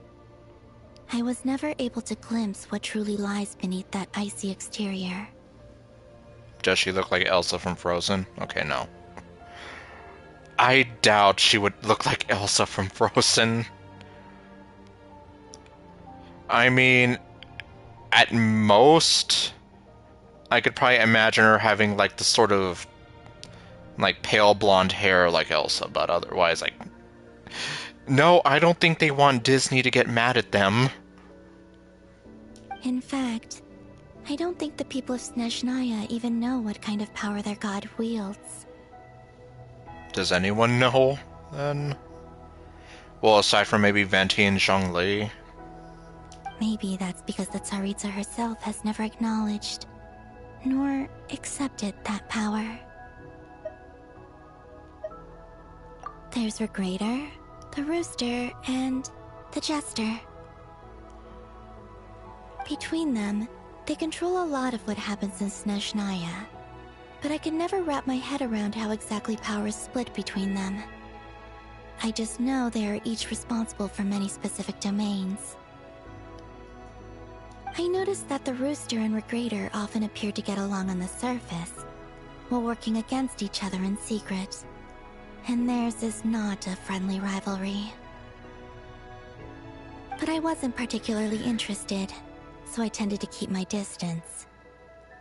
I was never able to glimpse what truly lies beneath that icy exterior. Does she look like Elsa from Frozen? Okay, no. I doubt she would look like Elsa from Frozen. I mean, at most, I could probably imagine her having like the sort of like pale blonde hair like Elsa, but otherwise, like, no, I don't think they want Disney to get mad at them. In fact, I don't think the people of Snezhnaya even know what kind of power their god wields. Does anyone know, then? Well, aside from maybe Venti and Zhongli. Maybe that's because the Tsaritsa herself has never acknowledged, nor accepted that power. There's Regrator, the Rooster, and the Jester. Between them, they control a lot of what happens in Snezhnaya, but I can never wrap my head around how exactly power is split between them. I just know they are each responsible for many specific domains. I noticed that the Rooster and Regrator often appear to get along on the surface, while working against each other in secret. And theirs is not a friendly rivalry. But I wasn't particularly interested, so I tended to keep my distance.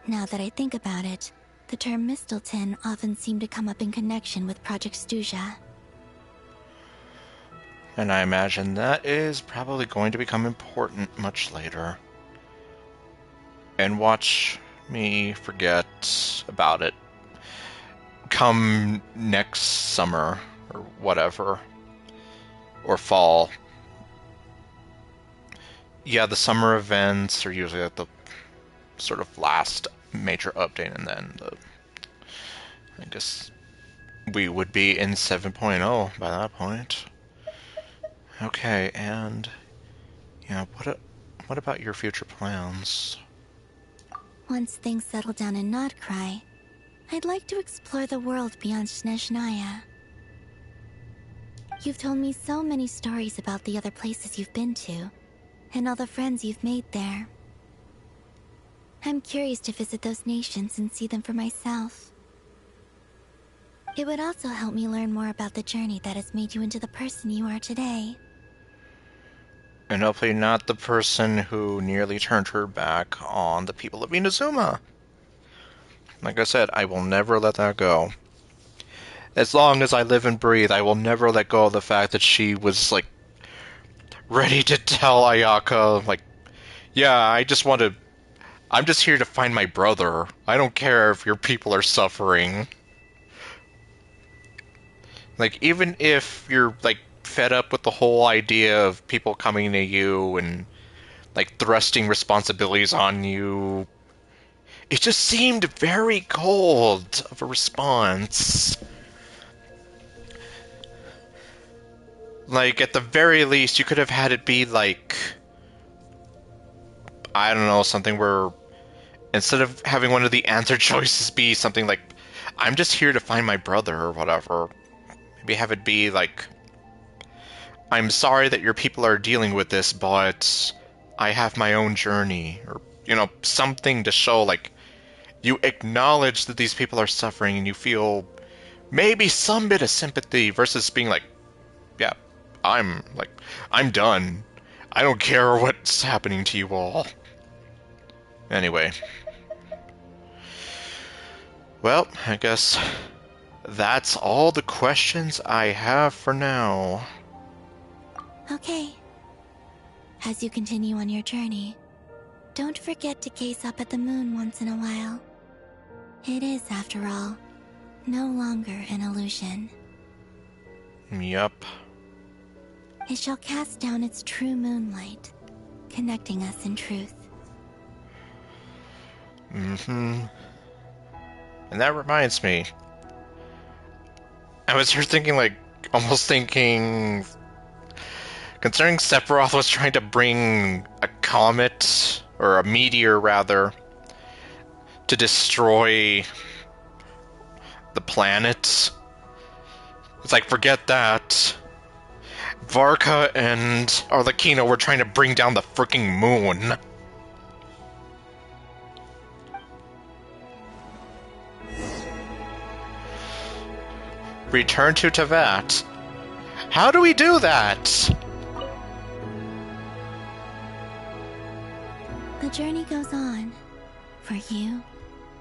Now that I think about it, the term Mistelton often seemed to come up in connection with Project Stuja. And I imagine that is probably going to become important much later. And watch me forget about it come next summer, or whatever. Or fall. Yeah, the summer events are usually at the sort of last major update, and then I guess we would be in 7.0 by that point. Okay, and yeah, what about your future plans? Once things settle down in Notcry, I'd like to explore the world beyond Snezhnaya. You've told me so many stories about the other places you've been to, and all the friends you've made there. I'm curious to visit those nations and see them for myself. It would also help me learn more about the journey that has made you into the person you are today. And hopefully not the person who nearly turned her back on the people of Inazuma. Like I said, I will never let that go. As long as I live and breathe, I will never let go of the fact that she was, like, ready to tell Ayaka, like, yeah, I'm just here to find my brother. I don't care if your people are suffering. Like, even if you're, like, fed up with the whole idea of people coming to you and, like, thrusting responsibilities on you, it just seemed very cold of a response. Like, at the very least, you could have had it be, like, I don't know, something where instead of having one of the answer choices be something like, I'm just here to find my brother or whatever, maybe have it be like, I'm sorry that your people are dealing with this, but I have my own journey, or, you know, something to show, like, you acknowledge that these people are suffering and you feel maybe some bit of sympathy versus being like, yeah, I'm done. I don't care what's happening to you all. Anyway. Well, I guess that's all the questions I have for now. Okay. As you continue on your journey, don't forget to gaze up at the moon once in a while. It is, after all, no longer an illusion. Yup. It shall cast down its true moonlight, connecting us in truth. Mm-hmm. And that reminds me. I was here thinking, like, almost thinking... Considering Sephiroth was trying to bring a comet, or a meteor, rather, to destroy the planet. It's like, forget that. Varka and Arlecchino were trying to bring down the freaking moon. Return to Tevat. How do we do that? The journey goes on, for you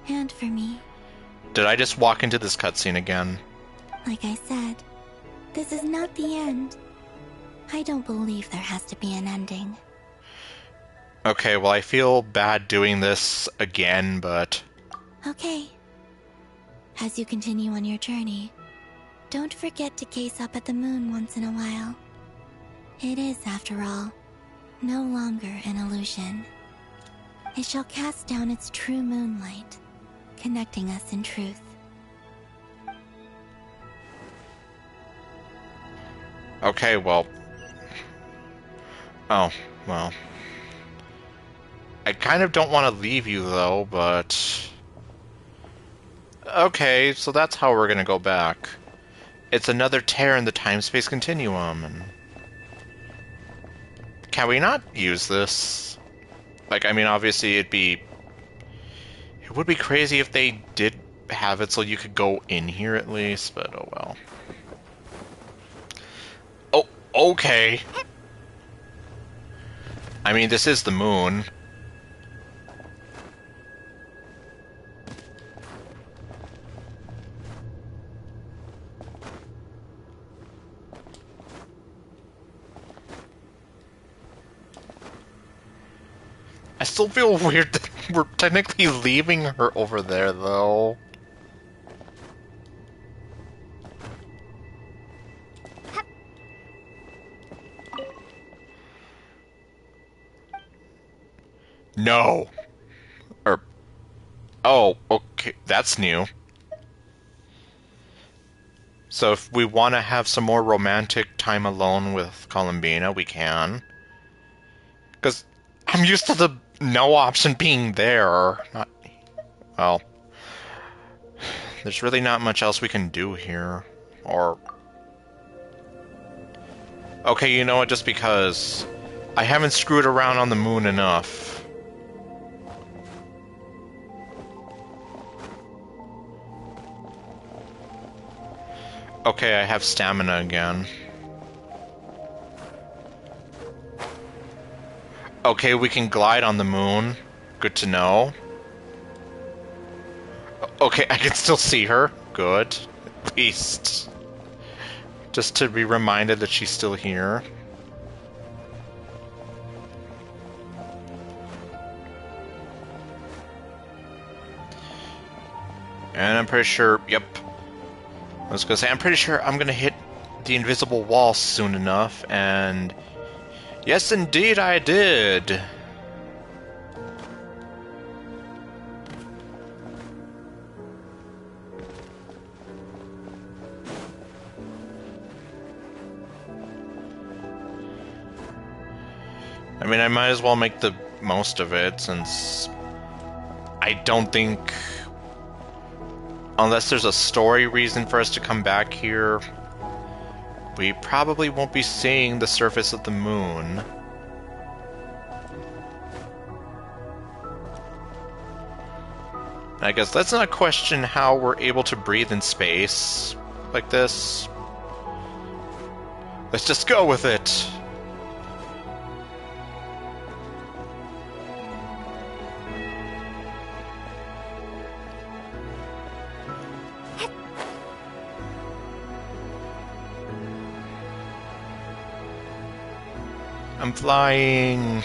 and for me. Did I just walk into this cutscene again? Like I said, this is not the end. I don't believe there has to be an ending. Okay, well, I feel bad doing this again, but... Okay. As you continue on your journey, don't forget to gaze up at the moon once in a while. It is, after all, no longer an illusion. It shall cast down its true moonlight, connecting us in truth. Okay, well... Oh, well... I kind of don't want to leave you, though, but... Okay, so that's how we're gonna go back. It's another tear in the time-space continuum, and... Can we not use this? Like, I mean, obviously it'd be... It would be crazy if they did have it so you could go in here at least, but oh well. Oh, okay. I mean, this is the moon. I still feel weird that we're technically leaving her over there, though. No. Oh, okay, that's new. So if we want to have some more romantic time alone with Columbina, we can. Because I'm used to the no option being there. Not, well, there's really not much else we can do here. Or... Okay, you know what, just because I haven't screwed around on the moon enough. Okay, I have stamina again. Okay, we can glide on the moon. Good to know. Okay, I can still see her. Good. At least. Just to be reminded that she's still here. And I'm pretty sure, yep. I was gonna say, I'm pretty sure I'm gonna hit the invisible wall soon enough, and... Yes, indeed I did! I mean, I might as well make the most of it, since I don't think, unless there's a story reason for us to come back here, we probably won't be seeing the surface of the moon. I guess let's not question how we're able to breathe in space like this. Let's just go with it. I'm flying.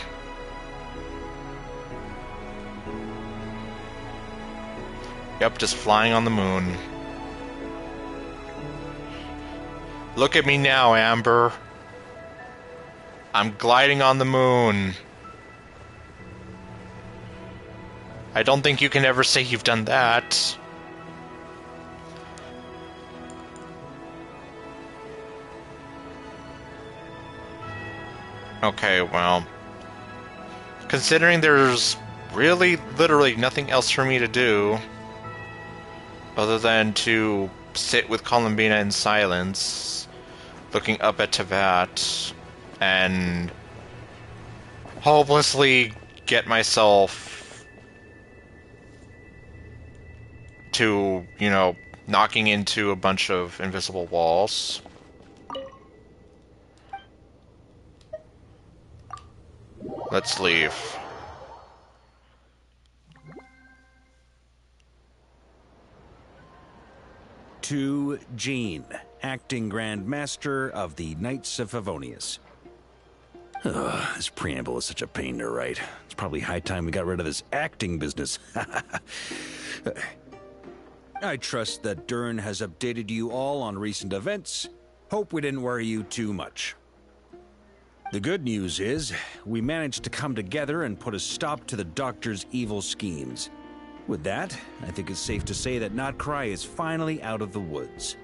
Yep, just flying on the moon. Look at me now, Amber. I'm gliding on the moon. I don't think you can ever say you've done that. Okay, well, considering there's really, literally nothing else for me to do other than to sit with Columbina in silence, looking up at Teyvat, and hopelessly get myself to, you know, knocking into a bunch of invisible walls. Let's leave. To Jean, acting Grand Master of the Knights of Favonius. Ugh, this preamble is such a pain to write. It's probably high time we got rid of this acting business. I trust that Dern has updated you all on recent events. Hope we didn't worry you too much. The good news is, we managed to come together and put a stop to the Doctor's evil schemes. With that, I think it's safe to say that Notcry is finally out of the woods.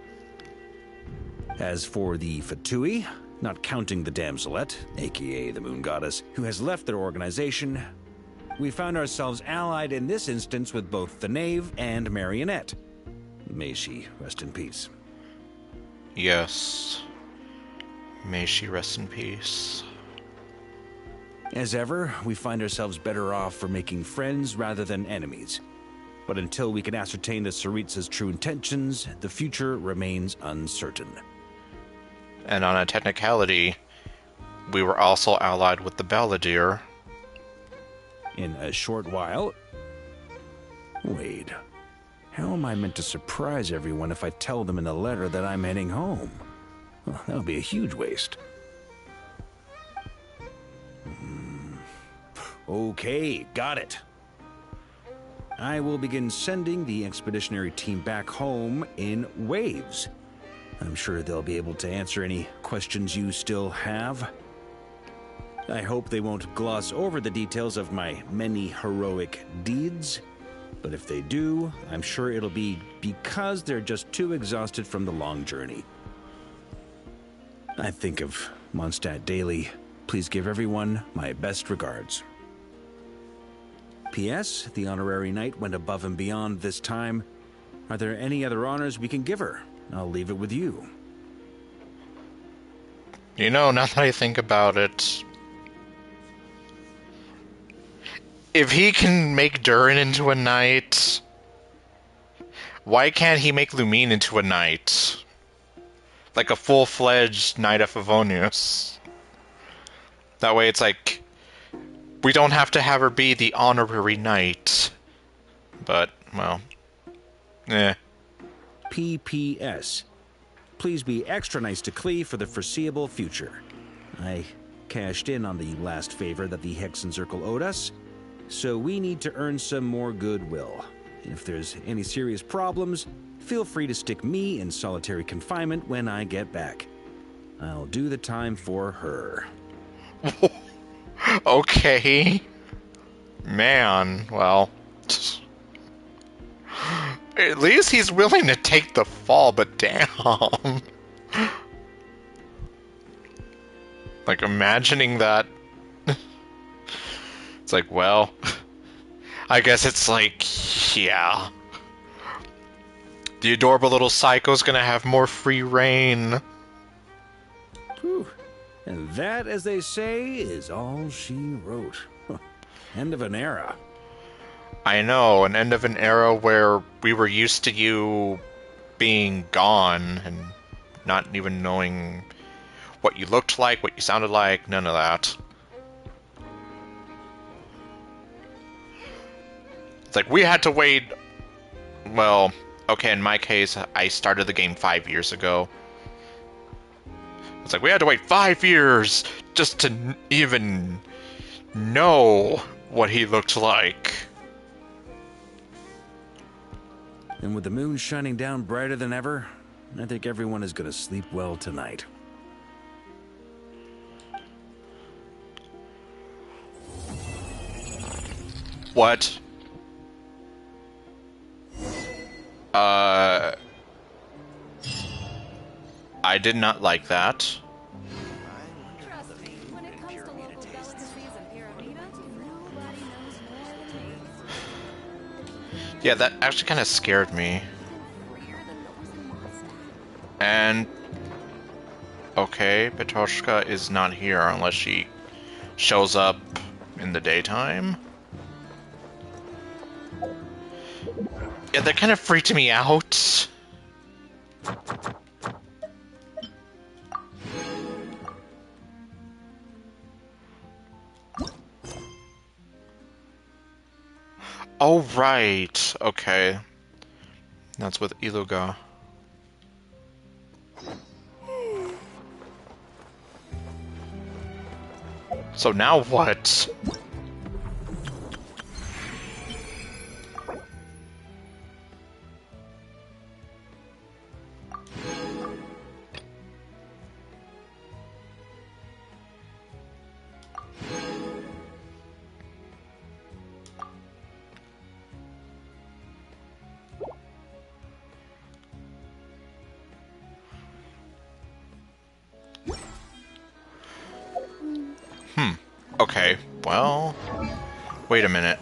As for the Fatui, not counting the Damselette, aka the Moon Goddess, who has left their organization, we found ourselves allied in this instance with both the Knave and Marionette. May she rest in peace. Yes. May she rest in peace. As ever, we find ourselves better off for making friends rather than enemies. But until we can ascertain the Tsaritsa's true intentions, the future remains uncertain. And on a technicality, we were also allied with the Balladeer. In a short while... Wait. How am I meant to surprise everyone if I tell them in a letter that I'm heading home? Well, that would be a huge waste. Okay, got it. I will begin sending the expeditionary team back home in waves. I'm sure they'll be able to answer any questions you still have. I hope they won't gloss over the details of my many heroic deeds. But if they do, I'm sure it'll be because they're just too exhausted from the long journey. I think of Mondstadt daily. Please give everyone my best regards. P.S. The honorary knight went above and beyond this time. Are there any other honors we can give her? I'll leave it with you. You know, now that I think about it, if he can make Durin into a knight, why can't he make Lumine into a knight? Like a full-fledged Knight of Favonius. That way it's like, we don't have to have her be the honorary knight. But, well, P.P.S. Please be extra nice to Klee for the foreseeable future. I cashed in on the last favor that the Hexen Circle owed us, so we need to earn some more goodwill. If there's any serious problems, feel free to stick me in solitary confinement when I get back. I'll do the time for her. Okay. Man, well. At least he's willing to take the fall, but damn. Like, imagining that It's like, well, I guess it's like, yeah. The adorable little psycho's gonna have more free reign. Whew. And that, as they say, is all she wrote. End of an era. I know, an end of an era where we were used to you being gone and not even knowing what you looked like, what you sounded like, none of that. It's like we had to wait. Well, okay, in my case, I started the game 5 years ago. It's like we had to wait 5 years just to even know what he looked like. And with the moon shining down brighter than ever, I think everyone is going to sleep well tonight. What? I did not like that. Yeah, that actually kind of scared me. And... okay, Petroshka is not here unless she shows up in the daytime. Yeah, that kind of freaked me out. Oh, right. Okay. That's with Iluga. So now what? Okay, well... wait a minute.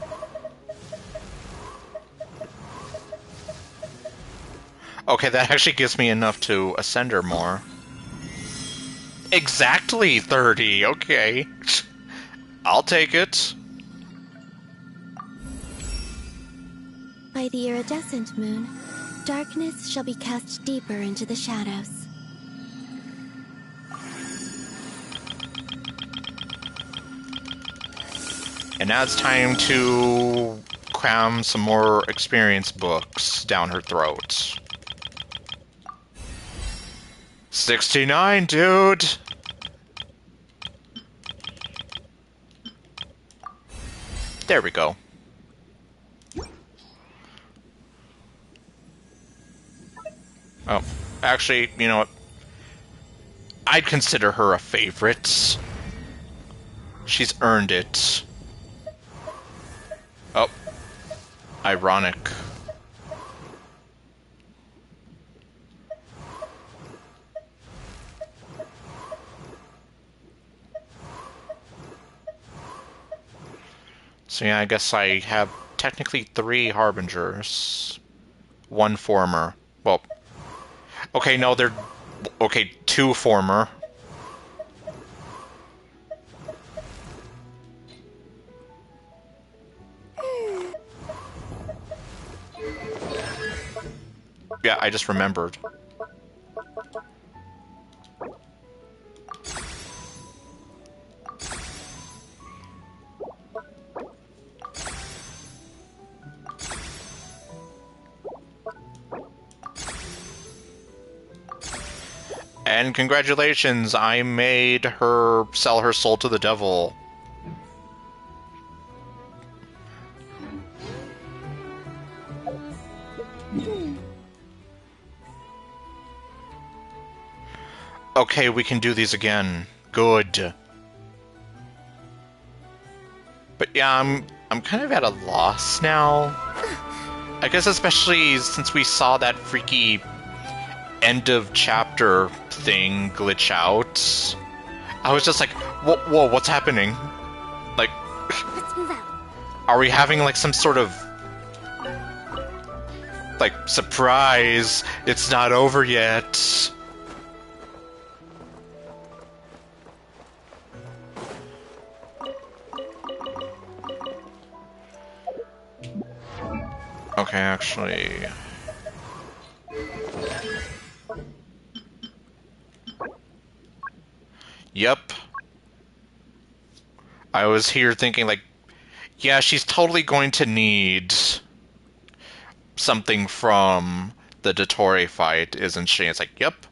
Okay, that actually gives me enough to ascend her more. Exactly 30, okay. I'll take it. By the iridescent moon, darkness shall be cast deeper into the shadows. And now it's time to cram some more experience books down her throat. 69, dude! There we go. Oh, actually, you know what? I'd consider her a favorite. She's earned it. Oh. Ironic. So yeah, I guess I have technically 3 Harbingers. 1 former. Well, okay, no, they're... okay, 2 former. Yeah, I just remembered. And congratulations, I made her sell her soul to the devil. Okay, we can do these again. Good. But yeah, I'm kind of at a loss now. I guess especially since we saw that freaky end of chapter thing glitch out. I was just like, whoa, what's happening? Like... It's let's move out. Are we having like some sort of like surprise? It's not over yet. Okay, actually. Yep. I was here thinking like, yeah, she's totally going to need something from the Dottore fight, isn't she? It's like, yep.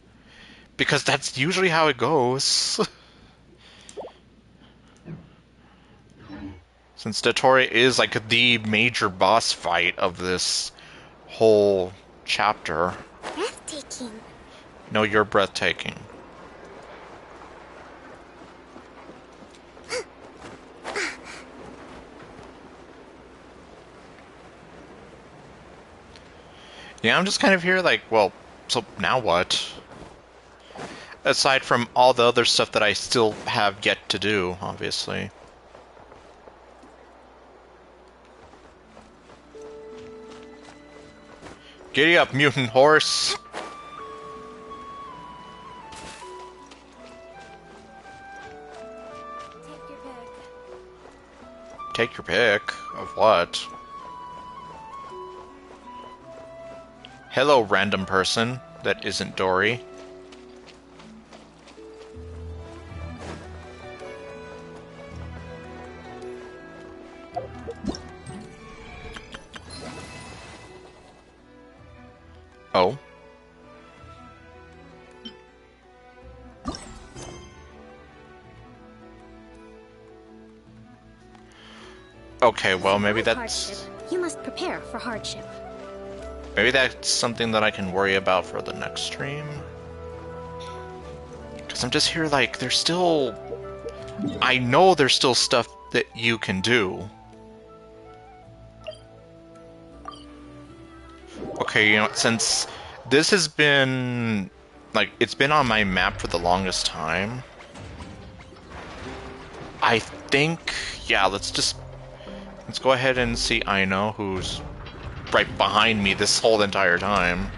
Because that's usually how it goes. Since Dottore is like the major boss fight of this whole chapter. Breathtaking. No, you're breathtaking. Yeah, I'm just kind of here like, well, so now what? Aside from all the other stuff that I still have yet to do, obviously. Giddy up, mutant horse! Take your pick. Of what? Hello, random person that isn't Dory. Oh. Okay, well, maybe that's... You must prepare for hardship. Maybe that's something that I can worry about for the next stream. Because I'm just here like, there's still... I know there's still stuff that you can do. Okay, you know, since this has been... Like, it's been on my map for the longest time. I think... Yeah, let's go ahead and see Aino, who's right behind me this whole entire time.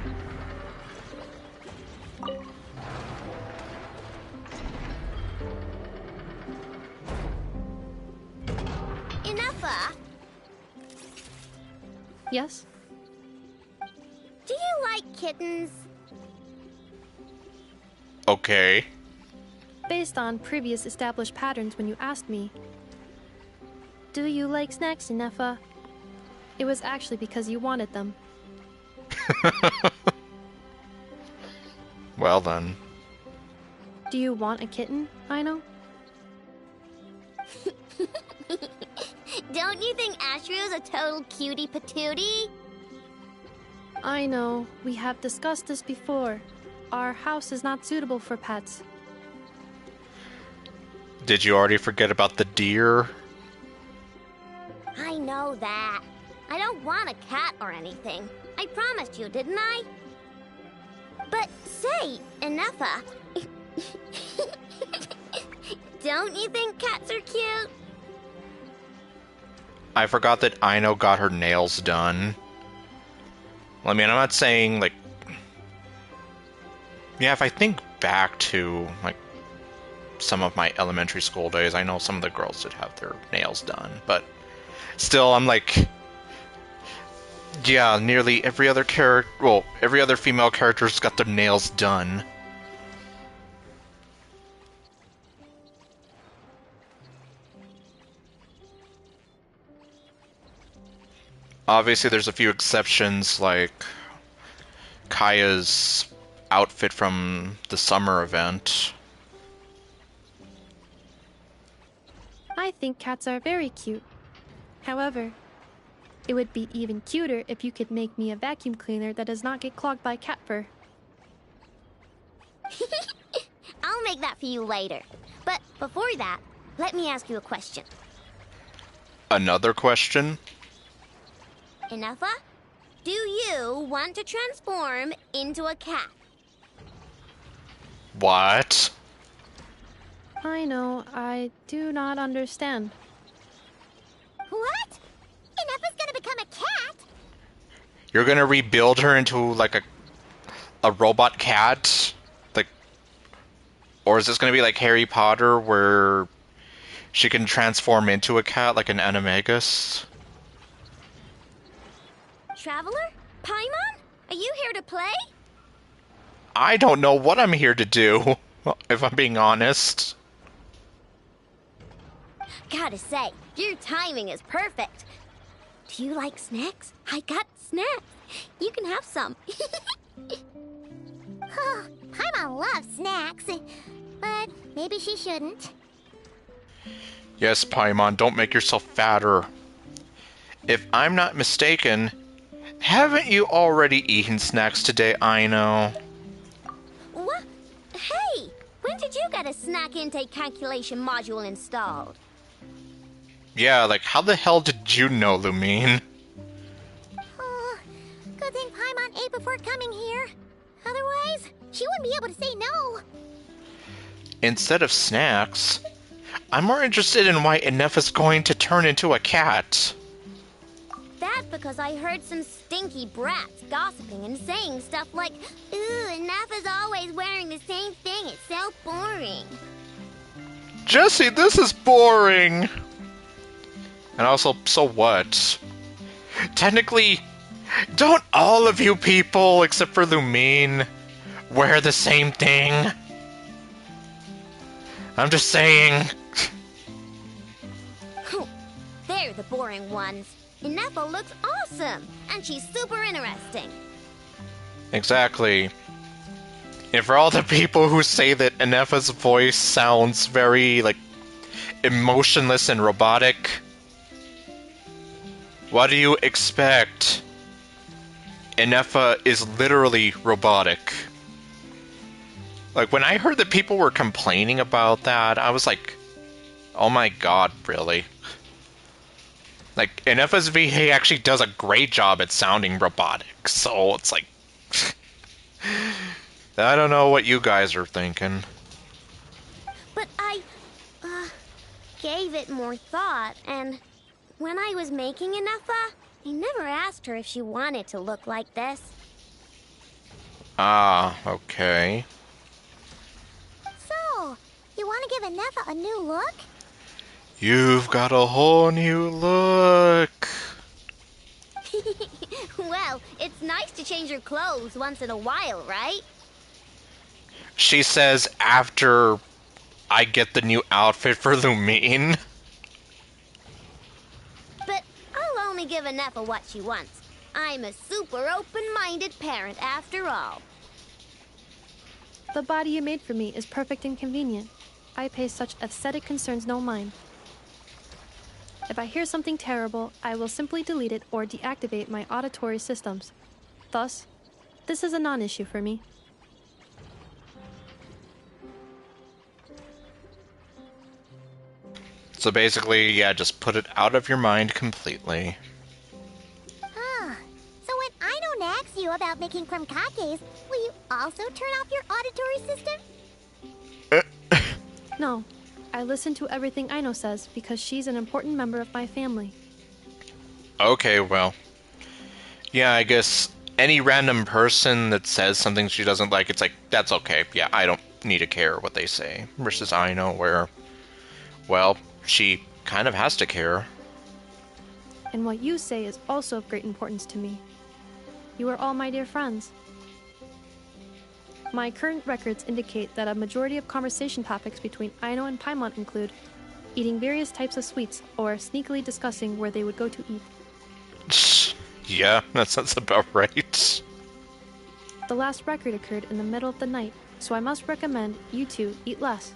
Enough. Yes? Do you like kittens? Okay. Based on previous established patterns when you asked me, do you like snacks, Nefa? It was actually because you wanted them. Well then. Do you want a kitten, Aino? Don't you think Ashrio's a total cutie patootie? I know. We have discussed this before. Our house is not suitable for pets. Did you already forget about the deer? I know that. I don't want a cat or anything. I promised you, didn't I? But say, Enougha, don't you think cats are cute? I forgot that Aino got her nails done. I mean, I'm not saying, like... Yeah, if I think back to, like, some of my elementary school days, I know some of the girls did have their nails done, but still, I'm like... Yeah, nearly every other character... Well, every other female character's got their nails done. Obviously, there's a few exceptions, like Kaya's outfit from the summer event. I think cats are very cute. However, it would be even cuter if you could make me a vacuum cleaner that does not get clogged by cat fur. I'll make that for you later. But before that, let me ask you a question. Another question? Enougha, do you want to transform into a cat? What? I know, I do not understand. You're gonna rebuild her into like a robot cat? Like, or is this gonna be like Harry Potter where she can transform into a cat like an animagus? Traveler? Paimon? Are you here to play? I don't know what I'm here to do, if I'm being honest. Gotta say, your timing is perfect. Do you like snacks? I got snacks. You can have some. Oh, Paimon loves snacks, but maybe she shouldn't. Yes, Paimon, don't make yourself fatter. If I'm not mistaken, haven't you already eaten snacks today, Aino? What? Hey, when did you get a snack intake calculation module installed? Yeah, like, how the hell did you know, Lumine? Oh, good thing Paimon ate before coming here. Otherwise, she wouldn't be able to say no. Instead of snacks, I'm more interested in why Inefa's going to turn into a cat. That's because I heard some stinky brats gossiping and saying stuff like, "Ooh, Inefa's always wearing the same thing. It's so boring." Jesse, this is boring! And also, so what? Technically, don't all of you people, except for Lumine, wear the same thing? I'm just saying. They're the boring ones. Inefa looks awesome, and she's super interesting. Exactly. And for all the people who say that Inefa's voice sounds very, like, emotionless and robotic, what do you expect? Inefa is literally robotic. Like, when I heard that people were complaining about that, I was like, oh my god, really? Like, Inefa's VA actually does a great job at sounding robotic, so it's like... I don't know what you guys are thinking. But I, gave it more thought, and when I was making Inefa, I never asked her if she wanted to look like this. Ah, okay. So, you want to give Inefa a new look? You've got a whole new look. Well, it's nice to change your clothes once in a while, right? She says after I get the new outfit for Lumine. But I'll only give Inefa what she wants. I'm a super open-minded parent after all. The body you made for me is perfect and convenient. I pay such aesthetic concerns no mind. If I hear something terrible, I will simply delete it or deactivate my auditory systems. Thus, this is a non-issue for me. So basically, yeah, just put it out of your mind completely. Ah, so when Aino nags you about making crumcakes, will you also turn off your auditory system? No, I listen to everything Aino says because she's an important member of my family. Okay, well. Yeah, I guess any random person that says something she doesn't like, it's like, that's okay. Yeah, I don't need to care what they say. Versus Aino, where, well, she kind of has to care. And what you say is also of great importance to me. You are all my dear friends. My current records indicate that a majority of conversation topics between Aino and Paimon include eating various types of sweets or sneakily discussing where they would go to eat. Yeah, that sounds about right. The last record occurred in the middle of the night, so I must recommend you two eat less.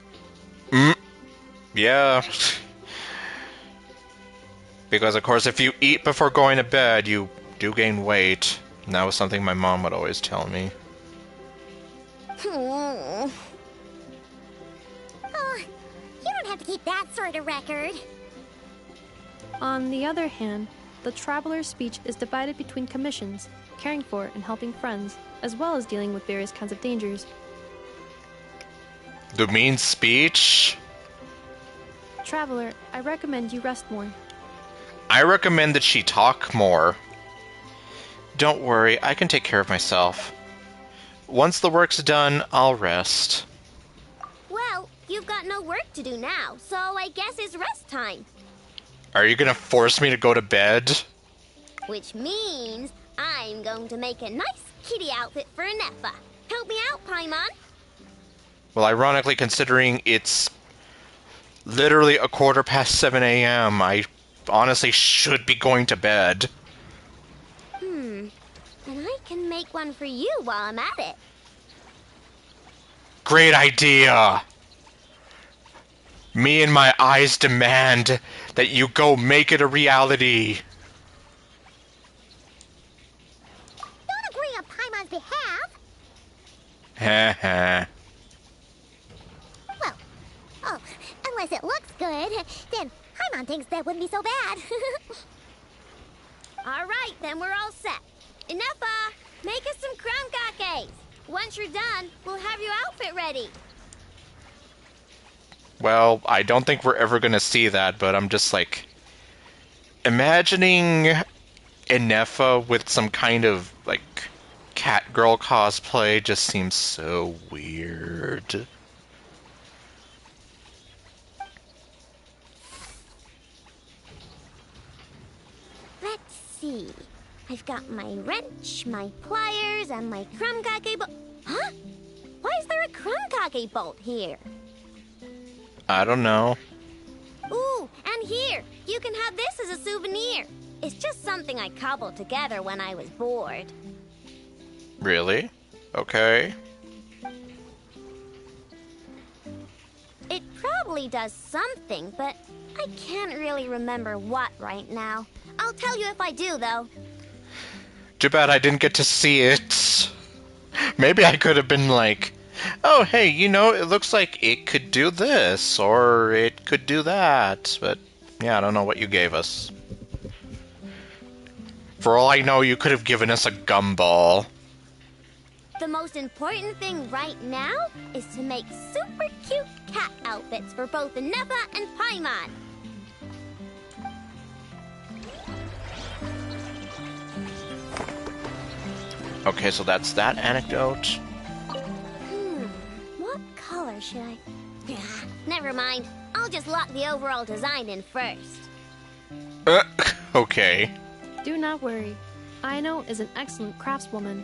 Yeah. Because, of course, if you eat before going to bed, you do gain weight. And that was something my mom would always tell me. Oh, you don't have to keep that sort of record. On the other hand, the traveler's speech is divided between commissions, caring for and helping friends, as well as dealing with various kinds of dangers. The mean speech? Traveler, I recommend you rest more. I recommend that she talk more. Don't worry, I can take care of myself. Once the work's done, I'll rest. Well, you've got no work to do now, so I guess it's rest time. Are you gonna force me to go to bed? Which means I'm going to make a nice kitty outfit for Nefa. Help me out, Paimon. Well, ironically, considering it's literally 7:15 a.m., I honestly should be going to bed. And I can make one for you while I'm at it. Great idea! Me and my eyes demand that you go make it a reality. Don't agree on Paimon's behalf. Heh heh. Well, oh, unless it looks good, then Paimon thinks that wouldn't be so bad. All right, then we're all set. Nefa, make us some crumcakes. Once you're done, we'll have your outfit ready. Well, I don't think we're ever gonna see that, but I'm just like imagining Inefa with some kind of like cat girl cosplay just seems so weird. Let's see. I've got my wrench, my pliers, and my crumcake bolt. Huh? Why is there a crumcake bolt here? I don't know. Ooh, and here, you can have this as a souvenir. It's just something I cobbled together when I was bored. Really? Okay. It probably does something, but I can't really remember what right now. I'll tell you if I do, though. Too bad I didn't get to see it. Maybe I could have been like, oh, hey, you know, it looks like it could do this, or it could do that. But, yeah, I don't know what you gave us. For all I know, you could have given us a gumball. The most important thing right now is to make super cute cat outfits for both Nefa and Paimon. Okay, so that's that anecdote. What color should I... Never mind. I'll just lock the overall design in first. Okay. Do not worry. Aino is an excellent craftswoman.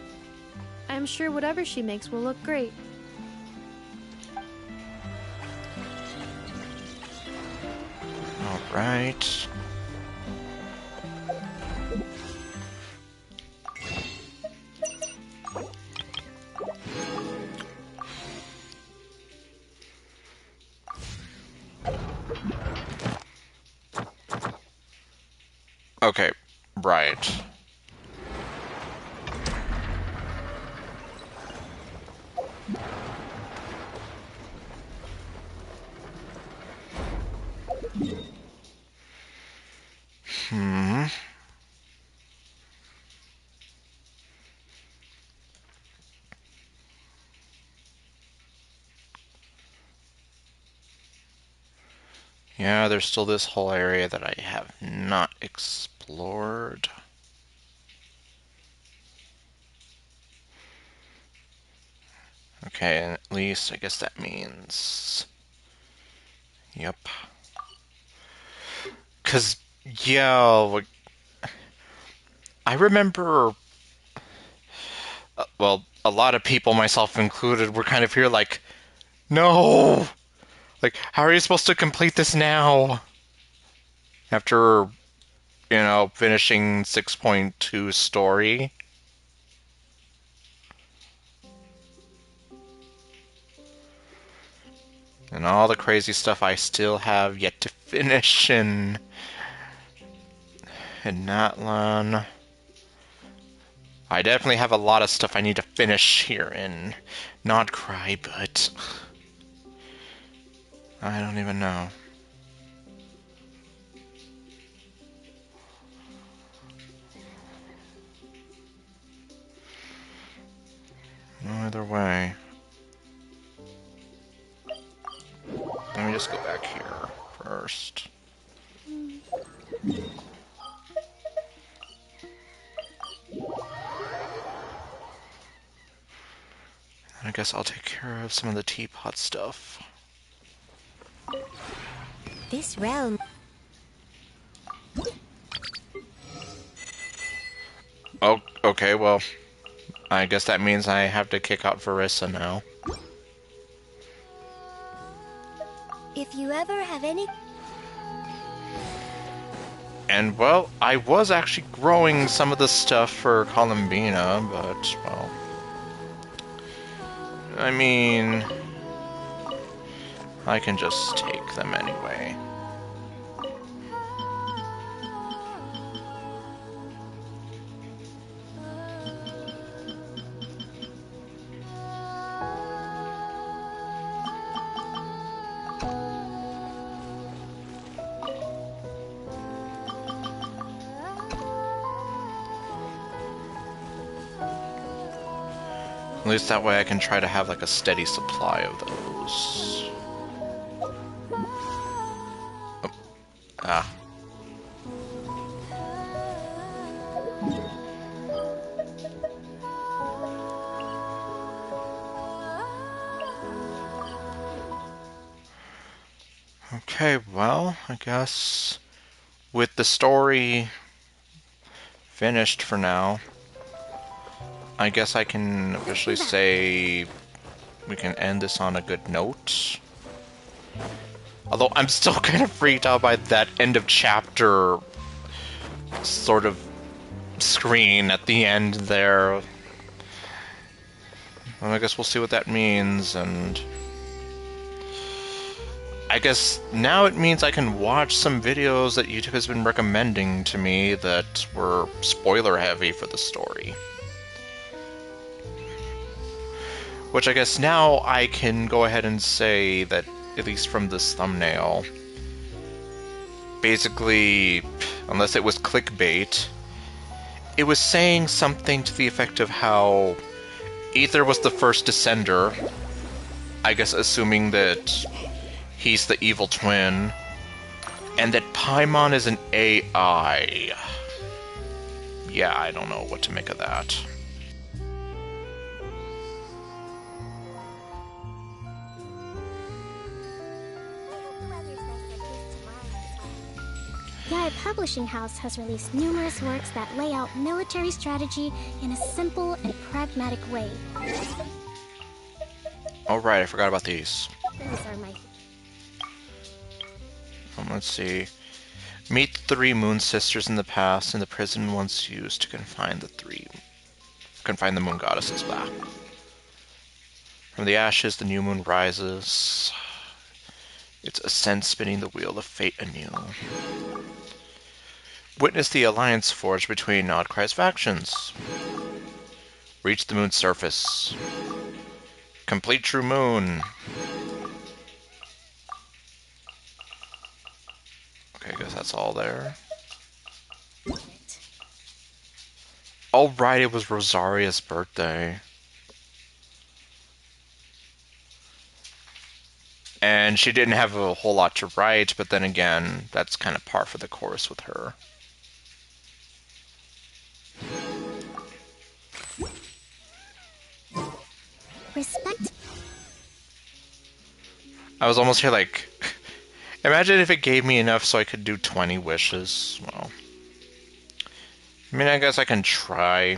I am sure whatever she makes will look great. All right. Okay, right. Yeah, there's still this whole area that I have not explored. Okay, and at least I guess that means... Yep. 'Cause, yeah, like... I remember... well, a lot of people, myself included, were kind of here like, no! Like, how are you supposed to complete this now? After, you know, finishing 6.2 story. And all the crazy stuff I still have yet to finish in Natlan. I definitely have a lot of stuff I need to finish here in Not Cry, but I don't even know. No other way. Let me just go back here first. guess I'll take care of some of the teapot stuff. This realm. Oh, okay, well, I guess that means I have to kick out Verissa now. If you ever have any... And, well, I was actually growing some of the stuff for Columbina, but, well... I mean... I can just take them anyway. At least that way I can try to have like a steady supply of those. Oh. Ah. Okay, well, I guess with the story finished for now, I guess I can officially say we can end this on a good note. Although I'm still kind of freaked out by that end of chapter sort of screen at the end there. Well, I guess we'll see what that means, and I guess now it means I can watch some videos that YouTube has been recommending to me that were spoiler heavy for the story. Which I guess now I can go ahead and say that, at least from this thumbnail, basically, unless it was clickbait, it was saying something to the effect of how Aether was the first Descender, I guess assuming that he's the evil twin, and that Paimon is an AI. Yeah, I don't know what to make of that. Yaya Publishing House has released numerous works that lay out military strategy in a simple and pragmatic way. Oh right, I forgot about these. These are my... Let's see. Meet the 3 Moon Sisters in the past in the prison once used to confine the Moon Goddesses back. From the ashes, the new moon rises. Its ascent spinning the wheel of fate anew. Witness the alliance forged between Nodcry's factions. Reach the moon's surface. Complete True Moon. Okay, I guess that's all there. Oh right, it was Rosaria's birthday. And she didn't have a whole lot to write, but then again, that's kind of par for the course with her. Respect. I was almost here like, imagine if it gave me enough so I could do 20 wishes. Well, I mean, I guess I can try.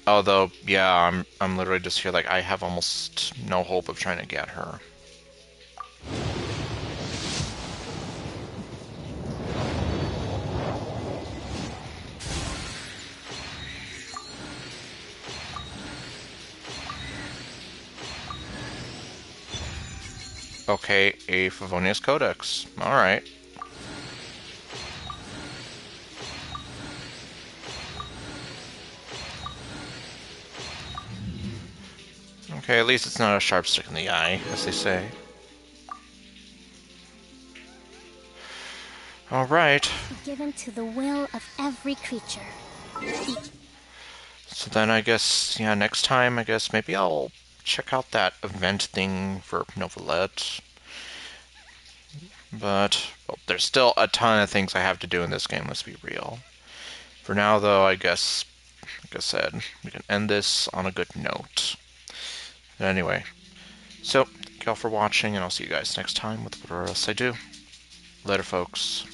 Although, yeah, I'm literally just here like I have almost no hope of trying to get her. Okay, a Favonius Codex. Alright. Okay, at least it's not a sharp stick in the eye, as they say. Alright. Given to the will of every creature. So then I guess, yeah, next time, I guess maybe I'll check out that event thing for Novelette. But, well, there's still a ton of things I have to do in this game, let's be real. For now, though, I guess, like I said, we can end this on a good note. Anyway, so thank y'all for watching, and I'll see you guys next time with whatever else I do. Later, folks.